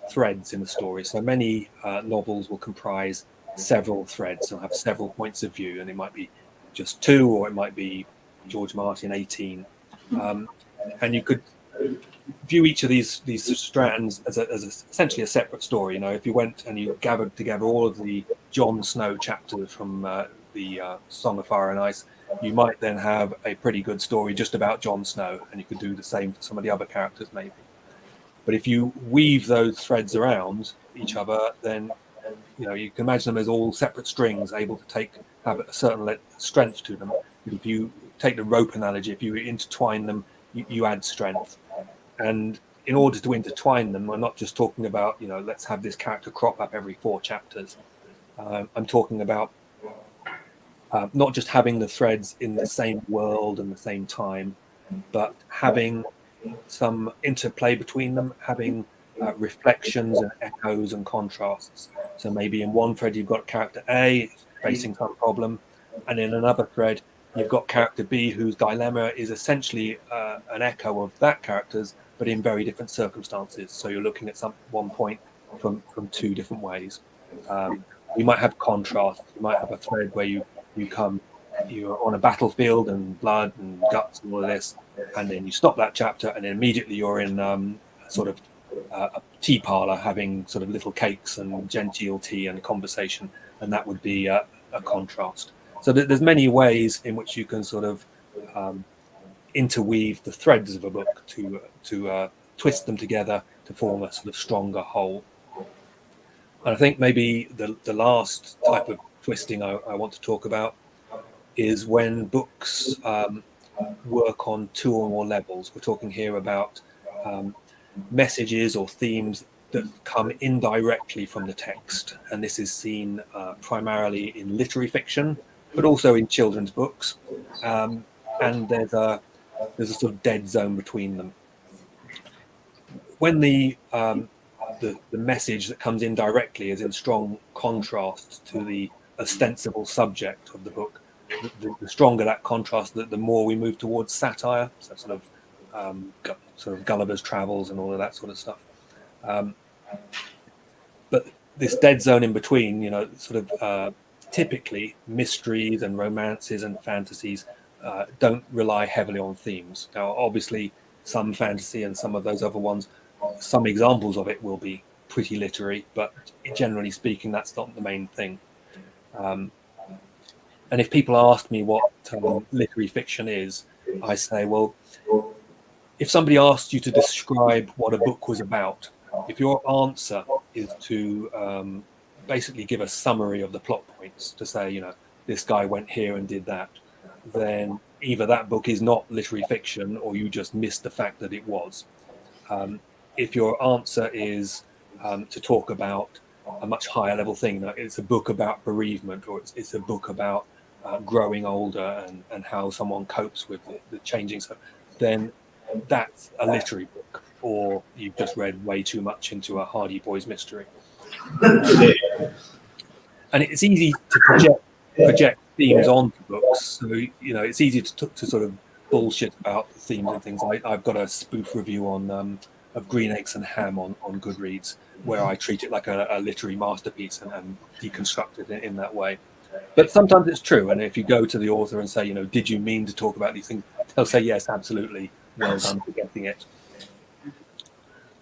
threads in the story. So many novels will comprise several threads and have several points of view, and it might be just 2, or it might be George Martin 18. And you could view each of these strands as essentially a separate story. You know, if you went and you gathered together all of the Jon Snow chapters from the Song of Fire and Ice, you might then have a pretty good story just about Jon Snow, and you could do the same for some of the other characters maybe. But if you weave those threads around each other, then you can imagine them as all separate strings able to have a certain strength to them. If you take the rope analogy, if you intertwine them, you add strength. And in order to intertwine them, we're not just talking about, let's have this character crop up every 4 chapters. I'm talking about not just having the threads in the same world and the same time, but having some interplay between them, having reflections and echoes and contrasts. So maybe in one thread you've got character A facing some problem, and in another thread you've got character B whose dilemma is essentially an echo of that character's, but in very different circumstances. So you're looking at one point from 2 different ways. You might have contrast. You might have a thread where you're on a battlefield and blood and guts and all of this, and then you stop that chapter, and then immediately you're in sort of a tea parlor having sort of little cakes and genteel tea and conversation, and that would be a contrast. So there's many ways in which you can sort of interweave the threads of a book to twist them together to form a sort of stronger whole. And I think maybe the last type of twisting I want to talk about is when books work on 2 or more levels. We're talking here about messages or themes that come indirectly from the text, and this is seen primarily in literary fiction, but also in children's books. And there's a sort of dead zone between them. When the message that comes in directly is in strong contrast to the ostensible subject of the book, the stronger that contrast, the more we move towards satire, so sort of Gulliver's Travels and all of that sort of stuff. But this dead zone in between, typically mysteries and romances and fantasies don't rely heavily on themes. Now, obviously, some fantasy and some of those other ones, some examples of it will be pretty literary, but generally speaking, that's not the main thing. And if people ask me what literary fiction is, I say, well, if somebody asked you to describe what a book was about, if your answer is to basically give a summary of the plot points, to say, this guy went here and did that, then either that book is not literary fiction or you just missed the fact that it was. If your answer is to talk about a much higher level thing, it's a book about bereavement, or it's a book about growing older and how someone copes with the changing stuff, then that's a literary book, or you've just read way too much into a Hardy Boys mystery. And it's easy to project themes onto books. So, it's easy to sort of bullshit about themes and things. I've got a spoof review on of Green Eggs and Ham on Goodreads, where I treat it like a literary masterpiece and deconstruct it in that way. But sometimes it's true, and if you go to the author and say, did you mean to talk about these things? They'll say, yes, absolutely. Well done for getting it.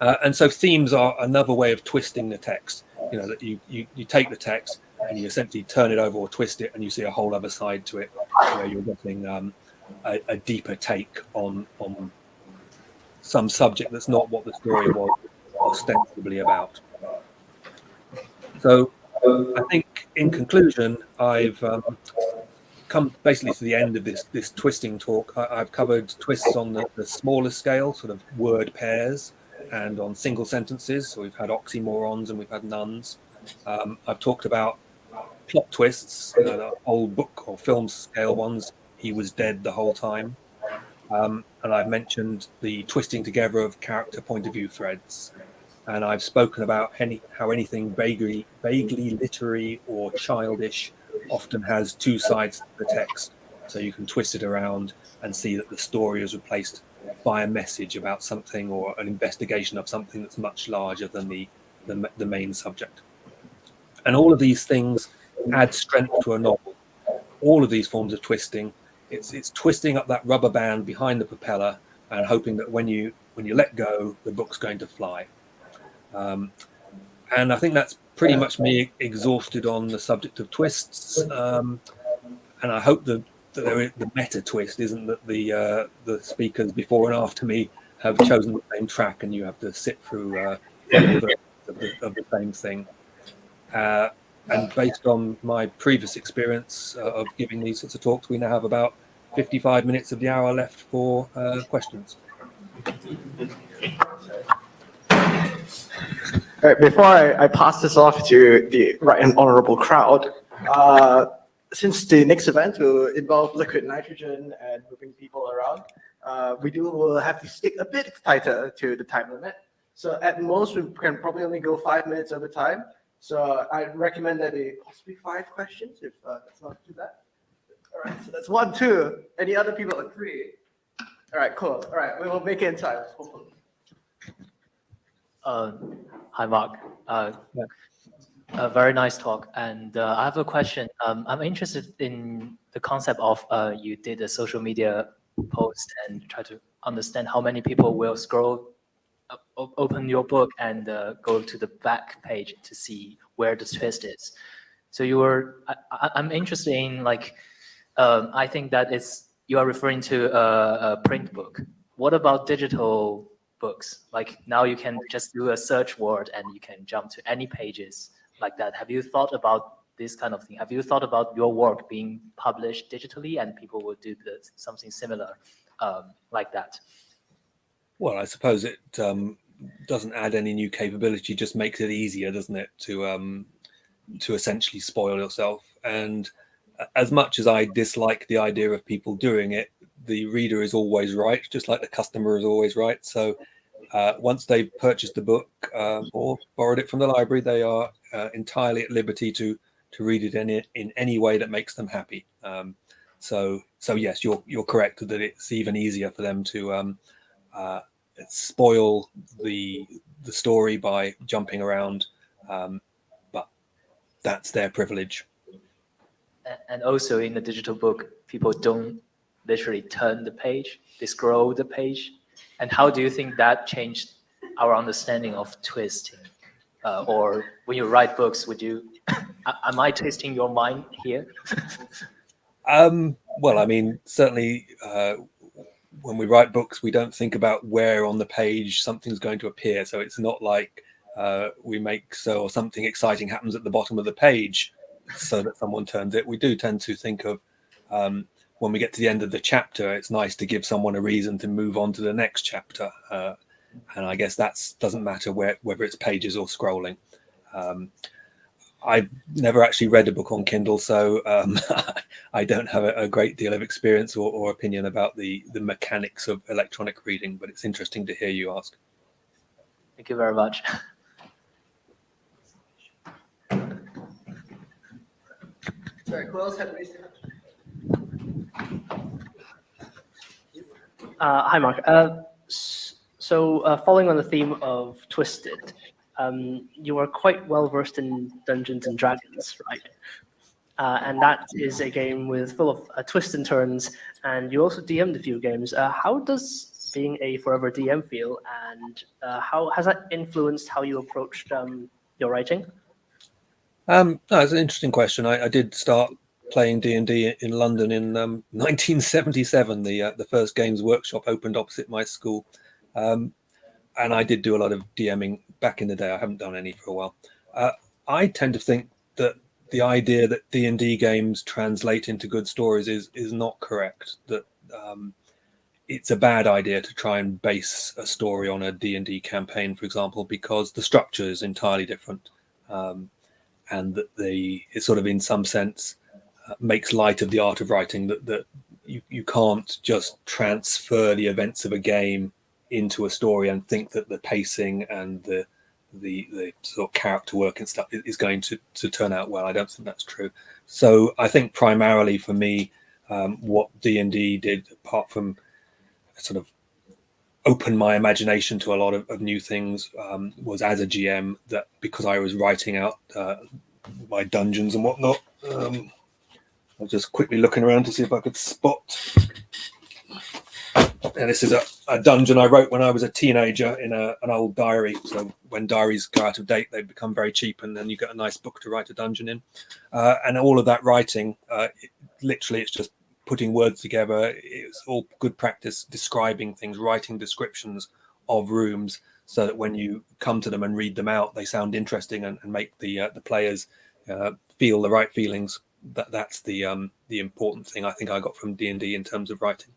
And so themes are another way of twisting the text. That you take the text and you essentially turn it over or twist it, and you see a whole other side to it, where you're getting a deeper take on some subject that's not what the story was ostensibly about. So I think, in conclusion, I've come basically to the end of this twisting talk. I've covered twists on the smaller scale, sort of word pairs, and on single sentences. So we've had oxymorons and we've had nuns. I've talked about plot twists, the whole book or film scale ones. He was dead the whole time. And I've mentioned the twisting together of character point of view threads. and I've spoken about how anything vaguely literary or childish often has two sides to the text. So you can twist it around and see that the story is replaced by a message about something or an investigation of something that's much larger than the main subject. And all of these things add strength to a novel. All of these forms of twisting, it's twisting up that rubber band behind the propeller and hoping that when you let go, the book's going to fly. And I think that's pretty much me exhausted on the subject of twists. And I hope that the meta twist isn't that the speakers before and after me have chosen the same track and you have to sit through of the same thing. And based on my previous experience of giving these sorts of talks, we now have about 55 minutes of the hour left for questions. All right, before I pass this off to the right and honorable crowd, since the next event will involve liquid nitrogen and moving people around, will have to stick a bit tighter to the time limit. So at most, we can probably only go 5 minutes over time. So I recommend that it possibly 5 questions, if that's not too bad. All right, so that's 1, 2. Any other people agree? All right, cool. All right, we will make it in time, hopefully. Hi, Mark. A very nice talk. And I have a question. I'm interested in the concept of you did a social media post and try to understand how many people will scroll, open your book and go to the back page to see where the twist is. So I'm interested in I think that you are referring to a print book. What about digital books? Like now you can just do a search word and you can jump to any pages like that. Have you thought about this kind of thing? Have you thought about your work being published digitally and people will do something similar like that? Well, I suppose it doesn't add any new capability, just makes it easier, doesn't it, to essentially spoil yourself. And as much as I dislike the idea of people doing it, the reader is always right, just like the customer is always right. So once they've purchased the book or borrowed it from the library, they are entirely at liberty to read it in any way that makes them happy. So yes, you're correct that it's even easier for them to spoil the story by jumping around, but that's their privilege. And also in the digital book, people don't literally turn the page, they scroll the page. And how do you think that changed our understanding of twisting? Or when you write books, am I twisting your mind here? Well, I mean, certainly when we write books, we don't think about where on the page something's going to appear. So it's not like or something exciting happens at the bottom of the page so that someone turns it. We do tend to think of when we get to the end of the chapter, it's nice to give someone a reason to move on to the next chapter. And I guess that doesn't matter whether it's pages or scrolling. I've never actually read a book on Kindle, so I don't have a great deal of experience or opinion about the mechanics of electronic reading, but it's interesting to hear you ask. Thank you very much. Sorry, who else had raised their hand? Hi, Mark. So following on the theme of Twisted, you are quite well versed in Dungeons and Dragons, right? And that is a game full of twists and turns, and you also DM'd a few games. How does being a forever DM feel, and how has that influenced how you approached your writing? No, it's an interesting question. I did start playing D&D in London in 1977. The first Games Workshop opened opposite my school. And I did do a lot of DMing back in the day. I haven't done any for a while. I tend to think that the idea that D&D games translate into good stories is not correct. That it's a bad idea to try and base a story on a D&D campaign, for example, because the structure is entirely different. And that it sort of, in some sense, makes light of the art of writing, that you can't just transfer the events of a game into a story and think that the pacing and the the sort of character work and stuff is going to turn out well. I don't think that's true. So I think primarily for me, what D&D did, apart from sort of open my imagination to a lot of new things, was as a GM, that because I was writing out my dungeons and whatnot. I was just quickly looking around to see if I could spot. And this is a dungeon I wrote when I was a teenager in an old diary. So when diaries go out of date, they become very cheap, and then you get a nice book to write a dungeon in. And all of that writing, literally, it's just putting words together. It's all good practice, describing things, writing descriptions of rooms, so that when you come to them and read them out, they sound interesting and make the players feel the right feelings. That's the important thing I think I got from D&D in terms of writing.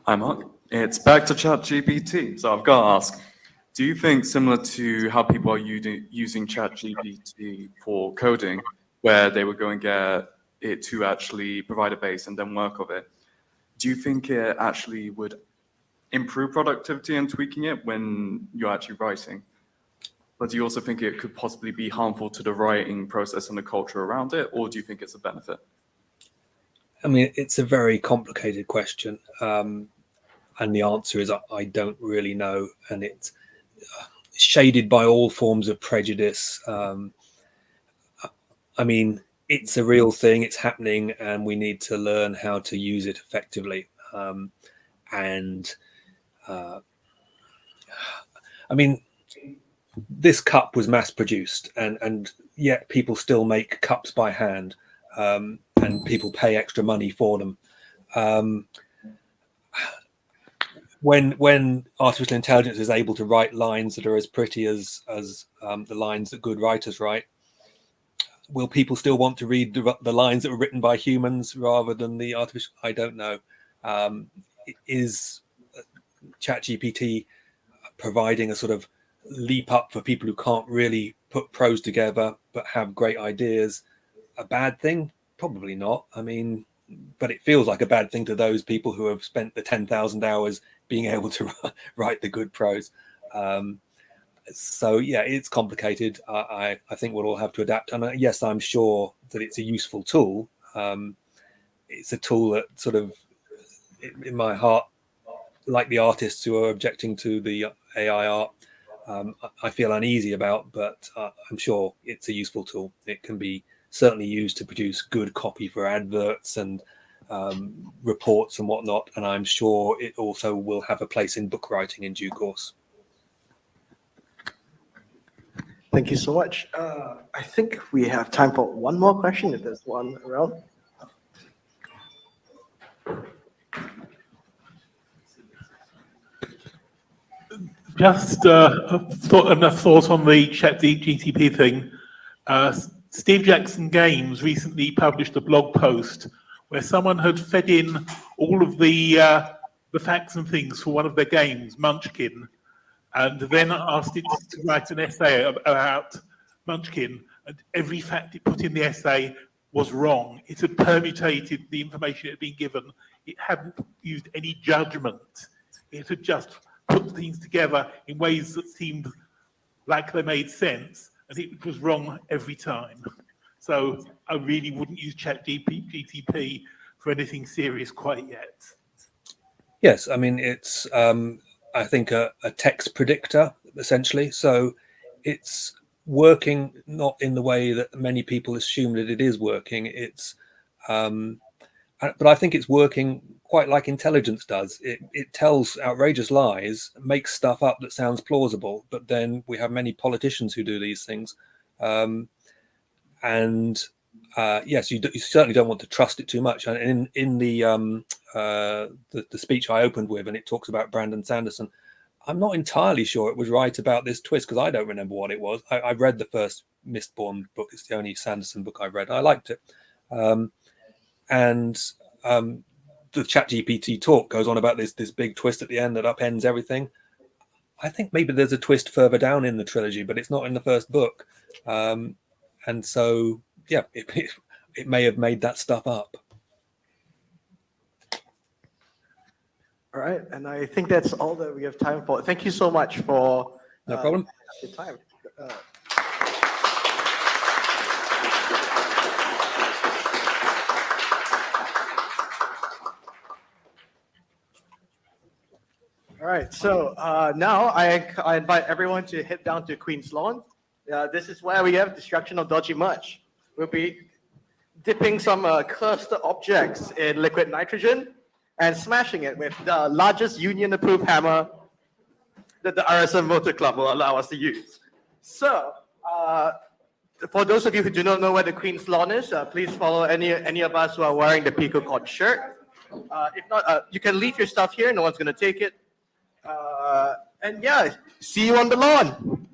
Hi, Mark. It's back to ChatGPT. So I've got to ask, do you think, similar to how people are using ChatGPT for coding, where they would go and get it to actually provide a base and then work of it, do you think it actually would improve productivity and tweaking it when you're actually writing? But do you also think it could possibly be harmful to the writing process and the culture around it, or do you think it's a benefit? I mean, it's a very complicated question. And the answer is I don't really know. And it's shaded by all forms of prejudice. I mean, it's a real thing. It's happening, and we need to learn how to use it effectively. I mean, this cup was mass produced, and yet people still make cups by hand, and people pay extra money for them. When artificial intelligence is able to write lines that are as pretty as the lines that good writers write, will people still want to read the lines that were written by humans rather than the artificial? I don't know. Is ChatGPT providing a sort of leap up for people who can't really put prose together but have great ideas a bad thing? Probably not. I mean, but it feels like a bad thing to those people who have spent the 10,000 hours being able to write the good prose. So yeah, it's complicated. I think we'll all have to adapt. And yes, I'm sure that it's a useful tool. It's a tool that sort of, in my heart, like the artists who are objecting to the AI art, I feel uneasy about, but I'm sure it's a useful tool. It can be certainly used to produce good copy for adverts and reports and whatnot, and I'm sure it also will have a place in book writing in due course. Thank you so much. I think we have time for one more question, if there's one around. Just enough thoughts on the ChatGPT thing. Steve Jackson Games recently published a blog post where someone had fed in all of the facts and things for one of their games, Munchkin, and then asked it to write an essay about Munchkin, and every fact it put in the essay was wrong. It had permutated the information it had been given. It hadn't used any judgment. It had just put things together in ways that seemed like they made sense, and it was wrong every time. So I really wouldn't use ChatGPT for anything serious quite yet. Yes, I mean, it's, I think, a text predictor, essentially. So it's working not in the way that many people assume that it is working. It's, but I think it's working quite like intelligence does. It tells outrageous lies, makes stuff up that sounds plausible, but then we have many politicians who do these things. Yes, you certainly don't want to trust it too much. And in the speech I opened with, and it talks about Brandon Sanderson, I'm not entirely sure it was right about this twist, because I don't remember what it was. I read the first Mistborn book. It's the only Sanderson book I've read. I liked it. The ChatGPT talk goes on about this big twist at the end that upends everything. I think maybe there's a twist further down in the trilogy, but it's not in the first book. And so, yeah, it may have made that stuff up. All right, and I think that's all that we have time for. Thank you so much for No problem. your time. All right, so now I invite everyone to head down to Queen's Lawn. This is where we have destruction of dodgy much. We'll be dipping some cursed objects in liquid nitrogen and smashing it with the largest union-approved hammer that the RSM Motor Club will allow us to use. So, for those of you who do not know where the Queen's Lawn is, please follow any of us who are wearing the Picocon shirt. If not, you can leave your stuff here. No one's going to take it. And yeah, see you on the lawn.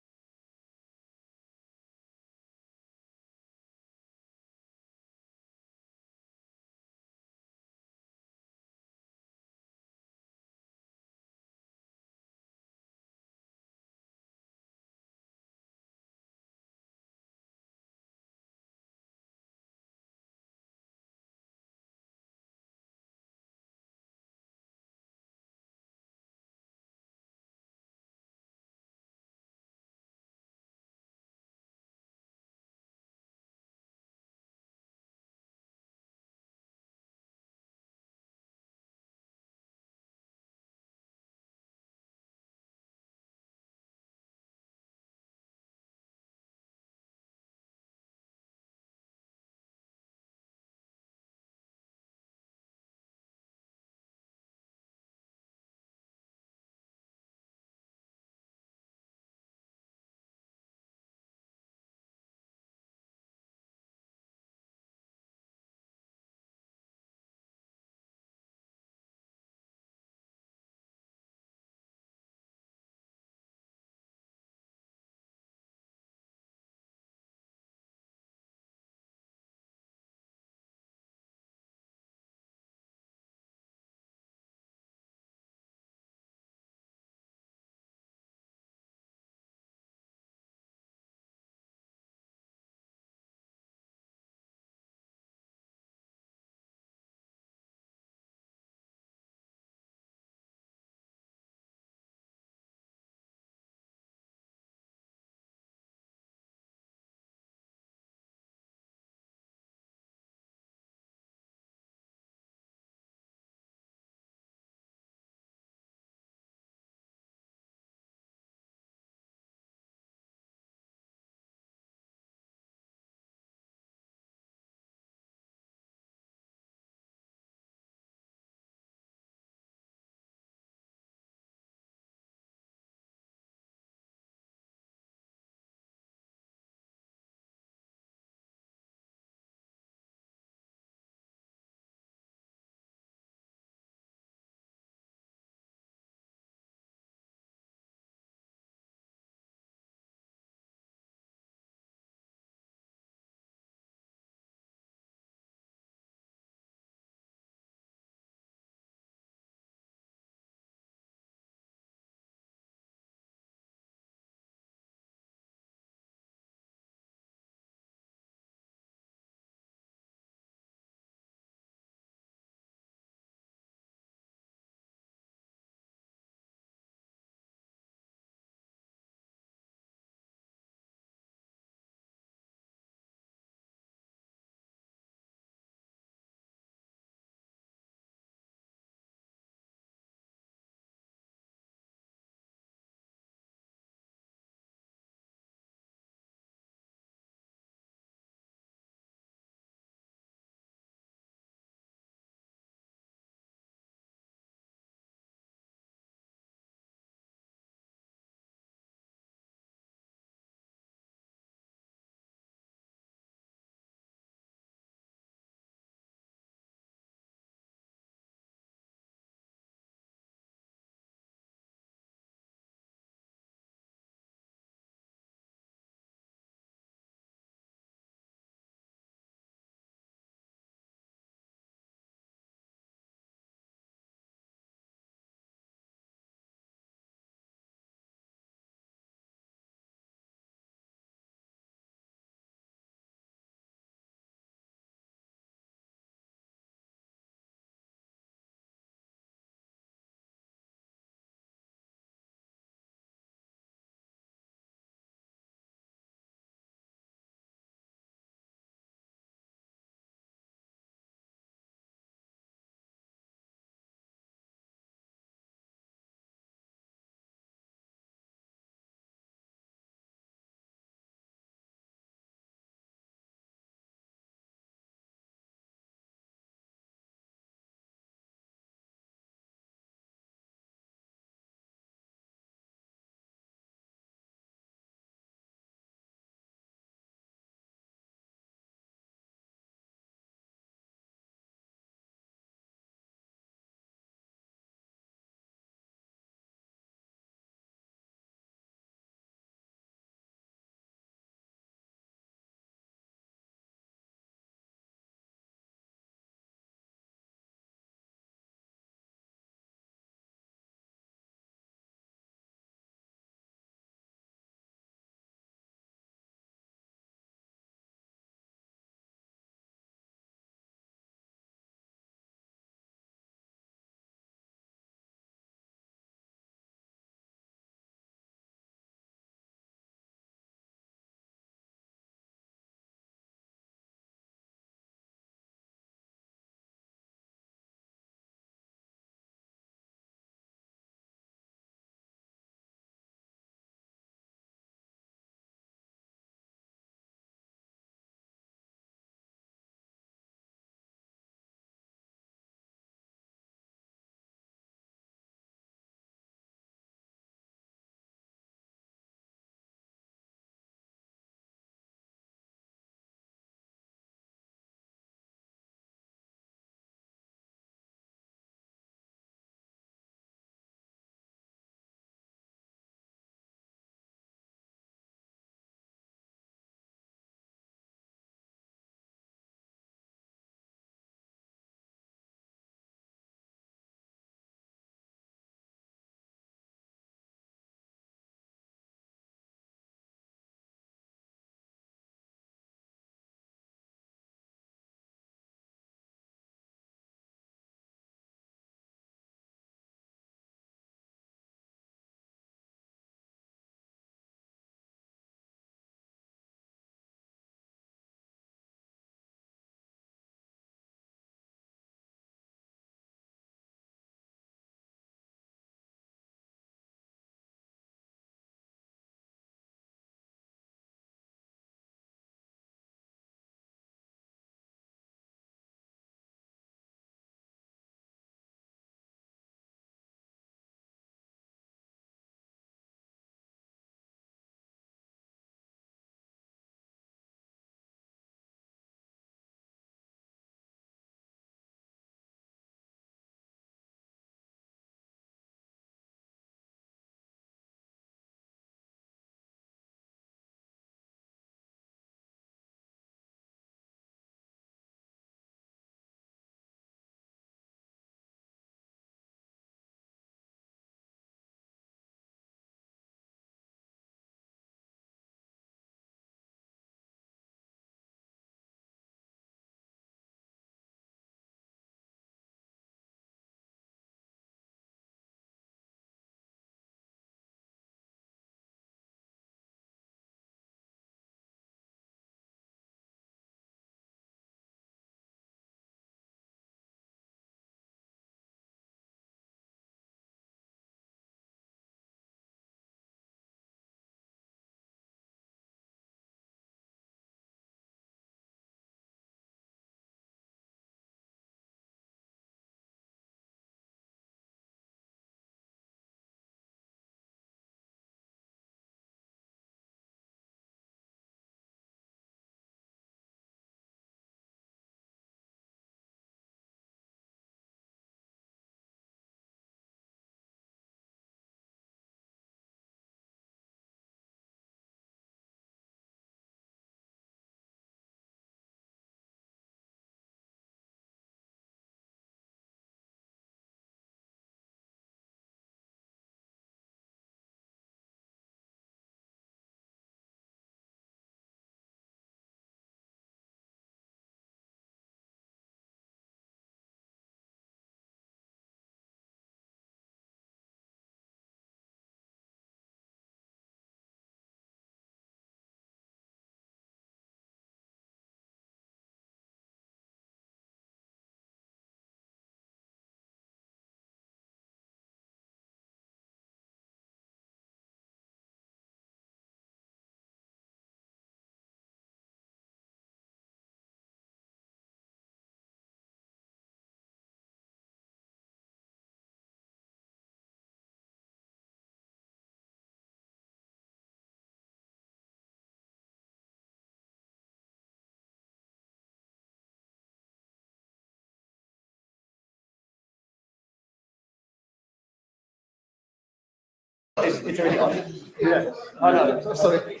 It's already on. Yeah. Oh, no, sorry.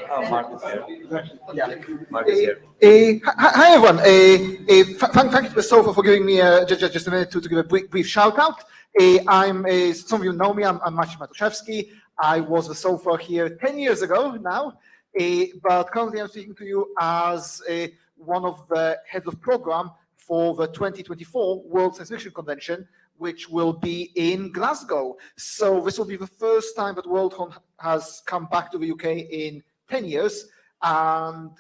Oh, Mark is here. Yeah. Mark is here. Hi everyone. Thank you, Sofa, for giving me just a minute to give a brief shout out. Some of you know me. I'm Maciej Matuszewski. I was a Sofa here 10 years ago now, but currently I'm speaking to you as one of the heads of program for the 2024 World Science Fiction Convention, which will be in Glasgow. So this will be the first time that WorldCon has come back to the UK in 10 years. And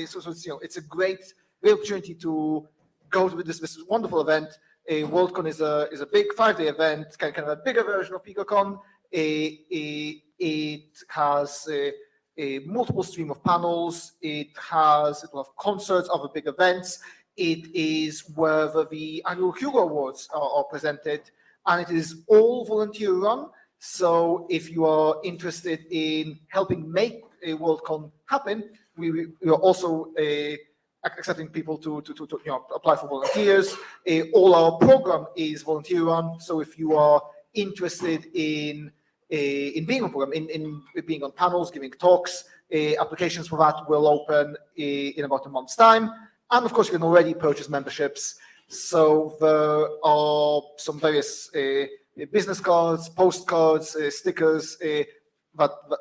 so it's a great opportunity to go to this wonderful event. WorldCon is a big 5-day event, kind of a bigger version of Picocon. It has a multiple stream of panels. It will have concerts, other big events. It is where the annual Hugo Awards are presented, and it is all volunteer run. So if you are interested in helping make a WorldCon happen, we are also accepting people to apply for volunteers. All our program is volunteer run. So if you are interested in being on program, in being on panels, giving talks, applications for that will open in about a month's time. And of course, you can already purchase memberships. So there are some various business cards, postcards, stickers that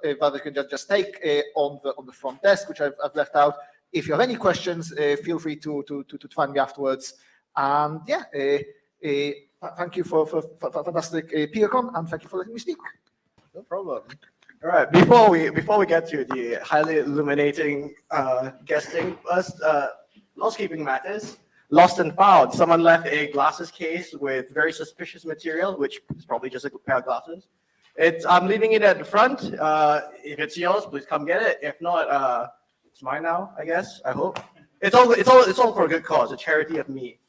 you can just take on the front desk, which I've left out. If you have any questions, feel free to find me afterwards. And yeah, thank you for fantastic Picocon, and thank you for letting me speak. No problem. All right. Before we get to the highly illuminating guesting, first. Housekeeping matters. Lost and found. Someone left a glasses case with very suspicious material, which is probably just a pair of glasses. I'm leaving it at the front. If it's yours, please come get it. If not, it's mine now, I guess. I hope. It's all for a good cause, a charity of me.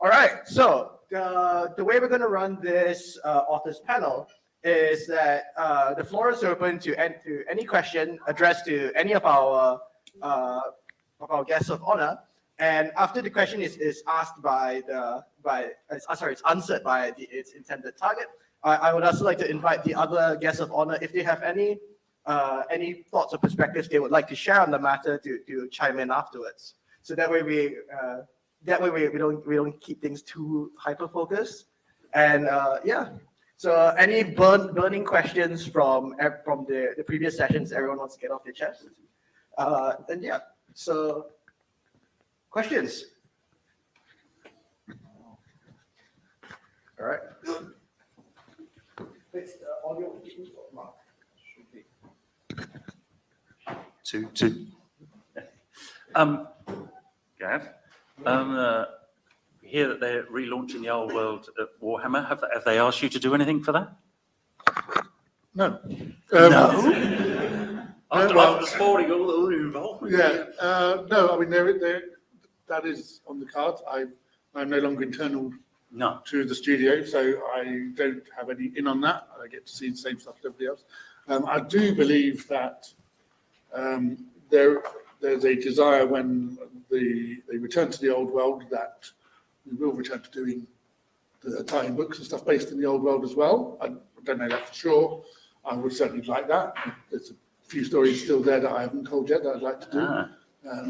All right. So the way we're going to run this authors panel is that the floor is open to any question addressed to any of our guests of honor, and after the question is asked it's answered by its intended target, I would also like to invite the other guests of honor, if they have any thoughts or perspectives they would like to share on the matter, to chime in afterwards. So that way we don't keep things too hyper focused. And yeah. So any burning questions from the previous sessions everyone wants to get off their chest? Then yeah. So, questions? All right. Two. Gav, we hear that they're relaunching the old world at Warhammer. Have they asked you to do anything for that? No. No. After sporting all the involvement. Yeah. No, I mean, that is on the cards. I'm no longer internal to the studio, so I don't have any in on that. I get to see the same stuff as everybody else. I do believe that there's a desire when they return to the old world that we will return to doing the tie-in books and stuff based in the old world as well. I don't know that for sure. I would certainly like that. There's a few stories still there that I haven't told yet that I'd like to do.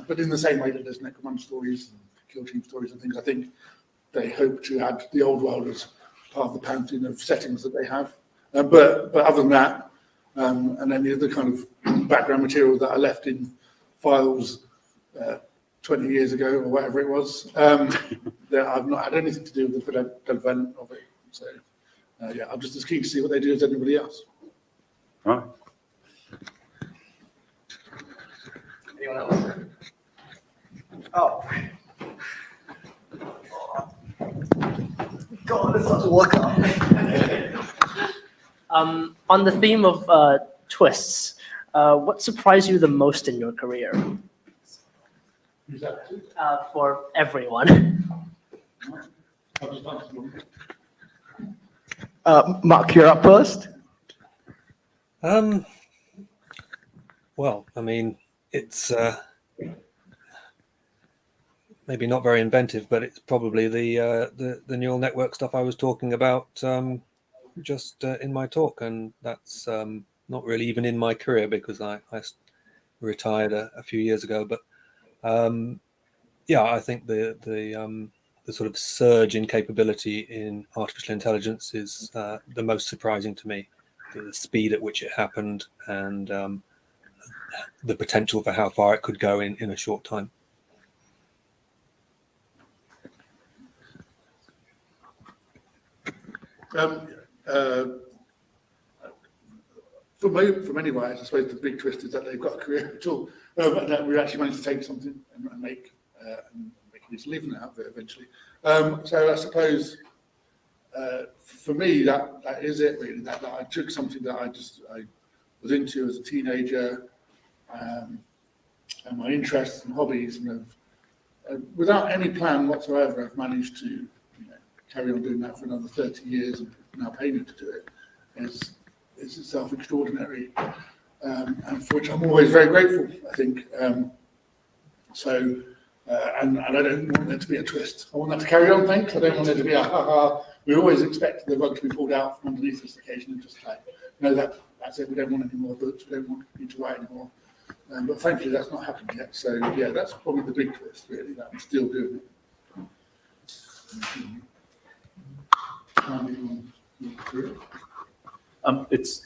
But in the same way that there's Necromon stories and Kill Team stories and things, I think they hope to add the old world as part of the pantheon of settings that they have. But other than that, and any other kind of background material that I left in files 20 years ago or whatever it was, that I've not had anything to do with the development of it. So yeah, I'm just as keen to see what they do as anybody else. Right. Anyone else? Oh. God, it's such a workout. On the theme of twists, what surprised you the most in your career? For everyone. Mark, you're up first. Well, I mean, it's maybe not very inventive, but it's probably the neural network stuff I was talking about just in my talk, and that's not really even in my career because I retired a few years ago. But yeah, I think the sort of surge in capability in artificial intelligence is the most surprising to me. The speed at which it happened and the potential for how far it could go in a short time. For many writers, I suppose the big twist is that they've got a career at all, and that we actually managed to take something and make a living out of it eventually. So I suppose for me that is it really. That I took something that I was into as a teenager, and my interests and hobbies, and without any plan whatsoever, I've managed to carry on doing that for another 30 years and now pay me to do it. Is itself extraordinary, and for which I'm always very grateful, I think. And I don't want there to be a twist. I want that to carry on, thanks. I don't want there to be a ha-ha. We always expect the rug to be pulled out from underneath us occasionally, and just like, no, that's it, we don't want any more books, we don't want you to write anymore. But thankfully that's not happened yet. So yeah, that's probably the big twist, really, that I'm still doing it.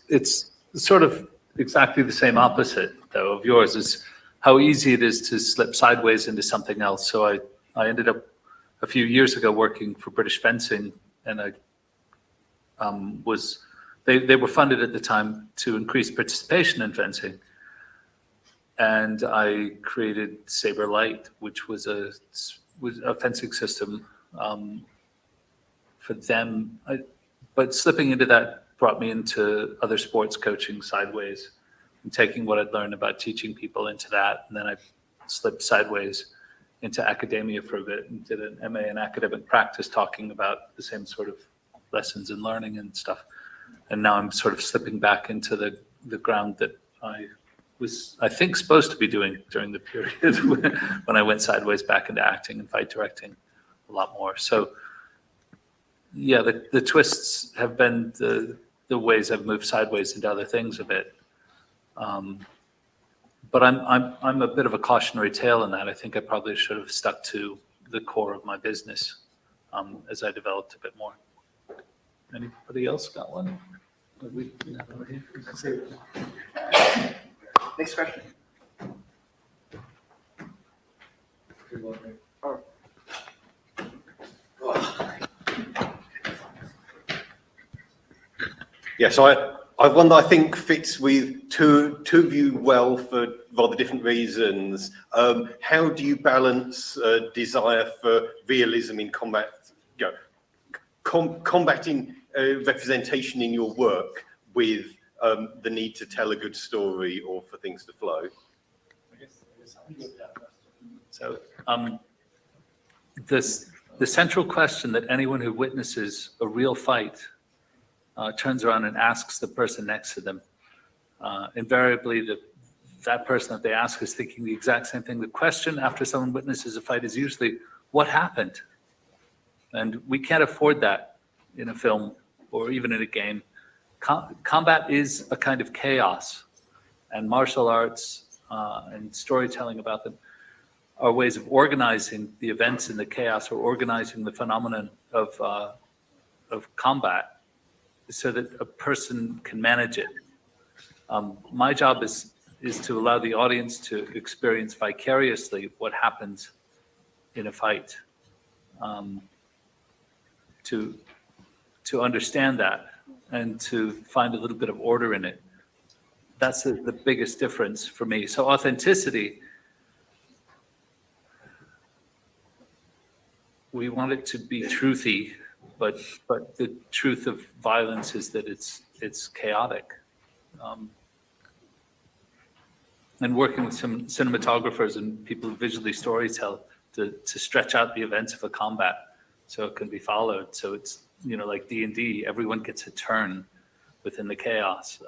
It's sort of exactly the same opposite, though, of yours, is how easy it is to slip sideways into something else. So I ended up a few years ago working for British Fencing, and I they were funded at the time to increase participation in fencing. And I created Saber Light, which was a fencing system for them. But slipping into that brought me into other sports coaching sideways, and taking what I'd learned about teaching people into that. And then I slipped sideways into academia for a bit and did an MA in academic practice, talking about the same sort of lessons and learning and stuff. And now I'm sort of slipping back into the ground that I was, I think, supposed to be doing during the period when I went sideways back into acting and fight directing a lot more. So yeah, the twists have been the ways I've moved sideways into other things a bit. But I'm a bit of a cautionary tale in that. I think I probably should have stuck to the core of my business as I developed a bit more. Anybody else got one? Next question. Yeah, so I've one that I think fits with two of you well for rather different reasons. How do you balance desire for realism in combat, combating representation in your work with the need to tell a good story or for things to flow? So the central question that anyone who witnesses a real fight turns around and asks the person next to them. Invariably, that person that they ask is thinking the exact same thing. The question after someone witnesses a fight is usually, what happened? And we can't afford that in a film or even in a game. Combat is a kind of chaos, and martial arts and storytelling about them are ways of organizing the events in the chaos, or organizing the phenomenon of combat, so that a person can manage it. My job is to allow the audience to experience vicariously what happens in a fight, to understand that and to find a little bit of order in it. That's the biggest difference for me. So authenticity, we want it to be truthy, but the truth of violence is that it's chaotic. And working with some cinematographers and people who visually storytell to stretch out the events of a combat so it can be followed. So it's, like D&D, everyone gets a turn within the chaos.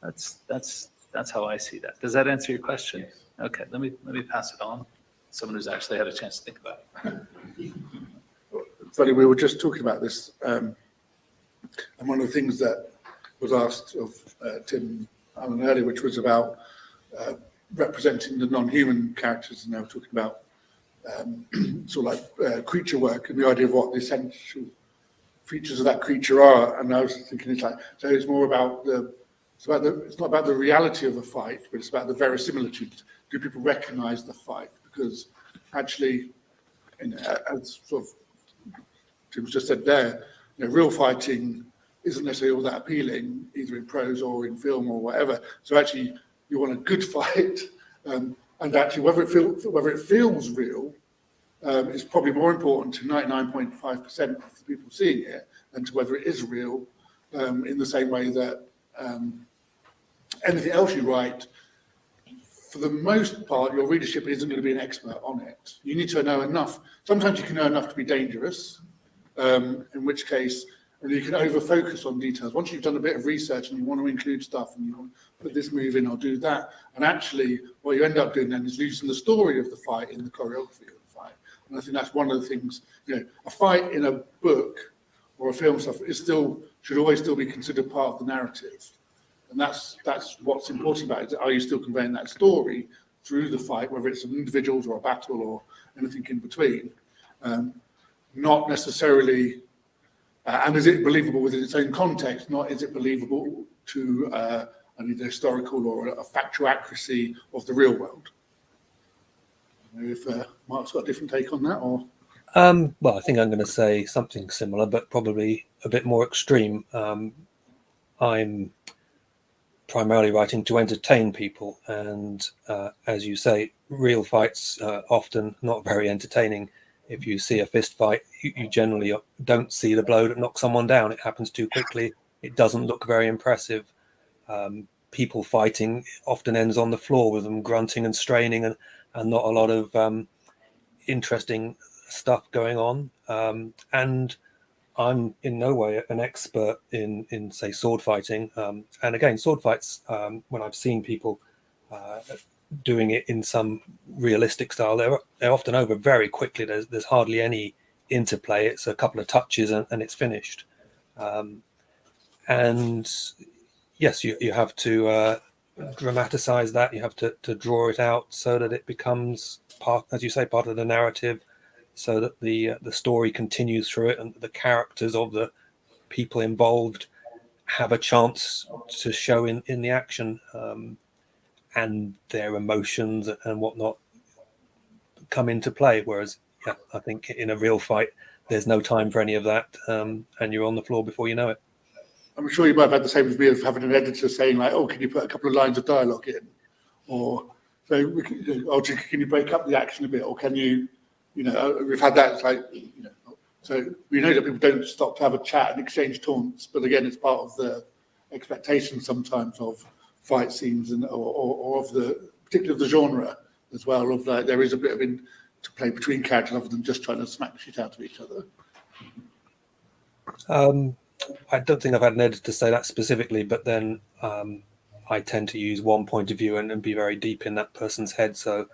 That's how I see that. Does that answer your question? Yes. Okay, let me pass it on. Someone who's actually had a chance to think about it. Funny, we were just talking about this And one of the things that was asked of Tim Allan earlier, which was about representing the non-human characters, and they were talking about sort of like creature work and the idea of what the essential features of that creature are. And I was thinking, it's like, so it's more about it's not about the reality of a fight, but it's about the verisimilitude. Do people recognise the fight? Because actually, as sort of Tim's just said there, real fighting isn't necessarily all that appealing, either in prose or in film or whatever. So actually, you want a good fight, and actually whether it feels real is probably more important to 99.5% of the people seeing it than to whether it is real. In the same way that anything else you write, for the most part, your readership isn't going to be an expert on it. You need to know enough. Sometimes you can know enough to be dangerous, in which case you can over-focus on details. Once you've done a bit of research and you want to include stuff and you want to put this move in or do that, and actually what you end up doing then is losing the story of the fight in the choreography of the fight. And I think that's one of the things, a fight in a book or a film stuff should always still be considered part of the narrative. And that's what's important about it. Are you still conveying that story through the fight, whether it's individuals or a battle or anything in between? Not necessarily, and is it believable within its own context? Not is it believable to either historical or a factual accuracy of the real world? I don't know if Mark's got a different take on that, or. Well, I think I'm going to say something similar, but probably a bit more extreme. I'm primarily writing to entertain people, and as you say, real fights are often not very entertaining. If you see a fist fight, you generally don't see the blow that knocks someone down. It happens too quickly. It doesn't look very impressive. People fighting often ends on the floor with them grunting and straining, and not a lot of interesting stuff going on. And I'm in no way an expert in say sword fighting. And again, sword fights, when I've seen people doing it in some realistic style, they're often over very quickly. There's hardly any interplay. It's a couple of touches and it's finished. And yes, you have to dramatize that. You have to draw it out so that it becomes part, as you say, part of the narrative, so that the story continues through it and the characters of the people involved have a chance to show in the action, and their emotions and whatnot come into play. Whereas, yeah, I think in a real fight, there's no time for any of that, and you're on the floor before you know it. I'm sure you might have had the same with me of having an editor saying like, "Oh, can you put a couple of lines of dialogue in?" Or so, can you break up the action a bit? Or can you, we've had that. It's like, so we know that people don't stop to have a chat and exchange taunts, but again, it's part of the expectation sometimes of fight scenes or of particularly of the genre as well. Of like, there is a bit of interplay between characters other than just trying to smack shit out of each other. I don't think I've had an editor say that specifically, but then I tend to use one point of view and be very deep in that person's head. So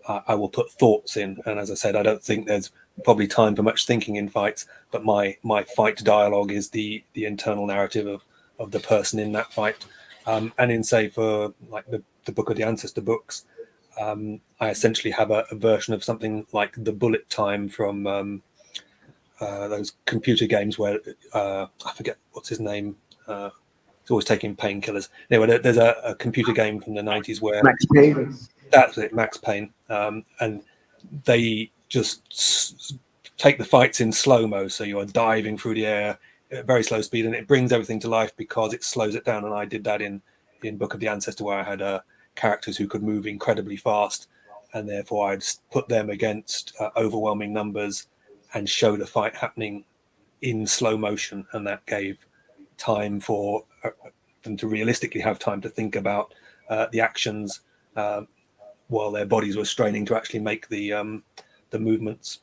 I will put thoughts in. And as I said, I don't think there's probably time for much thinking in fights, but my fight dialogue is the internal narrative of the person in that fight. And in, say, for like the Book of the Ancestor books, I essentially have a version of something like the bullet time from those computer games where I forget what's his name. It's always taking painkillers. Anyway, there's a computer game from the 90s where Max Payne. That's it, Max Payne, and they just take the fights in slow-mo, so you are diving through the air at very slow speed, and it brings everything to life because it slows it down. And I did that in Book of the Ancestor, where I had characters who could move incredibly fast, and therefore I'd put them against overwhelming numbers and show the fight happening in slow motion, and that gave time for them to realistically have time to think about the actions while their bodies were straining to actually make the movements.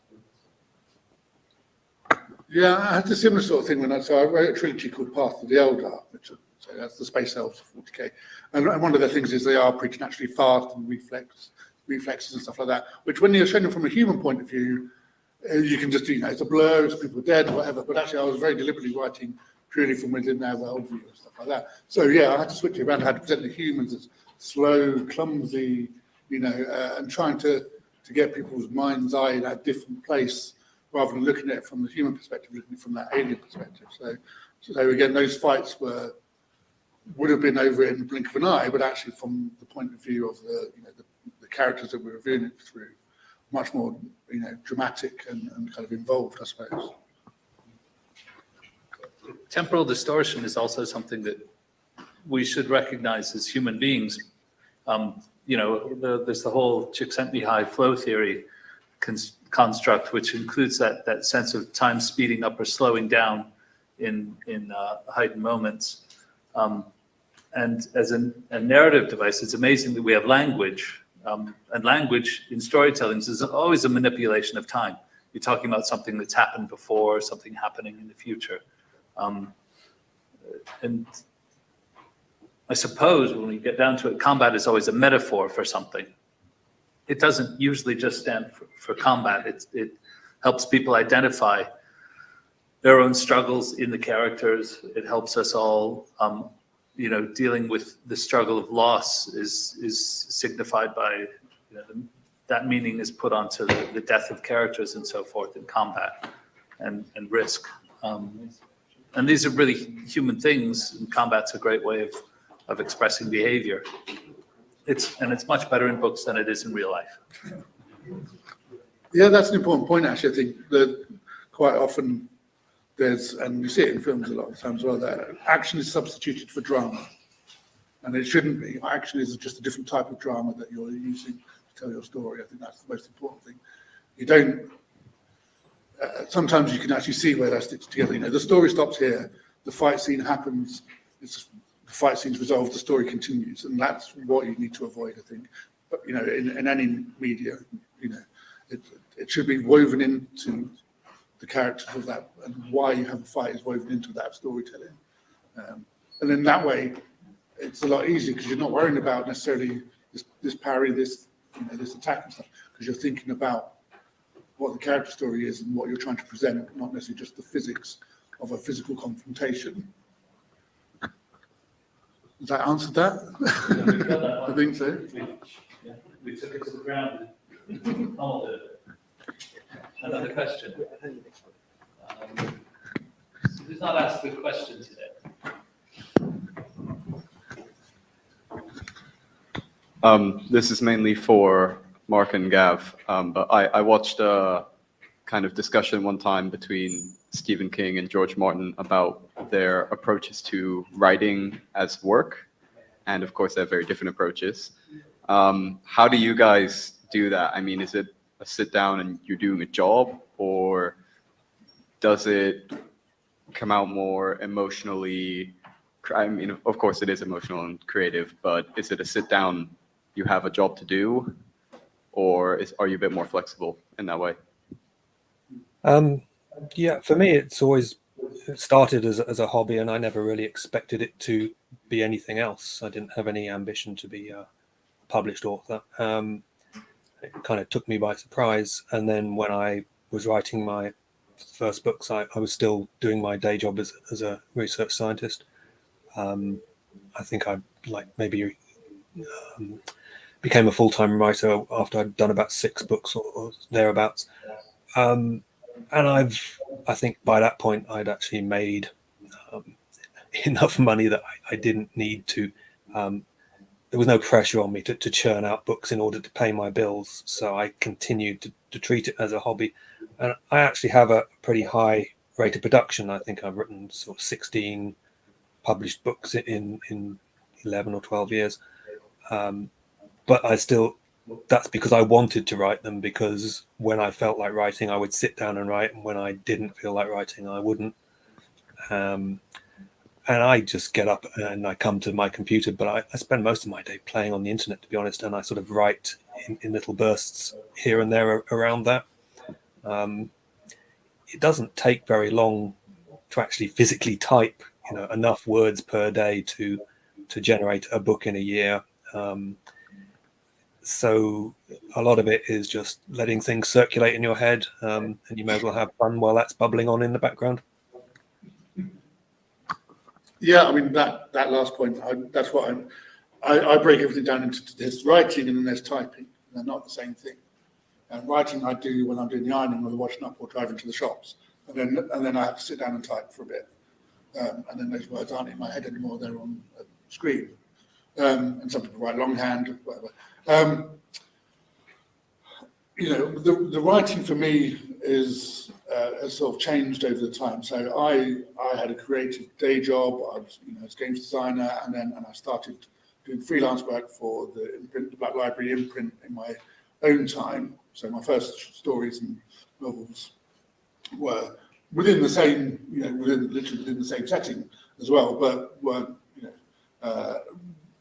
Yeah, I had a similar sort of thing when I wrote a trilogy called Path of the Elder, which so that's the space elves of 40k, and one of the things is they are preternaturally fast and reflexes and stuff like that, which when you're shown them from a human point of view, you can just do, it's a blur, it's people dead, whatever. But actually, I was very deliberately writing purely from within their worldview and stuff like that. So yeah, I had to switch it around. I had to present the humans as slow, clumsy, and trying to get people's mind's eye in a different place rather than looking at it from the human perspective, looking at it from that alien perspective. So again, those fights would have been over in the blink of an eye, but actually from the point of view of the characters that we're reviewing it through, much more dramatic and kind of involved, I suppose. Temporal distortion is also something that we should recognize as human beings. There's the whole Csikszentmihalyi flow theory construct, which includes that sense of time speeding up or slowing down in heightened moments. And as a narrative device, it's amazing that we have language. And language in storytelling is always a manipulation of time. You're talking about something that's happened before, something happening in the future. And I suppose when we get down to it, combat is always a metaphor for something. It doesn't usually just stand for combat. It helps people identify their own struggles in the characters. It helps us all, dealing with the struggle of loss is signified by, that meaning is put onto the death of characters and so forth in combat and risk. And these are really human things, and combat's a great way of expressing behavior. It's much better in books than it is in real life. Yeah, that's an important point, actually. I think that quite often and you see it in films a lot of times as well, that action is substituted for drama. And it shouldn't be. Action is just a different type of drama that you're using to tell your story. I think that's the most important thing. You don't, sometimes you can actually see where that sticks together. The story stops here, the fight scene happens, the fight scene's resolved, the story continues. And that's what you need to avoid, I think. But, in any media, it should be woven into the characters of that, and why you have a fight is woven into that storytelling. And then that way, it's a lot easier because you're not worrying about necessarily this parry, this attack and stuff, because you're thinking about what the character story is and what you're trying to present, not necessarily just the physics of a physical confrontation. Has that answered that? I think so. We took it to the ground. Another question. Who's not asked a question today? This is mainly for Mark and Gav, but I watched a kind of discussion one time between Stephen King and George Martin about their approaches to writing as work, and of course they have very different approaches. How do you guys do that? I mean, is it a sit down and you're doing a job, or does it come out more emotionally? I mean, of course it is emotional and creative, but is it a sit down, you have a job to do, or are you a bit more flexible in that way? Yeah, for me, it started as a hobby, and I never really expected it to be anything else. I didn't have any ambition to be a published author. It kind of took me by surprise. And then when I was writing my first books, I was still doing my day job as a research scientist. I think I became a full-time writer after I'd done about 6 books or thereabouts. And I think by that point I'd actually made enough money that I didn't need to. There was no pressure on me to churn out books in order to pay my bills. So I continued to treat it as a hobby. And I actually have a pretty high rate of production. I think I've written sort of 16 published books in 11 or 12 years. But that's because I wanted to write them, because when I felt like writing, I would sit down and write. And when I didn't feel like writing, I wouldn't. And I just get up and I come to my computer, but I spend most of my day playing on the internet, to be honest, and I sort of write in little bursts here and there around that. It doesn't take very long to actually physically type, enough words per day to generate a book in a year. So a lot of it is just letting things circulate in your head, and you may as well have fun while that's bubbling on in the background. Yeah, I mean, that last point, that's what I break everything down into there's writing and then there's typing. They're not the same thing. And writing I do when I'm doing the ironing or the washing up or driving to the shops. And then I have to sit down and type for a bit. And then those words aren't in my head anymore, they're on a screen. And some people write longhand, whatever. You know, the writing for me has sort of changed over the time. So I had a creative day job. I was, you know, as games designer, and I started doing freelance work for the Black Library imprint in my own time. So my first stories and novels were within the same, you know, literally within the same setting as well, but weren't, you know,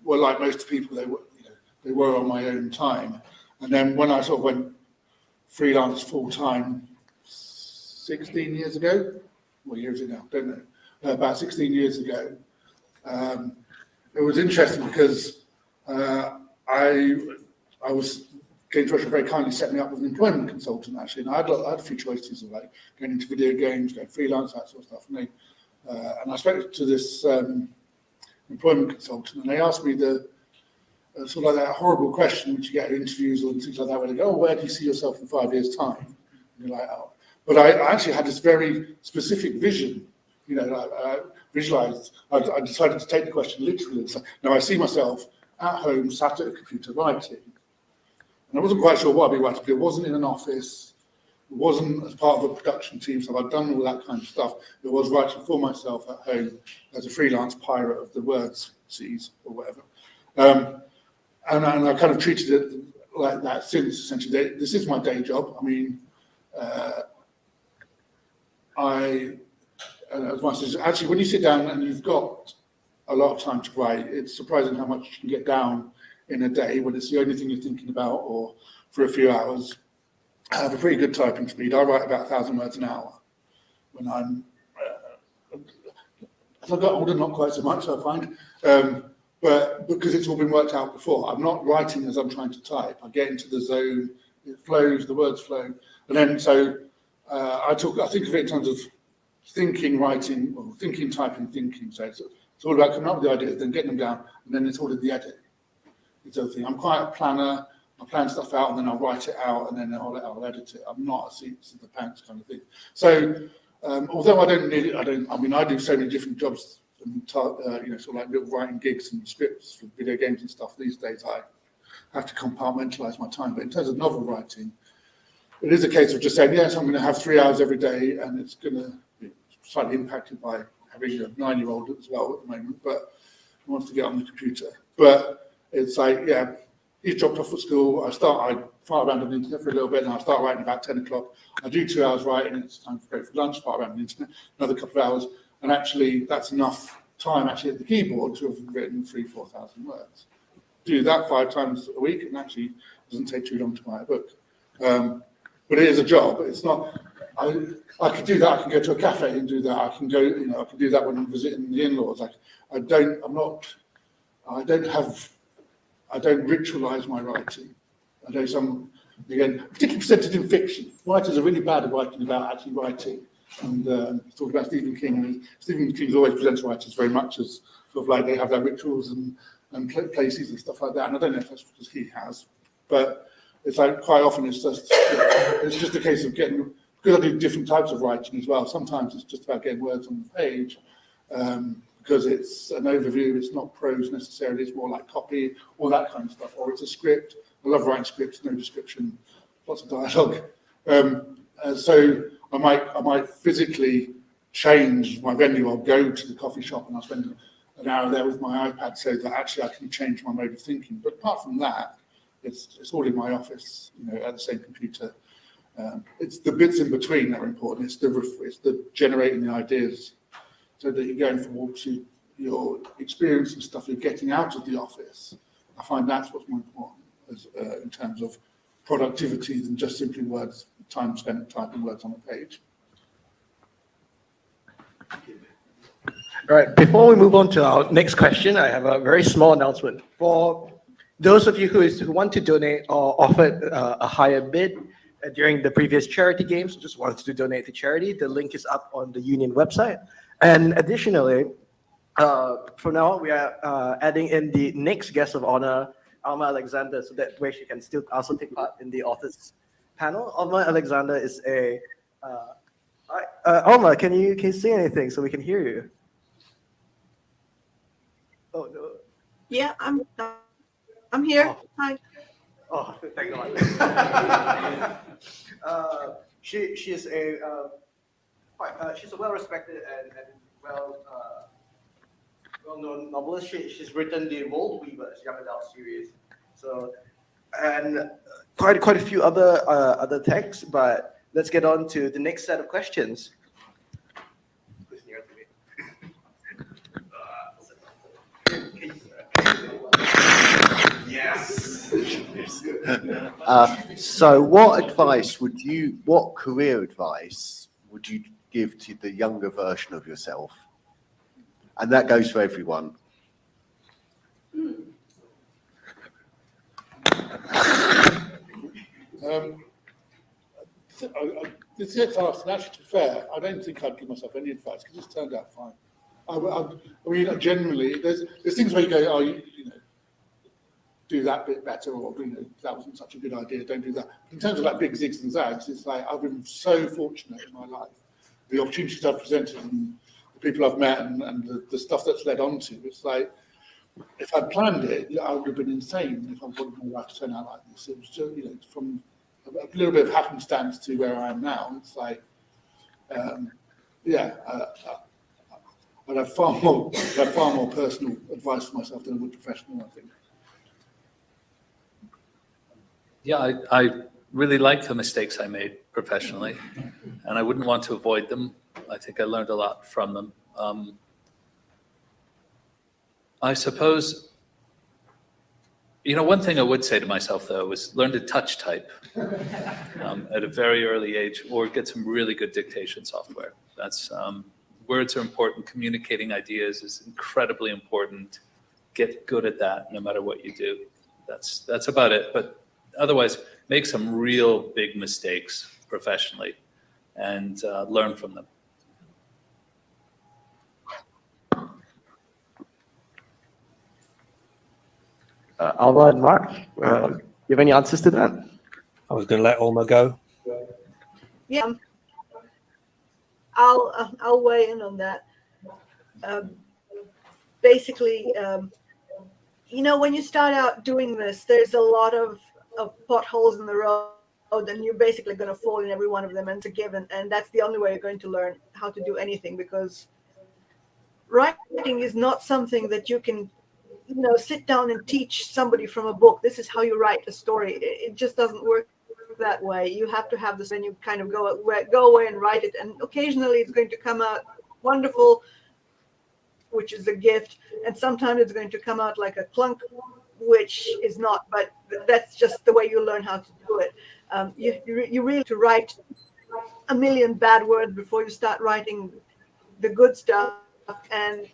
were like most people. They were on my own time. And then when I sort of went freelance full time 16 years ago, what year is it now? Don't know. About 16 years ago, it was interesting because I was Games Workshop very kindly set me up with an employment consultant actually, and I had a few choices of like going into video games, going freelance, that sort of stuff. And I spoke to this employment consultant, and they asked me the sort of like that horrible question which you get in interviews or things like that, where they go, "Oh, where do you see yourself in 5 years' time?" And you're like, "Oh," but I actually had this very specific vision. You know, I visualized. I decided to take the question literally. It's like, now I see myself at home, sat at a computer writing. And I wasn't quite sure what I'd be writing, but it wasn't in an office. It wasn't as part of a production team, so I'd done all that kind of stuff. It was writing for myself at home as a freelance pirate of the words seas or whatever. And I kind of treated it like that since, essentially. This is my day job. I mean, as much as actually, when you sit down and you've got a lot of time to write, it's surprising how much you can get down in a day when it's the only thing you're thinking about, or for a few hours. I have a pretty good typing speed. I write about 1,000 words an hour. When I'm, as I got older, not quite so much, I find. But because it's all been worked out before, I'm not writing as I'm trying to type. I get into the zone, it flows, the words flow. And then, so I think of it in terms of thinking, writing, or thinking, typing, thinking. So it's all about coming up with the ideas, then getting them down, and then it's all in the edit. It's the other thing. I'm quite a planner. I plan stuff out, and then I'll write it out, and then I'll edit it. I'm not a seats in the pants kind of thing. So although I do so many different jobs, and you know, sort of like little writing gigs and scripts for video games and stuff these days, I have to compartmentalize my time. But in terms of novel writing, it is a case of just saying, yes, I'm going to have 3 hours every day, and it's going to be slightly impacted by having a 9-year-old as well at the moment, but he wants to get on the computer. But it's like, yeah, he's dropped off at school. I fart around on the internet for a little bit, and I start writing about 10 o'clock. I do 2 hours writing, it's time to go for lunch, fart around on the internet, another couple of hours. And actually, that's enough time actually at the keyboard to have written 3,000-4,000 words. Do that 5 times a week, and actually it doesn't take too long to write a book. But it is a job. It's not. I could do that. I can go to a cafe and do that. I can go. You know, I can do that when I'm visiting the in-laws. I don't ritualize my writing. I know some, again, particularly presented in fiction. Writers are really bad at writing about actually writing. And talking about Stephen King, and Stephen King always presents writers very much as sort of like they have their rituals and places and stuff like that. And I don't know if that's because he has, but it's like quite often it's just a case of getting, because I do different types of writing as well. Sometimes it's just about getting words on the page because it's an overview. It's not prose necessarily. It's more like copy, all that kind of stuff. Or it's a script. I love writing scripts, no description, lots of dialogue. So I might physically change my venue. I'll go to the coffee shop and I'll spend an hour there with my iPad so that actually I can change my mode of thinking. But apart from that, it's all in my office, you know, at the same computer. It's the bits in between that are important. It's the generating the ideas, so that you're going from walks, your experience and stuff you're getting out of the office. I find that's what's more important in terms of productivity than just simply words, time spent typing words on a page. All right, before we move on to our next question, I have a very small announcement. For those of you who want to donate or offered a higher bid during the previous charity games, just wanted to donate to charity, the link is up on the union website. And additionally, from now on, we are adding in the next guest of honor, Alma Alexander, so that way she can still also take part in the authors panel. Alma Alexander is a Alma, can you say anything so we can hear you? Oh no. Yeah, I'm here. Hi. Oh, thank God. She's a she's a well-respected and well-known novelist. She's written the World Weavers young adult series, so and quite a few other texts. But let's get on to the next set of questions. Yes. So what career advice would you give to the younger version of yourself? And that goes for everyone. This gets asked, and actually, to be fair, I don't think I'd give myself any advice because it's turned out fine. I mean, generally, there's things where you go, oh, you know, do that bit better, or you know, that wasn't such a good idea. Don't do that. In terms of like big zigs and zags, it's like I've been so fortunate in my life, the opportunities I've presented and the people I've met and the stuff that's led on to. It's like if I'd planned it, I would have been insane if I wanted my life to turn out like this. It was just, you know, from a little bit of happenstance to where I am now. It's like, I'd have far more personal advice for myself than I would professional, I think. Yeah, I really like the mistakes I made professionally, and I wouldn't want to avoid them. I think I learned a lot from them. I suppose, you know, one thing I would say to myself, though, is learn to touch type at a very early age, or get some really good dictation software. That's words are important. Communicating ideas is incredibly important. Get good at that, no matter what you do. That's about it. But otherwise, make some real big mistakes professionally and learn from them. Alma and Mark, you have any answers to that? I was going to let Alma go. Yeah, I'll weigh in on that. Basically, you know, when you start out doing this, there's a lot of potholes in the road, and you're basically going to fall in every one of them, and it's a given. And that's the only way you're going to learn how to do anything, because writing is not something that you can, you know, sit down and teach somebody from a book. This is how you write a story. It just doesn't work that way. You have to have this, and you kind of go away and write it. And occasionally it's going to come out wonderful, which is a gift. And sometimes it's going to come out like a clunk, which is not, but that's just the way you learn how to do it. You really have to write a million bad words before you start writing the good stuff. And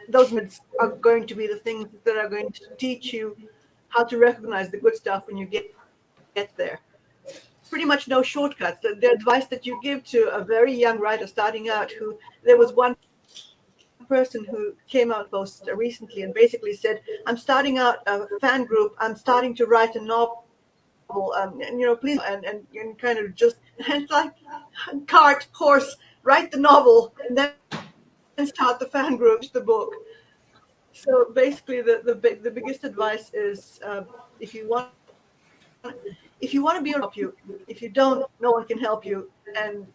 those myths are going to be the things that are going to teach you how to recognize the good stuff when you get there. Pretty much no shortcuts. The advice that you give to a very young writer starting out, there was one person who came out most recently and basically said, I'm starting out a fan group, I'm starting to write a novel, and you know, please, and kind of just, and it's like, cart, horse, write the novel, and then start the fan group, the book. So basically, the biggest advice is, if you want to be able to help you, if you don't, no one can help you, and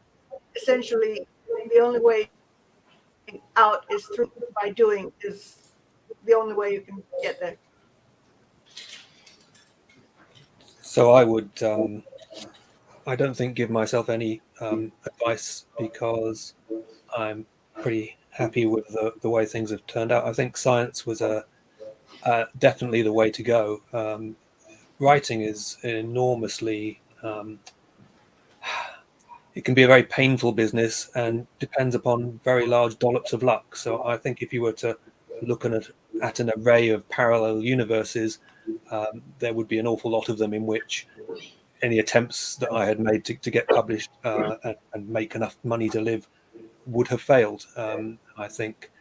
essentially, the only way out is through by doing is the only way you can get there. So I would, I don't think give myself any advice, because I'm pretty happy with the way things have turned out. I think science was definitely the way to go. Writing is enormously, it can be a very painful business and depends upon very large dollops of luck. So I think if you were to look at an array of parallel universes, there would be an awful lot of them in which any attempts that I had made to get published and make enough money to live would have failed. I think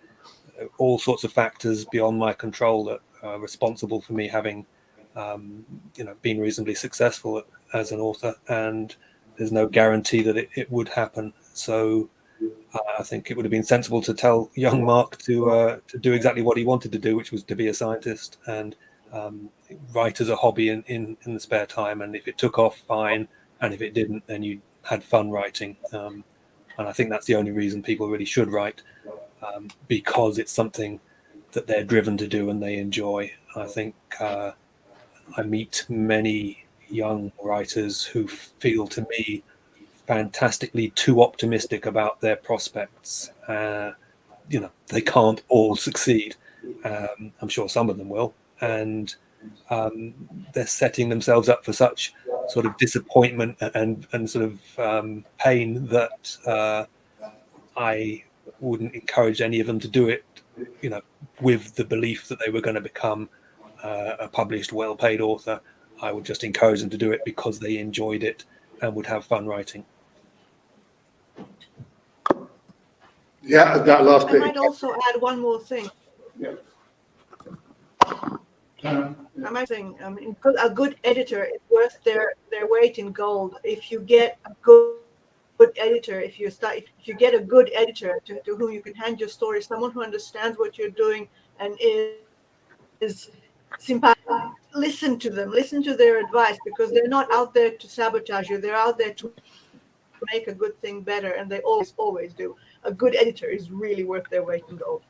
all sorts of factors beyond my control that are responsible for me having, been reasonably successful as an author, and there's no guarantee that it would happen. So I think it would have been sensible to tell young Mark to do exactly what he wanted to do, which was to be a scientist and write as a hobby in the spare time. And if it took off, fine. And if it didn't, then you had fun writing. And I think that's the only reason people really should write, because it's something that they're driven to do and they enjoy. I think I meet many young writers who feel, to me, fantastically too optimistic about their prospects. They can't all succeed. I'm sure some of them will, and they're setting themselves up for such sort of disappointment and sort of pain that I wouldn't encourage any of them to do it, with the belief that they were going to become a published, well-paid author. I would just encourage them to do it because they enjoyed it and would have fun writing. Yeah, that last I bit. might also add one more thing. Yeah. I might think, a good editor is worth their weight in gold. If you get a good editor, if you get a good editor to whom you can hand your story, someone who understands what you're doing and is sympathetic, listen to them, listen to their advice, because they're not out there to sabotage you. They're out there to make a good thing better, and they always do. A good editor is really worth their weight in gold.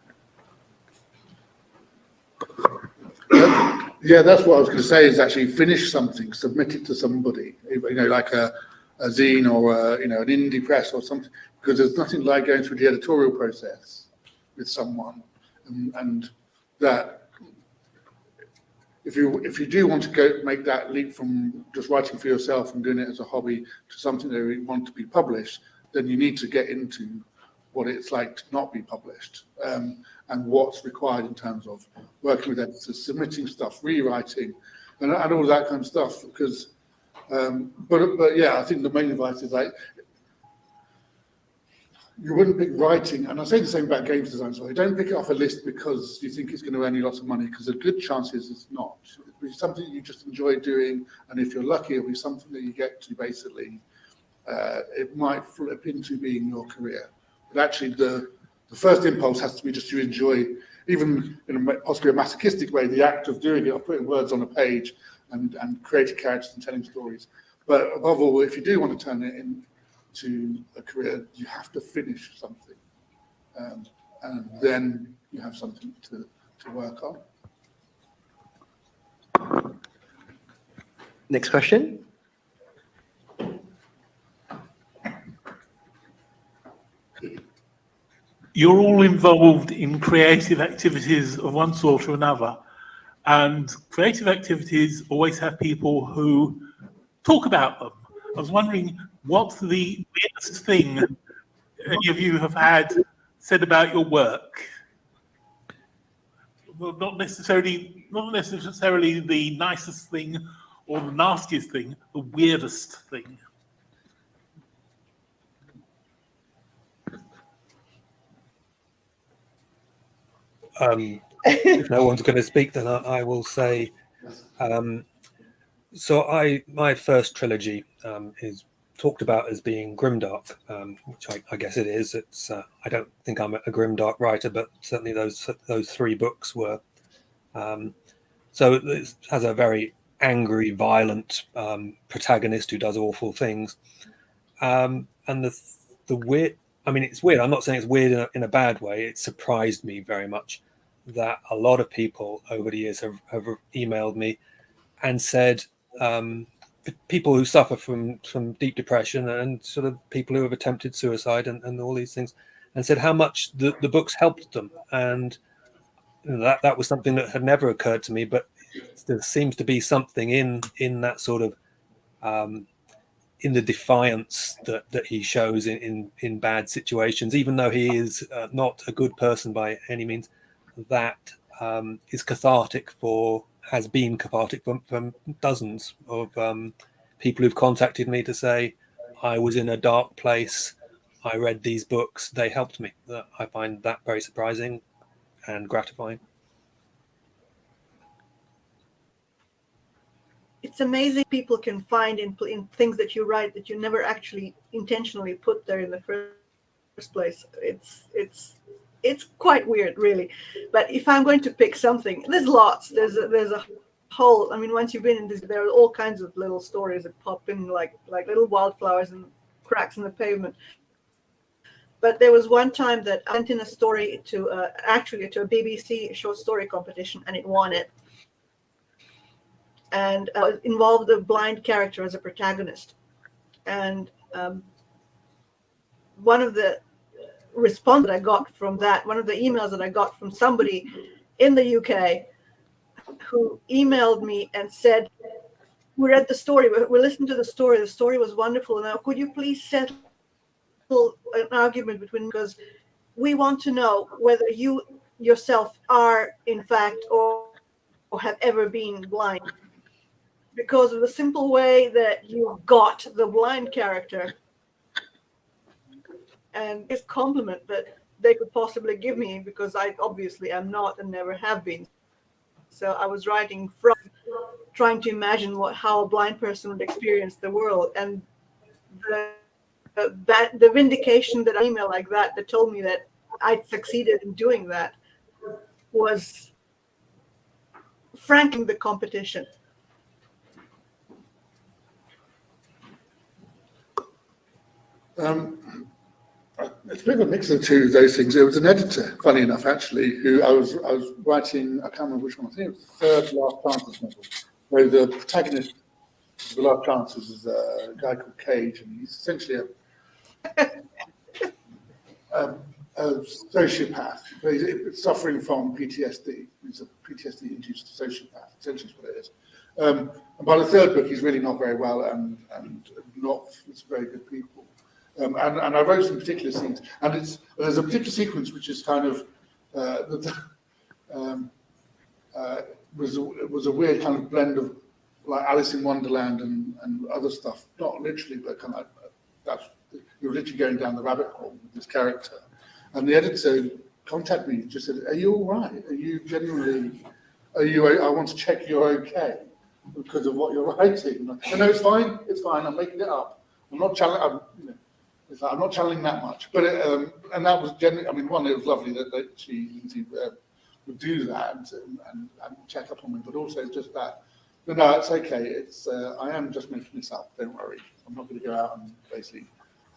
Yeah, that's what I was going to say, is actually finish something, submit it to somebody, like a zine or an indie press or something, because there's nothing like going through the editorial process with someone, and that if you do want to make that leap from just writing for yourself and doing it as a hobby to something that you want to be published, then you need to get into what it's like to not be published, and what's required in terms of working with editors, submitting stuff, rewriting, and all that kind of stuff. Because, but yeah, I think the main advice is you wouldn't pick writing, and I say the same about games design. So don't pick it off a list because you think it's going to earn you lots of money, because a good chance is it's not. It'll be something you just enjoy doing, and if you're lucky, it'll be something that you get to basically. It might flip into being your career. But actually, the first impulse has to be just to enjoy, even in possibly a masochistic way, the act of doing it, of putting words on a page and creating characters and telling stories. But above all, if you do want to turn it into a career, you have to finish something, and then you have something to work on. Next question. You're all involved in creative activities of one sort or another, and creative activities always have people who talk about them. I was wondering, what's the weirdest thing any of you have had said about your work? Well, not necessarily the nicest thing or the nastiest thing, the weirdest thing. If no one's going to speak, then I will say. So my first trilogy is talked about as being grimdark, which I guess it is. It's I don't think I'm a grimdark writer, but certainly those three books were. So it has a very angry, violent protagonist who does awful things, and the weird. I mean, it's weird. I'm not saying it's weird in a bad way. It surprised me very much that a lot of people over the years have emailed me and said, people who suffer from deep depression and sort of people who have attempted suicide and all these things, and said how much the books helped them. And that was something that had never occurred to me, but there seems to be something in that sort of in the defiance that he shows in bad situations, even though he is not a good person by any means. That is cathartic has been cathartic from dozens of people who've contacted me to say, I was in a dark place, I read these books, they helped me. I find that very surprising, and gratifying. It's amazing people can find in things that you write that you never actually intentionally put there in the first place. It's quite weird, really. But if I'm going to pick something, there's lots. There's a whole. I mean, once you've been in this, there are all kinds of little stories that pop in like little wildflowers and cracks in the pavement. But there was one time that I sent in a story to actually to a BBC short story competition, and it won it. And involved a blind character as a protagonist. And one of the response that I got from that, one of the emails that I got from somebody in the UK who emailed me and said, we read the story, we listened to the story was wonderful. Now, could you please settle an argument between, because we want to know whether you yourself are in fact or have ever been blind. Because of the simple way that you got the blind character and this compliment that they could possibly give me, because I obviously am not and never have been. So I was writing from trying to imagine how a blind person would experience the world, and the vindication that an email like that told me that I'd succeeded in doing that was franking the competition. It's a bit of a mix of two of those things. There was an editor, funny enough, actually, who I was writing, I can't remember which one, I think it was the third Last Chances novel, where the protagonist of The Last Chances is a guy called Cage, and he's essentially a sociopath. He's suffering from PTSD. He's a PTSD-induced sociopath, essentially is what it is. And by the third book, he's really not very well and not with very good people. And I wrote some particular scenes, and there's a particular sequence which is kind of was a weird kind of blend of like Alice in Wonderland and other stuff, not literally, but kind of you're literally going down the rabbit hole with this character. And the editor contacted me and just said, "Are you all right? Are you genuinely? I want to check you're okay because of what you're writing." And no, it's fine. I'm making it up. I'm not challenging. I'm not channeling that much, but and that was genuinely. I mean, one, it was lovely that Lindsay would do that and check up on me, but also just that. But no, it's okay. I am just making this up. Don't worry. I'm not going to go out and basically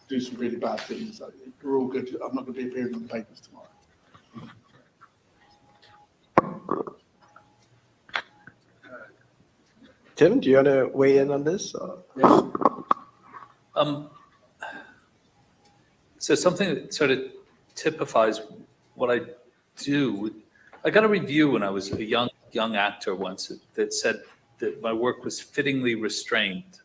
do some really bad things. We're all good. I'm not going to be appearing on the papers tomorrow. Tim, do you want to weigh in on this? So something that sort of typifies what I do. I got a review when I was a young actor once that said that my work was fittingly restrained.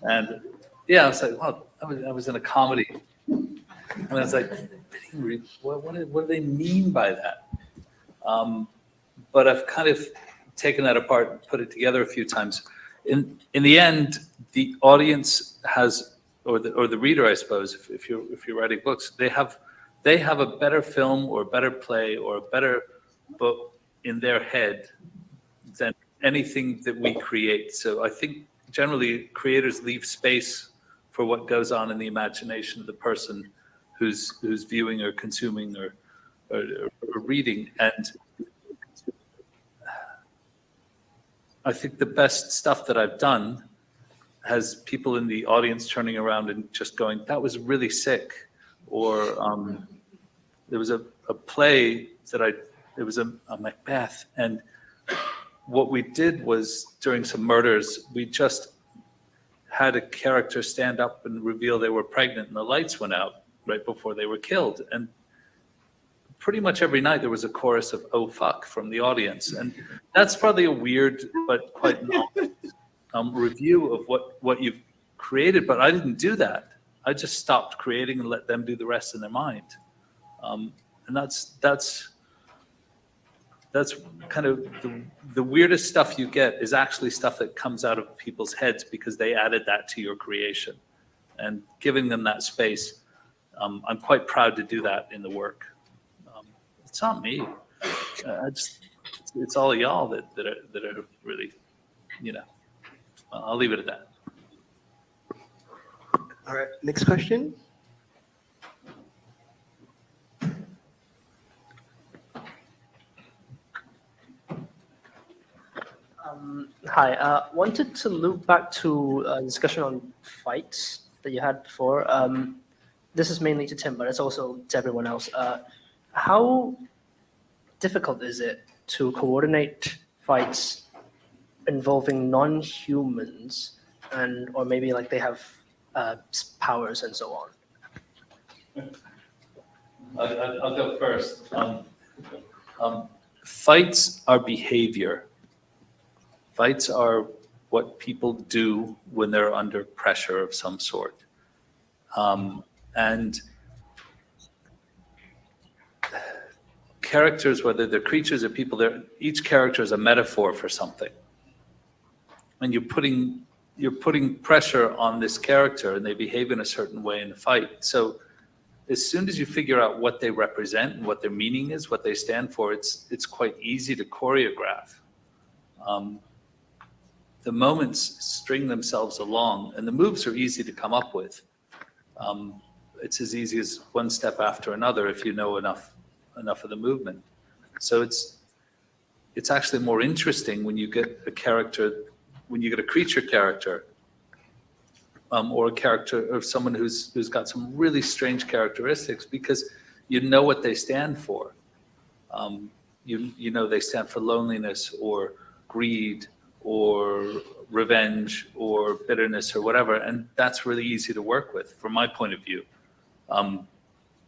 And yeah, I was like, well, I was in a comedy. And I was like, what do they mean by that? But I've kind of taken that apart and put it together a few times. In the end, the audience has, or the reader, I suppose, if you're writing books, they have a better film or a better play or a better book in their head than anything that we create. So I think generally creators leave space for what goes on in the imagination of the person who's viewing or consuming or reading. And I think the best stuff that I've done has people in the audience turning around and just going, "That was really sick," or there was a play that it was a Macbeth, and what we did was during some murders, we just had a character stand up and reveal they were pregnant, and the lights went out right before they were killed, and pretty much every night there was a chorus of "oh fuck" from the audience, and that's probably a weird but quite review of what you've created. But I didn't do that. I just stopped creating and let them do the rest in their mind, and that's kind of the weirdest stuff you get is actually stuff that comes out of people's heads because they added that to your creation, and giving them that space. I'm quite proud to do that in the work. It's not me. It's all y'all that are really, I'll leave it at that. All right, next question. Hi, wanted to loop back to a discussion on fights that you had before. This is mainly to Tim, but it's also to everyone else. How difficult is it to coordinate fights involving non-humans, or maybe like they have powers and so on? I'll go first. Fights are behavior. Fights are what people do when they're under pressure of some sort. And characters, whether they're creatures or people, each character is a metaphor for something. And you're putting pressure on this character, and they behave in a certain way in the fight. So as soon as you figure out what they represent and what their meaning is, what they stand for, it's quite easy to choreograph. The moments string themselves along, and the moves are easy to come up with. It's as easy as one step after another if you know enough of the movement. So it's actually more interesting when you get a creature character, or a character or someone who's got some really strange characteristics, because you know what they stand for. You know they stand for loneliness or greed or revenge or bitterness or whatever, and that's really easy to work with from my point of view.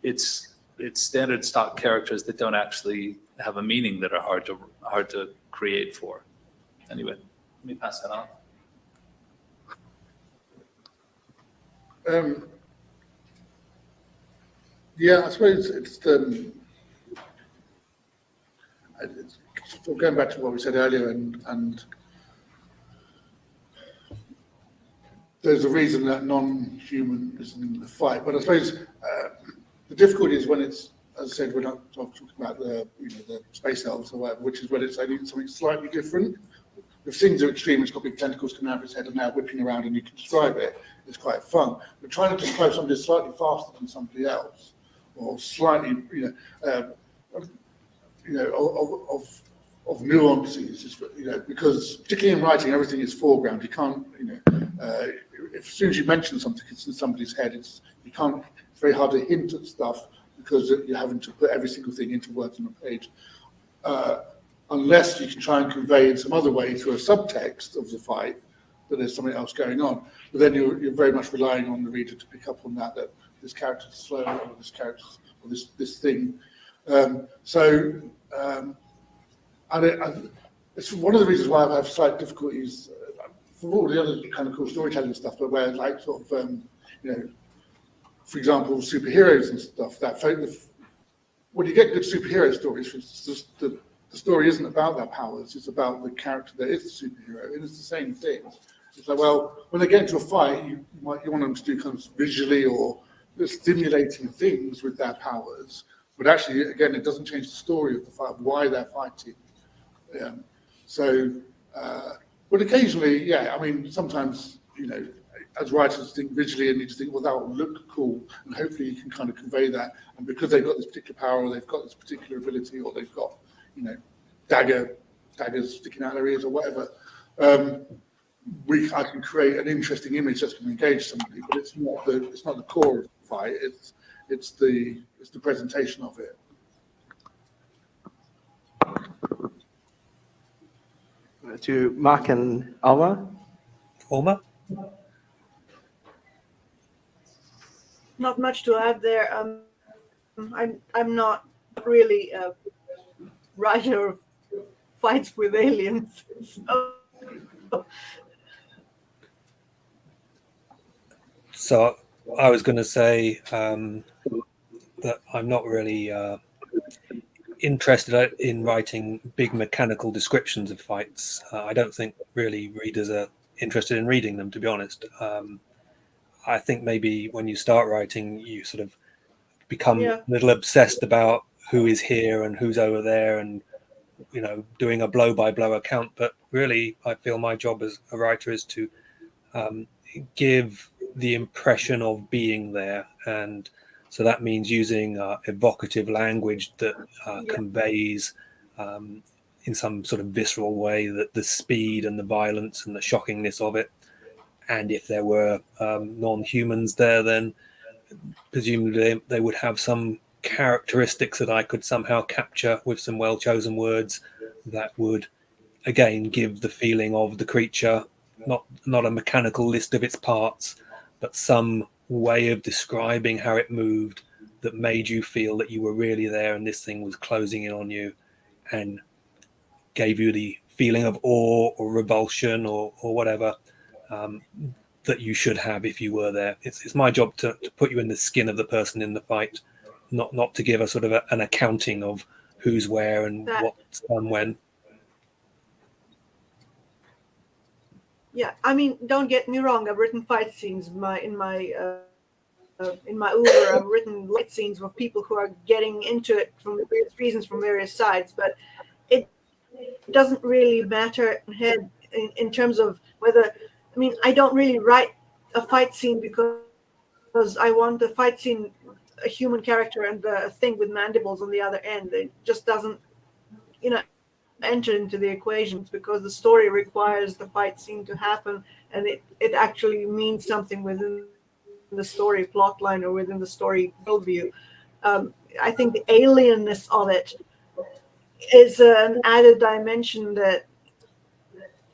It's standard stock characters that don't actually have a meaning that are hard to create for. Anyway, let me pass that on. Yeah, I suppose it's going back to what we said earlier, and there's a reason that non-human is in the fight. But I suppose the difficulty is when it's, as I said, we're not talking about the space elves or whatever, which is when it's only something slightly different. If things are extreme, it's got big tentacles coming out of its head and now whipping around, and you can describe it. It's quite fun. But trying to describe somebody slightly faster than somebody else, or slightly, of nuances, because particularly in writing, everything is foreground. You can't, if as soon as you mention something, it's in somebody's head. It's very hard to hint at stuff because you're having to put every single thing into words on a page. Unless you can try and convey in some other way through a subtext of the fight that there's something else going on. But then you're very much relying on the reader to pick up on that this character's slow, or this character's, or this thing. It's one of the reasons why I have slight difficulties for all the other kind of cool storytelling stuff, but where like sort of, for example, superheroes and stuff, when you get good superhero stories, the story isn't about their powers, it's about the character that is the superhero, and it's the same thing. It's like, well, when they get into a fight, you want them to do kind of visually or stimulating things with their powers, but actually, again, it doesn't change the story of the fight, why they're fighting. But occasionally, yeah, I mean, sometimes, as writers think visually and you just think, well, that will look cool, and hopefully you can kind of convey that. And because they've got this particular power, or they've got this particular ability, or they've got, daggers sticking out their ears or whatever, I can create an interesting image that's going to engage somebody, but it's not the core of the fight. It's the presentation of it. To Mark and Alma. Alma? Not much to add there. I'm not really a writer of fights with aliens. So I was going to say that I'm not really interested in writing big mechanical descriptions of fights. I don't think really readers are interested in reading them, to be honest. I think maybe when you start writing, you sort of become a little obsessed about who is here and who's over there, and doing a blow by blow account. But really, I feel my job as a writer is to give the impression of being there, and so that means using evocative language that conveys in some sort of visceral way that the speed and the violence and the shockingness of it. And if there were non-humans there, then presumably they would have some characteristics that I could somehow capture with some well-chosen words that would again give the feeling of the creature, not a mechanical list of its parts, but some way of describing how it moved that made you feel that you were really there and this thing was closing in on you and gave you the feeling of awe or revulsion or whatever that you should have if you were there. It's my job to put you in the skin of the person in the fight, not to give a sort of an accounting of who's where and what's done when. Yeah, I mean, don't get me wrong. I've written fight scenes in my Uber. I've written light scenes with people who are getting into it from various reasons from various sides. But it doesn't really matter in terms of whether. I mean, I don't really write a fight scene because I want the fight scene a human character and the thing with mandibles on the other end. It just doesn't, enter into the equations because the story requires the fight scene to happen, and it actually means something within the story plot line or within the story worldview. I think the alienness of it is an added dimension that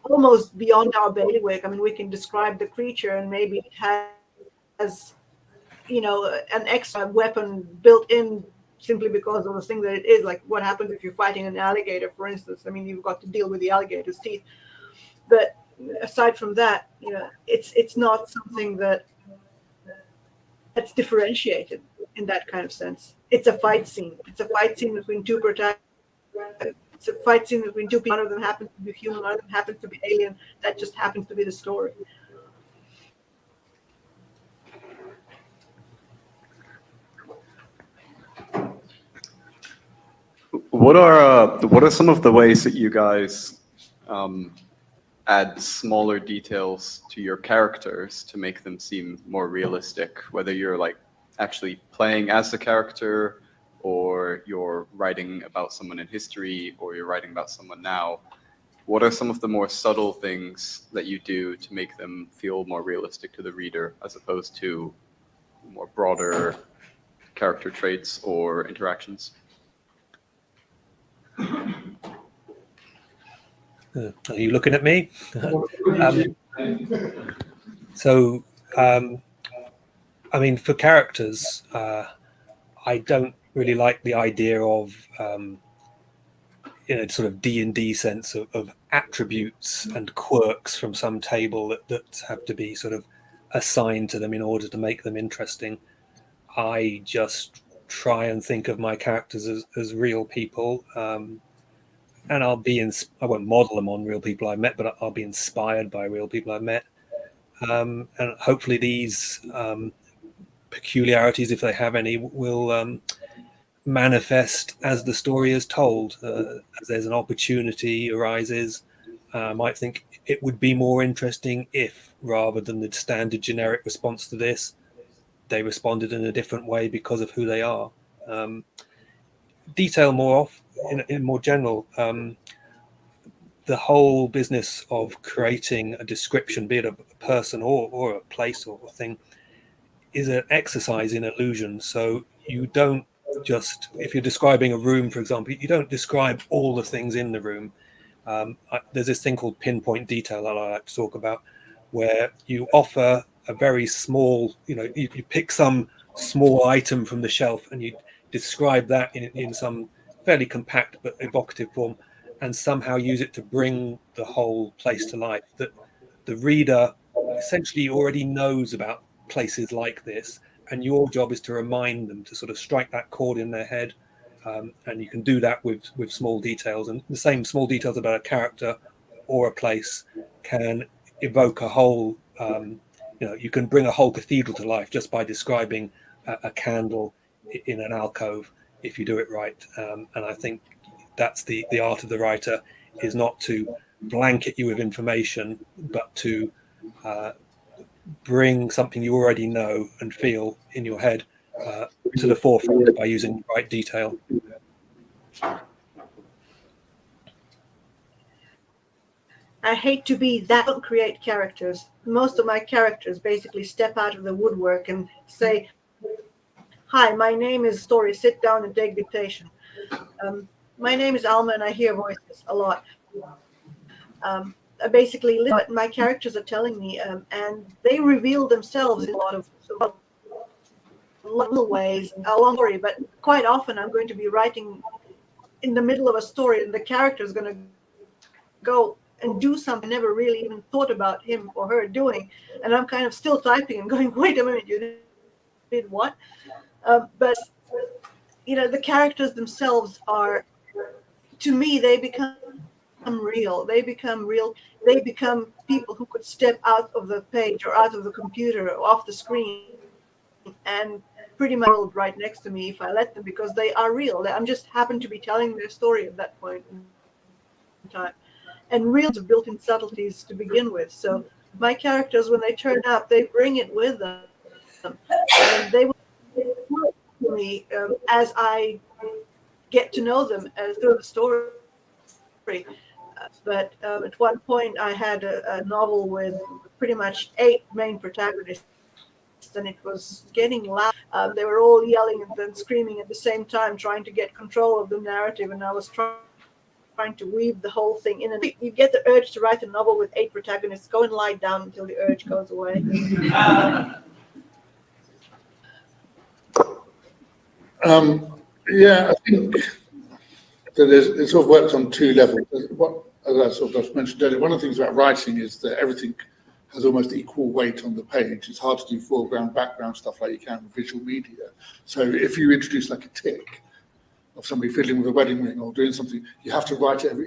almost beyond our bailiwick. I mean, we can describe the creature and maybe it has, an extra weapon built in simply because of the thing that it is. Like what happens if you're fighting an alligator, for instance? I mean, you've got to deal with the alligator's teeth. But aside from that, it's not something that's differentiated in that kind of sense. It's a fight scene. It's a fight scene between two protagonists. It's a fight scene between two people. One of them happens to be human, one of them happens to be alien. That just happens to be the story. What are some of the ways that you guys add smaller details to your characters to make them seem more realistic? Whether you're like actually playing as the character, or you're writing about someone in history, or you're writing about someone now. What are some of the more subtle things that you do to make them feel more realistic to the reader, as opposed to more broader character traits or interactions? Are you looking at me? I mean, for characters, I don't really like the idea of, sort of D&D sense of attributes and quirks from some table that have to be sort of assigned to them in order to make them interesting. I just try and think of my characters as real people. And I won't model them on real people I've met, but I'll be inspired by real people I've met. And hopefully these peculiarities, if they have any, will manifest as the story is told. As there's an opportunity arises, I might think it would be more interesting if, rather than the standard generic response to this, they responded in a different way because of who they are. Detail more off in more general. The whole business of creating a description, be it a person or a place or a thing, is an exercise in illusion. So you don't just, if you're describing a room, for example, you don't describe all the things in the room. There's this thing called pinpoint detail that I like to talk about, where you offer a very small, you pick some small item from the shelf and you describe that in some fairly compact but evocative form, and somehow use it to bring the whole place to life. That the reader essentially already knows about places like this, and your job is to remind them, to sort of strike that chord in their head. And you can do that with small details, and the same small details about a character or a place can evoke a whole, you can bring a whole cathedral to life just by describing a candle in an alcove. if you do it right. And I think that's the art of the writer, is not to blanket you with information, but to bring something you already know and feel in your head to the forefront by using the right detail. I hate to be that. I don't create characters. Most of my characters basically step out of the woodwork and say, "Hi, my name is Story. Sit down and take dictation. My name is Alma, and I hear voices a lot." I basically live what my characters are telling me, and they reveal themselves in a lot of little ways along the story. But quite often, I'm going to be writing in the middle of a story, and the character is going to go and do something I never really even thought about him or her doing, and I'm kind of still typing and going, "Wait a minute, you did what?" But the characters themselves are, to me, they become real. They become real. They become people who could step out of the page or out of the computer or off the screen and pretty much world right next to me if I let them, because they are real. I'm just happen to be telling their story at that point in time. And real built-in subtleties to begin with. So my characters, when they turn up, they bring it with them, and they will to me as I get to know them through the story. But at one point, I had a novel with pretty much 8 main protagonists, and it was getting loud. They were all yelling and then screaming at the same time, trying to get control of the narrative, and I was trying to weave the whole thing in. And you get the urge to write a novel with 8 protagonists. Go and lie down until the urge goes away. Yeah, I think that it sort of works on 2 levels. As I sort of mentioned earlier, one of the things about writing is that everything has almost equal weight on the page. It's hard to do foreground, background stuff like you can with visual media. So if you introduce like a tick of somebody fiddling with a wedding ring or doing something, you have to write it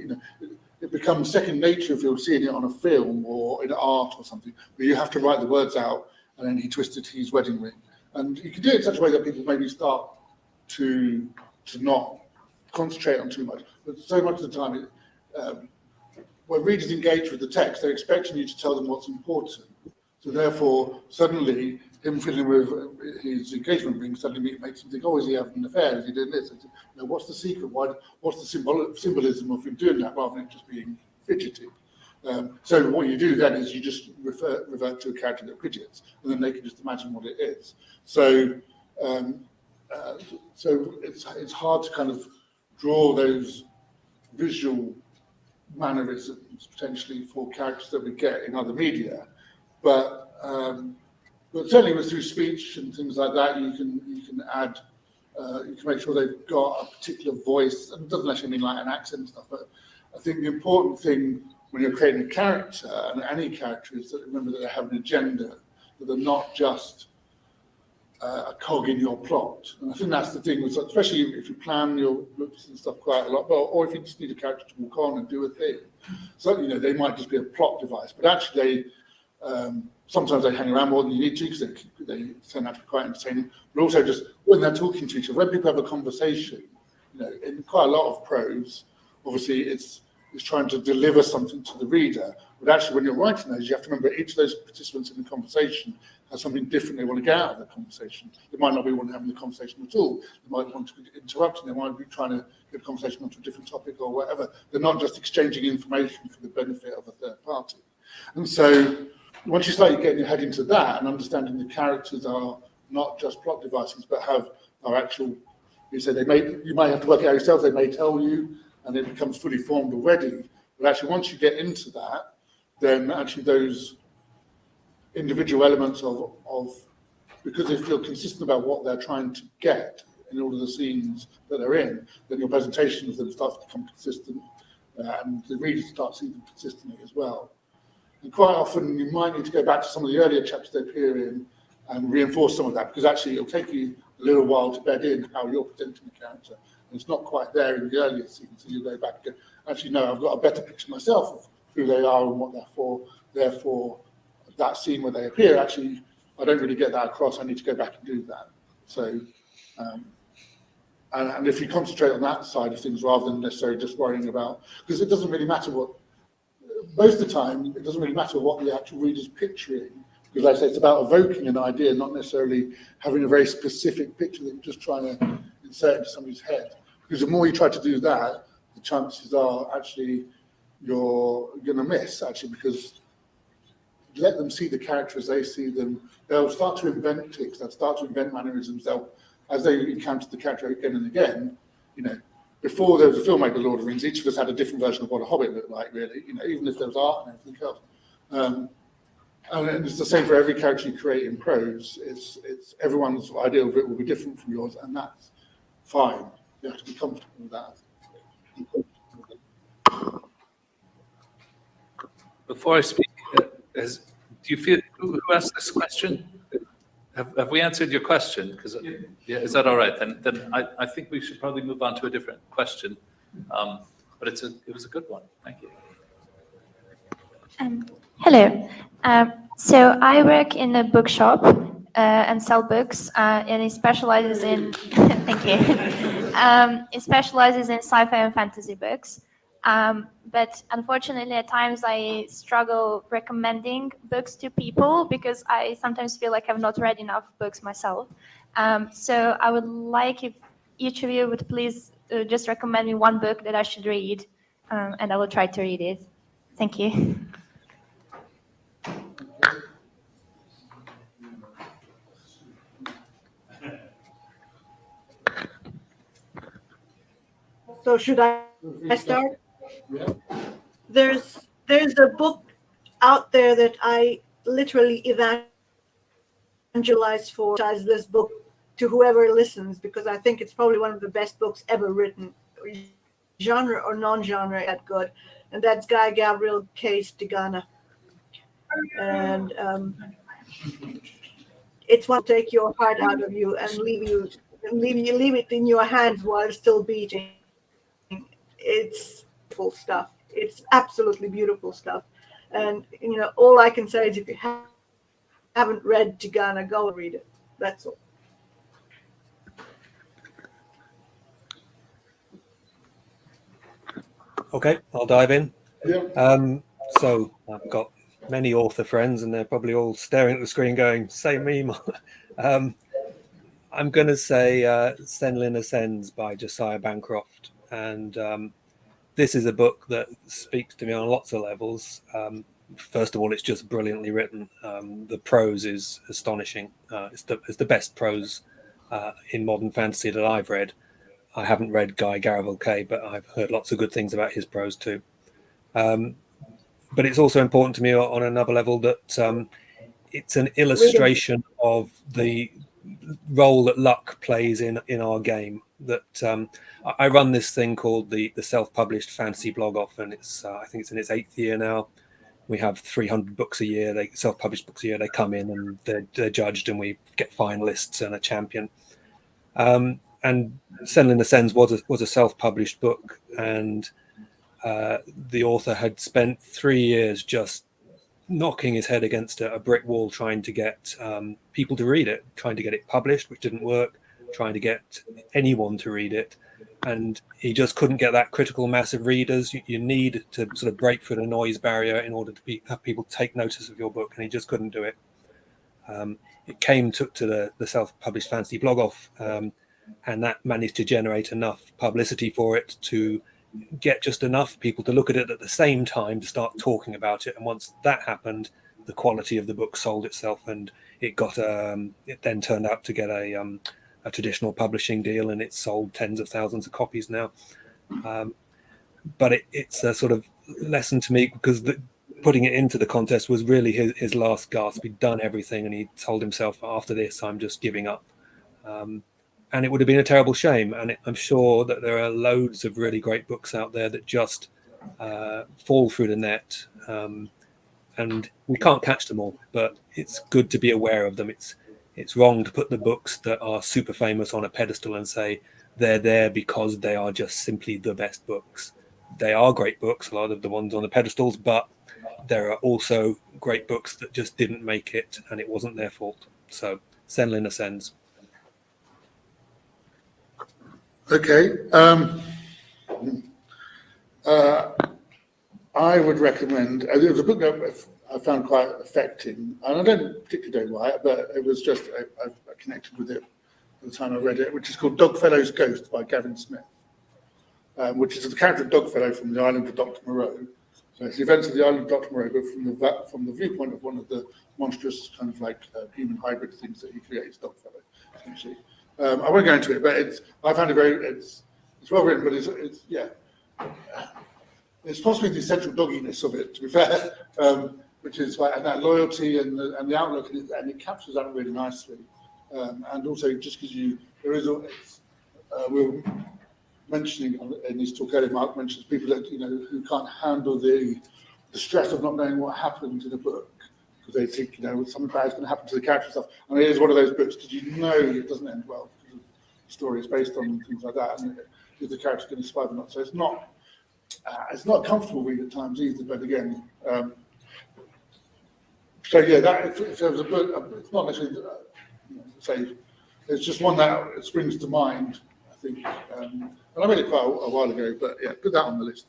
it becomes second nature if you're seeing it on a film or in art or something, where you have to write the words out, and then he twisted his wedding ring. And you can do it in such a way that people maybe start to not concentrate on too much. But so much of the time, when readers engage with the text, they're expecting you to tell them what's important. So therefore, suddenly, him fiddling with his engagement ring suddenly makes him think, "Oh, is he having an affair? Is he doing this?" What's the secret? What's the symbolism of him doing that, rather than just being fidgety? So what you do then is you just revert to a character that fidgets, and then they can just imagine what it is. So it's hard to kind of draw those visual mannerisms potentially for characters that we get in other media, but certainly with through speech and things like that, you can add, you can make sure they've got a particular voice, and it doesn't actually mean like an accent and stuff. But I think the important thing when you're creating a character, and any character, is that remember that they have an agenda, that they're not just a cog in your plot. And I think that's the thing, especially if you plan your books and stuff quite a lot, or if you just need a character to walk on and do a thing. So, they might just be a plot device, but actually sometimes they hang around more than you need to, because they turn out to be quite entertaining. But also just when they're talking to each other, when people have a conversation, in quite a lot of prose, obviously it's trying to deliver something to the reader. But actually, when you're writing those, you have to remember each of those participants in the conversation has something different they want to get out of the conversation. They might not be one having the conversation at all. They might want to be interrupting. They might be trying to get a conversation onto a different topic or whatever. They're not just exchanging information for the benefit of a third party. And so once you start getting your head into that and understanding the characters are not just plot devices, but are actual, you might have to work it out yourself. They may tell you, and it becomes fully formed already. But actually, once you get into that, then actually those individual elements of because they feel consistent about what they're trying to get in all of the scenes that they're in, then your presentation of them starts to become consistent, and the reader starts seeing them consistently as well. And quite often, you might need to go back to some of the earlier chapters they appear in and reinforce some of that, because actually it'll take you a little while to bed in how you're presenting the character. And it's not quite there in the earlier scenes, so you go back and go, actually, no, I've got a better picture myself of who they are and what they're for. Therefore, that scene where they appear, actually, I don't really get that across. I need to go back and do that. So, And if you concentrate on that side of things rather than necessarily just worrying about, because it doesn't really matter what, most of the time, it doesn't really matter what the actual reader's picturing, because like I say, it's about evoking an idea, not necessarily having a very specific picture that you're just trying to insert into somebody's head. Because the more you try to do that, the chances are actually you're going to miss, actually, because let them see the character as they see them. They'll start to invent tics, they'll start to invent mannerisms, as they encounter the character again and again, you know, before there was a film like The Lord of the Rings, each of us had a different version of what a hobbit looked like, really, you know, even if there was art and everything else. And it's the same for every character you create in prose. It's everyone's idea of it will be different from yours, and that's fine. You have to be comfortable with that. Before I speak, do you feel, who asked this question? Have we answered your question? Because yeah, is that all right? Then I think we should probably move on to a different question. But it was a good one. Thank you. Hello. So I work in a bookshop and sell books, and it specializes in thank you. It specializes in sci-fi and fantasy books. But unfortunately, at times I struggle recommending books to people because I sometimes feel like I've not read enough books myself. So I would like if each of you would please just recommend me one book that I should read, and I will try to read it. Thank you. So should I start? There's a book out there that I literally evangelize for this book to whoever listens, because I think it's probably one of the best books ever written, genre or non-genre, that good, and that's Guy Gabriel Case Tigana. And it's one to take your heart out of you and leave it in your hands while it's still beating. It's beautiful stuff. It's absolutely beautiful stuff. And you know, all I can say is if you haven't read Tigana, go and read it. That's all. Okay, I'll dive in. Yeah. So I've got many author friends, and they're probably all staring at the screen going, "Say me." I'm going to say Senlin Ascends by Josiah Bancroft. And this is a book that speaks to me on lots of levels. First of all, it's just brilliantly written. The prose is astonishing. It's the best prose in modern fantasy that I've read. I haven't read Guy Gabriel Kay, but I've heard lots of good things about his prose too. But it's also important to me on another level that it's an illustration of the role that luck plays in our game. That I run this thing called the self-published fantasy blog off, and it's I think it's in its 8th year now. We have 300 books a year. They self-published books a year. They come in and they're judged, and we get finalists and a champion. And Senlin Ascends was a self-published book, and the author had spent 3 years just knocking his head against a brick wall trying to get people to read it, trying to get it published, which didn't work, trying to get anyone to read it. And he just couldn't get that critical mass of readers. You need to sort of break through the noise barrier in order to have people take notice of your book, and he just couldn't do it. It took to the self-published fantasy blog off, and that managed to generate enough publicity for it to get just enough people to look at it at the same time to start talking about it. And once that happened, the quality of the book sold itself, and it got it then turned out to get a traditional publishing deal, and it's sold tens of thousands of copies now. But it's a sort of lesson to me, because putting it into the contest was really his last gasp. He'd done everything, and he told himself, after this, I'm just giving up. And it would have been a terrible shame. And I'm sure that there are loads of really great books out there that just fall through the net. And we can't catch them all, but it's good to be aware of them. It's wrong to put the books that are super famous on a pedestal and say they're there because they are just simply the best books. They are great books, a lot of the ones on the pedestals, but there are also great books that just didn't make it, and it wasn't their fault. So Senlin Ascends. Okay. I would recommend, it was a book that I found quite affecting, and I don't particularly know why, but it was just, I connected with it at the time I read it, which is called Dogfellow's Ghost by Gavin Smith, which is the character of Dogfellow from the island of Dr. Moreau. So it's the events of the island of Dr. Moreau, but from the viewpoint of one of the monstrous kind of like human hybrid things that he creates, Dogfellow, essentially. I won't go into it, but I found it it's well written, but it's yeah. It's possibly the essential dogginess of it, to be fair, which is like, and that loyalty and the outlook, and it captures that really nicely. And also, just because we were mentioning in his talk earlier, Mark mentions people that who can't handle the stress of not knowing what happened in a book because they think something bad is going to happen to the character and stuff. And it is one of those books because it doesn't end well because the story is based on things like that, and is the character going to survive or not? So it's not a comfortable read at times either. But again, so yeah, that if there was a book, it's not necessarily say it's just one that springs to mind. I think, and I read it quite a while ago, but yeah, put that on the list.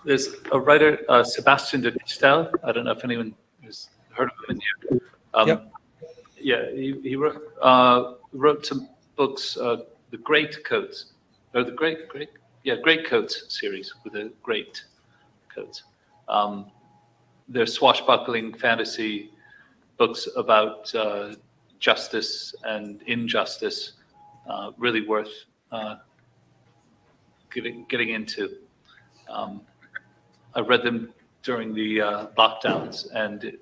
There's a writer, Sebastian de Kistel. I don't know if anyone has heard of him in here. Yep. Yeah, he wrote some books, the Great Coats, or the Great Coats series with the Great Coats. They're swashbuckling fantasy books about justice and injustice, really worth getting into. I read them during the lockdowns, and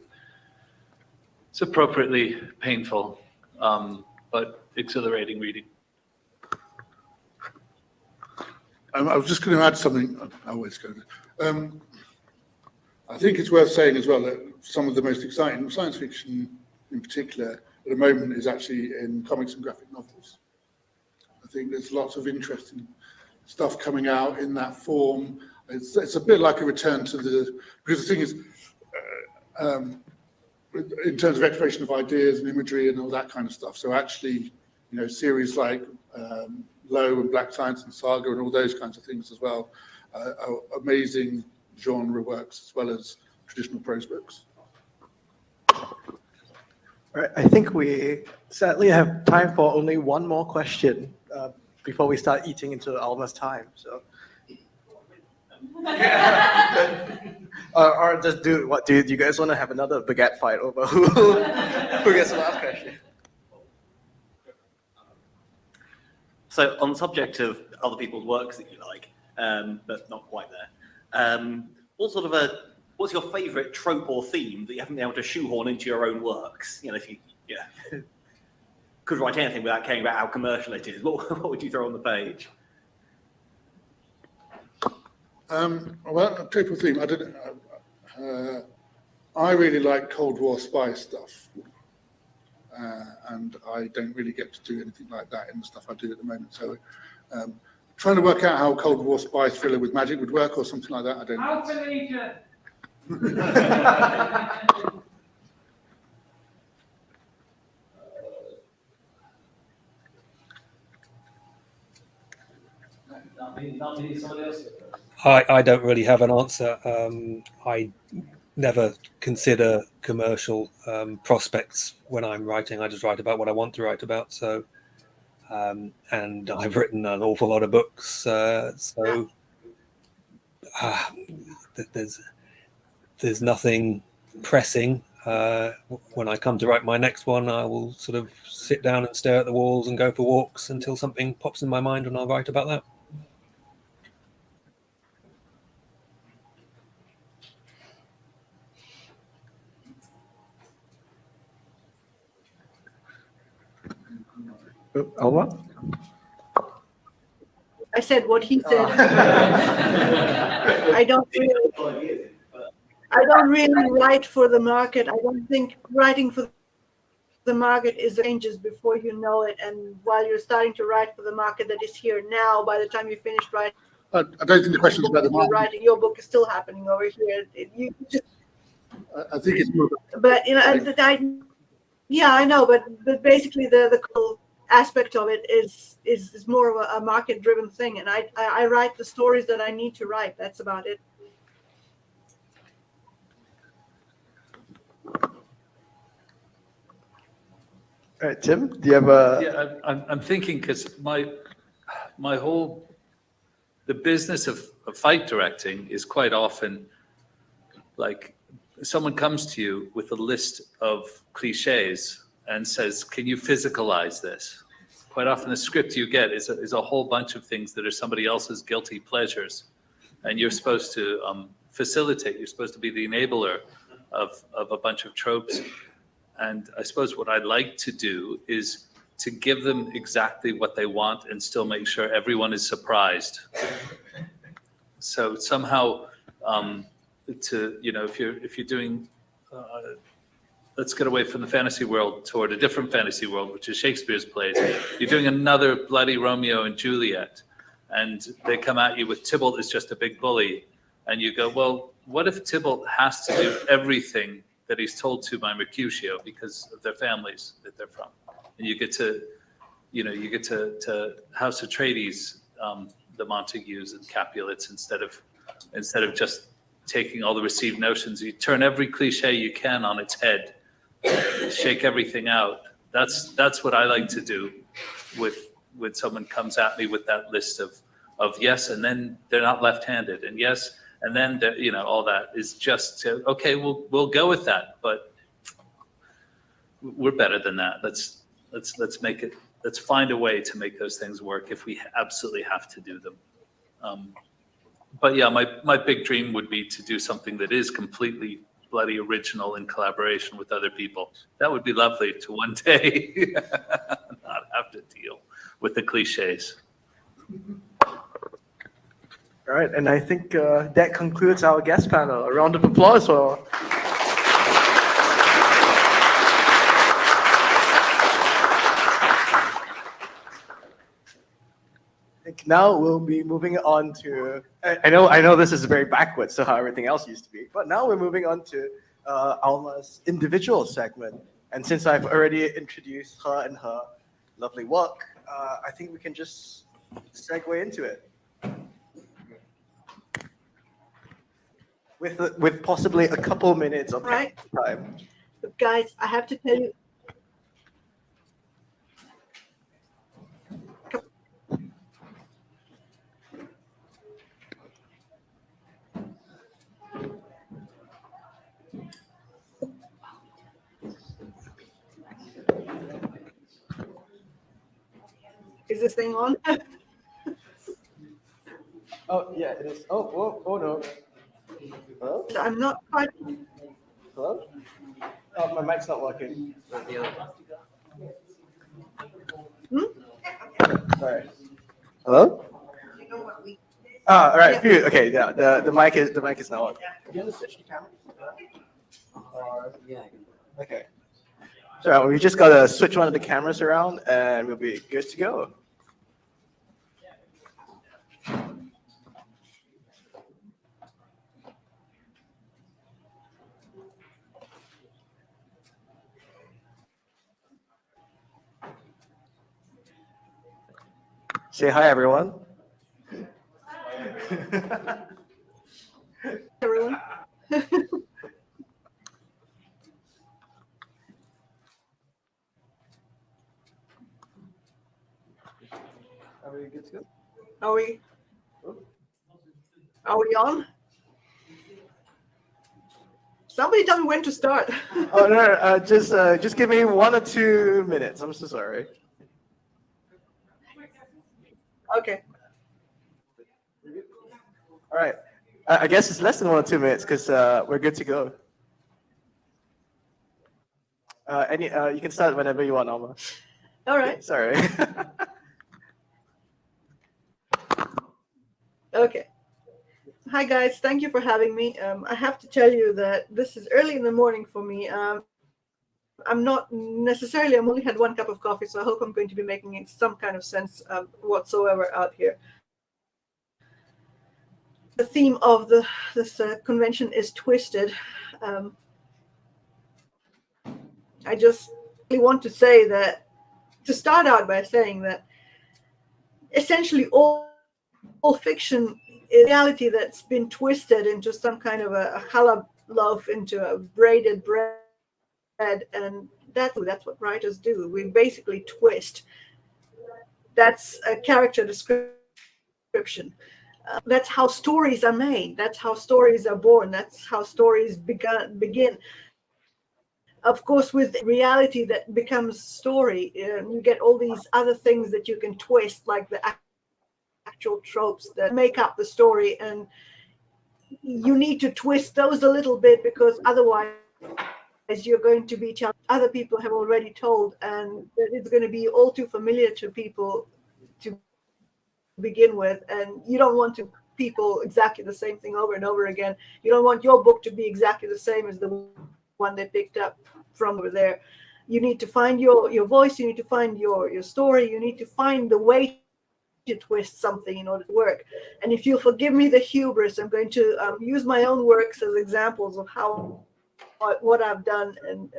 it's appropriately painful, but exhilarating reading. I was just going to add something. I always go. I think it's worth saying as well that some of the most exciting science fiction, in particular, at the moment, is actually in comics and graphic novels. I think there's lots of interesting stuff coming out in that form. It's a bit like a return to because the thing is, in terms of exploration of ideas and imagery and all that kind of stuff. So actually, series like Low and Black Science and Saga and all those kinds of things as well, are amazing genre works as well as traditional prose books. All right, I think we sadly have time for only one more question before we start eating into Alma's time. So, or just do you guys want to have another baguette fight over who gets the last question? So, on the subject of other people's works that you like, but not quite there, what's your favourite trope or theme that you haven't been able to shoehorn into your own works? If you could write anything without caring about how commercial it is, what would you throw on the page? Well, a trope or theme. I don't know. I really like Cold War spy stuff. And I don't really get to do anything like that in the stuff I do at the moment. So trying to work out how Cold War spy thriller with magic would work or something like that, I don't know. Alpha Legion! I don't really have an answer. I never consider commercial prospects when I'm writing. I just write about what I want to write about. So, and I've written an awful lot of books. So there's nothing pressing. When I come to write my next one, I will sort of sit down and stare at the walls and go for walks until something pops in my mind, and I'll write about that. Alma? I said what he said. I don't really write for the market. I don't think writing for the market is changes before you know it. And while you're starting to write for the market that is here now, by the time you finish writing, I don't think the question is about the market. writing, your book is still happening over here. You just. I think it's more. But I know, but basically the aspect of it is more of a market driven thing, and I write the stories that I need to write. That's about it. All right, Tim, do you have a? Yeah, I'm thinking because my whole the business of fight directing is quite often like someone comes to you with a list of cliches and says, "Can you physicalize this?" Quite often, the script you get is a whole bunch of things that are somebody else's guilty pleasures, and you're supposed to facilitate. You're supposed to be the enabler of a bunch of tropes. And I suppose what I'd like to do is to give them exactly what they want and still make sure everyone is surprised. So somehow, if you're doing, let's get away from the fantasy world toward a different fantasy world, which is Shakespeare's plays. You're doing another bloody Romeo and Juliet, and they come at you with Tybalt is just a big bully, and you go, well, what if Tybalt has to do everything that he's told to by Mercutio because of their families that they're from? And you get to House Atreides, the Montagues and Capulets, instead of just taking all the received notions. You turn every cliche you can on its head, shake everything out. That's what I like to do when someone comes at me with that list of yes, and then they're not left-handed, and yes, and then all that is just to, okay, we'll go with that, but we're better than that. Let's make it. Let's find a way to make those things work if we absolutely have to do them. But yeah, my big dream would be to do something that is completely bloody original in collaboration with other people. That would be lovely to one day not have to deal with the cliches. All right, and I think that concludes our guest panel. A round of applause for. I think now we'll be moving on to. I know this is very backwards to how everything else used to be, but now we're moving on to Alma's individual segment. And since I've already introduced her and her lovely work, I think we can just segue into it. With possibly a couple minutes of Right. time. But guys, I have to tell you. Is this thing on? Oh, yeah, it is. Oh no. Hello? I'm not quite. Hello? Oh, my mic's not working. Sorry. Hello? All right. Phew. Okay. Yeah. The mic is now on. Okay. So we just gotta switch one of the cameras around, and we'll be good to go. Say hi, everyone. Everyone. Are we good to go? Are we on? Somebody tell me when to start. Oh no, just give me 1 or 2 minutes. I'm so sorry. Okay. All right. I guess it's less than 1 or 2 minutes because we're good to go. You can start whenever you want, Alma. All right. Sorry. Okay. Hi guys, thank you for having me. I have to tell you that this is early in the morning for me. I'm not necessarily, I've only had 1 cup of coffee, so I hope I'm going to be making some kind of sense whatsoever out here. The theme of this convention is twisted. I just really want to say that to start out by saying that essentially all fiction is reality that's been twisted into some kind of a challah loaf, into a braided bread, and that's what writers do. We basically twist. That's a character description. That's how stories are made. That's how stories are born. That's how stories begin. Of course, with reality that becomes story, you get all these other things that you can twist, like the actual tropes that make up the story, and you need to twist those a little bit, because otherwise you're going to be telling other people have already told, and it's going to be all too familiar to people to begin with, and you don't want to people exactly the same thing over and over again. You don't want your book to be exactly the same as the one they picked up from over there. You need to find your voice, you need to find your story, you need to find the way to twist something in order to work. And if you'll forgive me the hubris, I'm going to use my own works as examples of what I've done and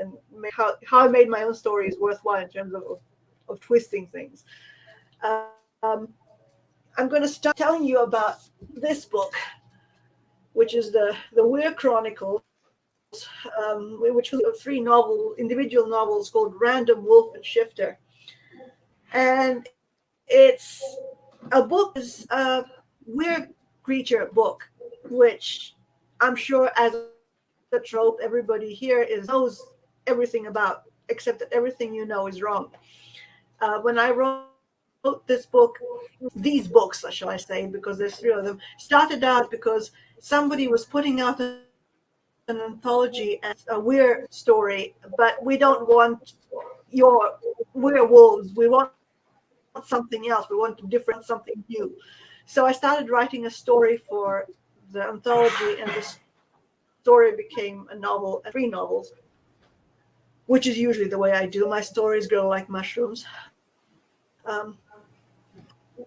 how I made my own stories worthwhile in terms of twisting things. I'm going to start telling you about this book, which is the Weir Chronicles, which was 3 individual novels called Random, Wolf, and Shifter. And it's a book, is a weird creature book, which I'm sure as a trope everybody here knows everything about, except that everything you know is wrong. When I wrote this book, these books, shall I say, because there's 3 of them, started out because somebody was putting out an anthology as a weird story, but we don't want your werewolves. We want something else. We want something new. So I started writing a story for the anthology, and the story became a novel, 3 novels, which is usually the way I do. My stories grow like mushrooms.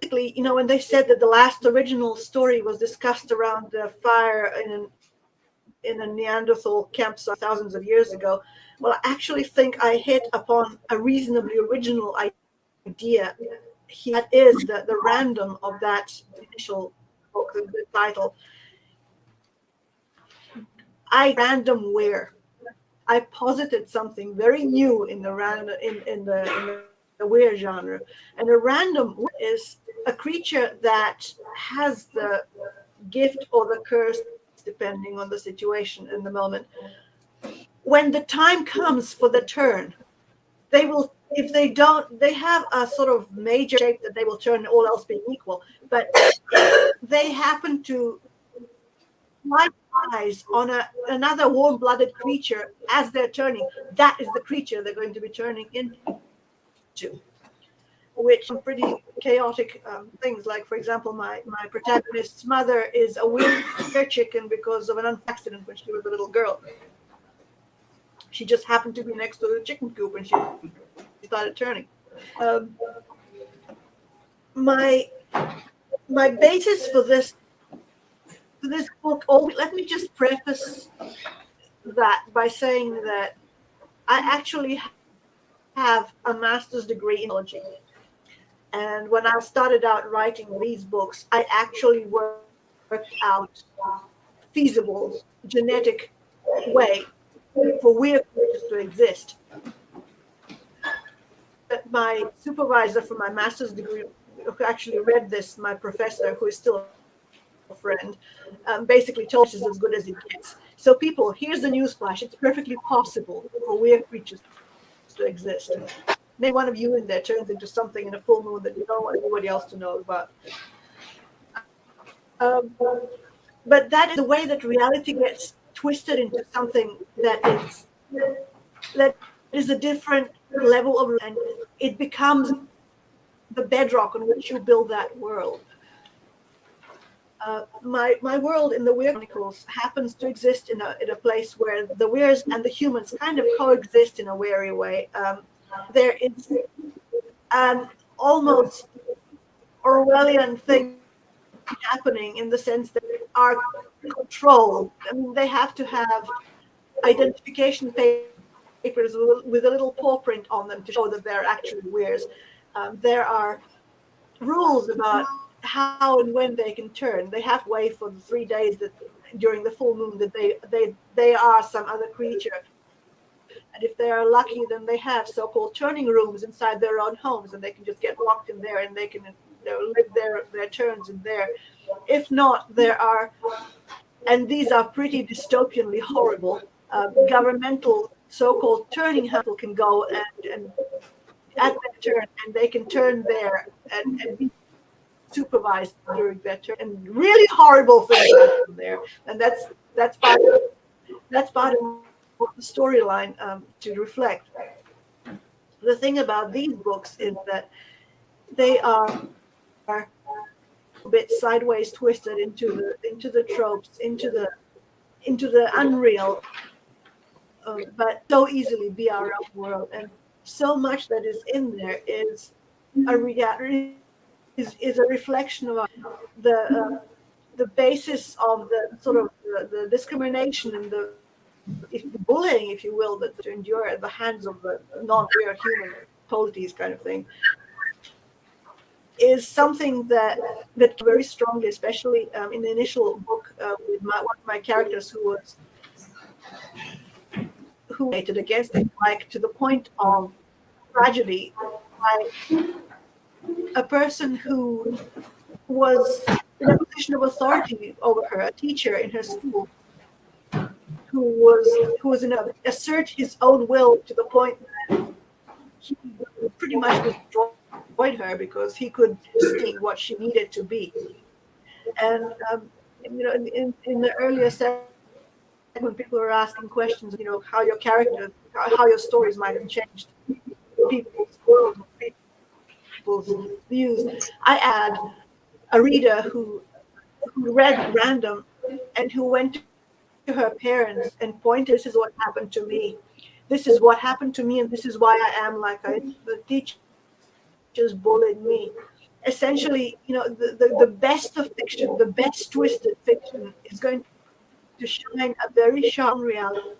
Basically, when they said that the last original story was discussed around the fire in a Neanderthal campsite thousands of years ago, well, I actually think I hit upon a reasonably original idea. That is the random of that initial book, the title. I random where I posited something very new in the random in the weird genre, and a random is a creature that has the gift or the curse, depending on the situation and the moment. When the time comes for the turn, they will. If they don't, they have a sort of major shape that they will turn, all else being equal. But if they happen to eyes on another warm-blooded creature as they're turning, that is the creature they're going to be turning into, which are pretty chaotic things. Like, for example, my protagonist's mother is a weird chicken because of an accident when she was a little girl. She just happened to be next to the chicken coop and she started turning. My basis for this book, let me just preface that by saying that I actually have a master's degree in biology. And when I started out writing these books, I actually worked out a feasible genetic way for weird creatures to exist. But my supervisor for my master's degree, who actually read this, my professor, who is still a friend, basically told us it's as good as it gets. So people, here's the newsflash. It's perfectly possible for weird creatures to exist. Maybe one of you in there turns into something in a full moon that you don't want anybody else to know about. But that is the way that reality gets twisted into something that is a different level of, and it becomes the bedrock on which you build that world. My world in the Weir Chronicles happens to exist in a place where the Weirs and the humans kind of coexist in a wary way. There is an almost Orwellian thing happening in the sense that our control, I mean, they have to have identification papers papers with a little paw print on them to show that they're actually weirs. There are rules about how and when they can turn. They have to wait for the 3 days that during the full moon that they are some other creature. And if they are lucky, then they have so-called turning rooms inside their own homes, and they can just get locked in there, and they can live their turns in there. If not, there are, and these are pretty dystopianly horrible, governmental so-called turning handle can go and at their turn, and they can turn there and be supervised during their turn, and really horrible things happen there. And that's part of the storyline to reflect. The thing about these books is that they are a bit sideways twisted into the tropes, into the unreal, but so easily be our own world. And so much that is in there is a reflection of the basis of the sort of the discrimination and the bullying, if you will, that to endure at the hands of the non-real human polities kind of thing, is something that very strongly, especially in the initial book with one of my characters who hated against it, like to the point of tragedy, like a person who was in a position of authority over her, a teacher in her school, who was in assert his own will to the point that he pretty much destroyed her because he could see what she needed to be. And in the earlier segment, when people were asking questions, how your character, how your stories might have changed people's world, people's views, I add a reader who read random and who went to her parents and pointed, this is what happened to me. This is what happened to me, and this is why I am like the teachers bullied me. Essentially, the best of fiction, the best twisted fiction is going to shine a very sharp reality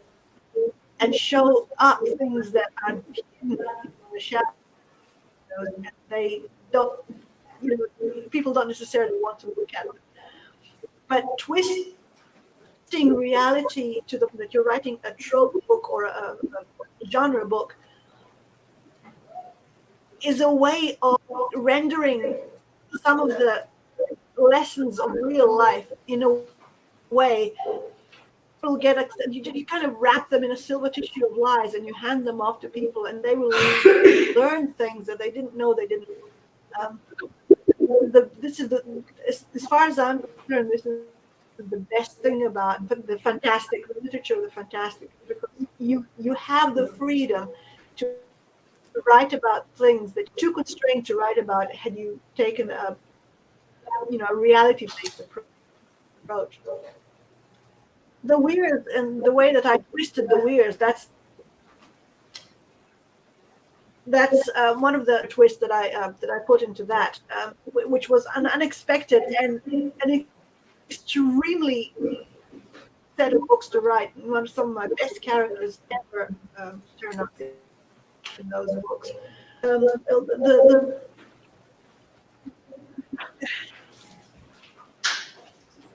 and show up things that are hidden in the shadows. And they don't, people don't necessarily want to look at it. But twisting reality to that you're writing a trope book or a genre book is a way of rendering some of the lessons of real life in a way will get you kind of wrap them in a silver tissue of lies, and you hand them off to people, and they will learn things that they didn't know they didn't. This is as far as I'm concerned, this is the best thing about the fantastic, the literature of the fantastic, because you have the freedom to write about things that you're too constrained to write about had you taken a reality-based approach. The weirs and the way that I twisted the weirs, that's one of the twists that I put into that, which was an unexpected and an extremely set of books to write. Some of my best characters ever turn up in those books.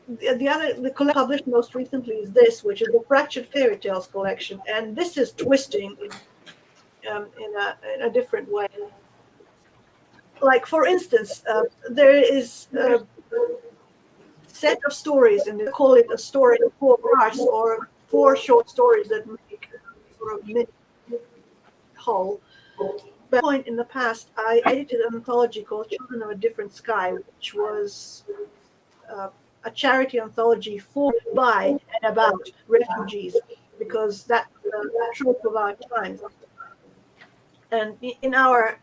The collection published most recently is this, which is the Fractured Fairy Tales collection, and this is twisting in a different way. Like, for instance, there is a set of stories, and they call it a story in 4 parts or 4 short stories that make sort of mini whole. But at one point in the past, I edited an anthology called Children of a Different Sky, which was a charity anthology for, by, and about refugees, because that's the trope of our times. And in our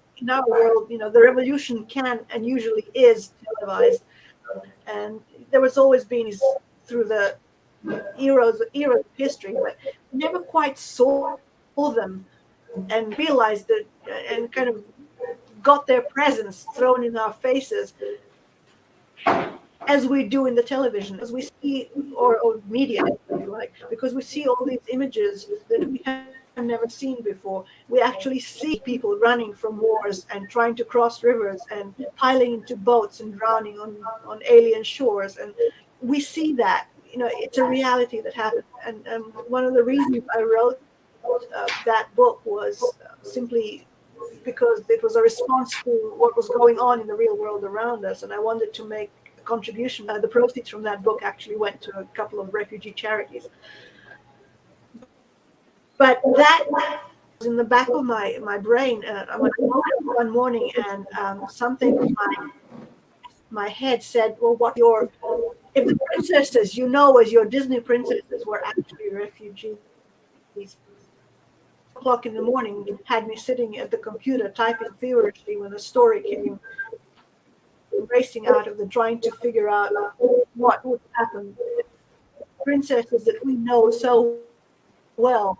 world, the revolution can and usually is televised, and there was always been through the eras of history, but never quite saw them and realized it and kind of got their presence thrown in our faces as we do in the television, as we see, or media, if you like, because we see all these images that we have never seen before. We actually see people running from wars and trying to cross rivers and piling into boats and drowning on alien shores. And we see that, it's a reality that happens. And one of the reasons I wrote that book was simply because it was a response to what was going on in the real world around us. And I wanted to make a contribution. The proceeds from that book actually went to a couple of refugee charities. But that was in the back of my brain. I went one morning and something in my head said, well, if the princesses, as your Disney princesses were actually refugees, 2:00 in the morning had me sitting at the computer typing feverishly when the story came racing out of the trying to figure out what would happen. Princesses that we know so well.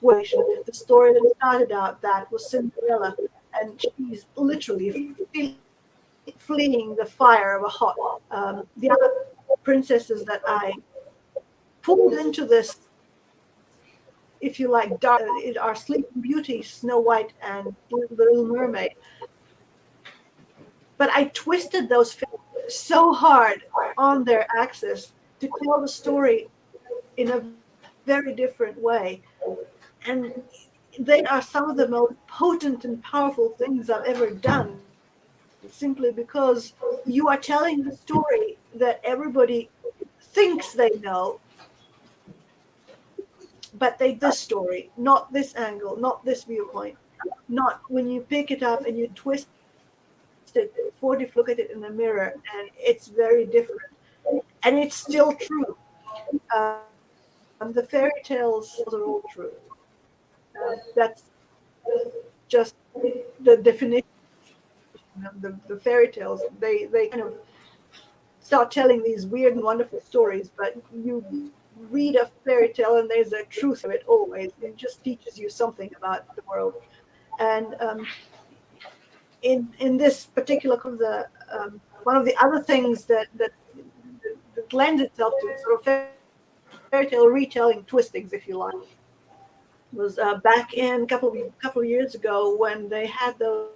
The story that started out that was Cinderella, and she's literally fleeing the fire of a hot. The other princesses that I pulled into this, if you like, are Sleeping Beauty, Snow White, and the Little Mermaid. But I twisted those so hard on their axis to tell the story in a very different way. And they are some of the most potent and powerful things I've ever done, simply because you are telling the story that everybody thinks they know, but this story, not this angle, not this viewpoint, not when you pick it up and you twist it, 40 look at it in the mirror, and it's very different. And it's still true. The fairy tales are all true. That's just the definition of the fairy tales. They kind of start telling these weird and wonderful stories, but you read a fairy tale and there's a truth of it always. It just teaches you something about the world. And in this particular one of the other things that lends itself to sort of fairy tale retelling twistings, if you like, was back in a couple of years ago when they had those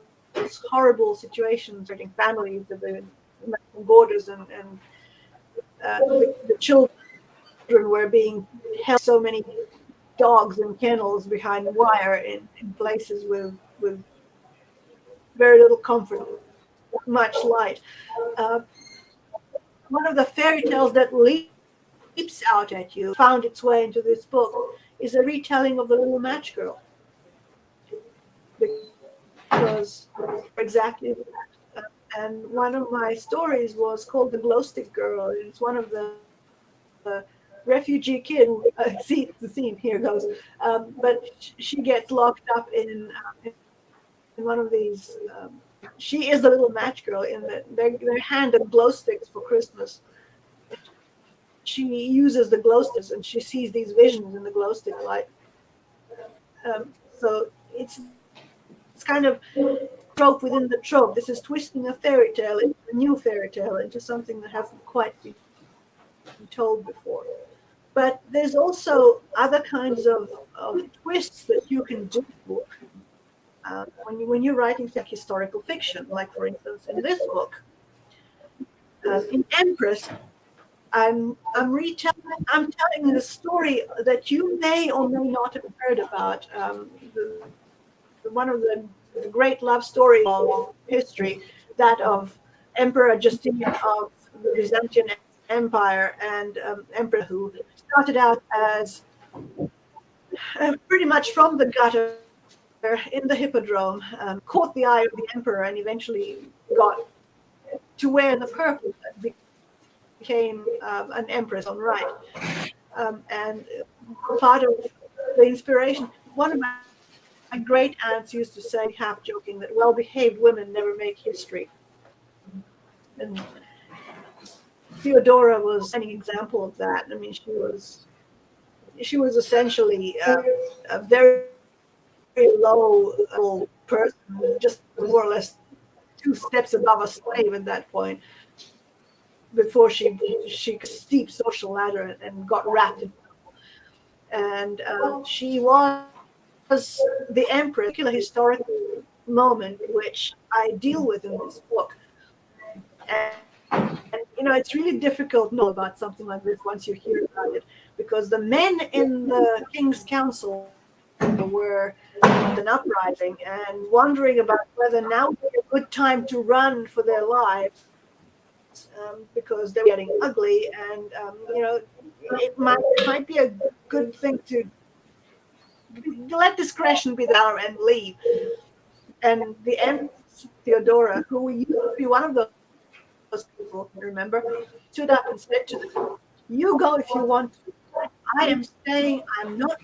horrible situations regarding families of the borders, and the children were being held so many dogs in kennels behind wire in places with very little comfort, much light. One of the fairy tales that leaps out at you, found its way into this book, is a retelling of the Little Match Girl. Because exactly that. And one of my stories was called The Glow Stick Girl. It's one of the refugee kid. See the theme, here goes. But she gets locked up in one of these. She is the little match girl in that they're handed glow sticks for Christmas. She uses the glow sticks and she sees these visions in the glow stick light. So it's kind of trope within the trope. This is twisting a fairy tale into a new fairy tale, into something that hasn't quite been told before. But there's also other kinds of twists that you can do when you're writing like historical fiction, like for instance in this book. In Empress, I'm telling the story that you may or may not have heard about. One of the great love stories of history, that of Emperor Justinian of the Byzantine Empire, and Emperor who started out as pretty much from the gutter in the hippodrome, caught the eye of the emperor, and eventually got to wear the purple and became an empress on right. And part of the inspiration, one of my great aunts used to say, half joking, that well-behaved women never make history. And Theodora was an example of that. I mean, she was essentially a very low person, just more or less 2 steps above a slave at that point, before she could steep social ladder and got wrapped in. And she was was the emperor, a particular historical moment which I deal with in this book. And it's really difficult to know about something like this once you hear about it, because the men in the King's Council were in an uprising and wondering about whether now would be a good time to run for their lives, because they're getting ugly, and it might be a good thing to let discretion be there and leave. And the Empress Theodora, who used to be one of those people, remember, stood up and said to them, "You go if you want to. I am staying. I'm not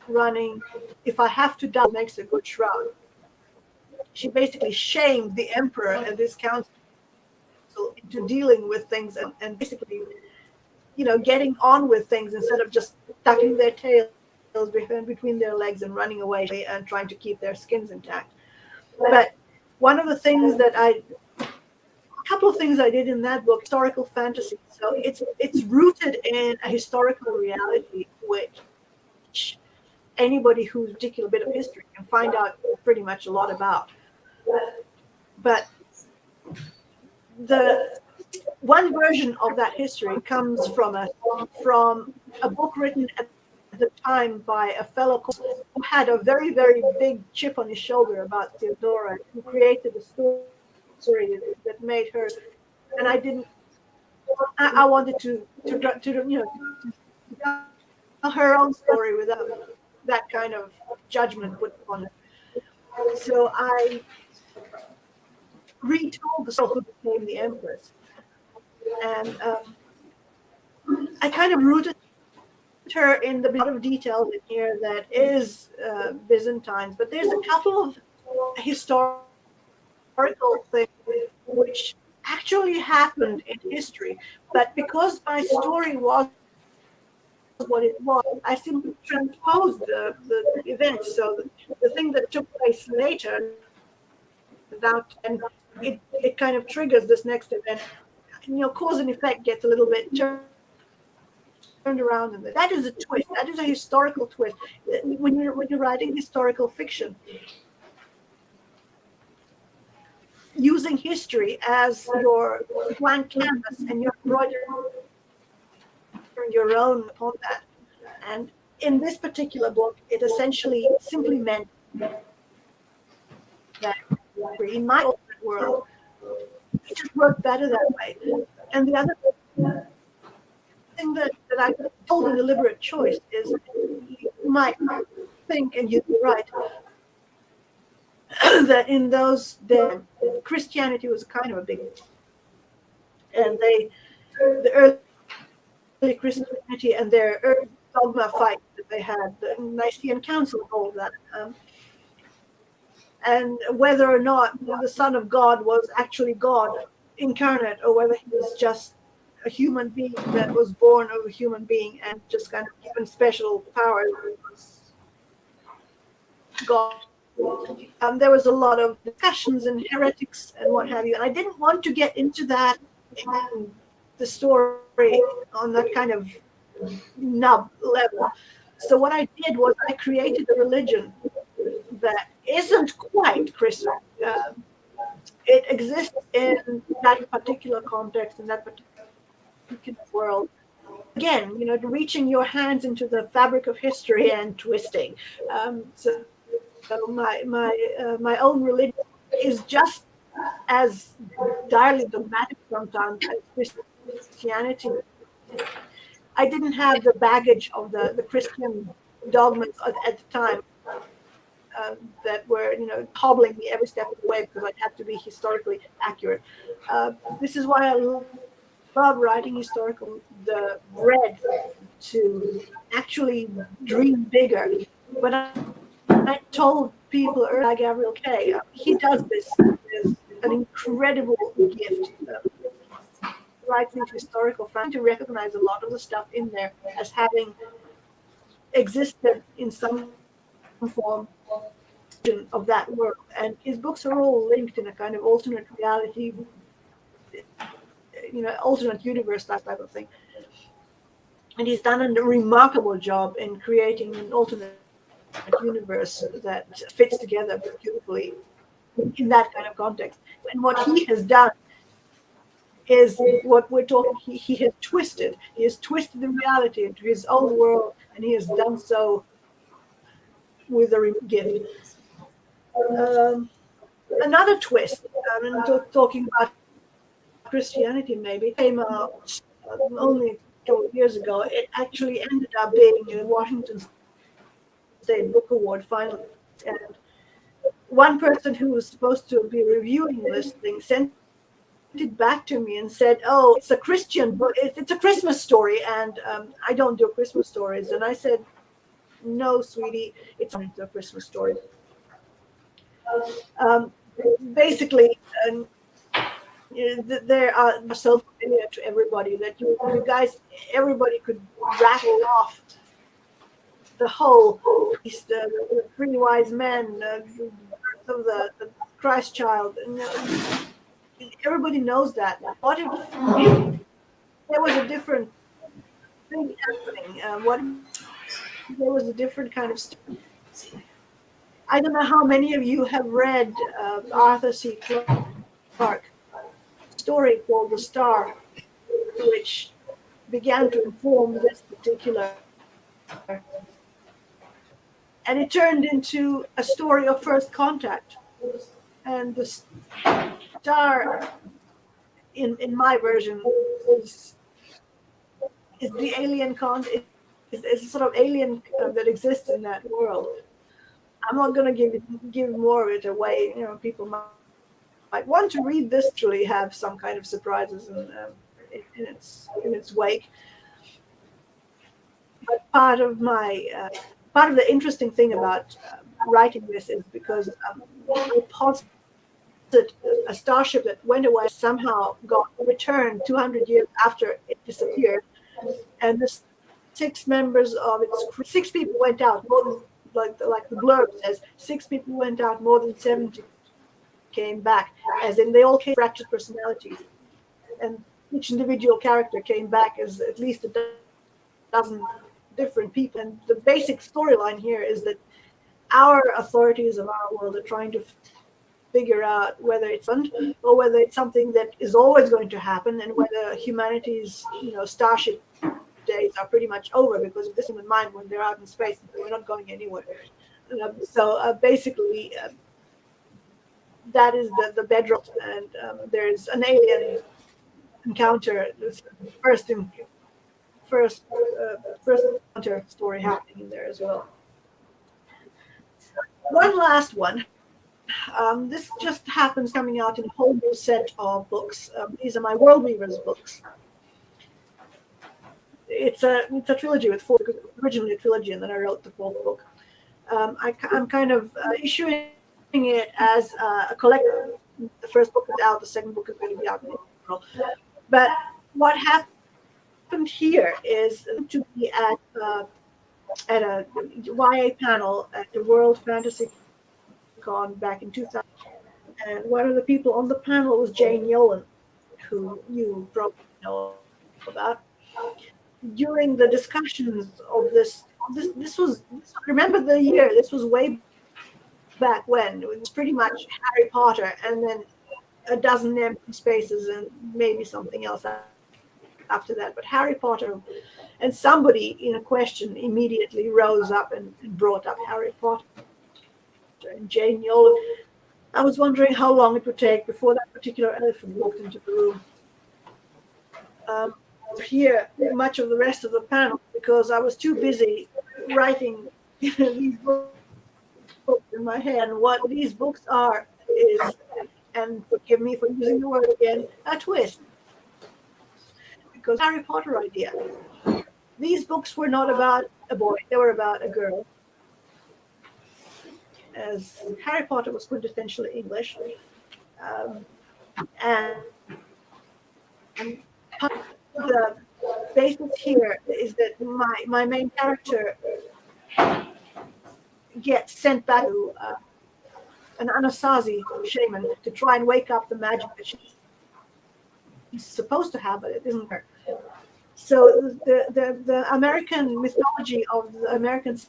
running. If I have to die, makes a good shroud." She basically shamed the emperor and this council into dealing with things and basically, getting on with things instead of just tucking their tails between their legs and running away and trying to keep their skins intact. But one of the things a couple of things I did in that book, historical fantasy. So it's rooted in a historical reality, which anybody who's a particular bit of history can find out pretty much a lot about. But the one version of that history comes from a book written at the time by a fellow who had a very, very big chip on his shoulder about Theodora, who created a story that made her. And I wanted to tell her own story without that kind of judgment put on it. So I retold the story who became the empress, and I kind of rooted her in the lot of details in here that is Byzantines, but there's a couple of historical things which actually happened in history, but because my story was what it was, I simply transposed the events. So the thing that took place later, and it kind of triggers this next event. Cause and effect gets a little bit turned around, and that is a twist. That is a historical twist. When you're writing historical fiction, using history as your blank canvas and your your own upon that. And in this particular book, it essentially simply meant that in my alternate world, it just worked better that way. And the other thing that I told a deliberate choice is, you might think, and you'd be right, that in those days, Christianity was kind of a big, and the early Christianity and their early dogma fight that they had, the Nicene Council, and all of that. And whether or not the Son of God was actually God incarnate, or whether he was just a human being that was born of a human being and just kind of given special powers, God. There was a lot of discussions and heretics and what have you, and I didn't want to get into that in the story on that kind of nub level. So what I did was I created a religion that isn't quite Christian. It exists in that particular context, in that particular world. Again, reaching your hands into the fabric of history and twisting. So my own religion is just as direly dogmatic sometimes as Christianity. I didn't have the baggage of the Christian dogmas at the time that were, hobbling me every step of the way, because I'd have to be historically accurate. This is why I love writing historical, the breadth to actually dream bigger. But I told people earlier, like Gabriel Kay, he does this with an incredible gift. Writing historical, trying to recognize a lot of the stuff in there as having existed in some form of that world. And his books are all linked in a kind of alternate reality, alternate universe, that type of thing. And he's done a remarkable job in creating an alternate universe that fits together beautifully in that kind of context. And what he has done is what we're talking. He has twisted. He has twisted the reality into his own world, and he has done so with a gift. Another twist, and talking about Christianity, maybe came out only a couple of years ago. It actually ended up being a Washington State Book Award finalist, and one person who was supposed to be reviewing this thing sent it back to me and said, "Oh, it's a Christian book. It's a Christmas story, and I don't do Christmas stories." And I said, "No, sweetie, it's not a Christmas story." Basically, there are so familiar to everybody that you guys, everybody could rattle off the whole, the three wise men, of the Christ child, and everybody knows that. What if there was a different thing happening? What if there was a different kind of story? I don't know how many of you have read Arthur C. Clarke story called The Star, which began to inform this particular, and it turned into a story of first contact. And the star, in my version, is the alien is a sort of alien that exists in that world. I'm not going to give more of it away. You know, people might want to read this, truly have some kind of surprises in its wake. But part of the interesting thing about writing this is because I posited a starship that went away somehow got returned 200 years after it disappeared, and the six members of its 6 people went out. More than, like the blurb says, 6 people went out, more than 70 came back, as in they all came fractured personalities, and each individual character came back as at least a dozen different people. And the basic storyline here is that our authorities of our world are trying to figure out whether it's fun or whether it's something that is always going to happen, and whether humanity's starship days are pretty much over, because of this human mind, when they're out in space, we're not going anywhere. So basically, that is the bedrock, and there's an alien encounter, first encounter story happening in there as well. One last one. This just happens coming out in a whole new set of books. These are my World Weavers books. It's a trilogy with 4, originally a trilogy, and then I wrote the 4th book. I'm kind of issuing it as a collector. The first book is out, the second book is going to be out in April. But what happened here is to be at a YA panel at the World Fantasy Con back in 2000, and one of the people on the panel was Jane Yolen, who you probably know about. During the discussions of this was, remember the year, this was way back when, it was pretty much Harry Potter and then a dozen empty spaces and maybe something else after that, but Harry Potter, and somebody in a question immediately rose up and brought up Harry Potter and Jane Yolen. I was wondering how long it would take before that particular elephant walked into the room. Hear much of the rest of the panel because I was too busy writing these books in my head. And what these books are is, and forgive me for using the word again, a twist. Because Harry Potter idea. These books were not about a boy, they were about a girl. As Harry Potter was quintessentially English. And the basis here is that my main character gets sent back to an Anasazi shaman to try and wake up the magic that she's supposed to have, but it isn't her. So the American mythology of the American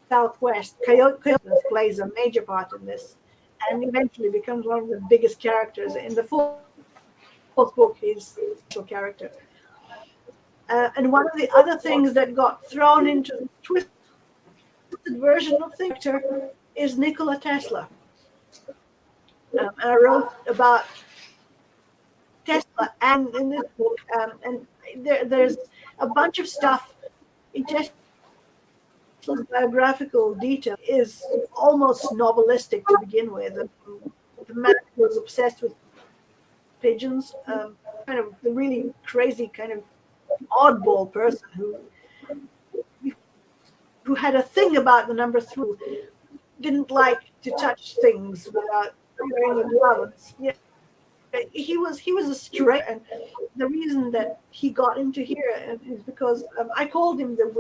Southwest. Coyote plays a major part in this, and eventually becomes one of the biggest characters. In the fourth book, he's a character. And one of the other things that got thrown into the twisted version of the character is Nikola Tesla. And I wrote about Tesla, and in this book, and there's a bunch of stuff in Tesla's biographical detail is almost novelistic to begin with. The man was obsessed with pigeons, kind of the really crazy kind of oddball person who had a thing about the number 3, didn't like to touch things without wearing a glove. Yeah, he was a stray, and the reason that he got into here is because I called him the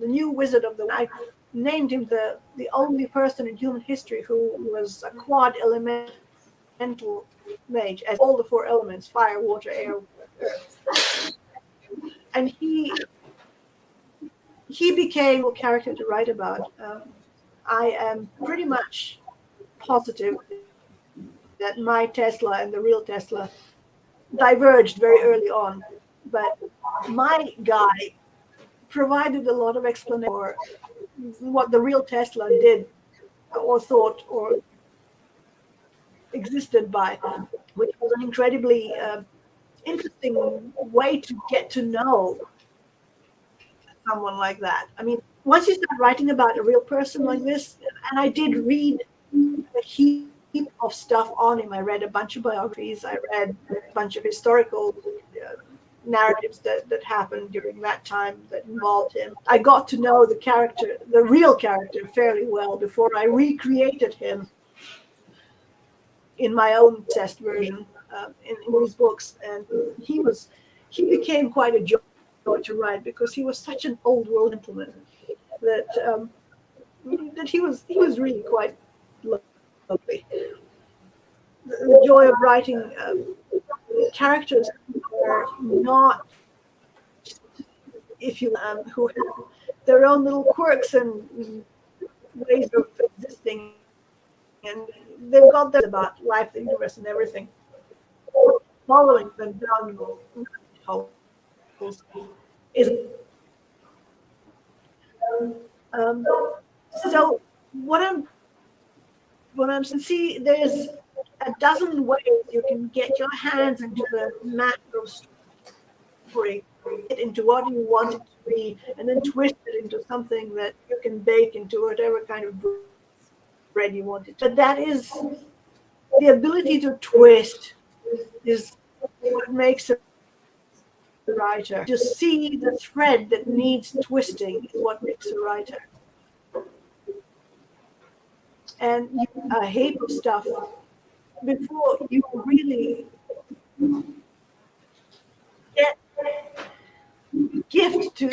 new wizard of the. I named him the only person in human history who was a quad elemental mage, as all the 4 elements: fire, water, air, earth. And he became a character to write about. I am pretty much positive that my Tesla and the real Tesla diverged very early on, but my guy provided a lot of explanation for what the real Tesla did or thought or existed by, which was an incredibly interesting way to get to know someone like that. I mean, once you start writing about a real person like this, and I did read a heap of stuff on him. I read a bunch of biographies. I read a bunch of historical narratives that happened during that time that involved him. I got to know the character, the real character, fairly well before I recreated him in my own test version in these books. And he became quite a joy to write because he was such an old world gentleman that he was really quite lovely. The joy of writing characters who are not, if you who have their own little quirks and ways of existing, and they've got that about life, the universe, and everything. Following them down holes is so what I'm see, there's a dozen ways you can get your hands into the macro story, get into what you want it to be, and then twist it into something that you can bake into whatever kind of bread you want it. But that is the ability to twist is what makes a writer. To see the thread that needs twisting is what makes a writer. And a heap of stuff before you really get gift to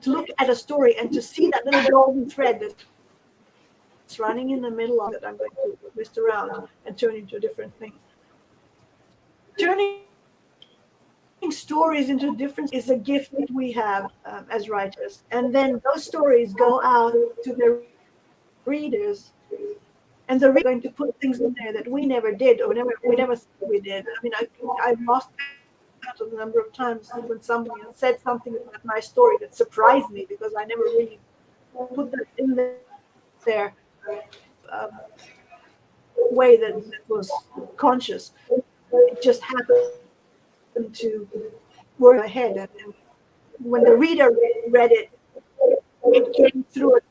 look at a story and to see that little golden thread that's running in the middle of it. I'm going to twist around and turn into a different thing. Turning stories into different is a gift that we have as writers, and then those stories go out to their readers. And they're going to put things in there that we never did, or we never thought we did. I mean, I've lost count of the number of times when somebody said something about my story that surprised me because I never really put that in there way that was conscious. It just happened to work in my head, and when the reader read it, it came through it.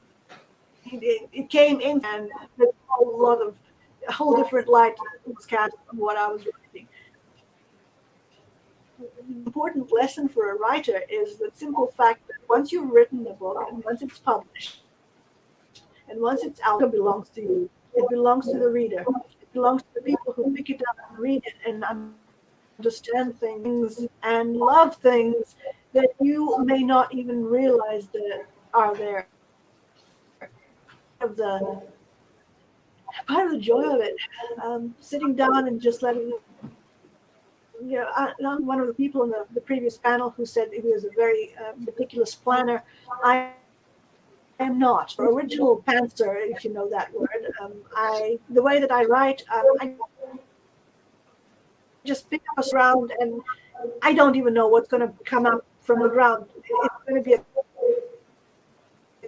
It came in, and a whole different light was cast on what I was writing. The important lesson for a writer is the simple fact that once you've written the book, and once it's published, and once it's out, it belongs to you. It belongs to the reader. It belongs to the people who pick it up and read it and understand things and love things that you may not even realize that are there. Part of the joy of it, sitting down and just letting, I'm one of the people in the previous panel who said he was a very meticulous planner. I am not. Original pantser, if you know that word. The way that I write, I just pick up a round and I don't even know what's going to come up from the ground. It's going to be a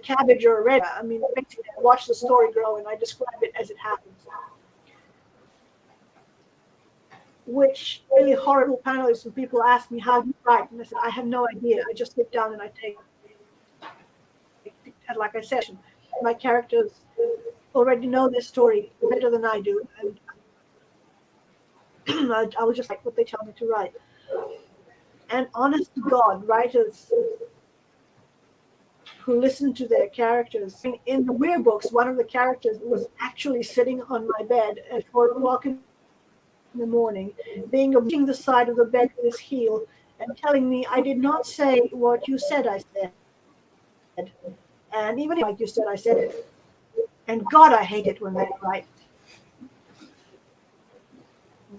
cabbage or a red. I mean, basically, I watch the story grow and I describe it as it happens. Which really horrible panelists and people ask me, how do you write? And I said, I have no idea. I just sit down and I take, and like I said, my characters already know their story better than I do. And I will just write what they tell me to write. And honest to God, writers who listen to their characters. In the Weir books, one of the characters was actually sitting on my bed at 4 o'clock in the morning, being the side of the bed with his heel and telling me, I did not say what you said I said. And even like you said, I said it. And God, I hate it when they write.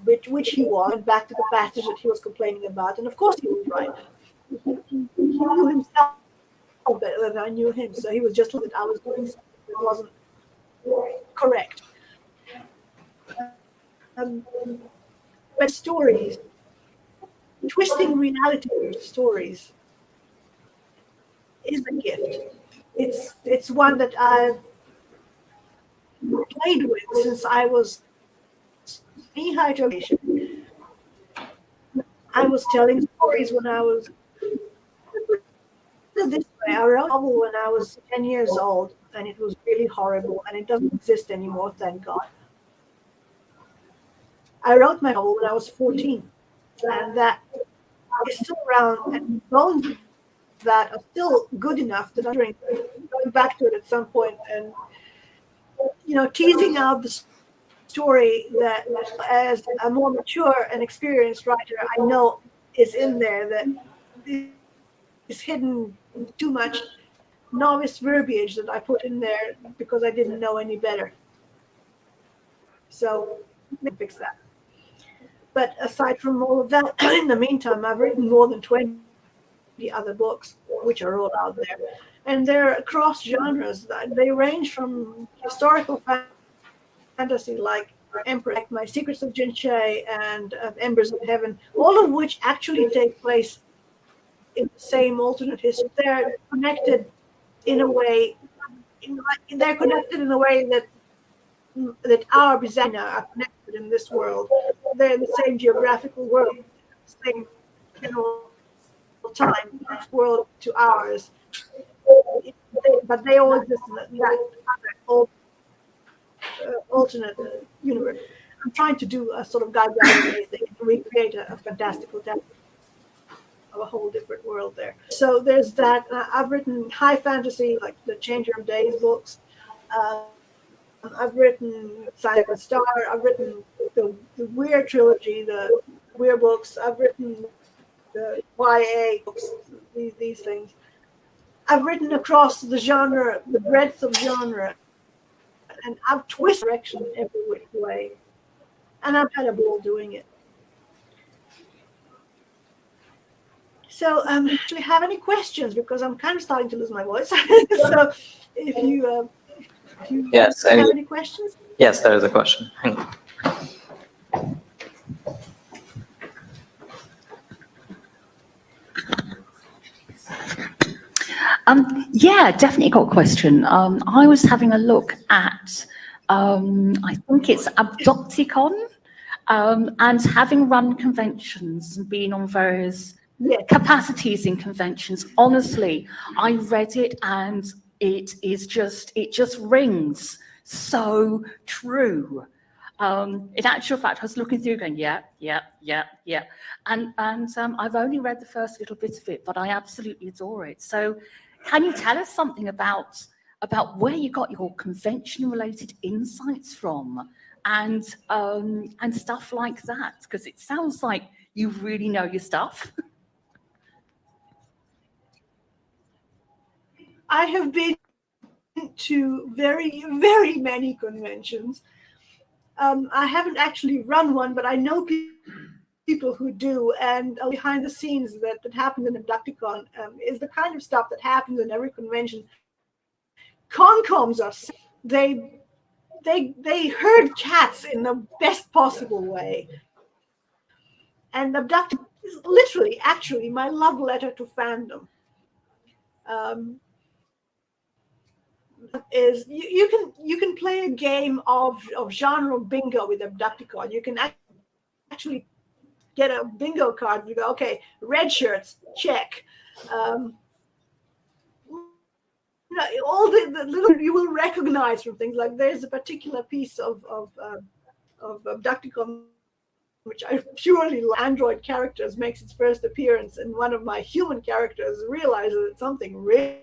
Which he was, and back to the passage that he was complaining about. And of course he was right. He knew himself better than I knew him. So he was just that I was doing something that wasn't correct. But stories, twisting reality into stories is a gift. It's one that I've played with since I was knee-high to I was telling stories when I was this way. I wrote a novel when I was 10 years old, and it was really horrible, and it doesn't exist anymore, thank God. I wrote my novel when I was 14, and that is still around, and bones of that are still good enough that I'm going back to it at some point and, teasing out the story that as a more mature and experienced writer, I know is in there that is hidden too much novice verbiage that I put in there because I didn't know any better. So, fix that. But aside from all of that, in the meantime, I've written more than 20 other books, which are all out there. And they're across genres. They range from historical fantasy, like Emperor, like My Secrets of Jinche and Embers of Heaven, all of which actually take place in the same alternate history. They're connected in a way, they're connected in a way that our Byzantina are connected in this world. They're in the same geographical world, same general time, world to ours. But they all exist in that alternate universe. I'm trying to do a sort of guide thing and recreate a fantastical tale of a whole different world there. So there's that. I've written high fantasy, like the Changer of Days books. I've written Silent Star. I've written the Weir trilogy, the Weir books. I've written the YA books, these things. I've written across the genre, the breadth of genre, and I've twisted direction every which way. And I've had a ball doing it. So, do you have any questions? Because I'm kind of starting to lose my voice. So, if you Yes, have any questions? Yes, there is a question. Hang on. Yeah, definitely got a question. I was having a look at, I think it's Abducticon, and having run conventions and been on various capacities in conventions. Honestly, I read it and it just rings so true. In actual fact, I was looking through going, yeah. And I've only read the first little bit of it, but I absolutely adore it. So can you tell us something about where you got your convention-related insights from and stuff like that? Because it sounds like you really know your stuff. I have been to very, very many conventions. I haven't actually run one, but I know people who do, and behind the scenes that happens in Abducticon is the kind of stuff that happens in every convention Concoms are they herd cats in the best possible way. And abducted is literally, actually, my love letter to fandom. Is you can play a game of genre bingo with Abducticon. You can actually get a bingo card. You go, okay, red shirts, check. All the little you will recognize from things, like there's a particular piece of Abducticon which I purely love. Android characters makes its first appearance, and one of my human characters realizes that something really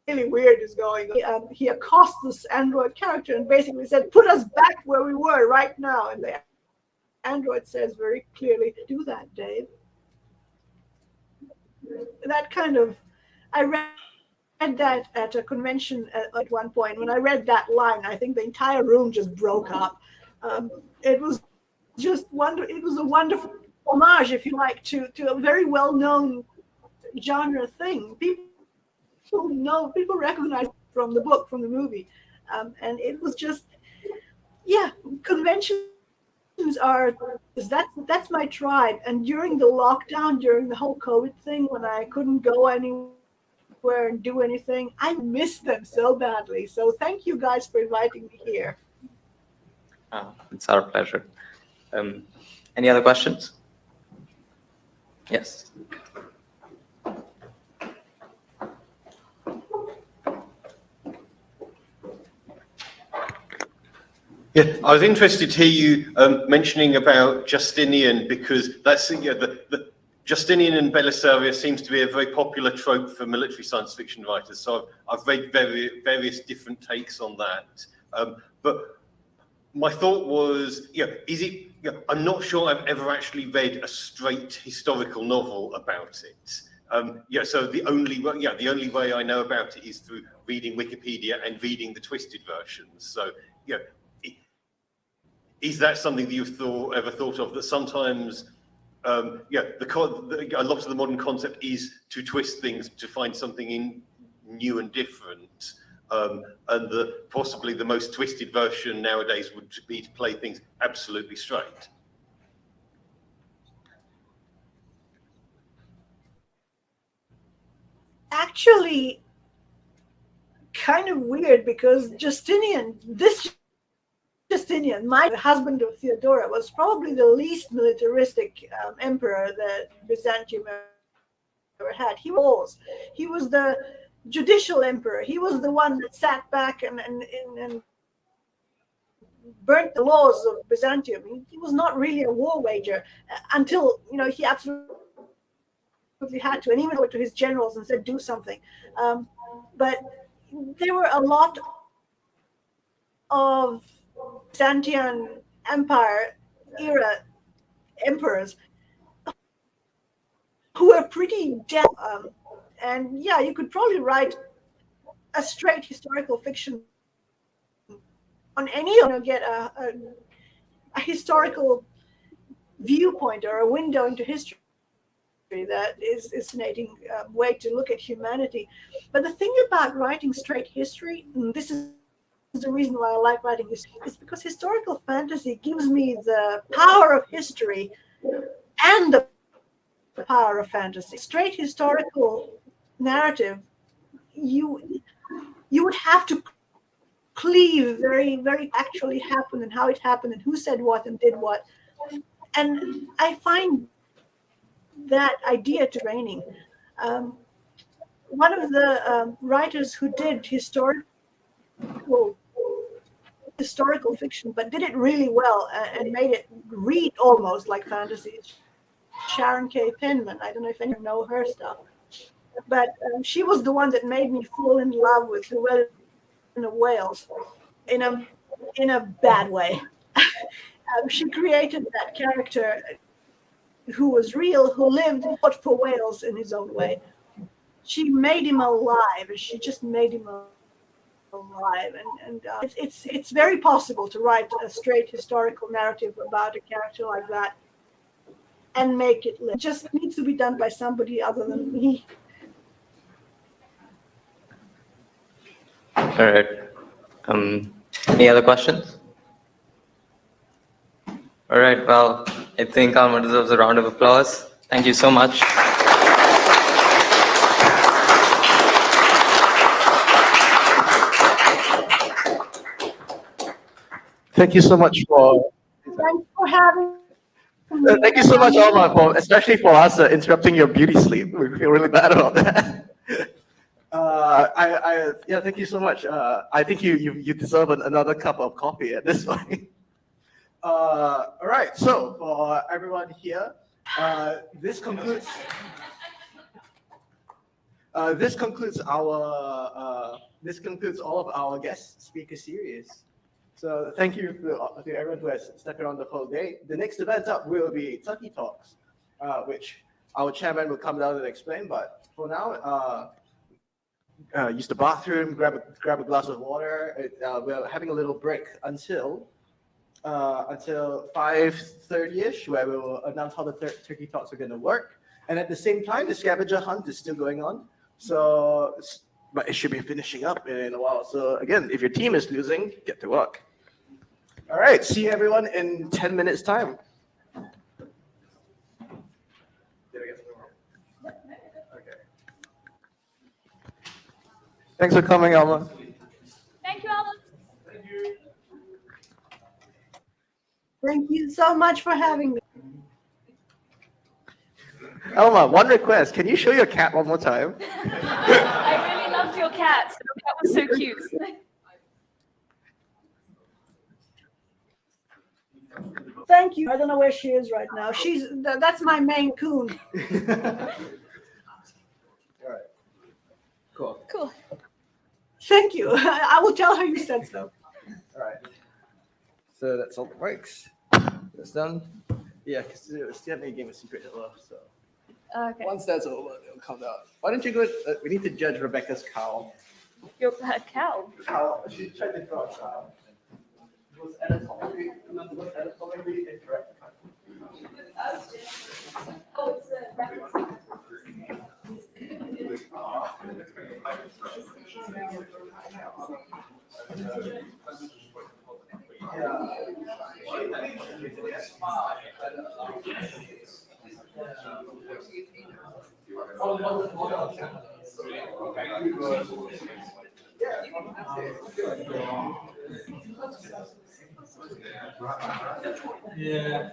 weird is going on. He accosts this android character and basically said, "Put us back where we were right now." And the android says very clearly, "Do that, Dave." That kind of, I read that at a convention at one point. When I read that line, I think the entire room just broke up. It was just it was a wonderful homage, if you like, to a very well-known genre thing. People recognize from the book, from the movie, and it was just, yeah, conventions are, that's my tribe. And during the lockdown, during the whole COVID thing, when I couldn't go anywhere and do anything, I missed them so badly. So thank you guys for inviting me here. It's our pleasure. Any other questions? Yes. Yeah, I was interested to hear you mentioning about Justinian, because that's the Justinian and Belisarius seems to be a very popular trope for military science fiction writers. So I've read various different takes on that. But my thought was, is it? I'm not sure I've ever actually read a straight historical novel about it. So the only way I know about it is through reading Wikipedia and reading the twisted versions. So is that something that you've ever thought of, that sometimes a lot of the modern concept is to twist things to find something new and different, and possibly the most twisted version nowadays would be to play things absolutely straight? Actually, kind of weird, because Justinian, my husband of Theodora, was probably the least militaristic emperor that Byzantium ever had. He was the judicial emperor. He was the one that sat back and burnt the laws of Byzantium. He was not really a war wager until he absolutely had to, and even went to his generals and said, "Do something." But there were a lot of Byzantine Empire era emperors who were pretty deaf. And yeah, you could probably write a straight historical fiction on any, get a historical viewpoint or a window into history that is a fascinating way to look at humanity. But the thing about writing straight history, and this is the reason why I like writing this, is because historical fantasy gives me the power of history and the power of fantasy. Straight historical narrative, you would have to cleave very, very actually happened and how it happened and who said what and did what. And I find that idea training. One of the writers who did historical fiction, but did it really well and made it read almost like fantasy, Sharon K. Penman. I don't know if anyone know her stuff, but she was the one that made me fall in love with Llewellyn of Wales in a bad way. She created that character who was real, who lived, fought for Wales in his own way. She made him alive. She just made him alive, and it's very possible to write a straight historical narrative about a character like that and make it live. It just needs to be done by somebody other than me. All right. Any other questions? All right. Well, I think Alma deserves a round of applause. Thank you so much. Thank you so much for. Thanks for having me. Thank you so much, Alma, for especially for us interrupting your beauty sleep. We feel really bad about that. Yeah, thank you so much. I think you deserve another cup of coffee at this point. All right, so for everyone here, this concludes all of our guest speaker series. So thank you to everyone who has stuck around the whole day. The next event up will be Turkey Talks, which our chairman will come down and explain. But for now, use the bathroom, grab a glass of water. We're having a little break until 5:30ish, where we will announce how the Turkey Talks are going to work. And at the same time, the scavenger hunt is still going on. So, but it should be finishing up in a while. So again, if your team is losing, get to work. All right, see everyone in 10 minutes time. Okay. Thanks for coming, Alma. Thank you, Alma. Thank you so much for having me. Alma, one request. Can you show your cat one more time? I really loved your cat. Your cat was so cute. Thank you. I don't know where she is right now. That's my Maine Coon. All right. Cool. Cool. Thank you. I will tell her you said so. All right. So that's all the breaks. That's done. Yeah, because we still have a game of Secret Hitler. So once that's over, it'll come out. Why don't you go? We need to judge Rebecca's cow. Your cow. Cow. She tried to draw a cow. It was anatomically incorrect. Oh, it's Yeah. Yeah.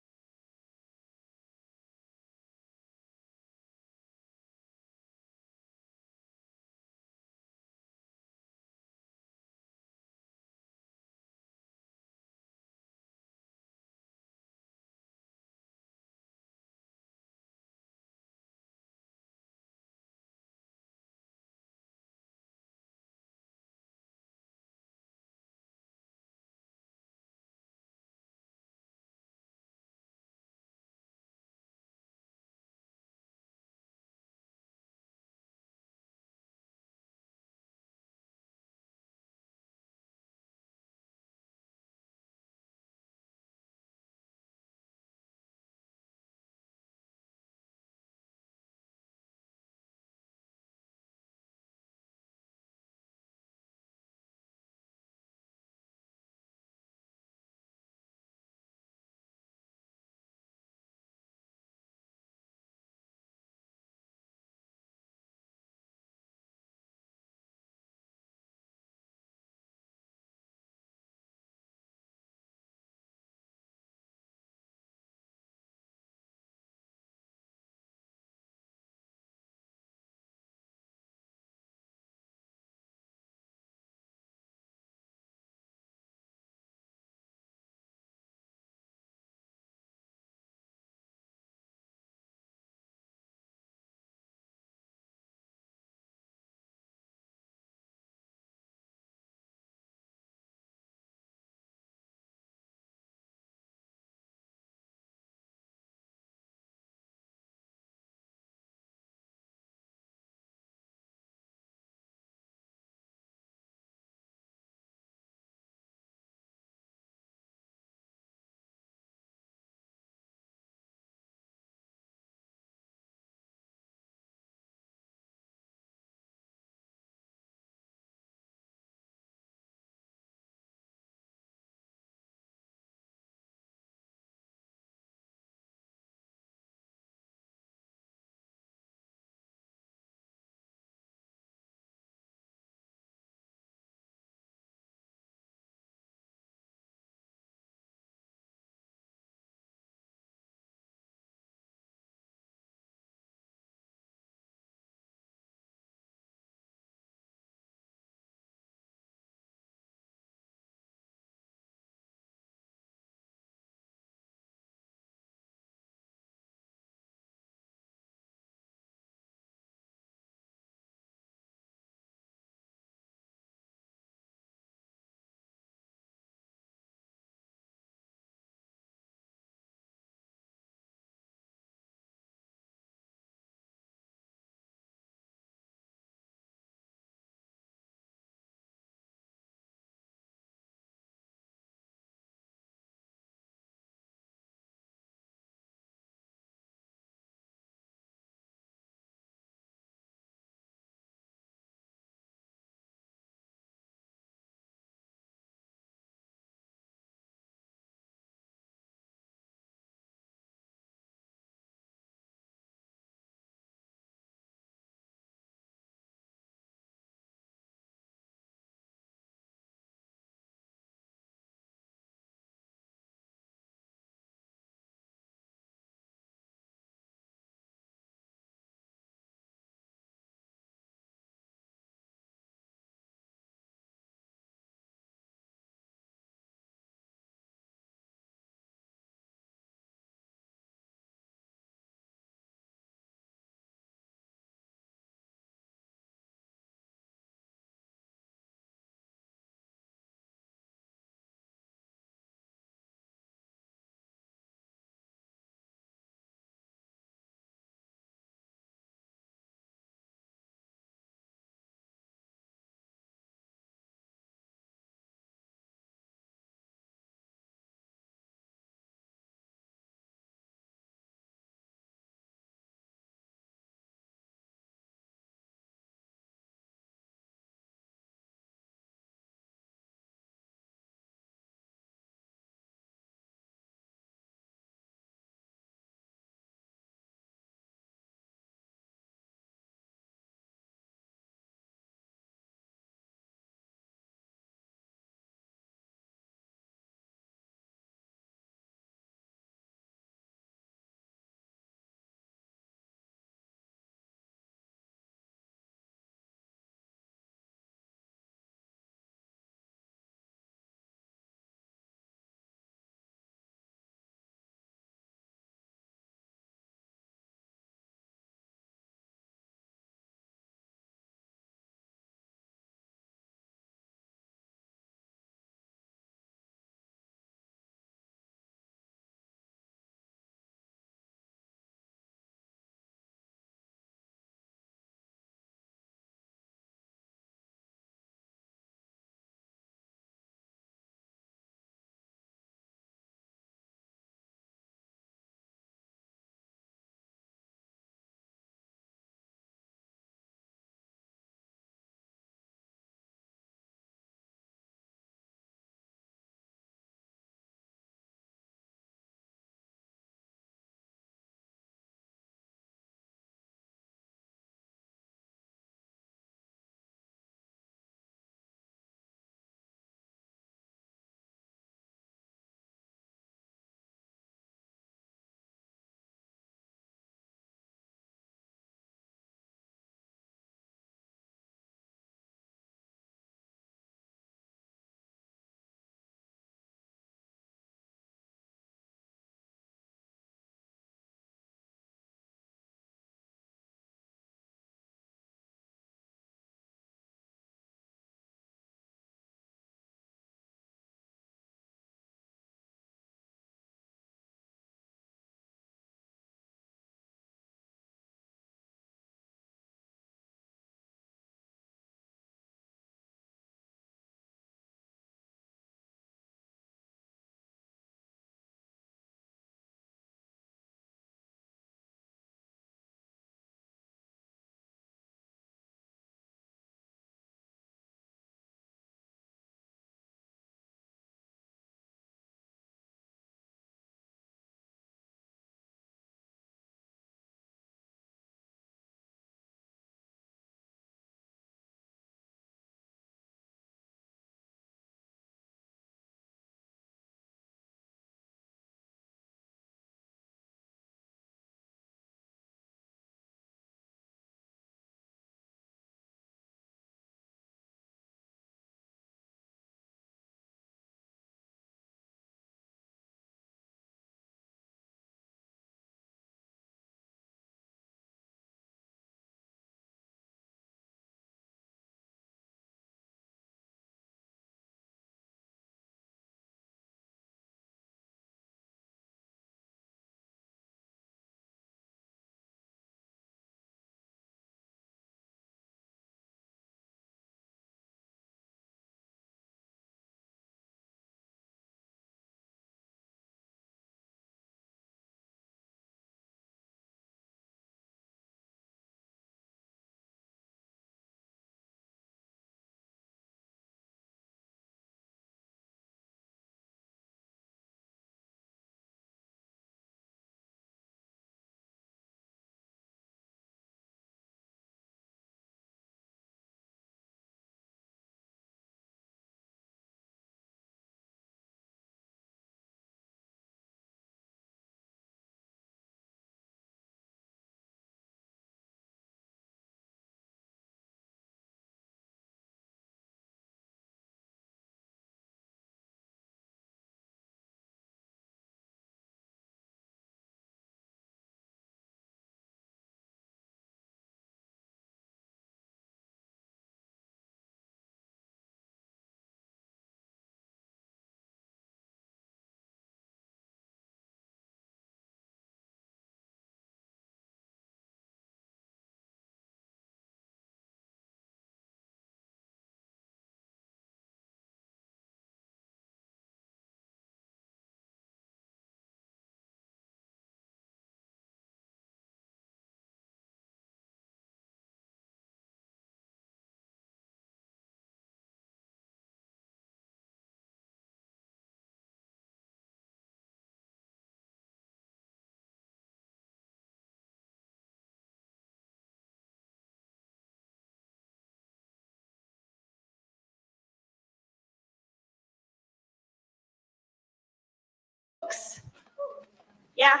Yeah.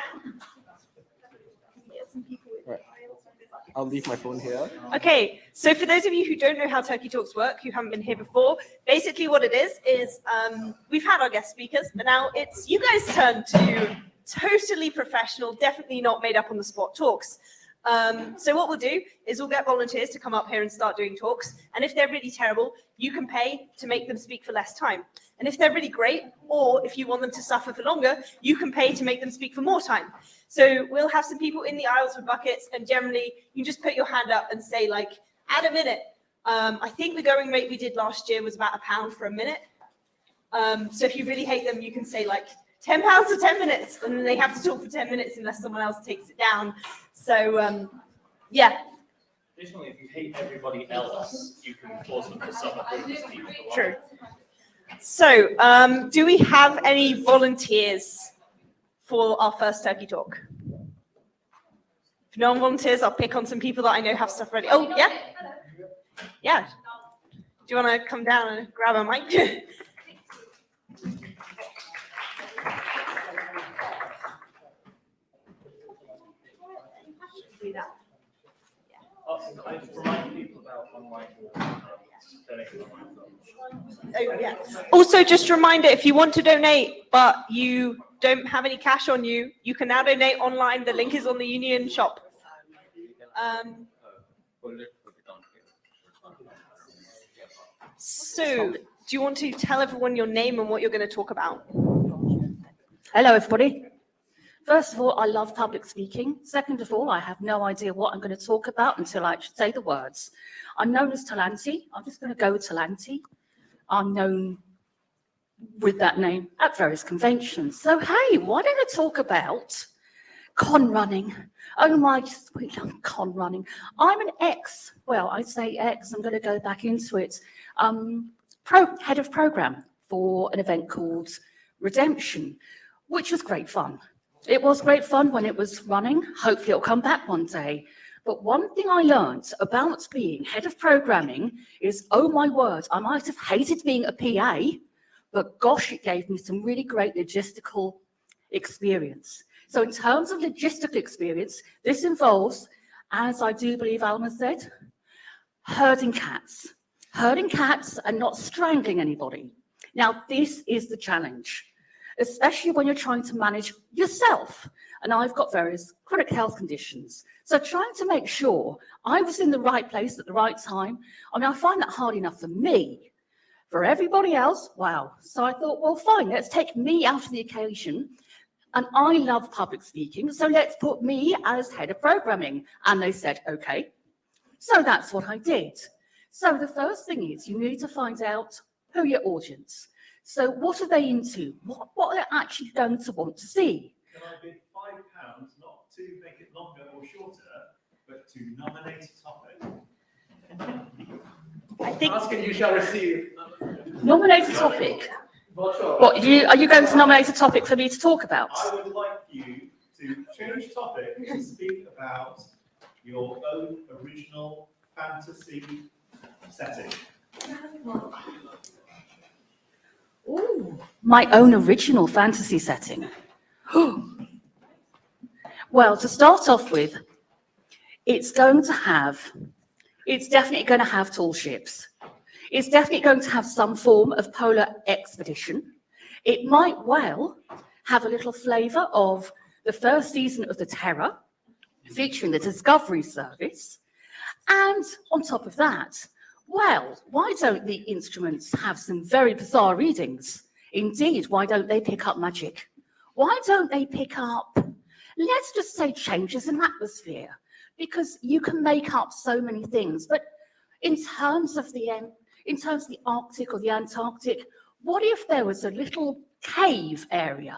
Right. I'll leave my phone here. Okay, so for those of you who don't know how Turkey Talks work, who haven't been here before, basically what it is we've had our guest speakers, but now it's you guys' turn to totally professional, definitely not made up on the spot talks. So what we'll do is we'll get volunteers to come up here and start doing talks, and if they're really terrible, you can pay to make them speak for less time. And if they're really great, or if you want them to suffer for longer, you can pay to make them speak for more time. So we'll have some people in the aisles with buckets, and generally you just put your hand up and say, like, add a minute. I think the going rate we did last year was about £1 for a minute. So if you really hate them, you can say like £10 for 10 minutes, and then they have to talk for 10 minutes unless someone else takes it down. So yeah. Additionally, if you hate everybody else, you can force them to suffer for this team. True. So do we have any volunteers for our first Turkey Talk? If no one volunteers, I'll pick on some people that I know have stuff ready. Oh, yeah? Yeah. Do you want to come down and grab a mic? Do that. I remind people about online donating online. Oh, yeah. Also, just a reminder, if you want to donate, but you don't have any cash on you, you can now donate online. The link is on the Union shop. So, do you want to tell everyone your name and what you're going to talk about? Hello, everybody. First of all, I love public speaking. Second of all, I have no idea what I'm going to talk about until I say the words. I'm known as Talanti. I'm just going to go with Talanti. I'm known with that name at various conventions. So, hey, why don't I talk about con running? Oh my sweet con running. I'm an I say ex, I'm going to go back into it, head of program for an event called Redemption, which was great fun. It was great fun when it was running. Hopefully it'll come back one day. But one thing I learned about being head of programming is, oh my word, I might have hated being a PA, but gosh, it gave me some really great logistical experience. So in terms of logistical experience, this involves, as I do believe Alma said, herding cats. Herding cats and not strangling anybody. Now, this is the challenge, especially when you're trying to manage yourself. And I've got various chronic health conditions. So trying to make sure I was in the right place at the right time, I find that hard enough for me. For everybody else, wow. So I thought, well, fine, let's take me out of the occasion. And I love public speaking, so let's put me as head of programming. And they said, okay. So that's what I did. So the first thing is you need to find out who your audience. So what are they into? What are they actually going to want to see? Can I bid £5 not to make it longer or shorter, but to nominate a topic? I think asking you shall receive. Nominate a topic. What, are you going to nominate a topic for me to talk about? I would like you to change topic to speak about your own original fantasy setting. Ooh, my own original fantasy setting. Well, to start off with, it's definitely going to have tall ships. It's definitely going to have some form of polar expedition. It might well have a little flavour of the first season of The Terror, featuring the Discovery Service. And on top of that, well, why don't the instruments have some very bizarre readings? Indeed, why don't they pick up magic? Why don't they pick up, let's just say, changes in atmosphere? Because you can make up so many things. But in terms of the Arctic or the Antarctic, what if there was a little cave area?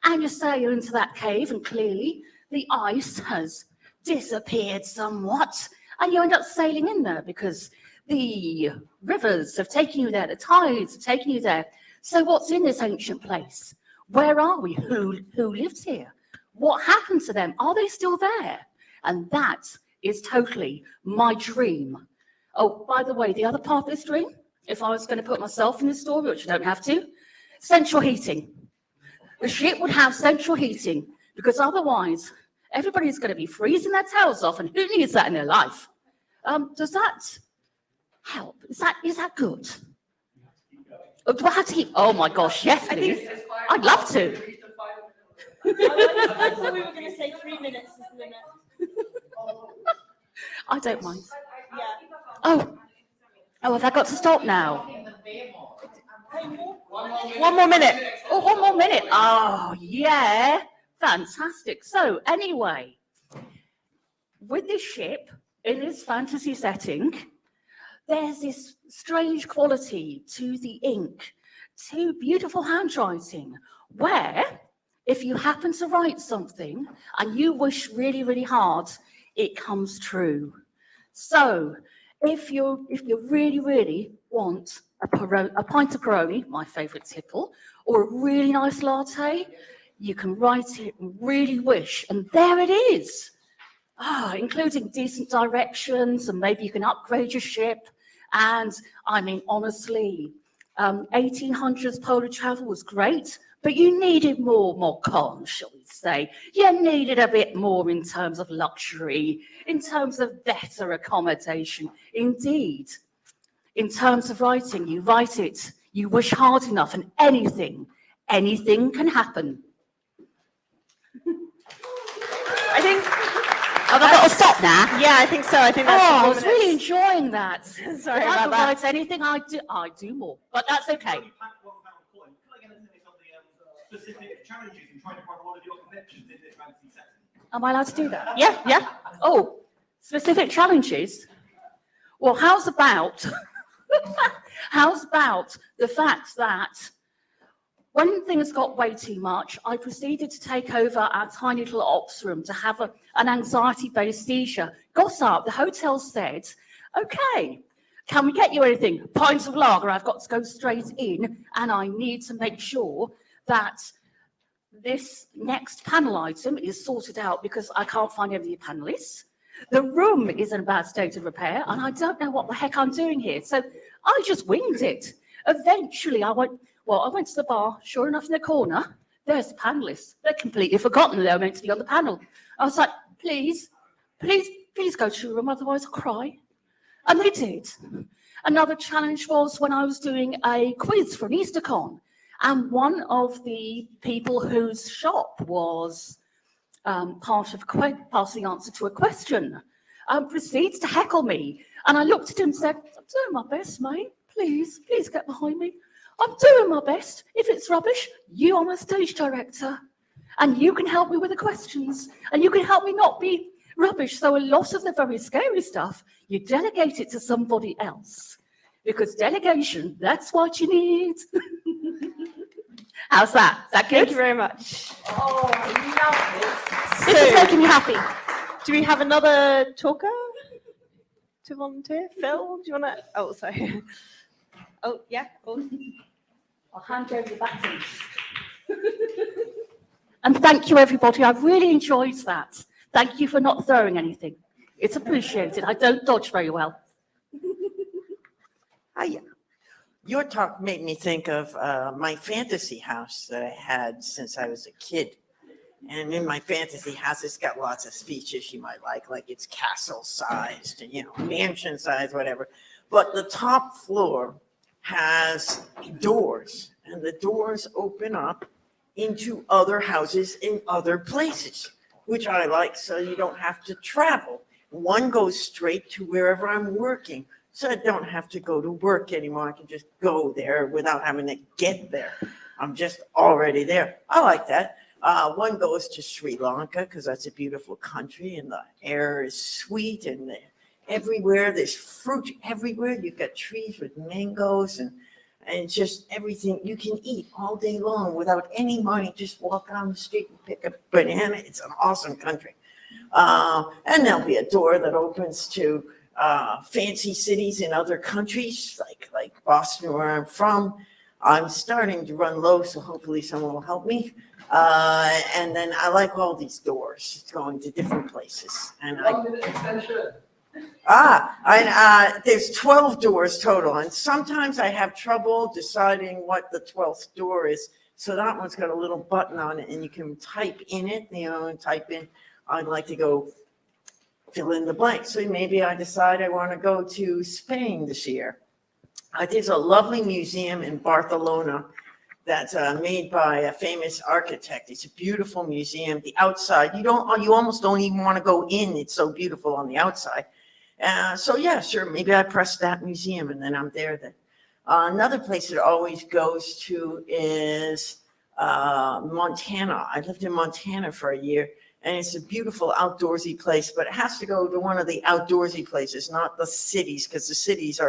And you sail into that cave and clearly the ice has disappeared somewhat. And you end up sailing in there because the rivers have taken you there, the tides have taken you there. So what's in this ancient place? Where are we? Who lives here? What happened to them? Are they still there? And that is totally my dream. Oh, by the way, the other part of this dream, if I was going to put myself in this story, which I don't have to, central heating. The ship would have central heating because otherwise everybody's going to be freezing their tails off, and who needs that in their life? Does that help? Is that good? Oh, do I have to keep? Oh my gosh, yes, please. I'd love to. I thought we were going to say 3 minutes is the limit. I don't mind. Yeah. Oh, have I got to stop now? One more minute. Oh, 1 more minute. Oh, yeah. Fantastic. So, anyway, with this ship in this fantasy setting, there's this strange quality to the ink, to beautiful handwriting, where if you happen to write something and you wish really, really hard, it comes true. So, if you really, really want a pint of Peroni, my favourite tipple, or a really nice latte, you can write it and really wish, and there it is. Including decent directions, and maybe you can upgrade your ship. And I mean, honestly, 1800s polar travel was great, but you needed more calm, shall we say. You needed a bit more in terms of luxury, in terms of better accommodation. Indeed, in terms of writing, you write it, you wish hard enough, and anything can happen. I think. Have I got to stop now? Yeah, I think so. I think that's. I was really enjoying that. Sorry if I about could that. write anything, I do more, but that's okay. Specific challenges in trying to run all of your connections in this fantasy setting? Am I allowed to do that? Yeah. Oh, specific challenges? Well, how's about the fact that when things got way too much, I proceeded to take over our tiny little ops room to have an anxiety-based seizure. Got up, the hotel said, okay, can we get you anything? Pints of lager, I've got to go straight in, and I need to make sure that this next panel item is sorted out because I can't find any of the panelists. The room is in a bad state of repair, and I don't know what the heck I'm doing here. So I just winged it. Eventually, I went to the bar. Sure enough, in the corner, there's the panelists. They're completely forgotten they were meant to be on the panel. I was like, please go to your room, otherwise I'll cry. And they did. Another challenge was when I was doing a quiz for an EasterCon. And one of the people whose shop was part of passing answer to a question proceeds to heckle me. And I looked at him and said, I'm doing my best, mate. Please get behind me. I'm doing my best. If it's rubbish, you are my stage director. And you can help me with the questions. And you can help me not be rubbish. So a lot of the very scary stuff, you delegate it to somebody else. Because delegation, that's what you need. How's that? Is that good? Thank you very much. Oh, I love this. So, This is making me happy. Do we have another talker to volunteer? Phil, do you want to? Oh, sorry. Oh, yeah. Oh. I'll hand over the batons. And thank you, everybody. I've really enjoyed that. Thank you for not throwing anything. It's appreciated. I don't dodge very well. Hiya. Your talk made me think of my fantasy house that I had since I was a kid. And in my fantasy house, it's got lots of features you might like it's castle-sized, mansion-sized, whatever. But the top floor has doors, and the doors open up into other houses in other places, which I like so you don't have to travel. One goes straight to wherever I'm working. So I don't have to go to work anymore. I can just go there without having to get there. I'm just already there. I like that. One goes to Sri Lanka because that's a beautiful country and the air is sweet and everywhere there's fruit everywhere. You've got trees with mangoes and just everything you can eat all day long without any money. Just walk down the street and pick a banana. It's an awesome country. And there'll be a door that opens to fancy cities in other countries, like Boston, where I'm from. I'm starting to run low, so hopefully someone will help me. And then I like all these doors going to different places. And there's 12 doors total, and sometimes I have trouble deciding what the 12th door is. So that one's got a little button on it and you can type in it, and type in, I'd like to go fill in the blank. So maybe I decide I want to go to Spain this year. There's a lovely museum in Barcelona that's made by a famous architect. It's a beautiful museum. The outside, you almost don't even want to go in. It's so beautiful on the outside. So yeah, sure. Maybe I press that museum and then I'm there then. Another place it always goes to is Montana. I lived in Montana for a year, and it's a beautiful outdoorsy place, but it has to go to one of the outdoorsy places, not the cities, because the cities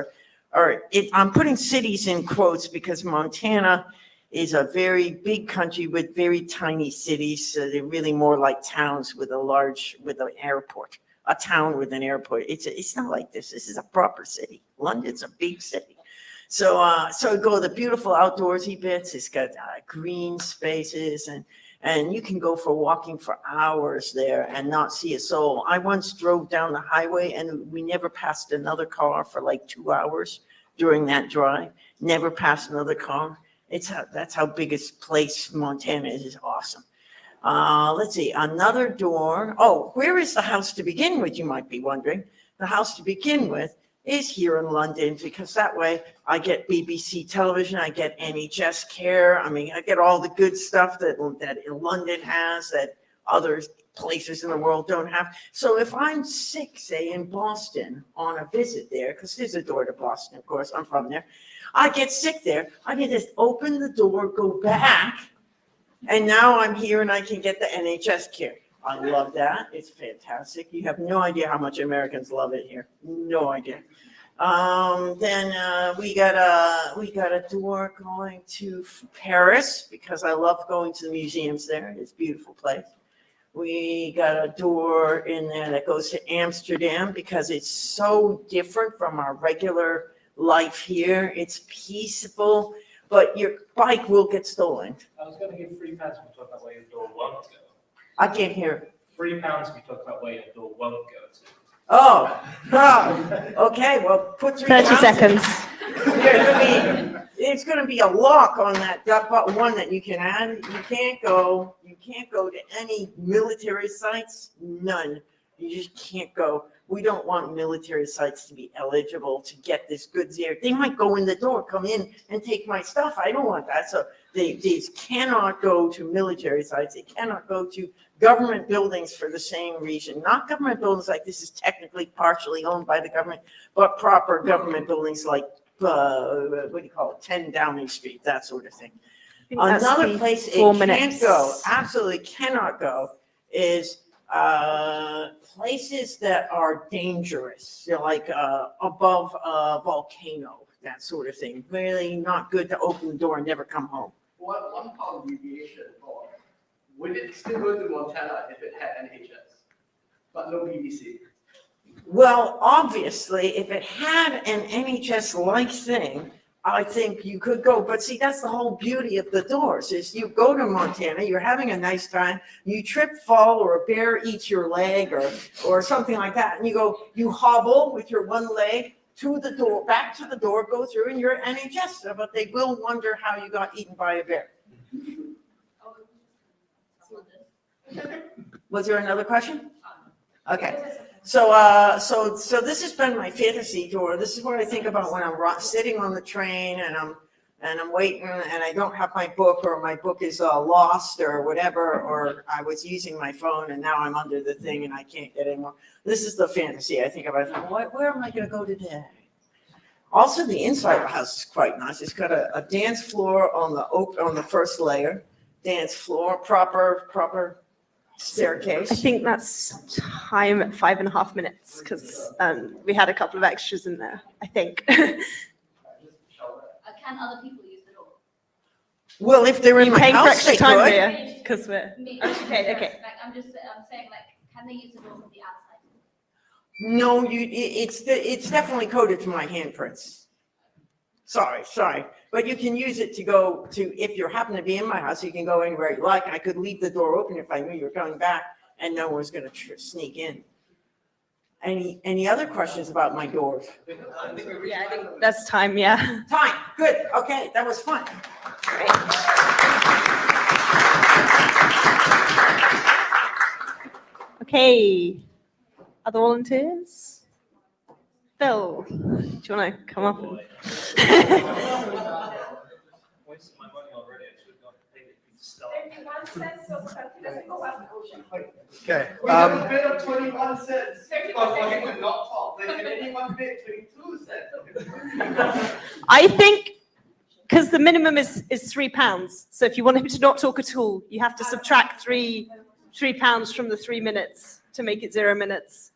I'm putting cities in quotes because Montana is a very big country with very tiny cities. So they're really more like towns with an airport, a town with an airport. It's not like this. This is a proper city. London's a big city. So go the beautiful outdoorsy bits. It's got green spaces and you can go for walking for hours there and not see a soul. I once drove down the highway and we never passed another car for like 2 hours during that drive. Never passed another car. That's how big a place Montana is. It's awesome. Let's see, another door. Oh, where is the house to begin with, you might be wondering. The house to begin with is here in London, because that way I get BBC television, I get NHS care. I mean, I get all the good stuff that London has that other places in the world don't have. So if I'm sick, say in Boston on a visit there, because there's a door to Boston, of course, I'm from there. I get sick there, I can just open the door, go back, and now I'm here and I can get the NHS care. I love that. It's fantastic. You have no idea how much Americans love it here. No idea. Then we got a door going to Paris because I love going to the museums there. It's a beautiful place. We got a door in there that goes to Amsterdam because it's so different from our regular life here. It's peaceful, but your bike will get stolen. I was going to give £3 if you talk about where your door won't go. I can't hear. £3 if you talk about where your door won't go to. Oh, okay, well, put 3 30 seconds. It's gonna be a lock on that but one that you can add. You can't go to any military sites, none. You just can't go. We don't want military sites to be eligible to get this goods here. They might go in the door, come in and take my stuff. I don't want that. So these cannot go to military sites. They cannot go to government buildings for the same reason. Not government buildings like this is technically partially owned by the government, but proper government buildings like, what do you call it, 10 Downing Street, that sort of thing. Another place it can't go, absolutely cannot go, is places that are dangerous, like above a volcano, that sort of thing. Really not good to open the door and never come home. One part of deviation, or would it still go to Montana if it had NHS, but no BBC? Well, obviously, if it had an NHS-like thing, I think you could go. But see, that's the whole beauty of the doors is you go to Montana, you're having a nice time, you trip, fall, or a bear eats your leg or something like that. And you hobble with your one leg to the door, back to the door, go through, and you're NHS. But they will wonder how you got eaten by a bear. Was there another question? Okay. So this has been my fantasy tour. This is what I think about when I'm sitting on the train and I'm waiting and I don't have my book, or my book is lost or whatever, or I was using my phone and now I'm under the thing and I can't get anymore. This is the fantasy I think about. Where am I going to go today? Also, the inside of the house is quite nice. It's got a dance floor on the first layer, dance floor, proper staircase. I think that's time at 5.5 minutes because we had a couple of extras in there, I think. Can other people use the door? Well, if they're in my paying for house, extra they time could. here because we're okay. Like I'm saying, like, can they use the door from the outside? No, it's definitely coded to my handprints. Sorry, but you can use it to go to, if you happen to be in my house, you can go anywhere you like. I could leave the door open if I knew you were coming back and no one's going to sneak in. Any other questions about my doors? I think that's time, yeah. Time, good, okay, that was fun. Great. Okay. Other volunteers? Phil, do you want to come up? Okay. Bid of 21 cents. Fucking would not talk. Like, can anyone bid 22 cents? I think because the minimum is £3. So if you want him to not talk at all, you have to subtract £3 from the 3 minutes to make it 0 minutes.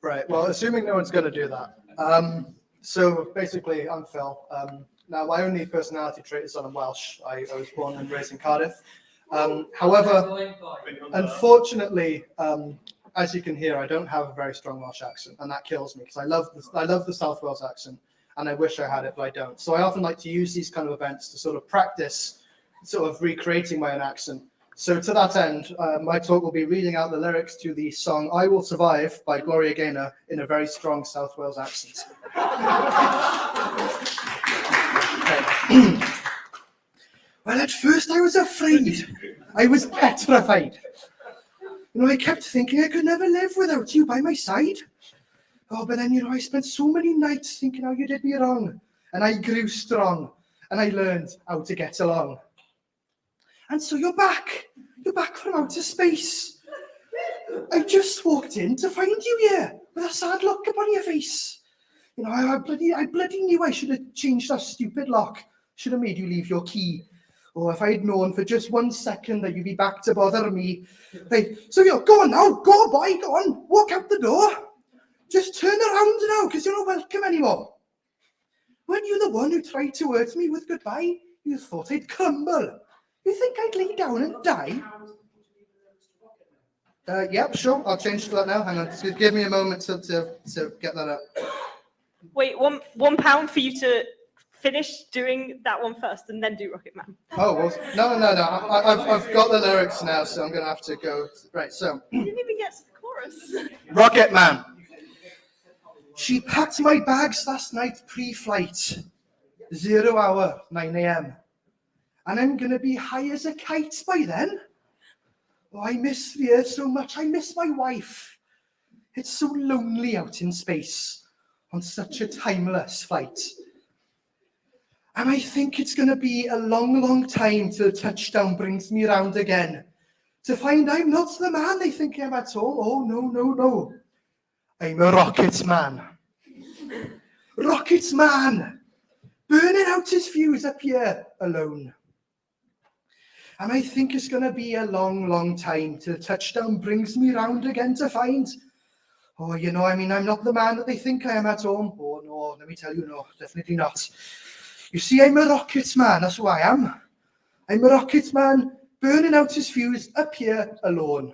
Right. Well, assuming no one's going to do that. So basically, I'm Phil. Now, my only personality trait is that I'm Welsh. I was born and raised in Cardiff. However, unfortunately, as you can hear, I don't have a very strong Welsh accent, and that kills me because I love the South Wales accent, and I wish I had it, but I don't. So I often like to use these kind of events to sort of practice, sort of recreating my own accent. So to that end, my talk will be reading out the lyrics to the song "I Will Survive" by Gloria Gaynor in a very strong South Wales accent. Well, at first I was afraid. I was petrified. You know, I kept thinking I could never live without you by my side. Oh, but then, you know, I spent so many nights thinking how you did me wrong. And I grew strong. And I learned how to get along. And so you're back. You're back from outer space. I just walked in to find you here with a sad look upon your face. You know, I bloody knew I should have changed that stupid lock. Should have made you leave your key. Or if I'd known for just 1 second that you'd be back to bother me. Right, so you know, go on now, go boy, go on, walk out the door. Just turn around now, because you're not welcome anymore. Weren't you the one who tried to hurt me with goodbye? You thought I'd crumble. You think I'd lay down and die? Yep, sure, I'll change to that now. Hang on, just give me a moment to get that up. Wait, £1 for you to finish doing that one first and then do Rocket Man. Oh, well, no. I've got the lyrics now, so I'm going to have to go. Right, so. You didn't even get to the chorus. Rocket Man. She packed my bags last night pre-flight. 0 hour, 9 a.m. And I'm going to be high as a kite by then. Oh, I miss the earth so much. I miss my wife. It's so lonely out in space on such a timeless flight. And I think it's going to be a long, long time till touchdown brings me round again to find I'm not the man they think I'm at all. Oh, no. I'm a rocket man. Rocket man, burning out his fuse up here alone. And I think it's going to be a long, long time till touchdown brings me round again to find, oh, you know, I mean, I'm not the man that they think I am at home. Oh, no, let me tell you, no, definitely not. You see, I'm a rocket man, that's who I am. I'm a rocket man, burning out his fuse up here alone.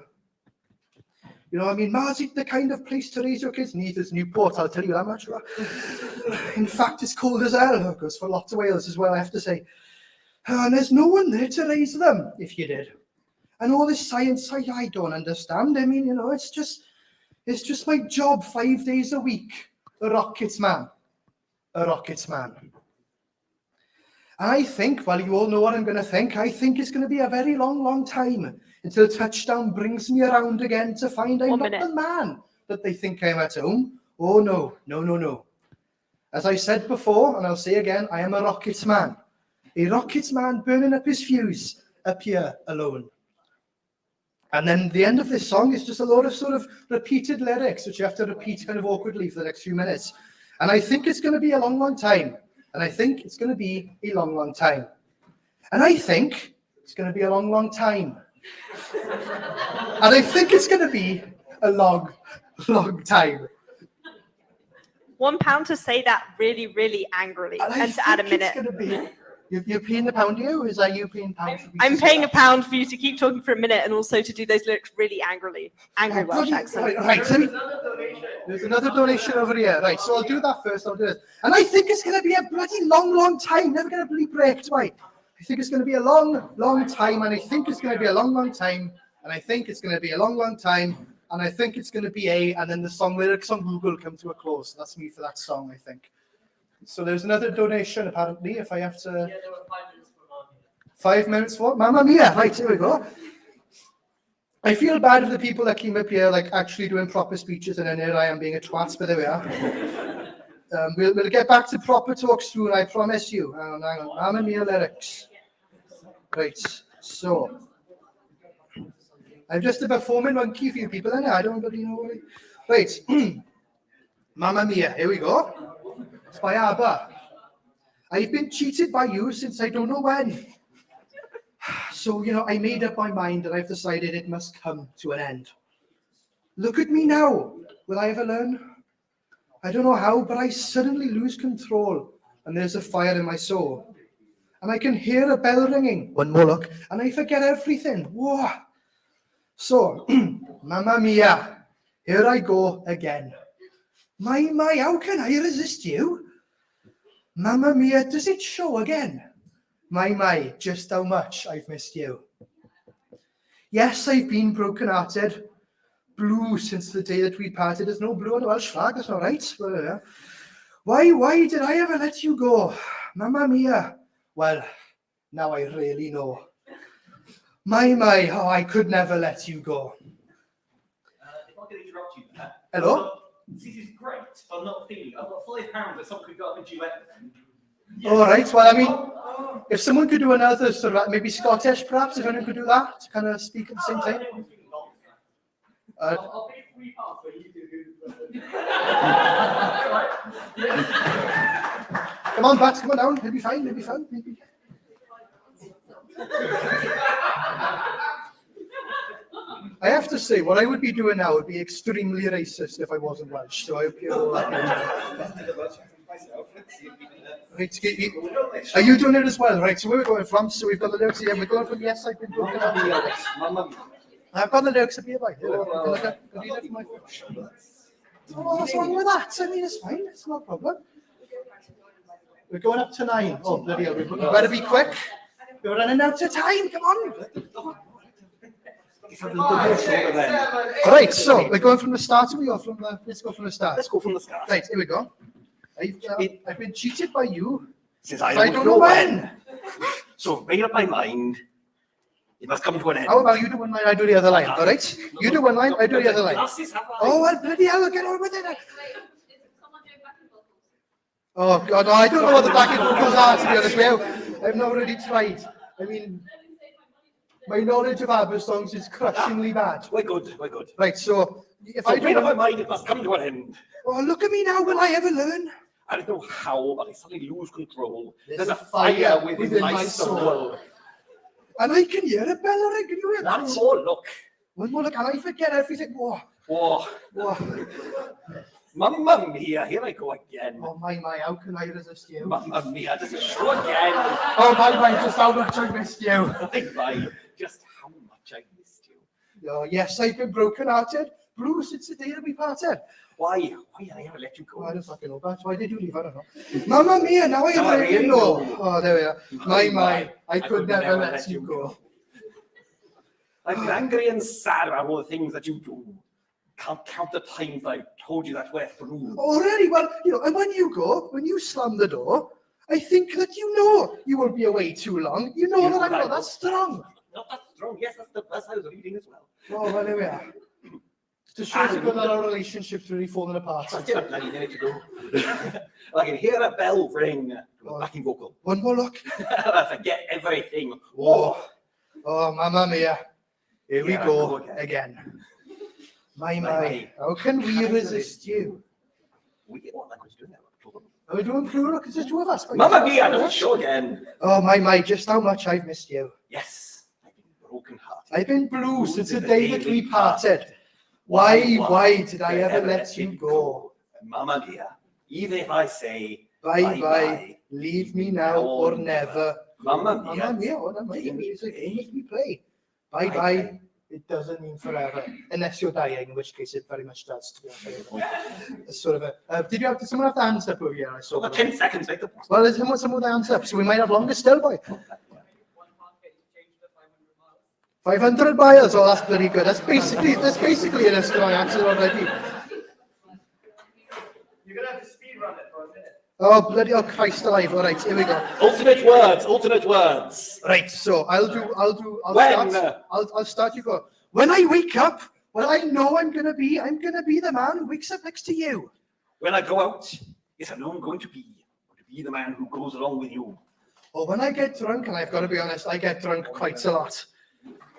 You know, I mean, Mars ain't the kind of place to raise your kids. Neither's Newport, I'll tell you that much. In fact, it's cold as hell. It goes for lots of whales as well, I have to say. And there's no one there to raise them, if you did. And all this science, I don't understand. I mean, you know, it's just my job 5 days a week. A rocket man. A rocket man. And I think, well, you all know what I'm going to think. I think it's going to be a very long, long time until touchdown brings me around again to find I'm not the man that they think I'm at home. Oh, no. As I said before, and I'll say again, I am a rocket man. A rocket man burning up his fuse up here alone. And then the end of this song is just a lot of sort of repeated lyrics, which you have to repeat kind of awkwardly for the next few minutes. And I think it's going to be a long, long time. And I think it's going to be a long, long time. And I think it's going to be a long, long time. And I think it's going to be a long, long time. £1 to say that really, really angrily and to add a minute. You're paying the pound, you? Is that you paying pound? I'm paying £1 for you to keep talking for a minute and also to do those lyrics really angrily. Angry Welsh accent. Right. There's another donation over here. Right, so I'll do that first. I'll do this. And I think it's going to be a bloody long, long time. Never going to bloody break, do I? I think it's going to be a long, long time. And I think it's going to be a long, long time. And I think it's going to be a long, long time. And I think it's going to be and then the song lyrics on Google come to a close. That's me for that song, I think. So there's another donation, apparently, if I have to... Yeah, there were 5 minutes for Mamma Mia. 5 minutes for Mamma Mia. Right, here we go. I feel bad for the people that came up here, like actually doing proper speeches, and then here I am being a twat, but there we are. We'll get back to proper talk soon, I promise you. Hang on. Mamma Mia lyrics. Right, so. I'm just a performing monkey for you people, and I don't really know what it... Right. Mamma Mia, here we go. It's by ABBA. I've been cheated by you since I don't know when. So, I made up my mind and I've decided it must come to an end. Look at me now. Will I ever learn? I don't know how, but I suddenly lose control and there's a fire in my soul. And I can hear a bell ringing. One more look. And I forget everything. Whoa. So, Mamma Mia, here I go again. My, how can I resist you? Mamma Mia, does it show again? My, just how much I've missed you. Yes, I've been broken-hearted, blue since the day that we parted. There's no blue on the Welsh flag, that's not right. Why did I ever let you go? Mamma Mia. Well, now I really know. My, oh, I could never let you go. If I could interrupt you there. Hello? This is great, but I'm not feeling it. I've got £5 that someone could go up and duet with them. All right, well, I mean, if someone could do another sort of, maybe Scottish perhaps, if anyone could do that, to kind of speak at the same time. I'll pay 3 pounds for you to do. Come on, Bats, come on down. It'll be fine, it'll be fun. Maybe. I have to say, what I would be doing now would be extremely racist if I wasn't Welsh. So I hope you're all right, are you doing it as well? Right, so where we're going from? So we've got the lyrics here. We're going from Yes, I've been broken up. I've got the lyrics up here, right? Oh, what's wrong with that? I mean, it's fine. It's no problem. We're going up to 9. Oh, bloody hell. We better be quick. We're running out of time. Come on. All right, so we're going from the start. Let's go from the start. Let's go from the start. Right, here we go. I've been cheated by you since I don't know when. So I've made up my mind. It must come to an end. How about you do one line, I do the other line, all right? You do one line, I do the other line. Oh, well, bloody hell, get on with it. Oh, God, no, I don't know what the backing vocals are, to be honest with you. I've not really tried. I mean, my knowledge of ABBA songs is crushingly bad. We're good. Right, so if I made up my mind, it must come to an end. Oh, look at me now, will I ever learn? I don't know how, but I suddenly lose control. There's a fire within my soul. And I can hear a bell ring. Can you hear that? One more look. One more look, and I forget everything. Whoa. Mamma Mia, here I go again. Oh, my, how can I resist you? Mamma Mia, does it show again? Oh, my, just how much I missed you. My, just how much I missed you. Oh, yes, I've been broken-hearted. Blue since the day that we parted. Why did I ever let you go? Oh, I don't fucking know that. Why did you leave? I don't know. Mamma Mia, now I really know. Oh, there we are. My, I could never let you go. I've been angry and sad about all the things that you do. Can't count the times I've told you that we're through. Oh, really? Well, and when you slam the door, I think that you won't be away too long. You know that I'm not that strong. Not that strong. Yes, that's the verse I was reading as well. Oh, well, there we are. To show you that our relationship's really falling apart. I did a bloody minute ago. I can hear a bell ring. Backing vocal. One more look. I forget everything. Oh, Mamma Mia. Here we go again. My, how can we resist you? What language do we do? Are we doing plural? Because there's two of us. Mamma Mia, does it show again? Oh, my, just how much I've missed you. Yes, I've been broken hearted. I've been blue since the day that we parted. Why did I ever let you go? Mamma Mia, even if I say bye, leave me now or never. Mamma Mia, what am I doing? It's a game that we play. Bye, it doesn't mean forever, unless you're dying, in which case it very much does. To be honest. It's sort of a. Did someone have the hands up over here? I saw. 10 seconds. Make the. Well, there's someone with the hands up, so we might have longer still, boy. 500 miles. Oh, that's bloody good. That's basically an Eskimo accent already. You're gonna have to speed run it for a minute. Oh, bloody, oh, Christ alive. All right, here we go. Alternate words. Right, so I'll When? start. I'll start, you go. When I wake up, well, I know I'm gonna be the man who wakes up next to you. When I go out, yes, I know I'm going to be the man who goes along with you. Or when I get drunk, and I've got to be honest, I get drunk quite a lot.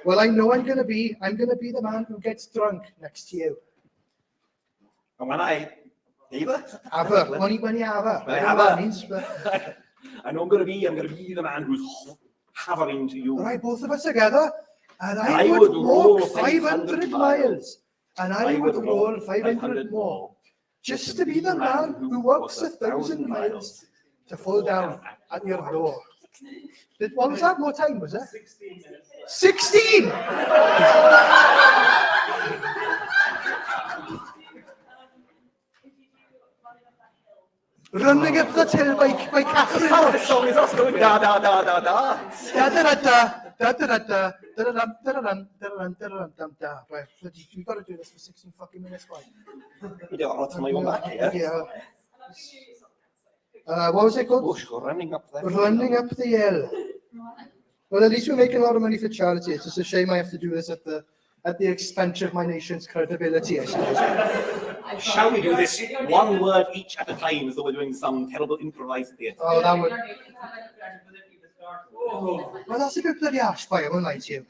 Well, I know I'm gonna be the man who gets drunk next to you. And when I Have her. When you have her. When I I don't have know what her. that means, but I know I'm going to be the man who's havering to you. right, both of us together, and And I would walk 500 miles. miles, and I would roll 500 more, just to be the man who walks 1,000 miles to fall down at your door. What was that? More time, was it? 16 minutes. 16! Running up that hill by Catherine. How the song is us going da da da da da. Da da da da da da da da da da da da da. Right, you've got to do this for 16 fucking minutes, right? You don't want to my own back here. Yeah. What was it called? Running up there. Running up the hill. Well, at least we're making a lot of money for charity. It's just a shame I have to do this at the expense of my nation's credibility, I suppose. Shall we do this one word each at a time as though we're doing some terrible improvised theatre? Oh, that would. Well, that's a bit bloody harsh, I won't lie to you.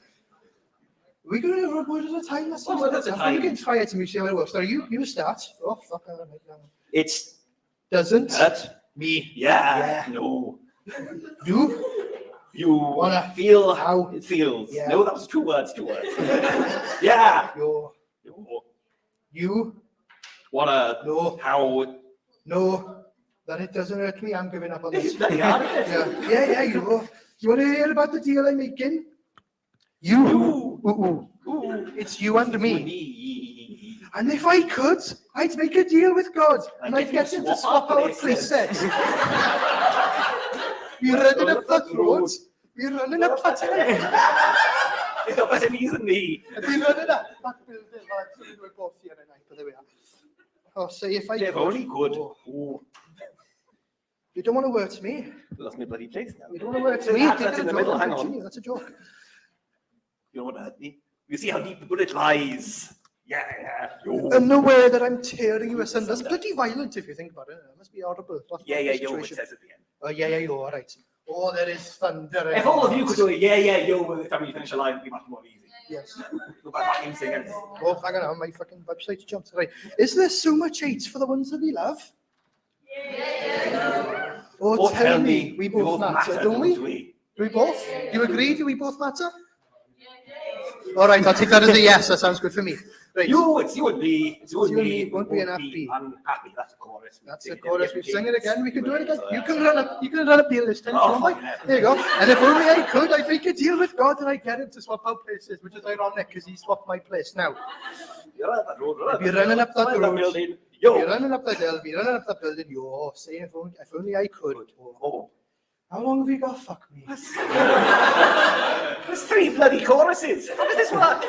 We're going to do one word at a time. That's One word at a time. You can try it and we see how it works. So you start. Oh, fuck. It's doesn't. Hurt me. Yeah. No. You wanna feel how it feels. Yeah. No, that was two words. Yeah. You wanna know how. No, that it doesn't hurt me. I'm giving up on this. Yeah. Yeah, you know. You want to hear about the deal I'm making? You. It's you and me. And if I could, I'd make a deal with God, and I'd get him to swap our places. We're running up that road. We're running up that hill. It's not better than me. We're running up that building. We're both here tonight, but there we are. Oh, say if I If only could. You don't want to work to me. Lost my bloody place now. You don't want to work to me. That's in the middle. Hang on. That's a joke. You don't want to hurt me. You see how deep the bullet lies. Yeah. And the way that I'm tearing you asunder. That's bloody violent if you think about it. It must be horrible. Yeah, yo, it says at the end. Oh, yeah, yo, all right. Oh, there is thunder. If all of you could do it, yo, by the time you finish a line, it'd be much more easy. Yes. Go back and singers. Oh, hang on, my fucking website's jumped. Right. Is there so much hate for the ones that we love? Yeah. Oh, tell me, we both matter, don't we? Do we both? Do you agree? Do we both matter? All right, I'll take that as a yes. That sounds good for me. Right. It's you and me. It's you and me. Won't be unhappy. Unhappy. That's the chorus. That's the chorus. We sing it again. We can do it again. You can run up the list. Oh, there you go. And if only I could, I'd make a deal with God and I'd get him to swap out places, which is ironic because he swapped my place now. You're on that road. Be running up that road. Building. Be running up that hill. Be running up that building. Yo, say if only I could. Oh. How long have we got? Fuck me. There's 3 bloody choruses. How does this work?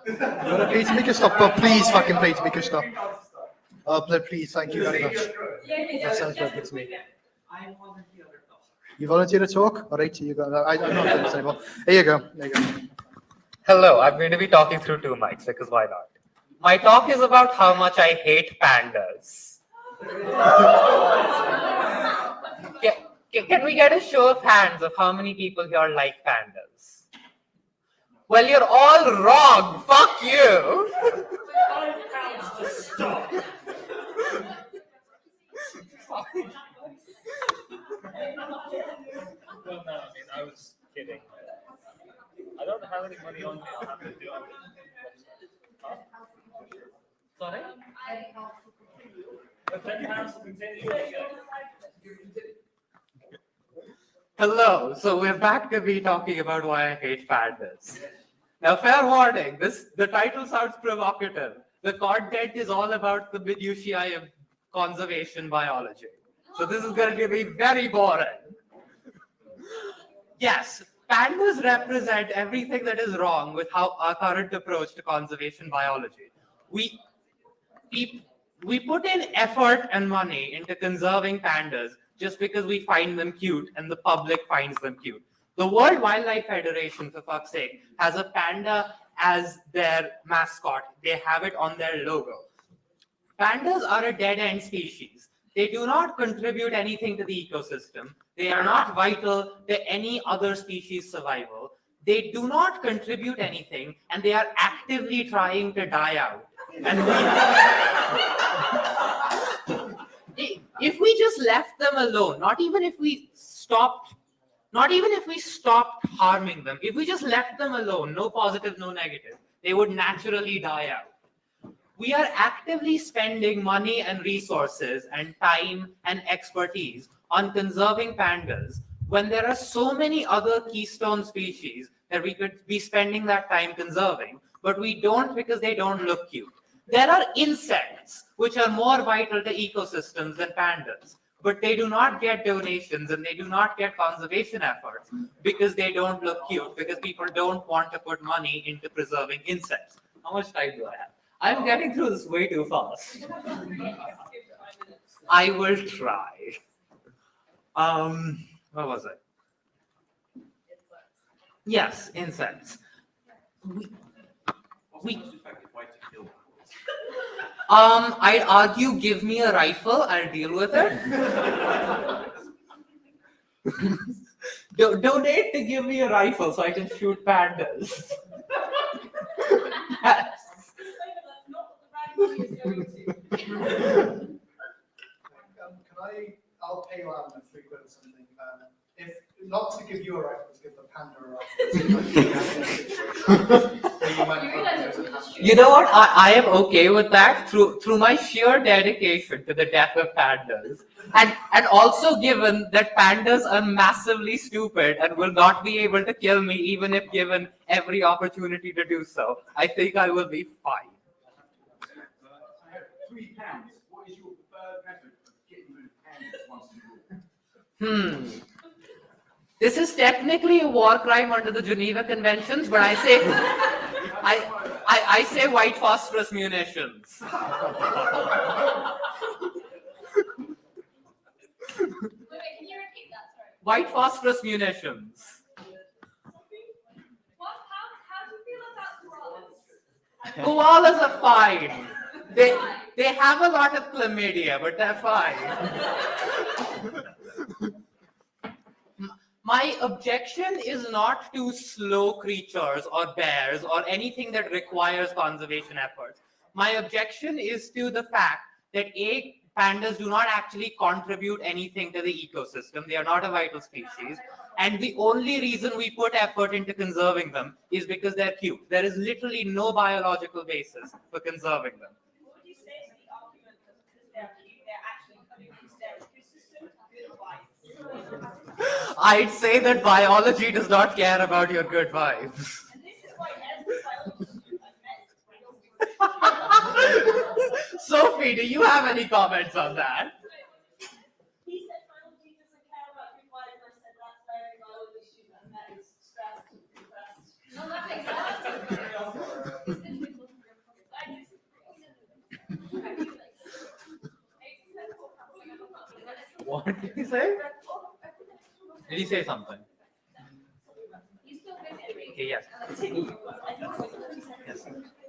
You want to play to make a stop? Oh, please fucking play to make a stop. Oh, please, thank you very much. That sounds perfect to me. You volunteer to talk? All right, you go. I'm not doing this anymore. Here you go. There you go. Hello, I'm going to be talking through 2 mics because why not? My talk is about how much I hate pandas. Can we get a show of hands of how many people here like pandas? Well, you're all wrong. Fuck you. Well, no, I was kidding. I don't have any money on me. I'll have to do it. Huh? Sorry? But then you have to continue. Hello, so we're back to me talking about why I hate pandas. Now, fair warning, the title sounds provocative. The content is all about the minutiae of conservation biology. So this is going to be very boring. Yes, pandas represent everything that is wrong with how our current approach to conservation biology. We put in effort and money into conserving pandas just because we find them cute and the public finds them cute. The World Wildlife Federation, for fuck's sake, has a panda as their mascot. They have it on their logo. Pandas are a dead-end species. They do not contribute anything to the ecosystem. They are not vital to any other species' survival. They do not contribute anything, and they are actively trying to die out. And if we just left them alone, not even if we stopped harming them, if we just left them alone, no positive, no negative, they would naturally die out. We are actively spending money and resources and time and expertise on conserving pandas when there are so many other keystone species that we could be spending that time conserving, but we don't because they don't look cute. There are insects which are more vital to ecosystems than pandas, but they do not get donations and they do not get conservation efforts because they don't look cute, because people don't want to put money into preserving insects. How much time do I have? I'm getting through this way too fast. I will try. What was it? Yes, insects. I'd argue give me a rifle, I'll deal with it. Donate to give me a rifle so I can shoot pandas. I'll pay you out £3 or something. If not to give you a rifle, to give the panda a rifle. You know what? I am okay with that through my sheer dedication to the death of pandas. And also given that pandas are massively stupid and will not be able to kill me even if given every opportunity to do so, I think I will be fine. £3. What is your preferred method of getting rid of pandas once and for all? This is technically a war crime under the Geneva Conventions, but I say white phosphorus munitions. White phosphorus munitions. Koalas are fine. They have a lot of chlamydia, but they're fine. My objection is not to slow creatures or bears or anything that requires conservation efforts. My objection is to the fact that pandas do not actually contribute anything to the ecosystem. They are not a vital species. And the only reason we put effort into conserving them is because they're cute. There is literally no biological basis for conserving them. What would you say to the argument that because they're cute, they're actually putting their ecosystem good vibes? I'd say that biology does not care about your good vibes. And this is why Sophie, do you have any comments on that? he said biology doesn't care about good vibes. I said that's very biology, and that is stressed and depressed. No, that makes What did he say? Did he say something? Okay, yes.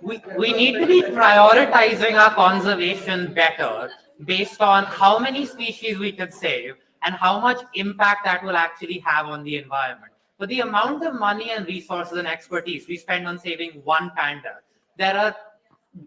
We need to be prioritizing our conservation better based on how many species we could save and how much impact that will actually have on the environment. For the amount of money and resources and expertise we spend on saving one panda, there are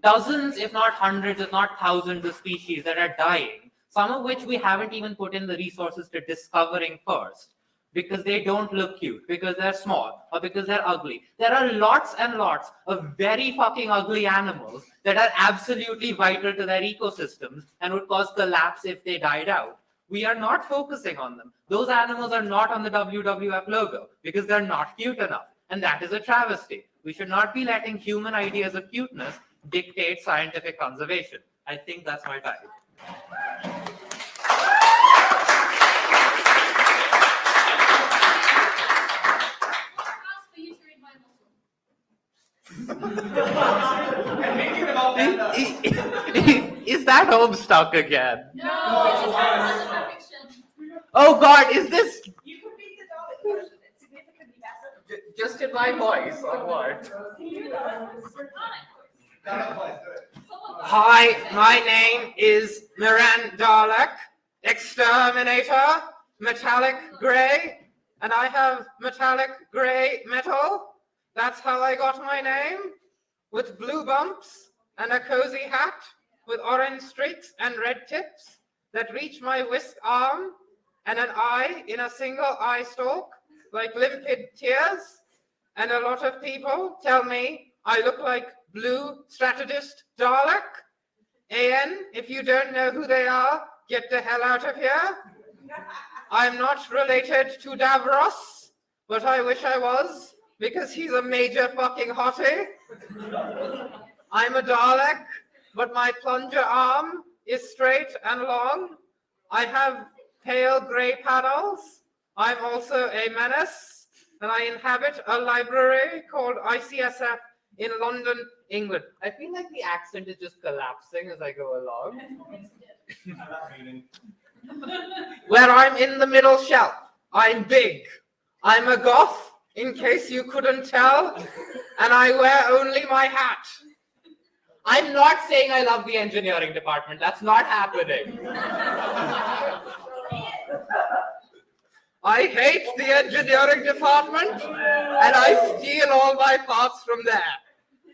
dozens, if not hundreds, if not thousands of species that are dying, some of which we haven't even put in the resources to discovering first, because they don't look cute, because they're small, or because they're ugly. There are lots and lots of very fucking ugly animals that are absolutely vital to their ecosystems and would cause collapse if they died out. We are not focusing on them. Those animals are not on the WWF logo because they're not cute enough. And that is a travesty. We should not be letting human ideas of cuteness dictate scientific conservation. I think that's my time. Is that home stuck again? No. Oh God, is this? You could read the Dalek version. It's significantly Just in my voice, or what? Hi, my name is Miran Dalek, Exterminator, Metallic Grey, and I have metallic grey metal. That's how I got my name, with blue bumps and a cozy hat with orange streaks and red tips that reach my whisk arm, and an eye in a single eye stalk, like limpid tears. And a lot of people tell me I look like Blue Strategist Dalek. AN, if you don't know who they are, get the hell out of here. I'm not related to Davros, but I wish I was, because he's a major fucking hottie. I'm a Dalek, but my plunger arm is straight and long. I have pale grey panels. I'm also a menace, and I inhabit a library called ICSF in London, England. I feel like the accent is just collapsing as I go along. Where I'm in the middle shelf. I'm big. I'm a goth, in case you couldn't tell, and I wear only my hat. I'm not saying I love the engineering department. That's not happening. I hate the engineering department, and I steal all my parts from there.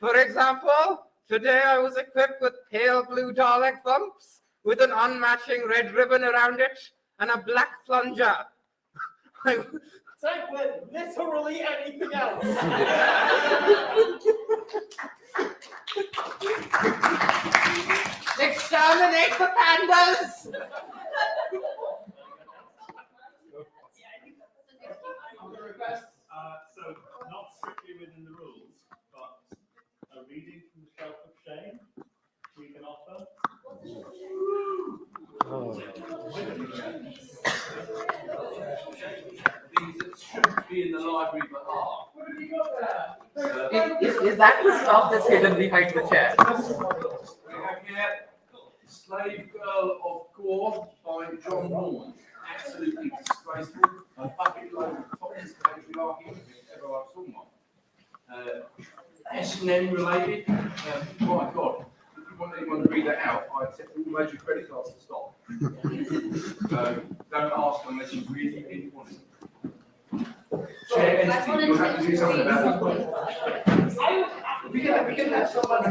For example, today I was equipped with pale blue Dalek bumps with an unmatching red ribbon around it and a black plunger. Take literally anything else. Exterminate the pandas! So, not strictly within the rules, but a reading from the Shelf of Shame we can offer. Things that shouldn't be in the library but are. Is that the stuff that's hidden behind the chair? We have here Slave Girl of Gore by John Norman. Absolutely disgraceful. A bucket load of topless patriarchy if ever I saw one. S&M related. My God. If you want anyone to read that out, I accept all major credit cards to stop. Don't ask unless you really, really want it. Chair entity, you'll have to do something about it. We can have someone.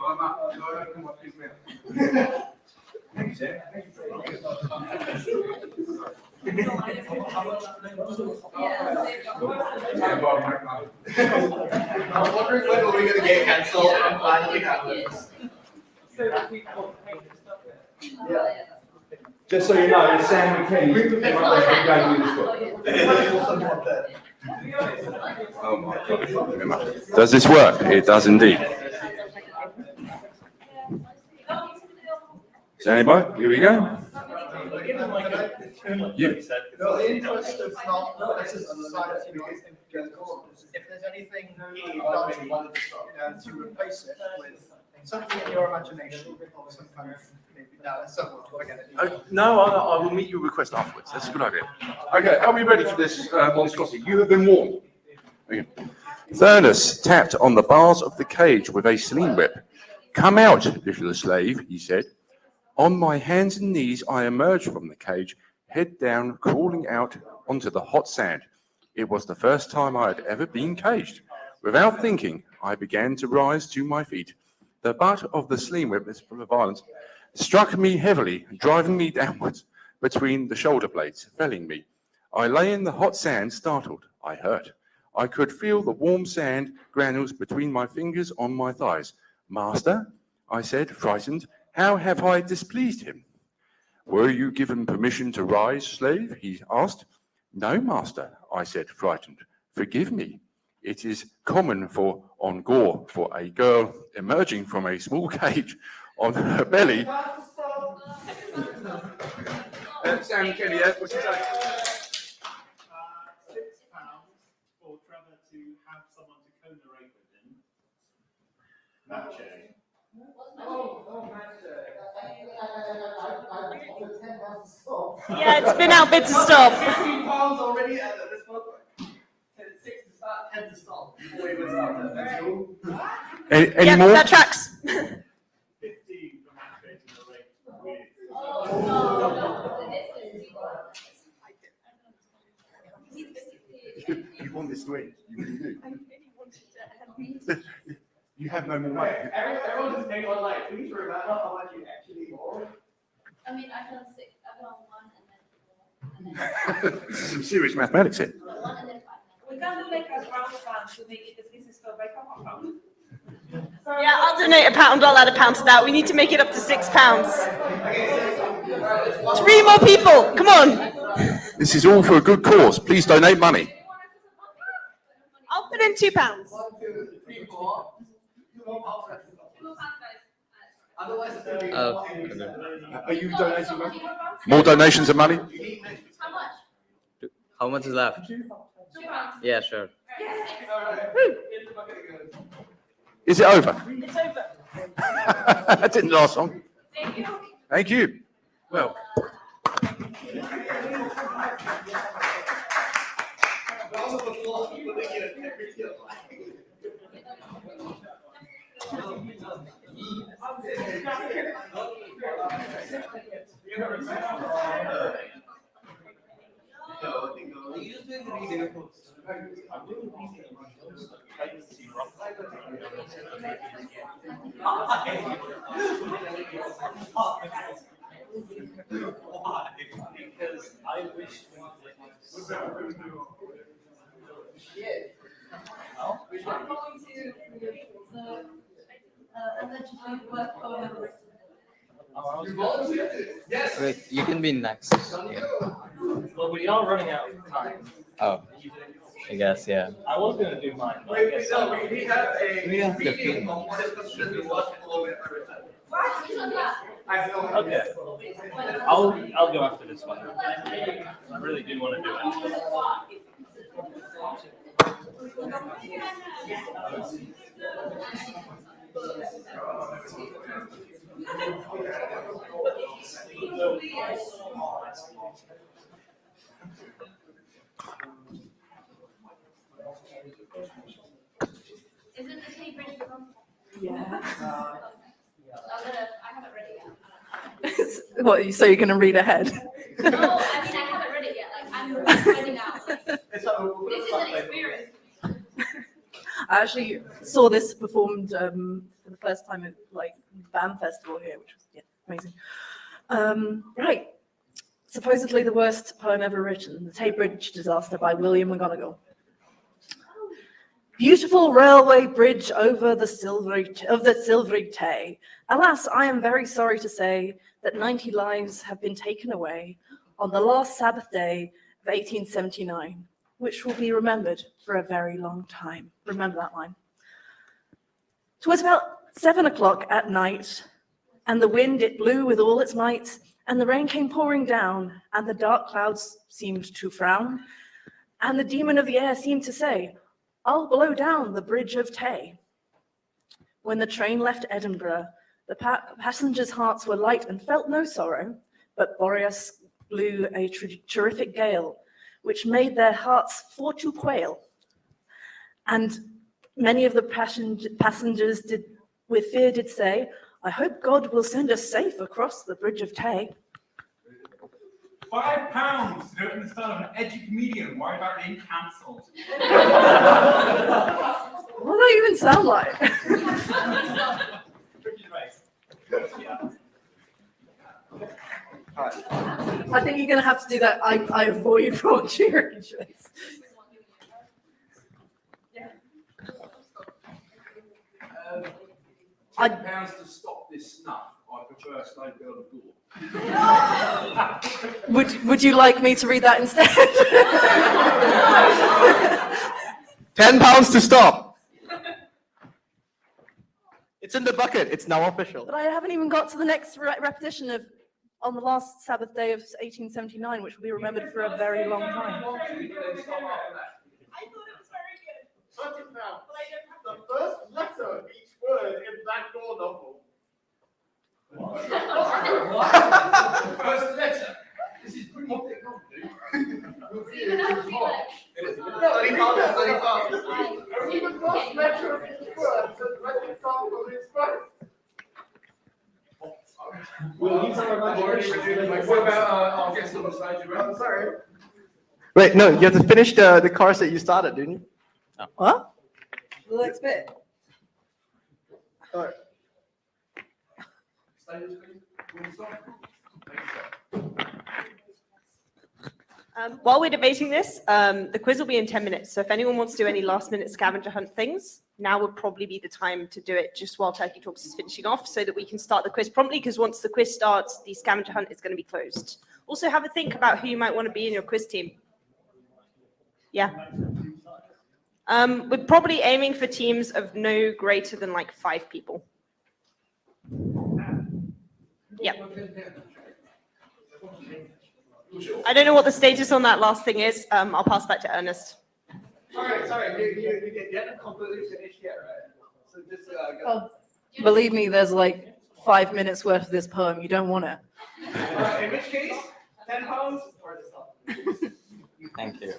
I'm up. No, I come up as well. Thank you, sir. I'm wondering when are we going to get cancelled and finally happens. Just so you know, Sam and Kenny gave you this Oh my God, thank you very much. Does this work? It does indeed. Is there anybody? Here we go. You. No, the interest of not society, if there's anything you wanted to replace it with something in your imagination or some kind of maybe forget it. No, I will meet your request afterwards. That's a good idea. Okay, are we ready for this monstrosity? You have been warned. Okay. Thurnus tapped on the bars of the cage with a sling whip. Come out, little slave, he said. On my hands and knees, I emerged from the cage, head down, crawling out onto the hot sand. It was the first time I had ever been caged. Without thinking, I began to rise to my feet. The butt of the sling whip, this full of violence, struck me heavily, driving me downwards between the shoulder blades, felling me. I lay in the hot sand, startled. I hurt. I could feel the warm sand granules between my fingers on my thighs. Master, I said, frightened, how have I displeased him? Were you given permission to rise, slave? He asked. No, master, I said, frightened. Forgive me. It is common on Gore for a girl emerging from a small cage on her belly. Sam Kenny, what's your say? £6 for Trevor to have someone to co-narrate with him. Matching. Yeah, it's been outbid to stop. £15 already at this point. 6 to start, 10 to stop. Before we even started. Any Yeah, more? that tracks. 15 from activating the rate. You want this to win. You really do. You have no more money. Everyone just paying online. Please remember how much you actually borrowed. I mean, I've done 6. I've done 1 and then 4. This is some serious mathematics here. 1 and then 5. We can't make a round fund to make it as this is by compound. Yeah, I'll donate £1. I'll add £1 to that. We need to make it up to £6. 3 more people. Come on. This is all for a good cause. Please donate money. I'll put in £2. 1, 2, 3, 4. 2 more pounds. Otherwise, it's going to be. Are you donating money? More donations of money? How much? How much is left? £2. Yeah, sure. Is it over? It's over. That didn't last long. Thank you. Thank you. Well, Because I wish I'm going to the allegedly work over. Yes. Wait, you can be next. Yeah. Well, we are running out of time. Oh, I guess, yeah. I was going to do mine. But I Wait, guess no, we have a We have meeting 15. of discussion to watch all of it every time. I know. Okay. I'll go after this one. I really do want to do it. Is it the tape bridge? Yeah. I haven't read it yet. What, so you're going to read ahead? No, I mean, I haven't read it yet. Like, I'm finding out. Like, this is an experience. I actually saw this performed for the first time at like BAM Festival here, which was amazing. Right. Supposedly the worst poem ever written, The Tay Bridge Disaster by William McGonagall. Beautiful railway bridge over the silvery Tay. Alas, I am very sorry to say that 90 lives have been taken away on the last Sabbath day of 1879, which will be remembered for a very long time. Remember that line. 'Twas about 7 o'clock at night, and the wind it blew with all its might, and the rain came pouring down, and the dark clouds seemed to frown, and the demon of the air seemed to say, I'll blow down the bridge of Tay. When the train left Edinburgh, the passengers' hearts were light and felt no sorrow, but Boreas blew a terrific gale, which made their hearts for to quail. And many of the passengers did, with fear did say, I hope God will send us safe across the bridge of Tay. £5 to do it in the style of an edgy comedian worried about being cancelled. What do they even sound like? I think you're going to have to do that. I avoid raw cheering choice. £10 to stop this snuff. I prefer Slave Girl of Gore. Would you like me to read that instead? £10 to stop. It's in the bucket. It's now official. But I haven't even got to the next repetition of on the last Sabbath day of 1879, which will be remembered for a very long time. I thought it was very good. The first letter of each word in that Gore novel. The first What about our guest on the stage? I'm sorry. Wait, no, you have to finish the cars that you started, didn't you? What? The next bit. While we're debating this, the quiz will be in 10 minutes. So if anyone wants to do any last minute scavenger hunt things, now would probably be the time to do it just while Turkey Talks is finishing off so that we can start the quiz promptly, because once the quiz starts, the scavenger hunt is going to be closed. Also have a think about who you might want to be in your quiz team. Yeah. We're probably aiming for teams of no greater than like 5 people. Yeah. I don't know what the status on that last thing is. I'll pass back to Ernest. Sorry, you haven't completely finished yet, right? So just go. Believe me, there's like 5 minutes worth of this poem. You don't want it. In which case, 10 pounds or the stop. Thank you.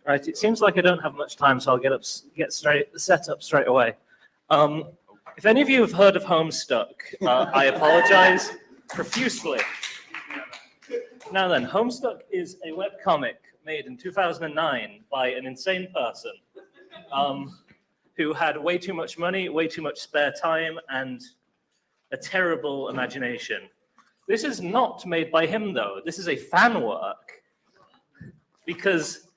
Right, it seems like I don't have much time, so I'll get set up straight away. If any of you have heard of Homestuck, I apologize profusely. Now then, Homestuck is a webcomic made in 2009 by an insane person who had way too much money, way too much spare time, and a terrible imagination. This is not made by him, though. This is a fan work, because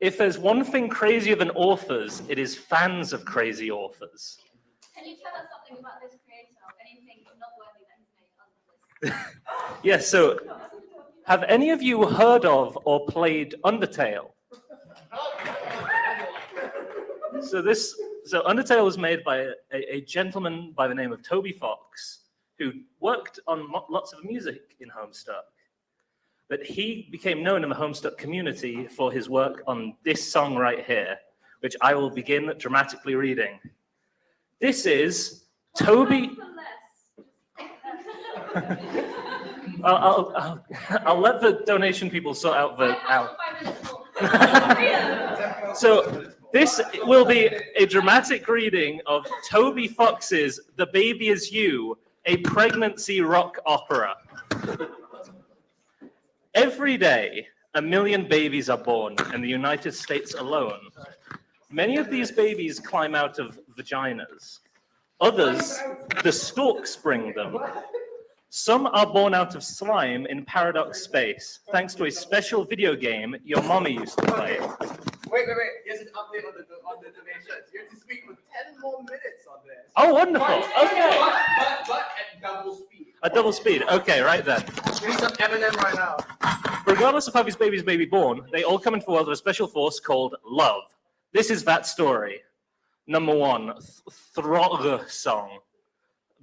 if there's one thing crazier than authors, it is fans of crazy authors. Can you tell us something about this creator? Anything noteworthy that he's made other than this? Yes, so have any of you heard of or played Undertale? So Undertale was made by a gentleman by the name of Toby Fox, who worked on lots of music in Homestuck. But he became known in the Homestuck community for his work on this song right here, which I will begin dramatically reading. This is Toby. I'll let the donation people sort out the out. So this will be a dramatic reading of Toby Fox's "The Baby Is You," a pregnancy rock opera. Every day, 1 million babies are born in the United States alone. Many of these babies climb out of vaginas. Others, the storks bring them. Some are born out of slime in Paradox Space, thanks to a special video game your mommy used to play. Wait. Here's an update on the donations. You have to speak for 10 more minutes on this. Oh, wonderful. Okay. But at double speed. At double speed. Okay, right then. Give me some Eminem right now. Regardless of how these babies may be born, they all come into the world of a special force called love. This is that story. Number 1, Throg song.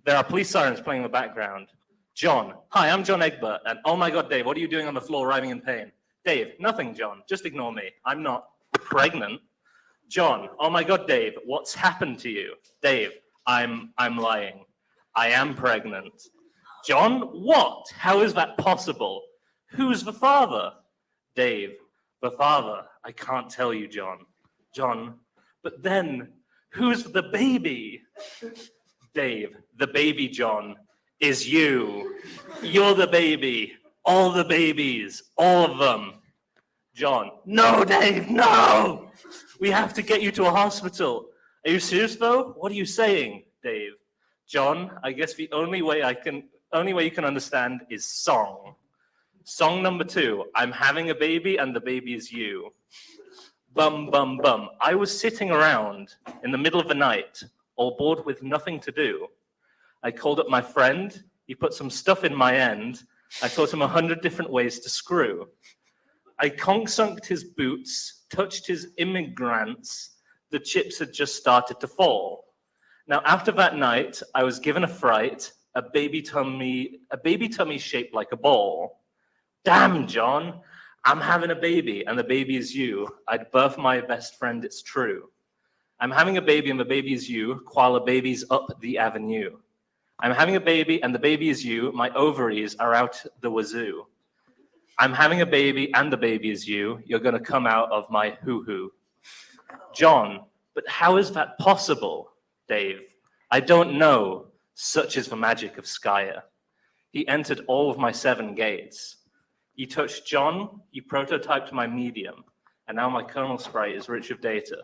There are police sirens playing in the background. John, hi, I'm John Egbert, and oh my God, Dave, what are you doing on the floor writhing in pain? Dave, nothing, John, just ignore me. I'm not pregnant. John, oh my God, Dave, what's happened to you? Dave, I'm lying. I am pregnant. John, what? How is that possible? Who's the father? Dave, the father. I can't tell you, John. John, but then who's the baby? Dave, the baby, John, is you. You're the baby. All the babies. All of them. John, no, Dave, no! We have to get you to a hospital. Are you serious, though? What are you saying, Dave? John, I guess the only way you can understand is song. Song number 2, I'm having a baby and the baby is you. Bum, bum, bum. I was sitting around in the middle of the night, all bored with nothing to do. I called up my friend. He put some stuff in my end. I taught him 100 different ways to screw. I conk-sunked his boots, touched his immigrants. The chips had just started to fall. Now, after that night, I was given a fright, a baby tummy shaped like a ball. Damn, John, I'm having a baby, and the baby is you. I'd birth my best friend, it's true. I'm having a baby, and the baby is you, while a baby's up the avenue. I'm having a baby and the baby is you. My ovaries are out the wazoo. I'm having a baby and the baby is you. You're going to come out of my hoo-hoo. John, but how is that possible? Dave, I don't know. Such is the magic of Skya. He entered all of my 7 gates. He touched John, he prototyped my medium, and now my kernel sprite is rich of data.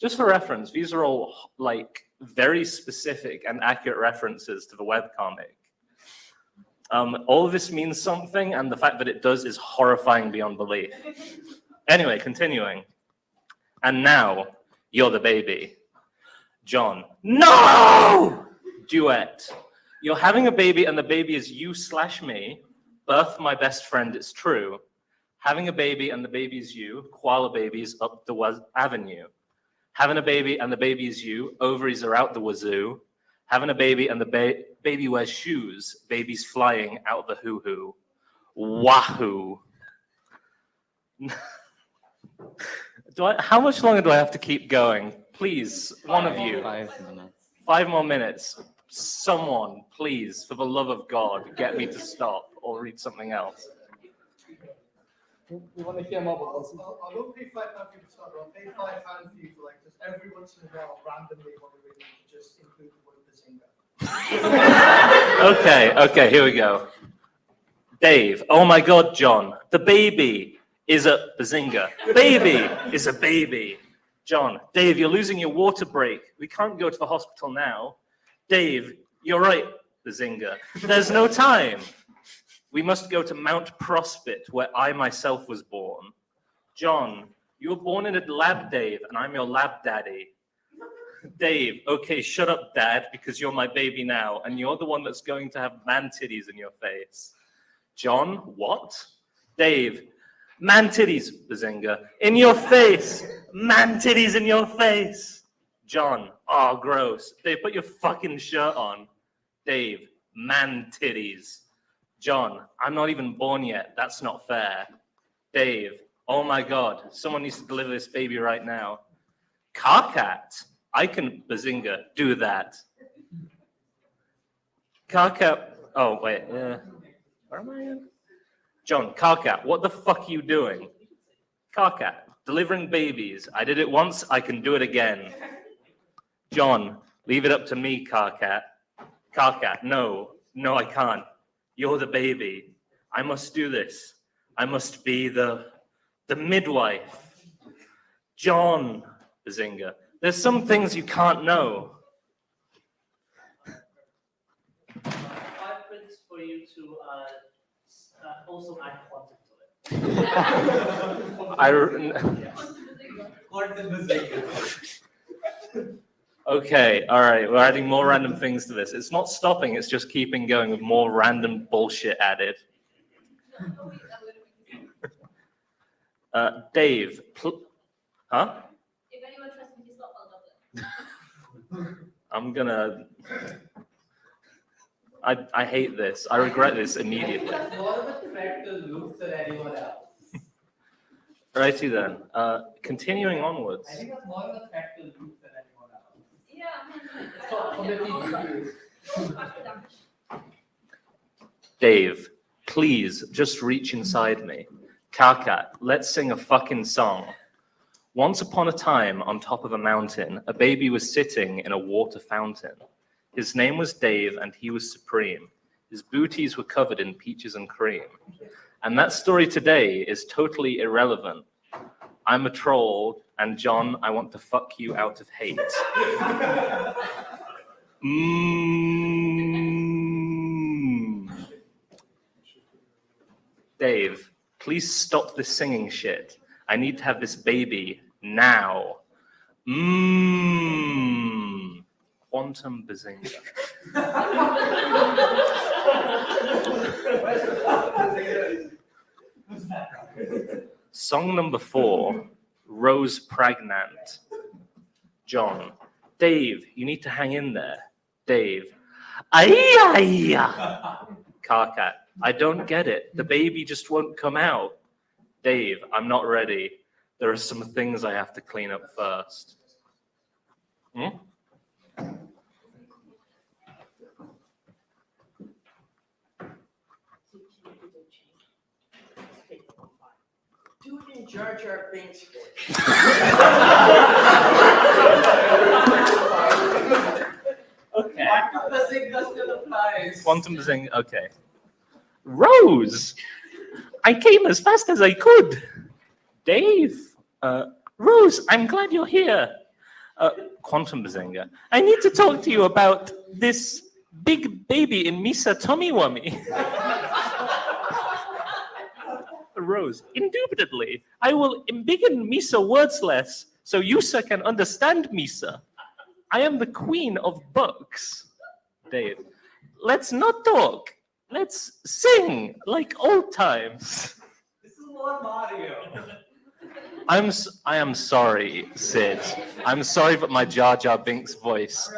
Just for reference, these are all like very specific and accurate references to the webcomic. All of this means something, and the fact that it does is horrifying beyond belief. Anyway, continuing. And now, you're the baby. John, no! Duet. You're having a baby and the baby is you/me. Birth my best friend, it's true. Having a baby and the baby is you. Koala babies up the avenue. Having a baby and the baby is you. Ovaries are out the wazoo. Having a baby and the baby wears shoes. Baby's flying out of the hoo-hoo. Wahoo. How much longer do I have to keep going? Please, one of you. 5 minutes. 5 more minutes. Someone, please, for the love of God, get me to stop or read something else. We want to hear more about this. I won't pay £5 for you to start. I'll pay £5 for you to like just every once in a while randomly want to read just include the word bazinga. Okay, here we go. Dave, oh my God, John, the baby is a bazinga. Baby is a baby. John, Dave, you're losing your water break. We can't go to the hospital now. Dave, you're right, bazinga. There's no time. We must go to Mount Prospect, where I myself was born. John, you were born in a lab, Dave, and I'm your lab daddy. Dave, okay, shut up, Dad, because you're my baby now, and you're the one that's going to have man titties in your face. John, what? Dave, man titties, bazinga, in your face. Man titties in your face. John, oh, gross. Dave, put your fucking shirt on. Dave, man titties. John, I'm not even born yet. That's not fair. Dave, oh my God, someone needs to deliver this baby right now. Carcat, I can, bazinga, do that. Carcat, oh wait, where am I in? John, Carcat, what the fuck are you doing? Carcat, delivering babies. I did it once, I can do it again. John, leave it up to me, Carcat. Carcat, no, I can't. You're the baby. I must do this. I must be the midwife. John, bazinga, there's some things you can't know. 5 minutes for you to also add content to it. Okay, all right, we're adding more random things to this. It's not stopping, it's just keeping going with more random bullshit added. Dave, huh? If anyone trusts me to stop, I'll drop it. I'm gonna, I hate this. I regret this immediately. More of a threat to Luke than anyone else. Righty then, continuing onwards. I think that's more of a threat to Luke than anyone else. Dave, please just reach inside me. Carcat, let's sing a fucking song. Once upon a time, on top of a mountain, a baby was sitting in a water fountain. His name was Dave, and he was supreme. His booties were covered in peaches and cream. And that story today is totally irrelevant. I'm a troll, and John, I want to fuck you out of hate. Dave, please stop this singing shit. I need to have this baby now. Quantum bazinga. Song number 4, Rose Pregnant. John, Dave, you need to hang in there. Dave, ay. Carcat, I don't get it. The baby just won't come out. Dave, I'm not ready. There are some things I have to clean up first. Do it in Jar Jar Binks. Okay. The signal still applies. Quantum zing. Okay. Rose, I came as fast as I could. Dave, Rose, I'm glad you're here. Quantum Bazinga, I need to talk to you about this big baby in Misa Tummy Wummy. Rose, indubitably, I will embiggen Misa words less so Yusa can understand Misa. I am the queen of books. Dave, let's not talk. Let's sing like old times. This is Lord Mario. I am sorry, Sid. I'm sorry, but my Jar Jar Binks voice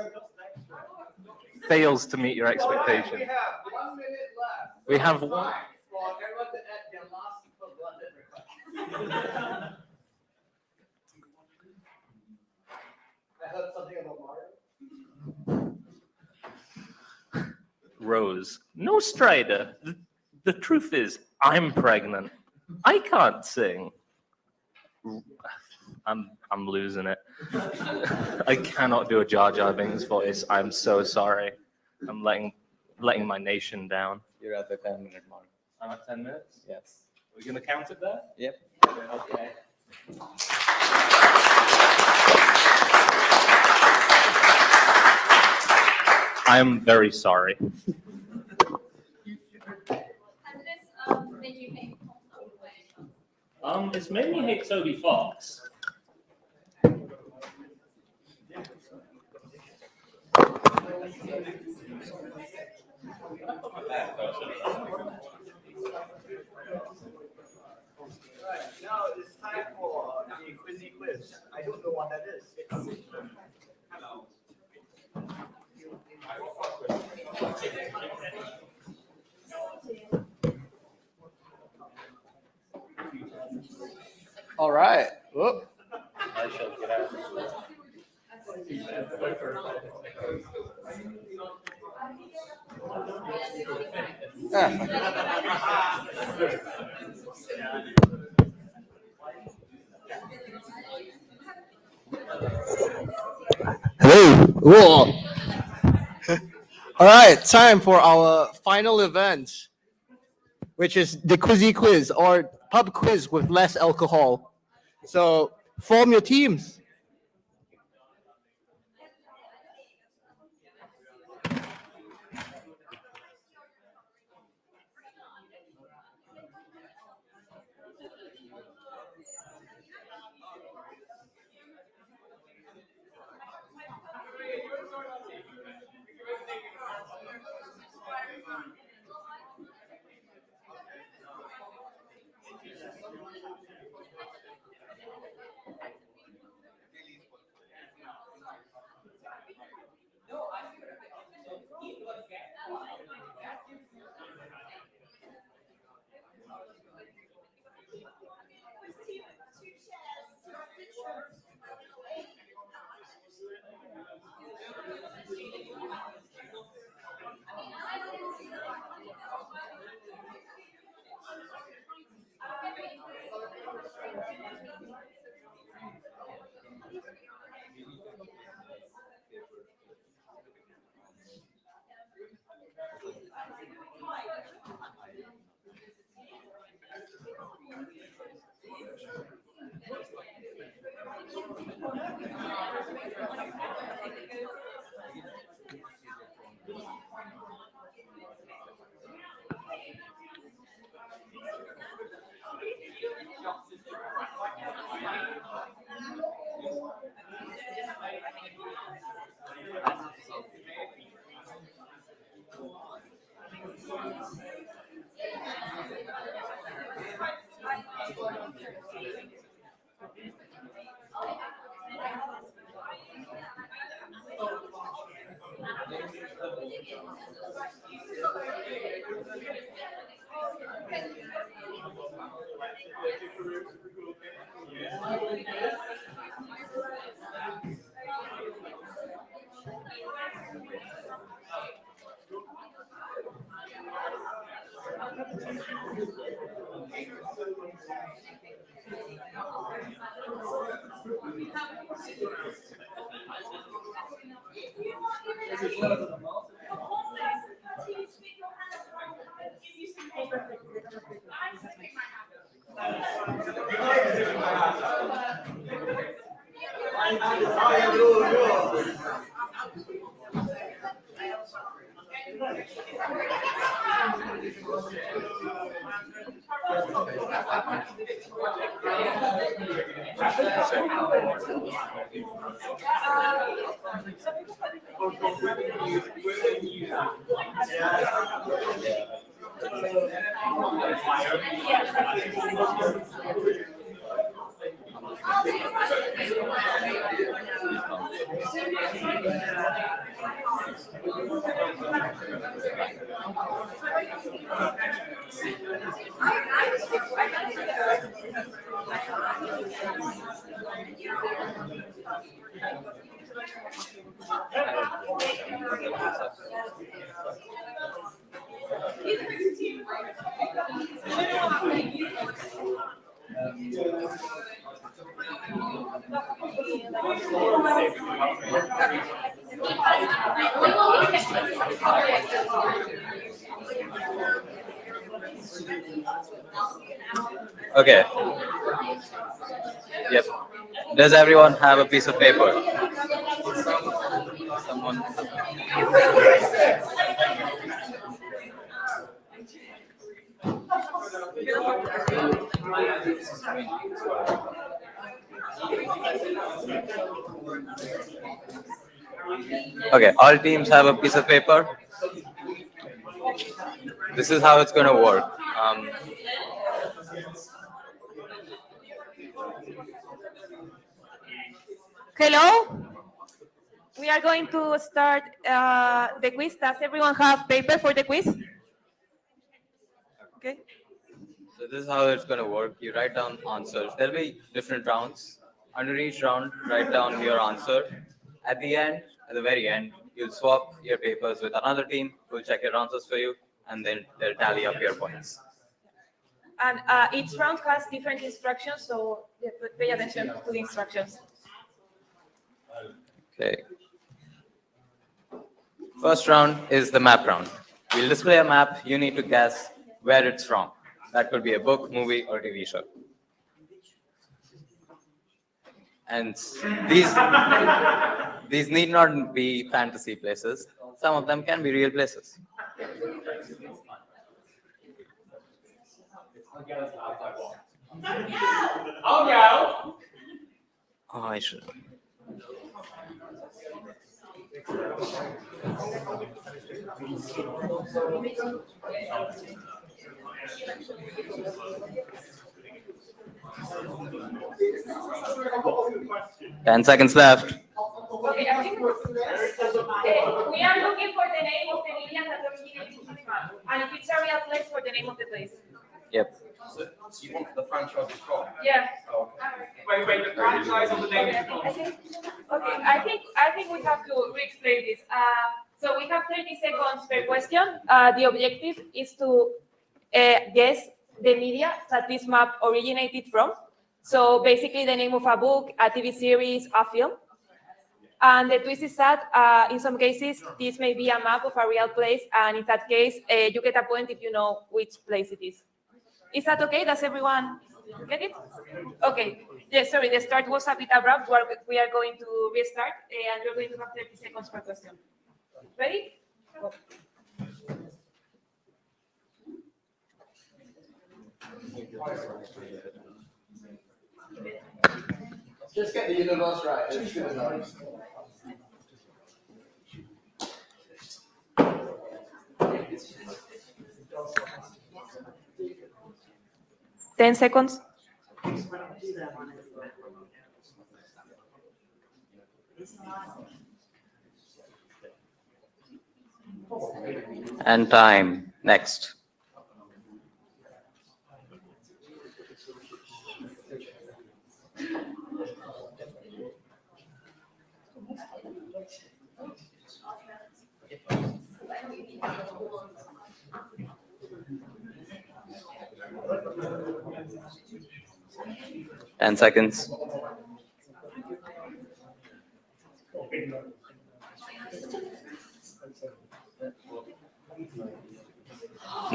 fails to meet your expectation. We have 1 minute left. We have one. For everyone to add their last blood request. I heard something about Mario. Rose, no Strider. The truth is, I'm pregnant. I can't sing. I'm losing it. I cannot do a Jar Jar Binks voice. I'm so sorry. I'm letting my nation down. You're at the 10-minute mark. I'm at 10 minutes? Yes. We're gonna count it there? Yep. Okay. I'm very sorry. Has this made you hate It's made me hate Toby Fox. Right, now it's time for the quizzy quiz. I don't know what that is. Hello. All right. Whoop. I shall get out. Hello. Whoa. All right, time for our final event, which is the quizzy quiz or pub quiz with less alcohol. So form your teams. Okay. Yep. Does everyone have a piece of paper? Someone. Okay, all teams have a piece of paper. This is how it's going to work. Hello. We are going to start the quiz. Does everyone have paper for the quiz? Okay. So this is how it's going to work. You write down answers. There'll be different rounds. Under each round, write down your answer. At the end, at the very end, you'll swap your papers with another team who'll check your answers for you, and then they'll tally up your points. And each round has different instructions, so pay attention to the instructions. Okay. First round is the map round. We'll display a map. You need to guess where it's from. That could be a book, movie, or TV show. And these need not be fantasy places. Some of them can be real places. Oh, I should. Ten seconds left. Okay, I think we are looking for the name of the media that originated the map, and if it's a real place, for the name of the place. Yep. So you want the franchise from? Yeah. Oh. Wait, the franchise or the name of the film? Okay, I think we have to re-explain this. So we have 30 seconds per question. The objective is to guess the media that this map originated from. So basically the name of a book, a TV series, a film. And the twist is that in some cases, this may be a map of a real place. And in that case, you get a point if you know which place it is. Is that okay? Does everyone get it? Okay. Yes, sorry, the start was a bit abrupt. We are going to restart, and we're going to have 30 seconds per question. Ready? Go. Just get the universe right. It's good enough. Ten seconds. And time. Next. Ten seconds.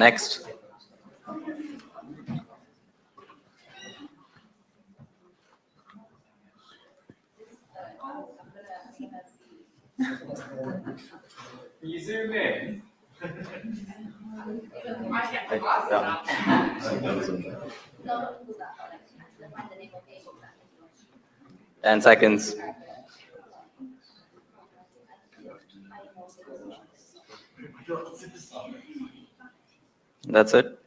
Next. You zoom in. Down. 10 seconds. That's it.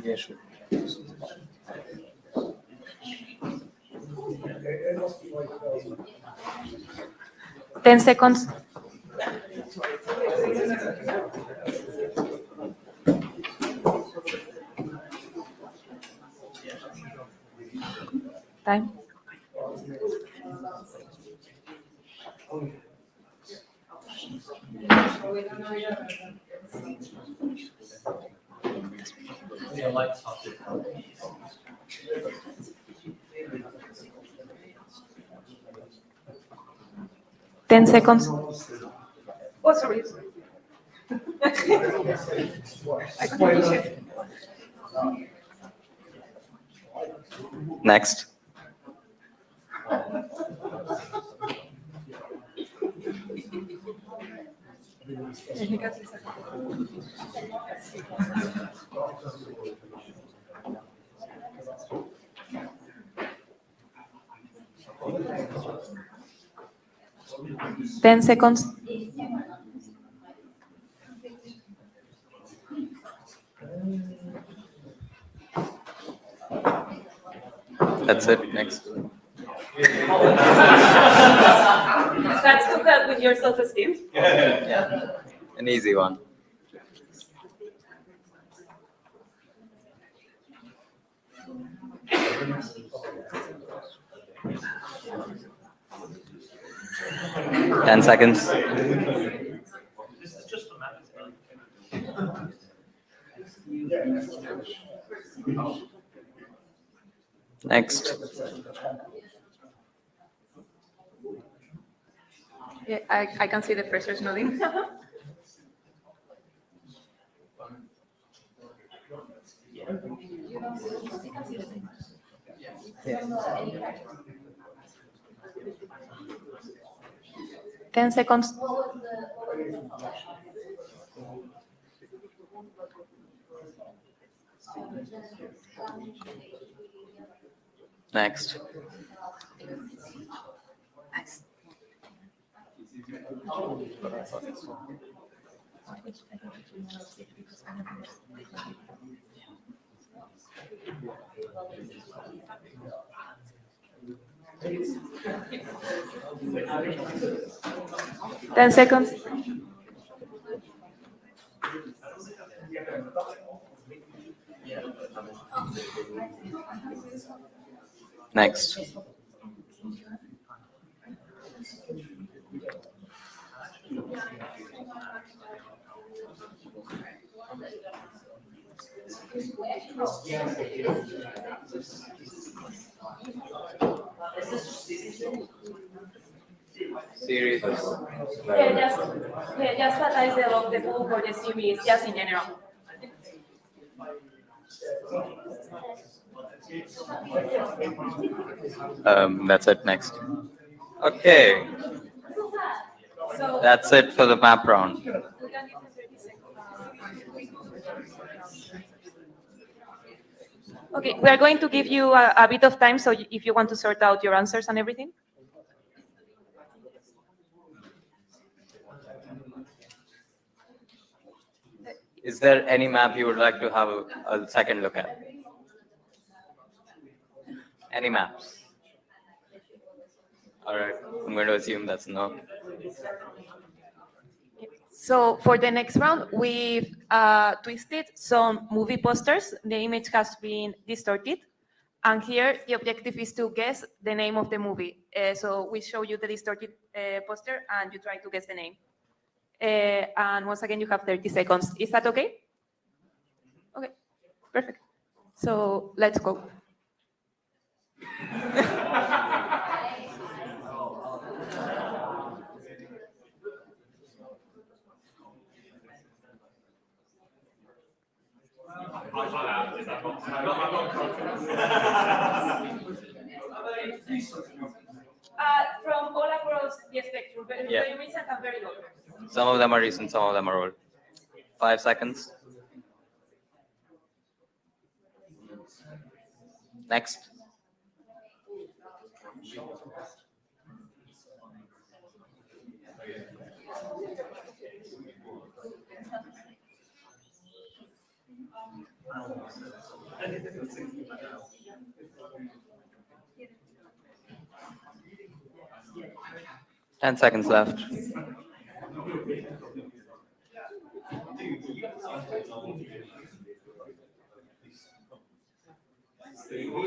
Yeah, sure. 10 seconds. Time. Ten seconds. Oh, sorry. Next. Ten seconds. That's it. Next. That's to help with your self-esteem. Yeah. An easy one. Ten seconds. This is just for math. Next. Yeah, I can see the pressure nodding. Ten seconds. Next. Ten seconds. Next. Series. Just the title of the book or the series, just in general. That's it. Next. Okay. So That's it for the map round. Okay, we are going to give you a bit of time, so if you want to sort out your answers and everything. Is there any map you would like to have a second look at? Any maps? All right, I'm going to assume that's no. So for the next round, we've twisted some movie posters. The image has been distorted. And here, the objective is to guess the name of the movie. So we show you the distorted poster, and you try to guess the name. And once again, you have 30 seconds. Is that okay? Okay, perfect. So let's go. From all across the spectrum, very, Yeah. very recent and very old. Some of them are recent, some of them are old. 5 seconds. Next. Ten seconds left.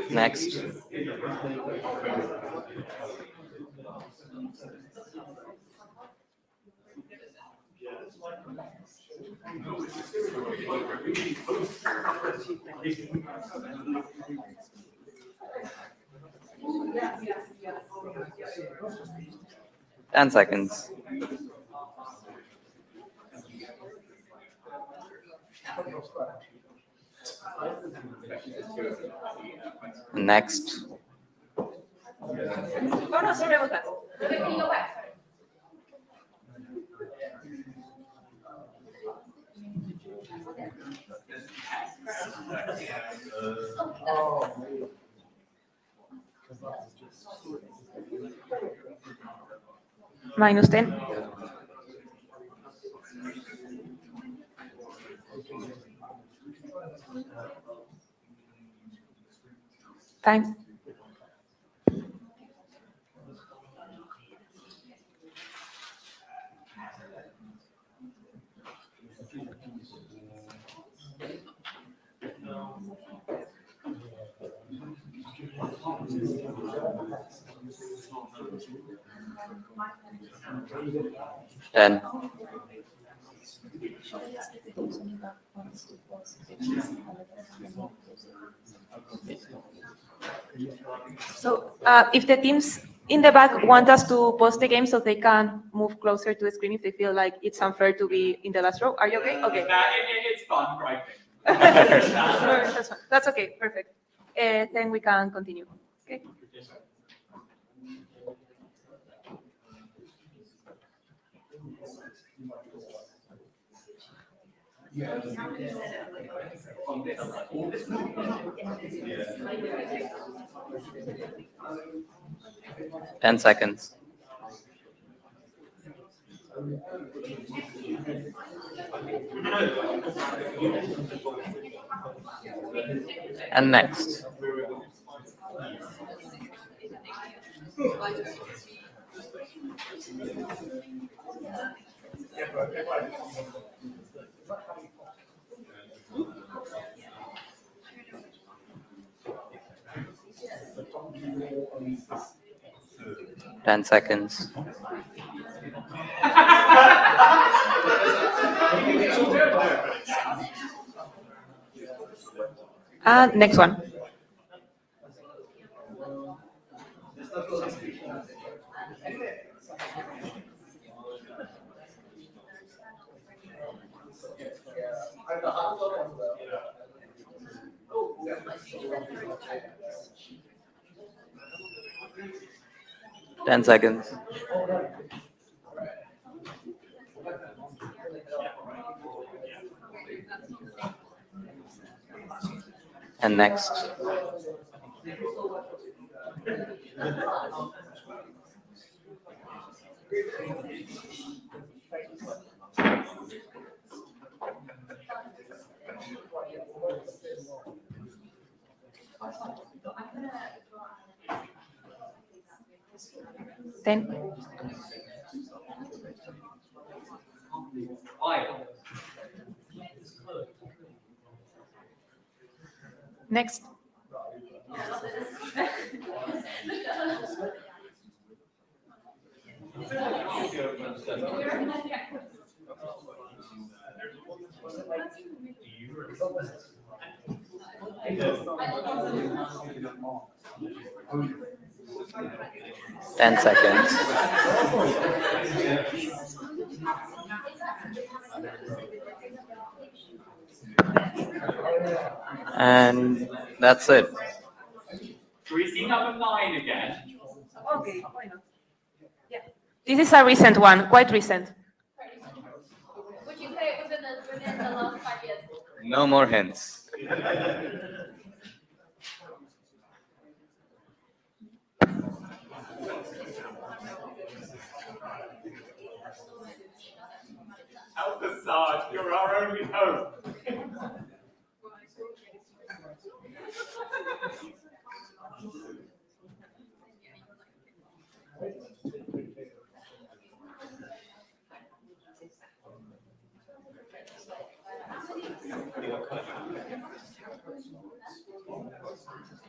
Next. Ten seconds. Next. Oh, no, sorry about that. Can you go back? Minus 10. Time. Ten. So if the teams in the back want us to pause the game so they can move closer to the screen if they feel like it's unfair to be in the last row, are you okay? Okay. It's fun, right? That's fine. That's okay, perfect. Then we can continue. Okay. Ten seconds. And next. Ten seconds. And next one. Ten seconds. And next. Ten. Next. Ten seconds. And that's it. Should we see number 9 again? Okay, why not? Yeah. This is a recent one, quite recent. Would you say it was within the last 5 years? No more hints. Help us, Sarge. You're our only hope.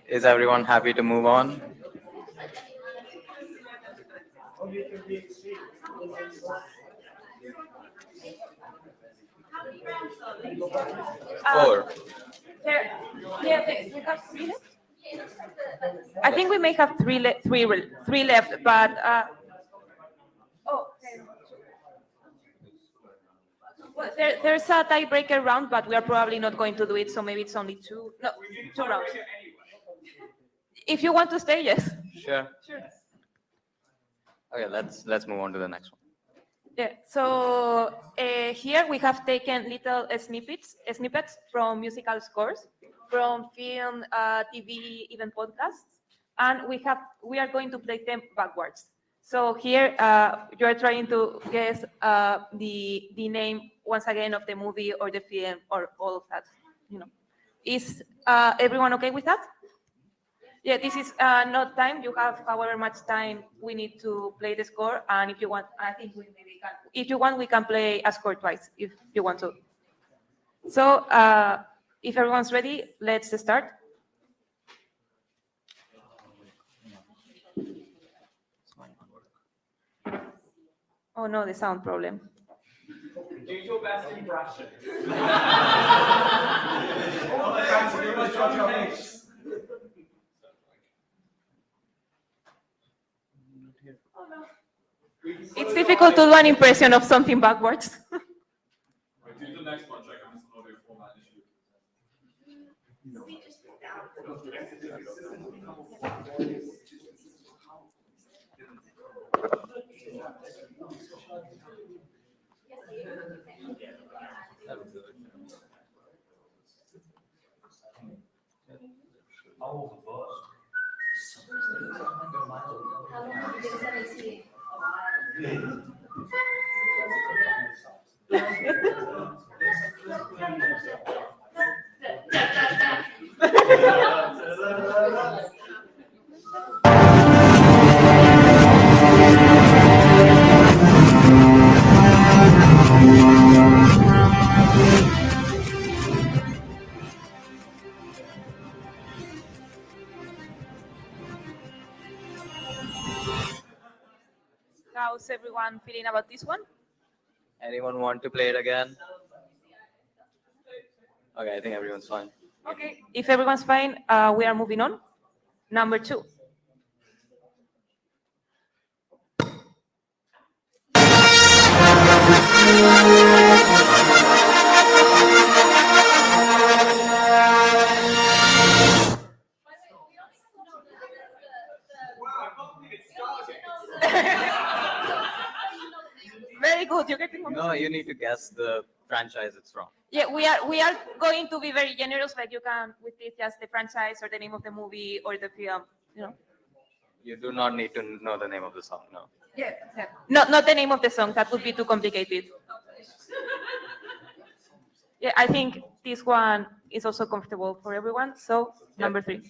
Is everyone happy to move on? Four. We have 3 left? I think we may have three left, but well, there's a tiebreaker round, but we are probably not going to do it, so maybe it's only 2 rounds. If you want to stay, yes. Sure. Okay, let's move on to the next one. Yeah. So here we have taken little snippets from musical scores, from film, TV, even podcasts, and we are going to play them backwards. So here you are trying to guess the name once again of the movie or the film or all of that. Is everyone okay with that? Yeah, this is not time. You have however much time we need to play the score, and if you want, I think we maybe can. If you want, we can play a score twice if you want to. So, if everyone's ready, let's start. Oh no, the sound problem. Do your best impression. It's difficult to do an impression of something backwards. Do the next one, check on this audio format issue. How's everyone feeling about this one? Anyone want to play it again? Okay, I think everyone's fine. Okay, if everyone's fine, we are moving on. Number 2. Very good. You're getting more. No, you need to guess the franchise it's from. Yeah, we are going to be very generous. Like you can with this just the franchise or the name of the movie or the film. You do not need to know the name of the song, no. Yeah. Not the name of the song. That would be too complicated. Yeah, I think this one is also comfortable for everyone. So number 3.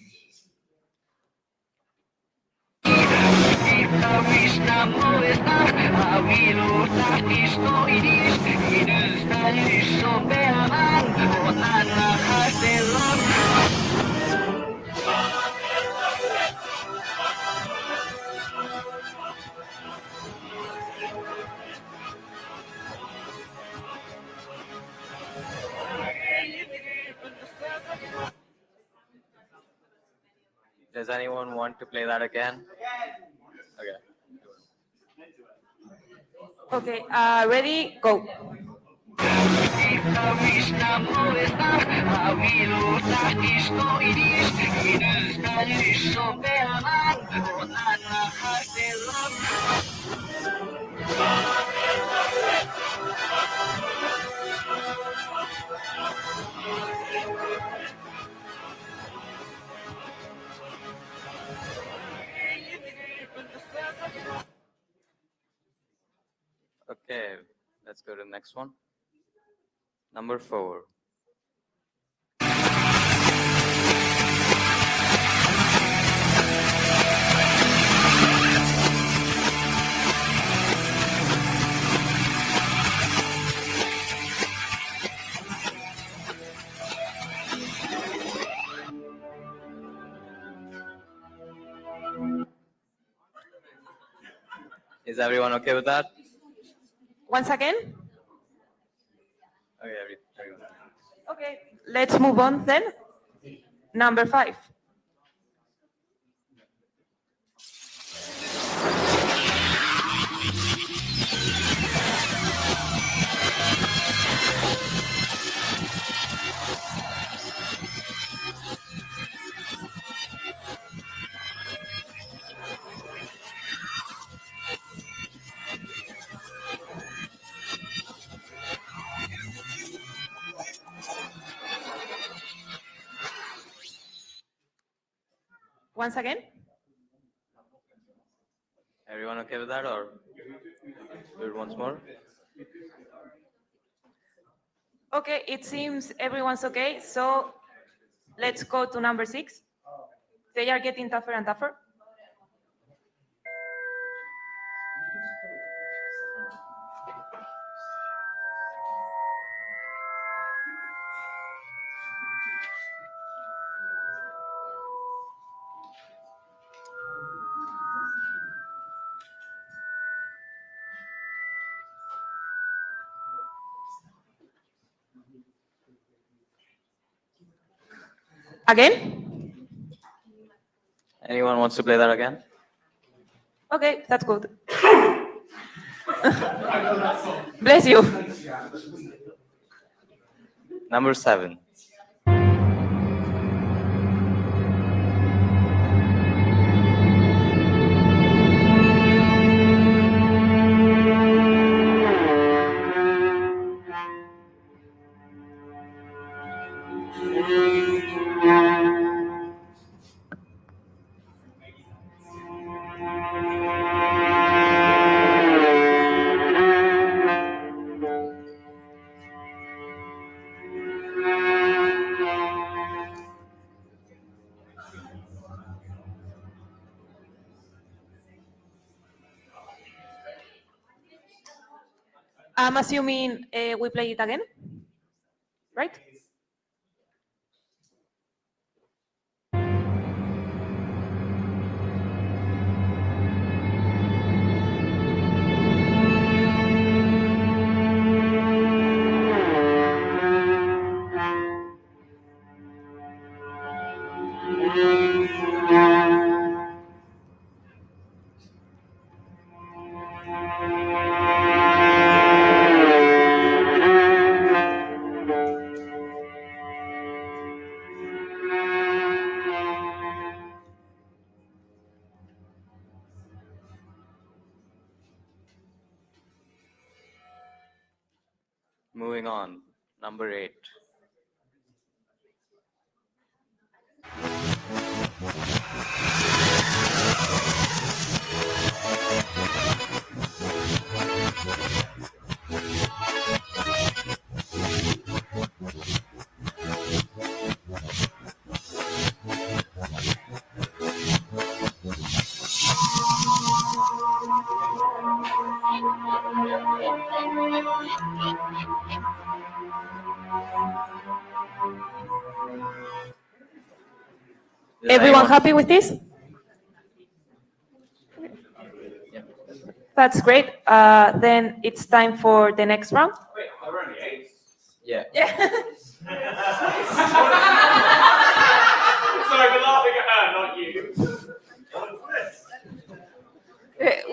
Does anyone want to play that again? Okay. Okay, ready, go. Okay, let's go to the next one. Number 4. Is everyone okay with that? Once again? Okay, everyone. Okay, let's move on then. Number 5. Once again? Everyone okay with that, or do it once more? Okay, it seems everyone's okay, so let's go to number 6. They are getting tougher and tougher. Again? Anyone wants to play that again? Okay, that's good. Bless you. Number 7. I'm assuming we play it again, right? Moving on. Number 8. Everyone happy with this? That's great. Then it's time for the next round. Wait, there were only 8. Yeah. Sorry, we're laughing at her, not you.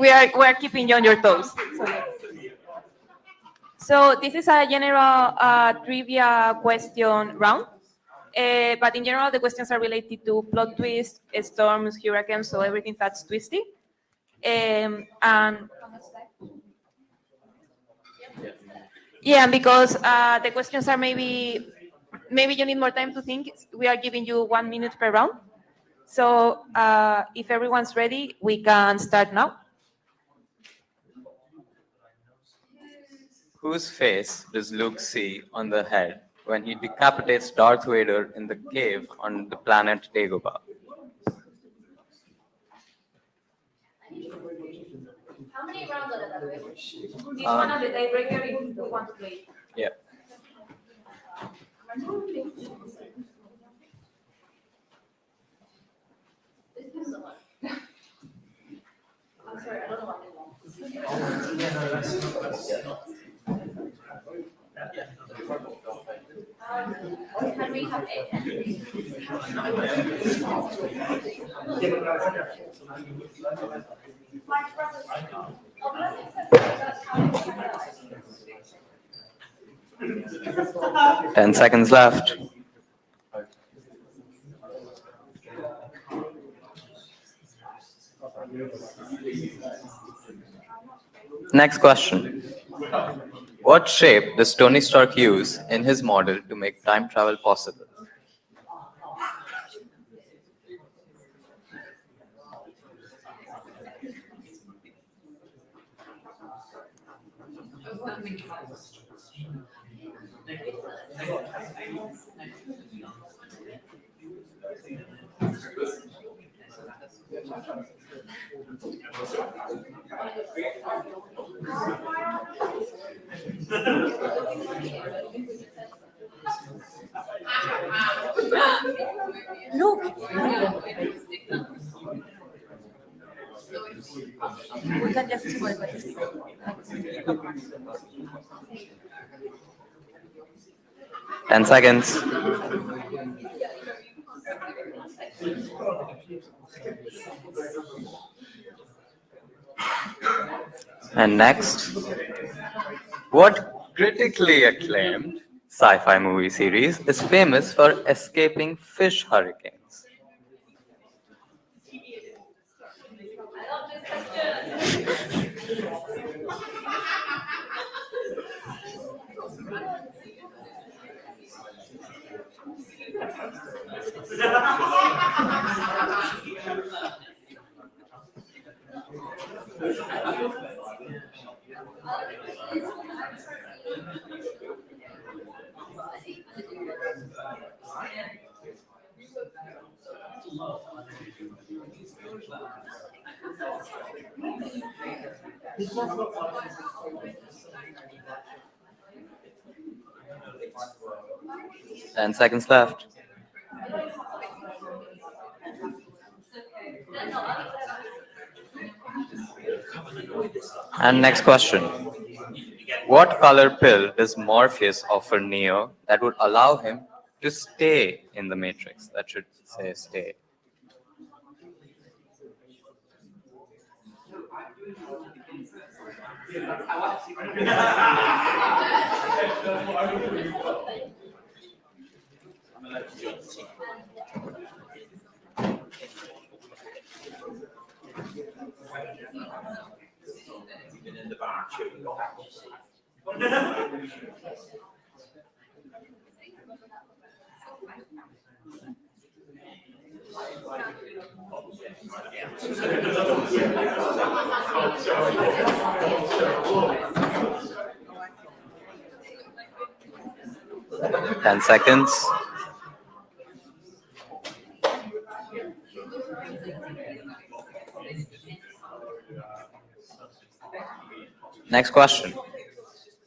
We are keeping you on your toes. So this is a general trivia question round. But in general, the questions are related to plot twists, storms, hurricanes, so everything that's twisty. And yeah, because the questions are maybe you need more time to think. We are giving you 1 minute per round. So if everyone's ready, we can start now. Whose face does Luke see on the head when he decapitates Darth Vader in the cave on the planet Dagobah? How many rounds are there? This one of the tiebreaker if you want to play. Yeah. I'm sorry, I don't know what can we have it? Ten seconds left. Next question. What shape does Tony Stark use in his model to make time travel possible? Look. 10 seconds. And next, what critically acclaimed sci-fi movie series is famous for escaping fish hurricanes? Ten seconds left. And next question. What color pill does Morpheus offer Neo that would allow him to stay in the Matrix? That should say stay. Ten seconds. Next question.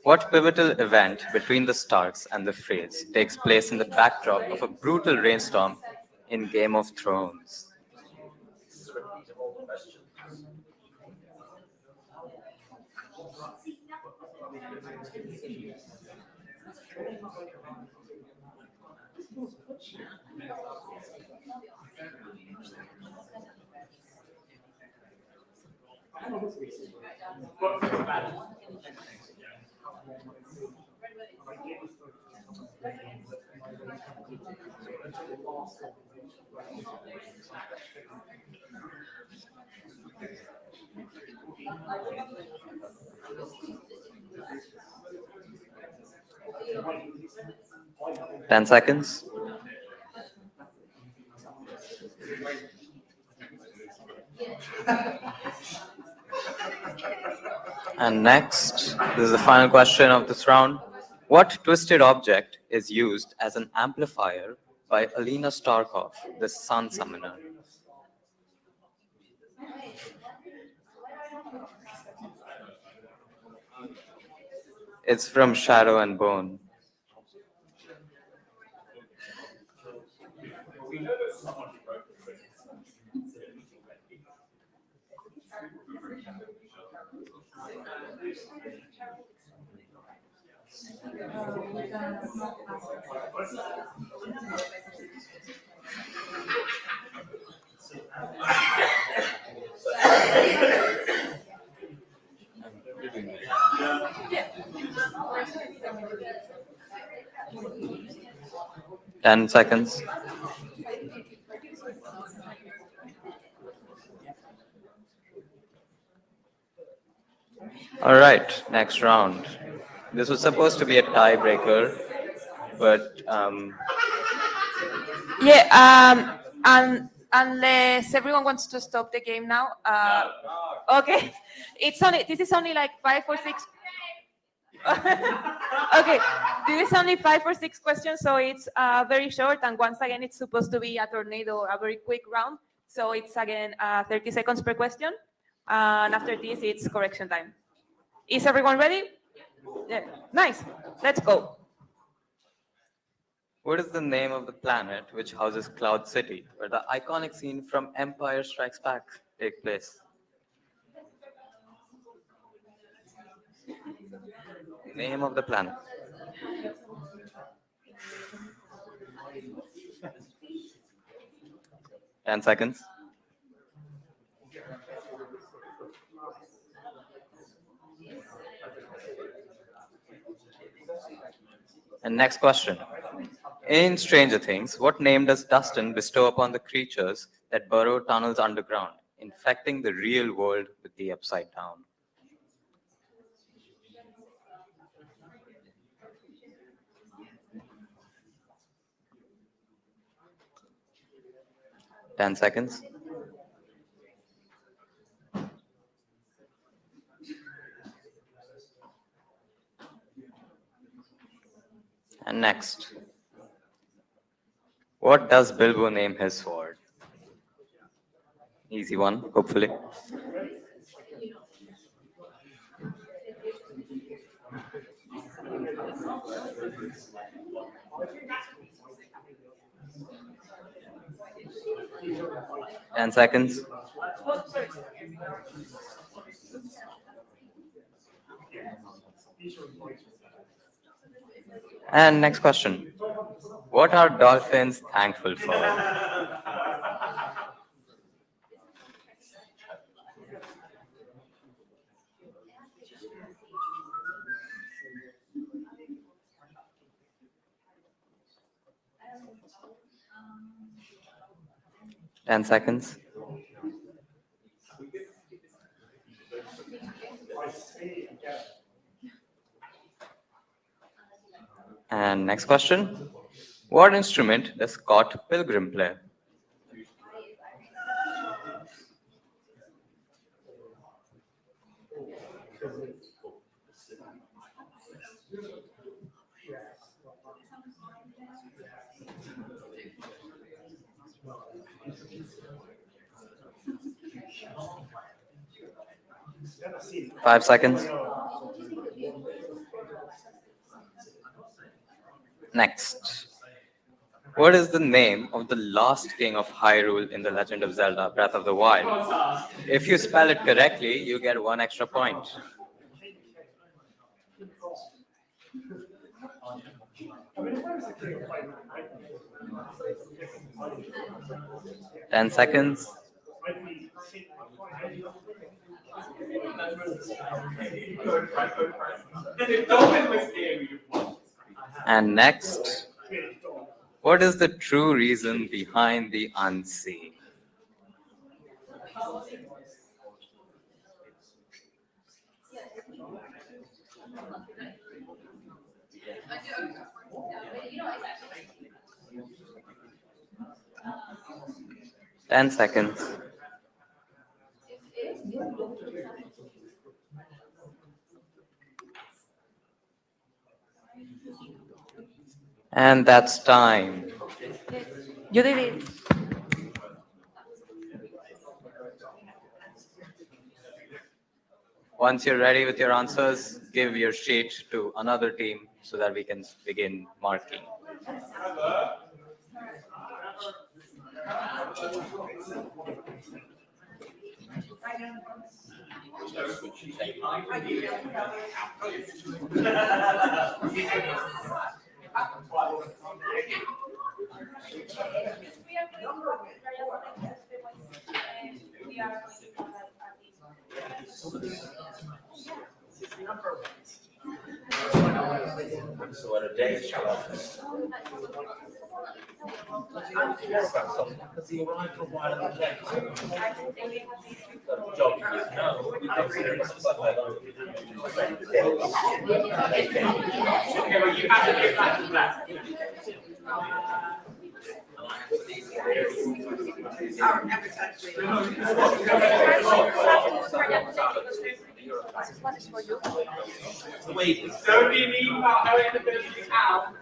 What pivotal event between the Starks and the Freys takes place in the backdrop of a brutal rainstorm in Game of Thrones? 10 seconds. And next, this is the final question of this round. What twisted object is used as an amplifier by Alina Starkov, the Sun Summoner? It's from Shadow and Bone. Ten seconds. All right, next round. This was supposed to be a tiebreaker, but Yeah, and unless everyone wants to stop the game now, okay. This is only like 5 or 6. Okay, this is only 5 or 6 questions, so it's very short. And once again, it's supposed to be a tornado, a very quick round. So it's again 30 seconds per question, and after this, it's correction time. Is everyone ready? Yeah, nice. Let's go. what is the name of the planet which houses Cloud City, where the iconic scene from Empire Strikes Back takes place? Name of the planet. Ten seconds. And next question. In Stranger Things, what name does Dustin bestow upon the creatures that burrow tunnels underground, infecting the real world with the Upside Down? Ten seconds. And next. What does Bilbo name his sword? Easy one, hopefully. Ten seconds. And next question. What are dolphins thankful for? 10 seconds. And next question. What instrument does Scott Pilgrim play? Five seconds. Next. What is the name of the last king of Hyrule in The Legend of Zelda Breath of the Wild? If you spell it correctly, you get 1 extra point. Ten seconds. And next. What is the true reason behind the unseen? Ten seconds. And that's time. You did it. Once you're ready with your answers, give your sheet to another team so that we can begin marking. So what a day shall I because he arrived for a while in the day. Job, no, we consider it as like you have to give that to that. One is for you. Don't be mean about how it is out.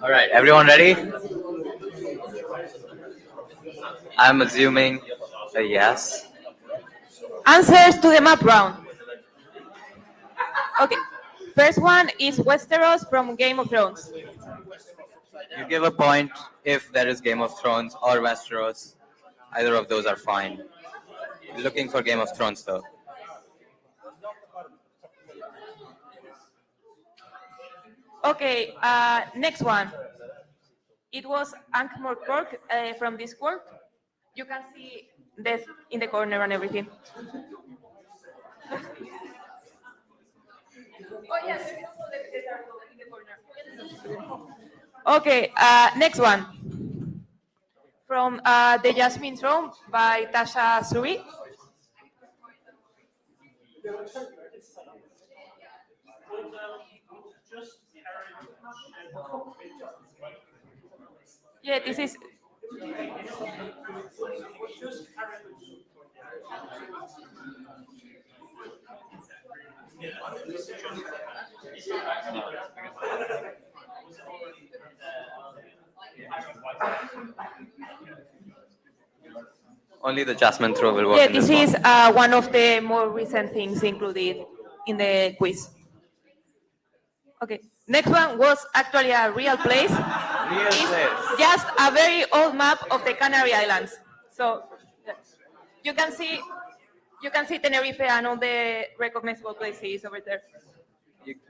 All right, everyone ready? I'm assuming a yes. Answers to the map round. Okay. First one is Westeros from Game of Thrones. You give a point if there is Game of Thrones or Westeros. Either of those are fine. Looking for Game of Thrones though. Okay, next one. It was Ankh-Morpork from Discord. You can see death in the corner and everything. Oh yes, in the corner. Okay, next one. From The Jasmine Throne by Tasha Suri. Yeah, this is. Only the Jasmine throw will work. Yeah, in this this is one. one of the more recent things included in the quiz. Okay, next one was actually a real place. It's just a very old map of the Canary Islands. So you can see Tenerife and all the recognizable places over there.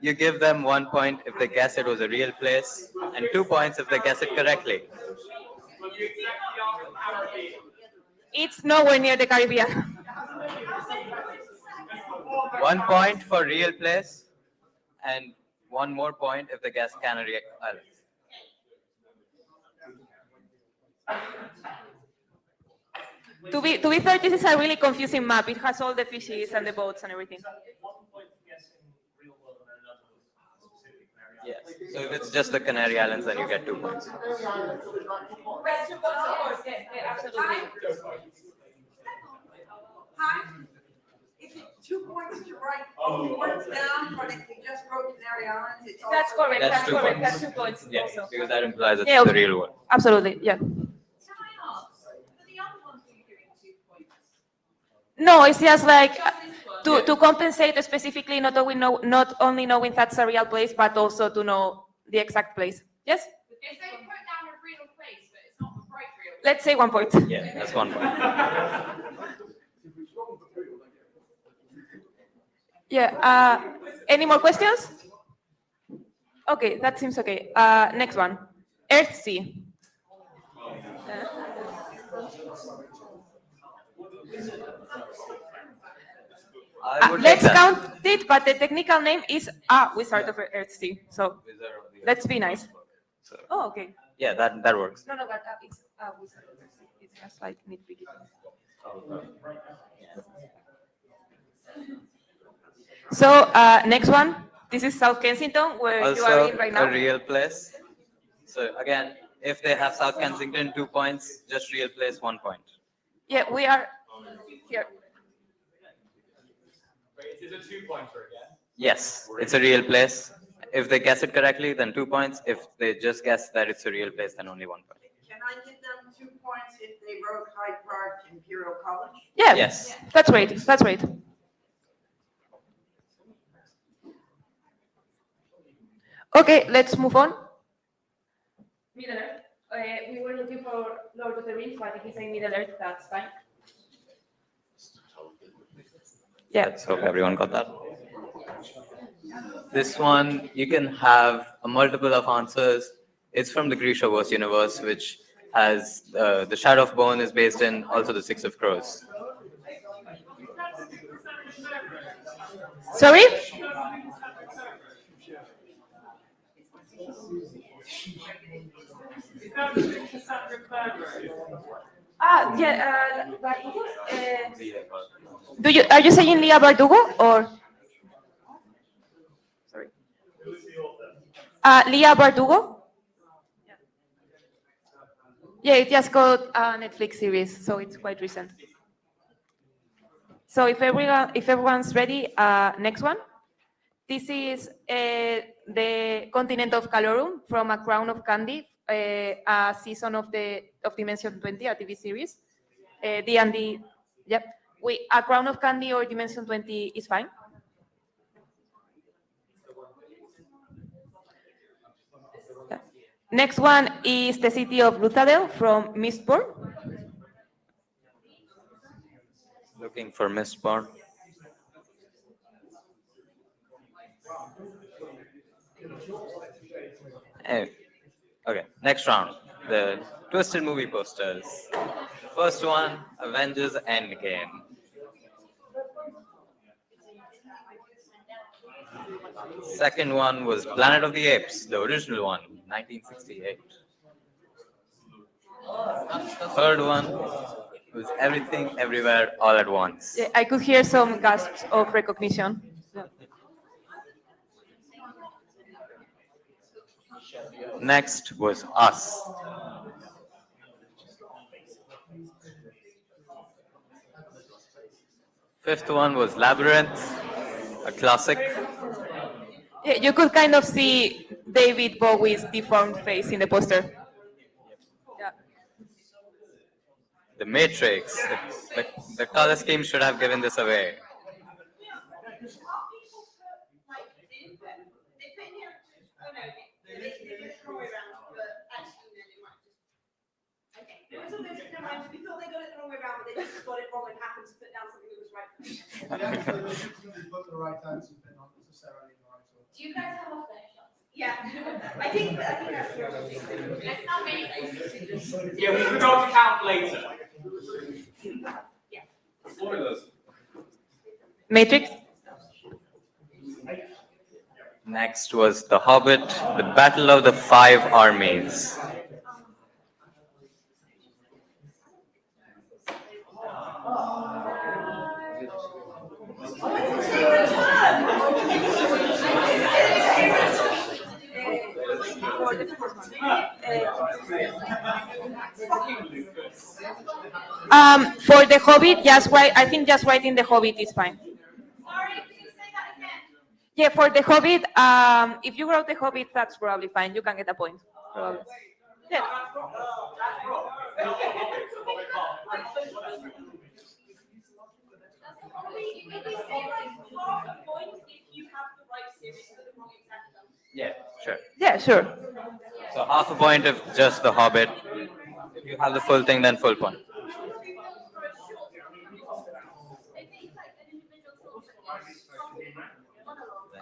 You give them 1 point if they guess it was a real place, and 2 points if they guess it correctly. It's nowhere near the Caribbean. 1 point for real place, and 1 more point if they guess Canary Islands. To be fair, this is a really confusing map. It has all the fishes and the boats and everything. Yes. So if it's just the Canary Islands, then you get 2 points. Absolutely. If it's 2 points to write 2 points down, but if you just wrote Canary Islands, it's also. That's correct. That's That's 2 correct. points. That's 2 points. Yeah, Also. because that implies it's Yeah, the real one. Absolutely. Yeah. No, it's just like to compensate specifically, not only knowing that's a real place, but also to know the exact place. Yes? If they put down a real place, but it's not the right real place. Let's say 1 point. Yeah, that's 1 point. Yeah. Any more questions? Okay, that seems okay. Next one. Earthsea. Let's count it, but the technical name is Wizard of Earthsea. So let's be nice. Oh, okay. Yeah, that works. No, but it's Wizard of Earthsea. It's just like nitpicky. So next one. This is South Kensington, where you are Also in right now. a real place. So again, if they have South Kensington 2 points, just real place 1 point. Yeah, we are here. Is it 2 points again? Yes, it's a real place. If they guess it correctly, then 2 points. If they just guess that it's a real place, then only 1 point. Can I give them 2 points if they wrote Hyde Park Imperial College? Yeah. Yes. That's great. That's great. Okay, let's move on. Middle Earth. We were looking for Lord of the Rings, but if you say Middle Earth, that's fine. Yeah. Let's hope everyone got that. This one, you can have a multiple of answers. It's from the Grishaverse universe, which has the Shadow of Bone is based in also the Six of Crows. Sorry? Yeah. Are you saying Leah Bardugo or? Sorry. Leah Bardugo? Yeah, it just got a Netflix series, so it's quite recent. So if everyone's ready, next one. This is the continent of Calorum from A Crown of Candy, a season of Dimension 20, a TV series. D&D, yep. A Crown of Candy or Dimension 20 is fine. Yeah. Next one is the city of Luthadel from Mistborn. Looking for Mistborn. Okay, next round. The twisted movie posters. First one, Avengers Endgame. Second one was Planet of the Apes, the original one, 1968. Third one was Everything Everywhere All at Once. Yeah, I could hear some gasps of recognition. Yeah. Next was Us. Fifth one was Labyrinth, a classic. Yeah, you could kind of see David Bowie's deformed face in the poster. Yeah. The Matrix. The color scheme should have given this away. We thought they got it the wrong way around, but they just got it wrong and happened to put down something that was right. Put the right answer, but not necessarily the right one. Do you guys have off there shots? Yeah, I think that's the other thing. Let's not make Yeah, we forgot to count later. Spoilers. Matrix. Next was The Hobbit, the Battle of the Five Armies. For the Hobbit, just write. I think just writing the Hobbit is fine. Yeah, for the Hobbit, if you wrote the Hobbit, that's probably fine. You can get a point. Probably. Yeah. Yeah, sure. Yeah, sure. So half a point if just The Hobbit. If you have the full thing, then full point.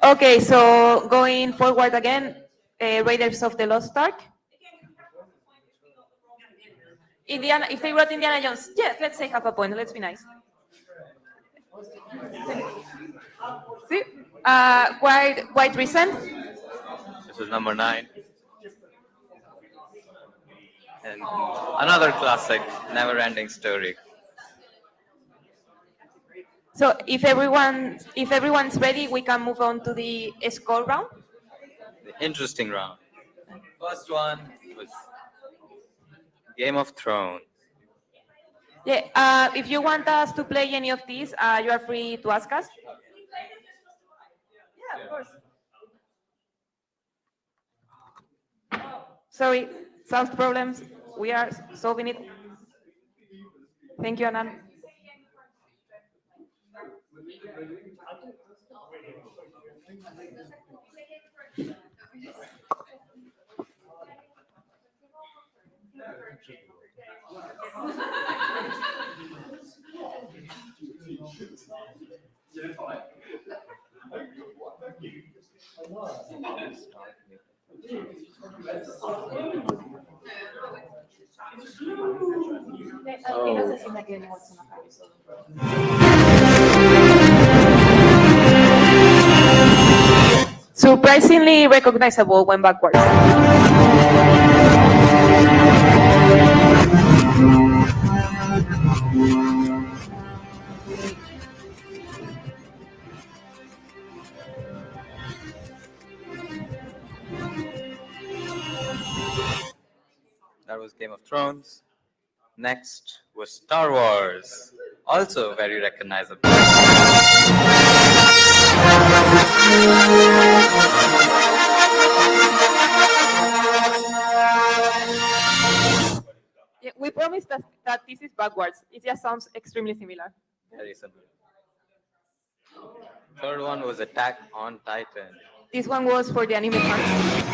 Okay, so going forward again, Raiders of the Lost Ark. Indiana, if they wrote Indiana Jones, yes, let's say half a point. Let's be nice. See, quite recent. This is number 9. And another classic, never-ending story. So if everyone's ready, we can move on to the score round. The interesting round. First one was Game of Thrones. Yeah, if you want us to play any of these, you are free to ask us. Yeah, of course. Sorry, sound problems. We are solving it. Thank you, Anand. Surprisingly recognizable when backwards. That was Game of Thrones. Next was Star Wars. Also very recognizable. Yeah, we promised that this is backwards. It just sounds extremely similar. Very similar. Third one was Attack on Titan. This one was for the anime fans.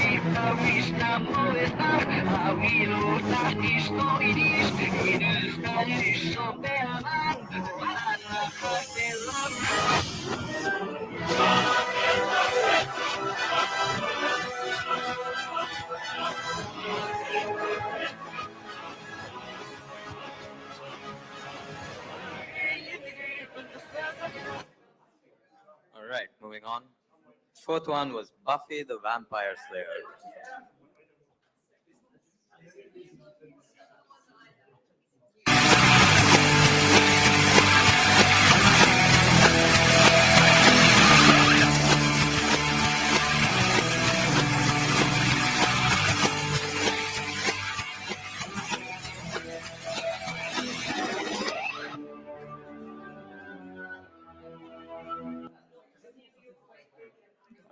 All right, moving on. Fourth one was Buffy the Vampire Slayer.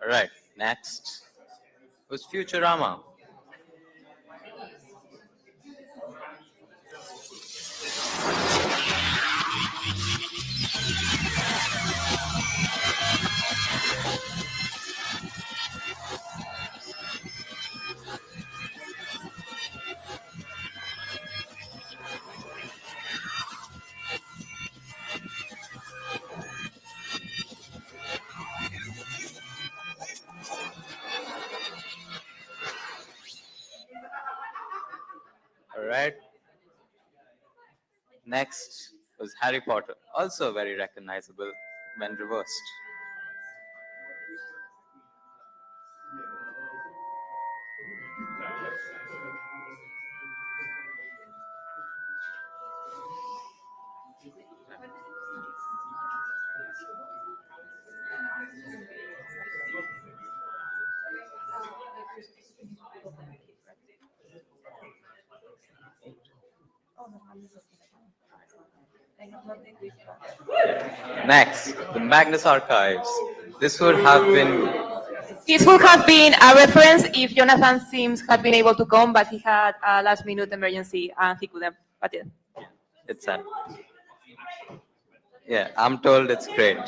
All right, next was Futurama. All right. Next was Harry Potter, also very recognizable when reversed. Next, the Magnus Archives. This would have been a reference if Jonathan Sims had been able to come, but he had a last-minute emergency and he couldn't. But yeah. It's sad. Yeah, I'm told it's great.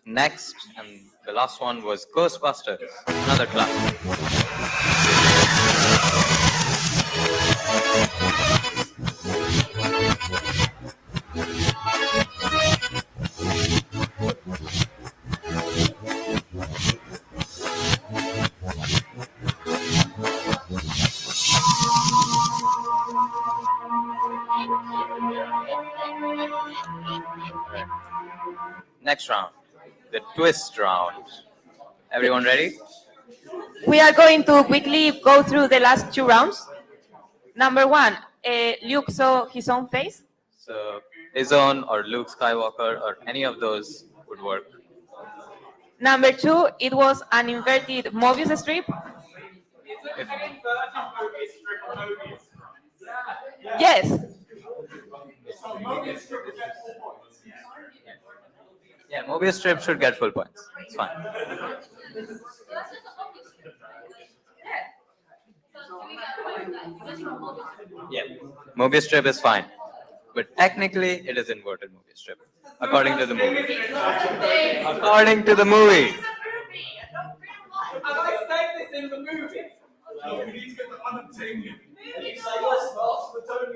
Next, and the last one was Ghostbusters, another classic. Next round, the twist round. Everyone ready? We are going to quickly go through the last 2 rounds. Number 1, Luke saw his own face. So his own or Luke Skywalker or any of those would work. Number 2, it was an inverted Mobius strip. Yes. Yeah, Mobius strip should get full points. It's fine. Yeah, Mobius strip is fine. But technically, it is inverted Mobius strip, according to the movie. According to the movie. I said this in the movie. We need to get the unobtainium.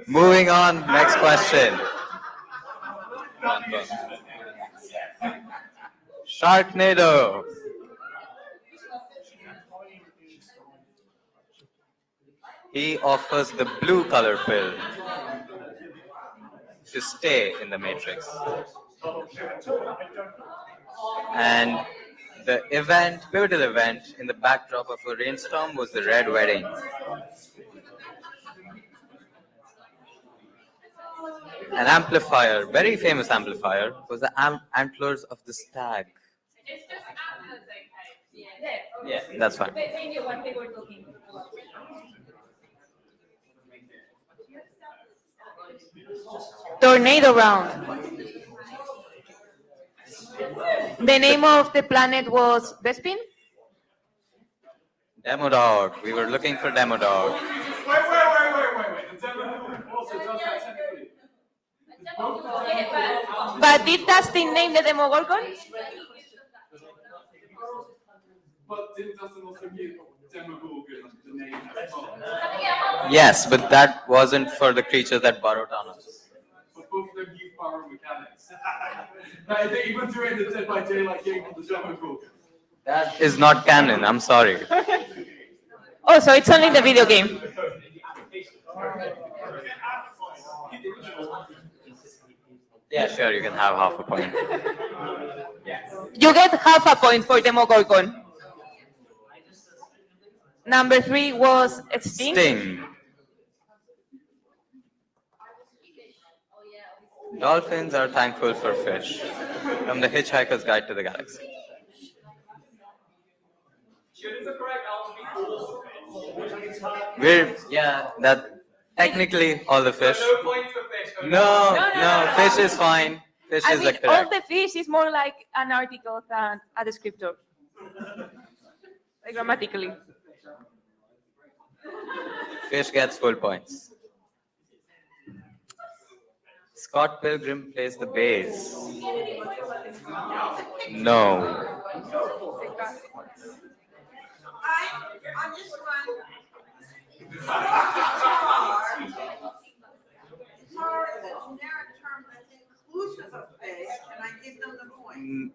Moving on, next question. Sharknado. He offers the blue color pill to stay in the Matrix. And the event, pivotal event in the backdrop of a rainstorm was the Red Wedding. An amplifier, very famous amplifier, was the antlers of the stag. Yeah, that's fine. They knew what they were talking about. Tornado round. The name of the planet was Bespin? Demo Dog. We were looking for Demo Dog. Wait. The demo also does that technically. But did Dustin name the Demogorgon? But didn't Dustin also give Demogorgon the name as well? Yes, but that wasn't for the creature that burrowed on us. But both of them use power mechanics. They even do it in the Dead by Daylight game for the Demogorgon. That is not canon, I'm sorry. Oh, so it's only the video game. Yeah, sure, you can have half a point. You get half a point for Demogorgon. Number 3 was Sting. Sting. Dolphins are thankful for fish. From the Hitchhiker's Guide to the Galaxy. That technically all the fish. No points for fish. No, fish is fine. Fish I is mean, the all correct. the fish is more like an article than a descriptor. Like grammatically. Fish gets full points. Scott Pilgrim plays the bass. No. On this one, guitar is a generic term that's inclusive of fish, and I give them the point.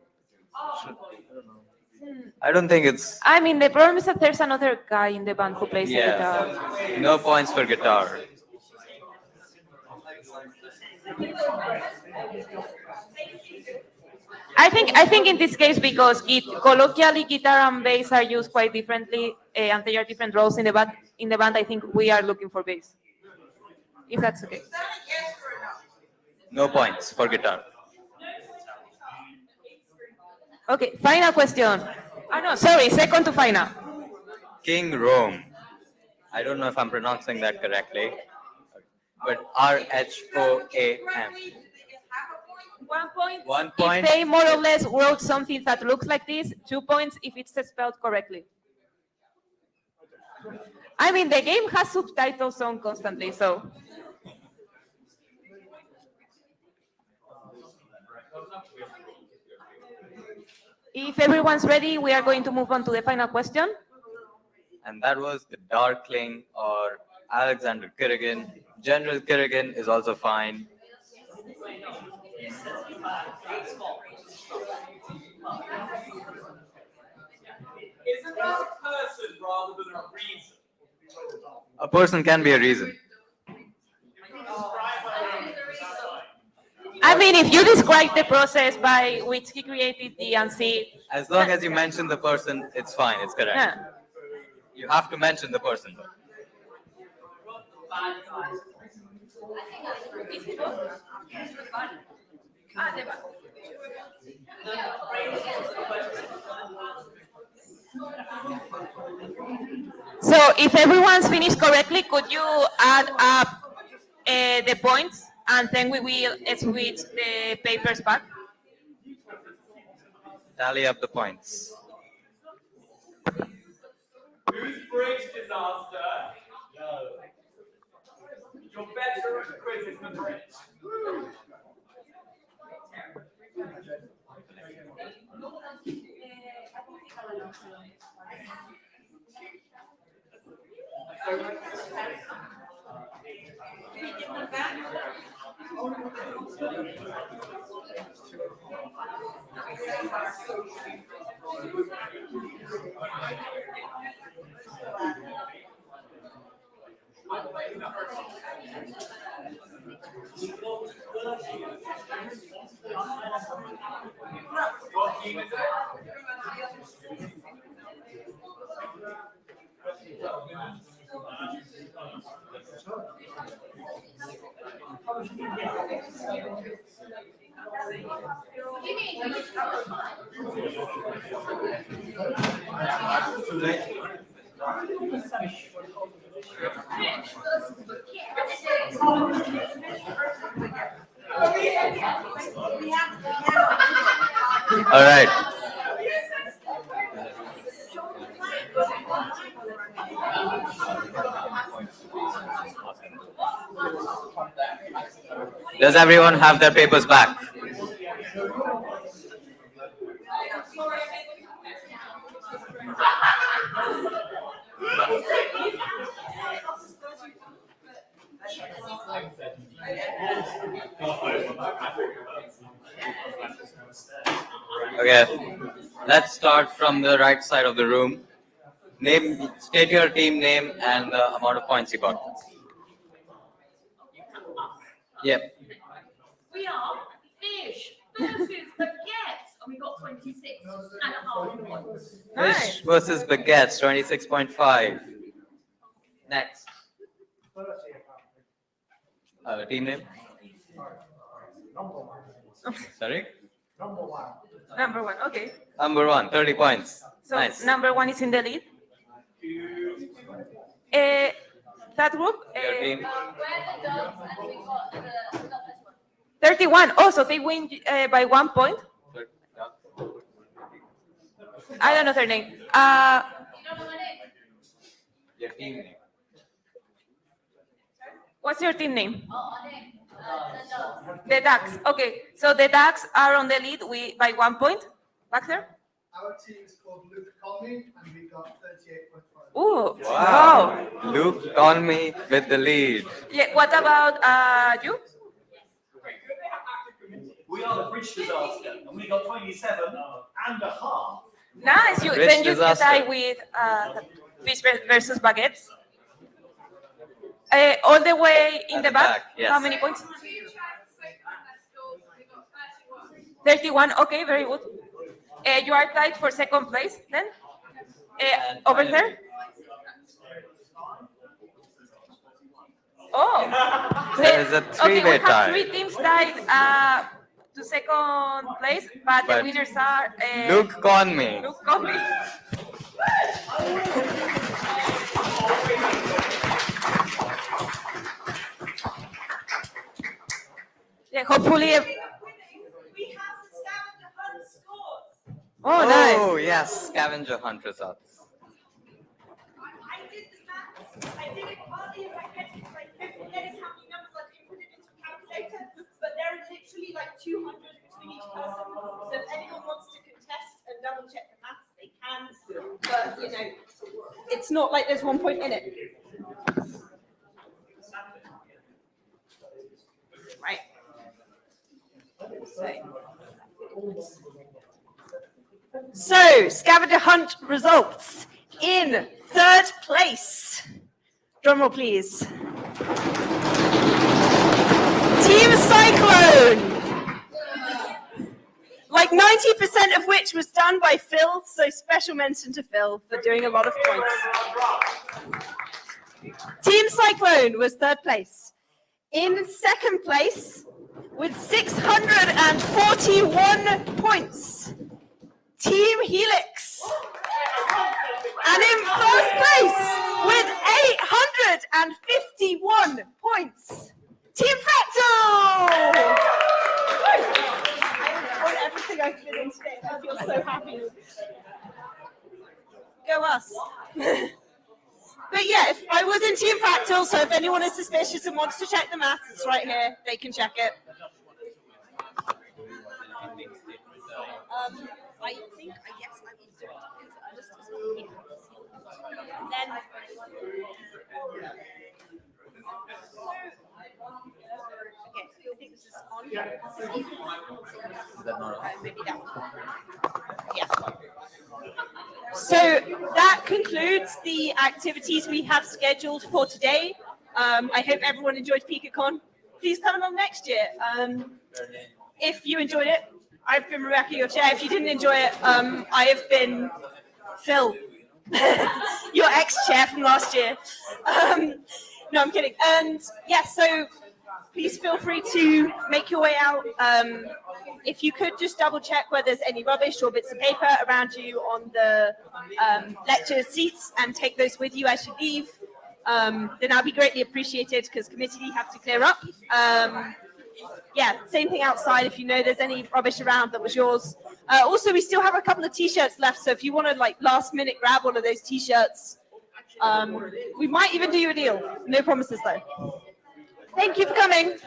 I don't think it's. I mean, the problem is that there's another guy in the band who plays the guitar. No points for guitar. I think in this case, because colloquially guitar and bass are used quite differently, and they are different roles in the band. I think we are looking for bass. If that's okay. No points for guitar. Okay, final question. Oh no, sorry, second to final. King Rome. I don't know if I'm pronouncing that correctly, but RHOAM. 1 point. 1 point. If they more or less wrote something that looks like this, 2 points if it's spelled correctly. I mean, the game has subtitles on constantly, so. If everyone's ready, we are going to move on to the final question. And that was the Darkling or Alexander Kerrigan. General Kerrigan is also fine. Isn't that a person rather than a reason? A person can be a reason. I mean, if you describe the process by which he created the unseen. As long as you mention the person, it's fine, it's correct. Yeah. You have to mention the person. So if everyone's finished correctly, could you add up the points and then we will switch the papers back? Tally up the points. Who's bridge disaster? You're better at quizzes than bridge. What team is it? All right. Does everyone have their papers back? Okay, let's start from the right side of the room. State your team name and the amount of points you got. Yep. We are fish versus baguettes, and we got 26.5 points. Fish versus baguettes, 26.5. Next. Team name? Sorry? Number one, okay. Number 1, 30 points. So Nice. number 1 is in the lead. That group, Your team? We're the dogs, and we got the 31. Oh, so they win by 1 point. I don't know their name. Your team name. What's your team name? Oh, our name, the dogs. The Ducks. Okay, so the Ducks are on the lead by 1 point. Back there. Our team is called Luke Conley, and we got 38.5. Ooh, Wow. Luke on me with the lead. Yeah, what about you? We are the bridge disaster, and we got 27.5. Nice. Rich Then you disaster. tie with fish versus baguettes. All the way in At the the back. back, yes. How many points? 31. Okay, very good. You are tied for second place then. Over there. Oh. There is a Okay, we three-way have tie. 3 teams tied to second place, but the But winners are Luke Conley. Luke Conley. Yeah, hopefully Oh, nice. yes, scavenger hunt results. I did the maths. I did it partly as I get forgetting how many numbers I've inputted into a calculator, but there are literally like 200 between each person. So if anyone wants to contest and double check the maths, they can. But you know, it's not like there's 1 point in it. Right. So, scavenger hunt results. In third place, drumroll please, Team Cyclone. Like 90% of which was done by Phil, so special mention to Phil for doing a lot of points. Team Cyclone was third place. In second place, with 641 points, Team Helix. And in first place, with 851 points, Team Fractal. I everything I've been in today. I feel so happy. Go us. But yeah, if I was in Team Fractal, so if anyone is suspicious and wants to check the maths, it's right here. They can check it. I think, yes, I will do it. Because then, okay, so you think this is on? Maybe that one. Yeah. So that concludes the activities we have scheduled for today. I hope everyone enjoyed Picocon. Please come along next year. If you enjoyed it, I've been Rebecca, your chair. If you didn't enjoy it, I have been Phil, your ex-chair from last year. No, I'm kidding. And yes, so please feel free to make your way out. If you could just double check whether there's any rubbish or bits of paper around you on the lecture seats and take those with you as you leave, then that'd be greatly appreciated because committee have to clear up. Yeah, same thing outside. If you know there's any rubbish around that was yours. Also, we still have a couple of t-shirts left, so if you want to like last minute grab one of those t-shirts, we might even do you a deal. No promises though. Thank you for coming.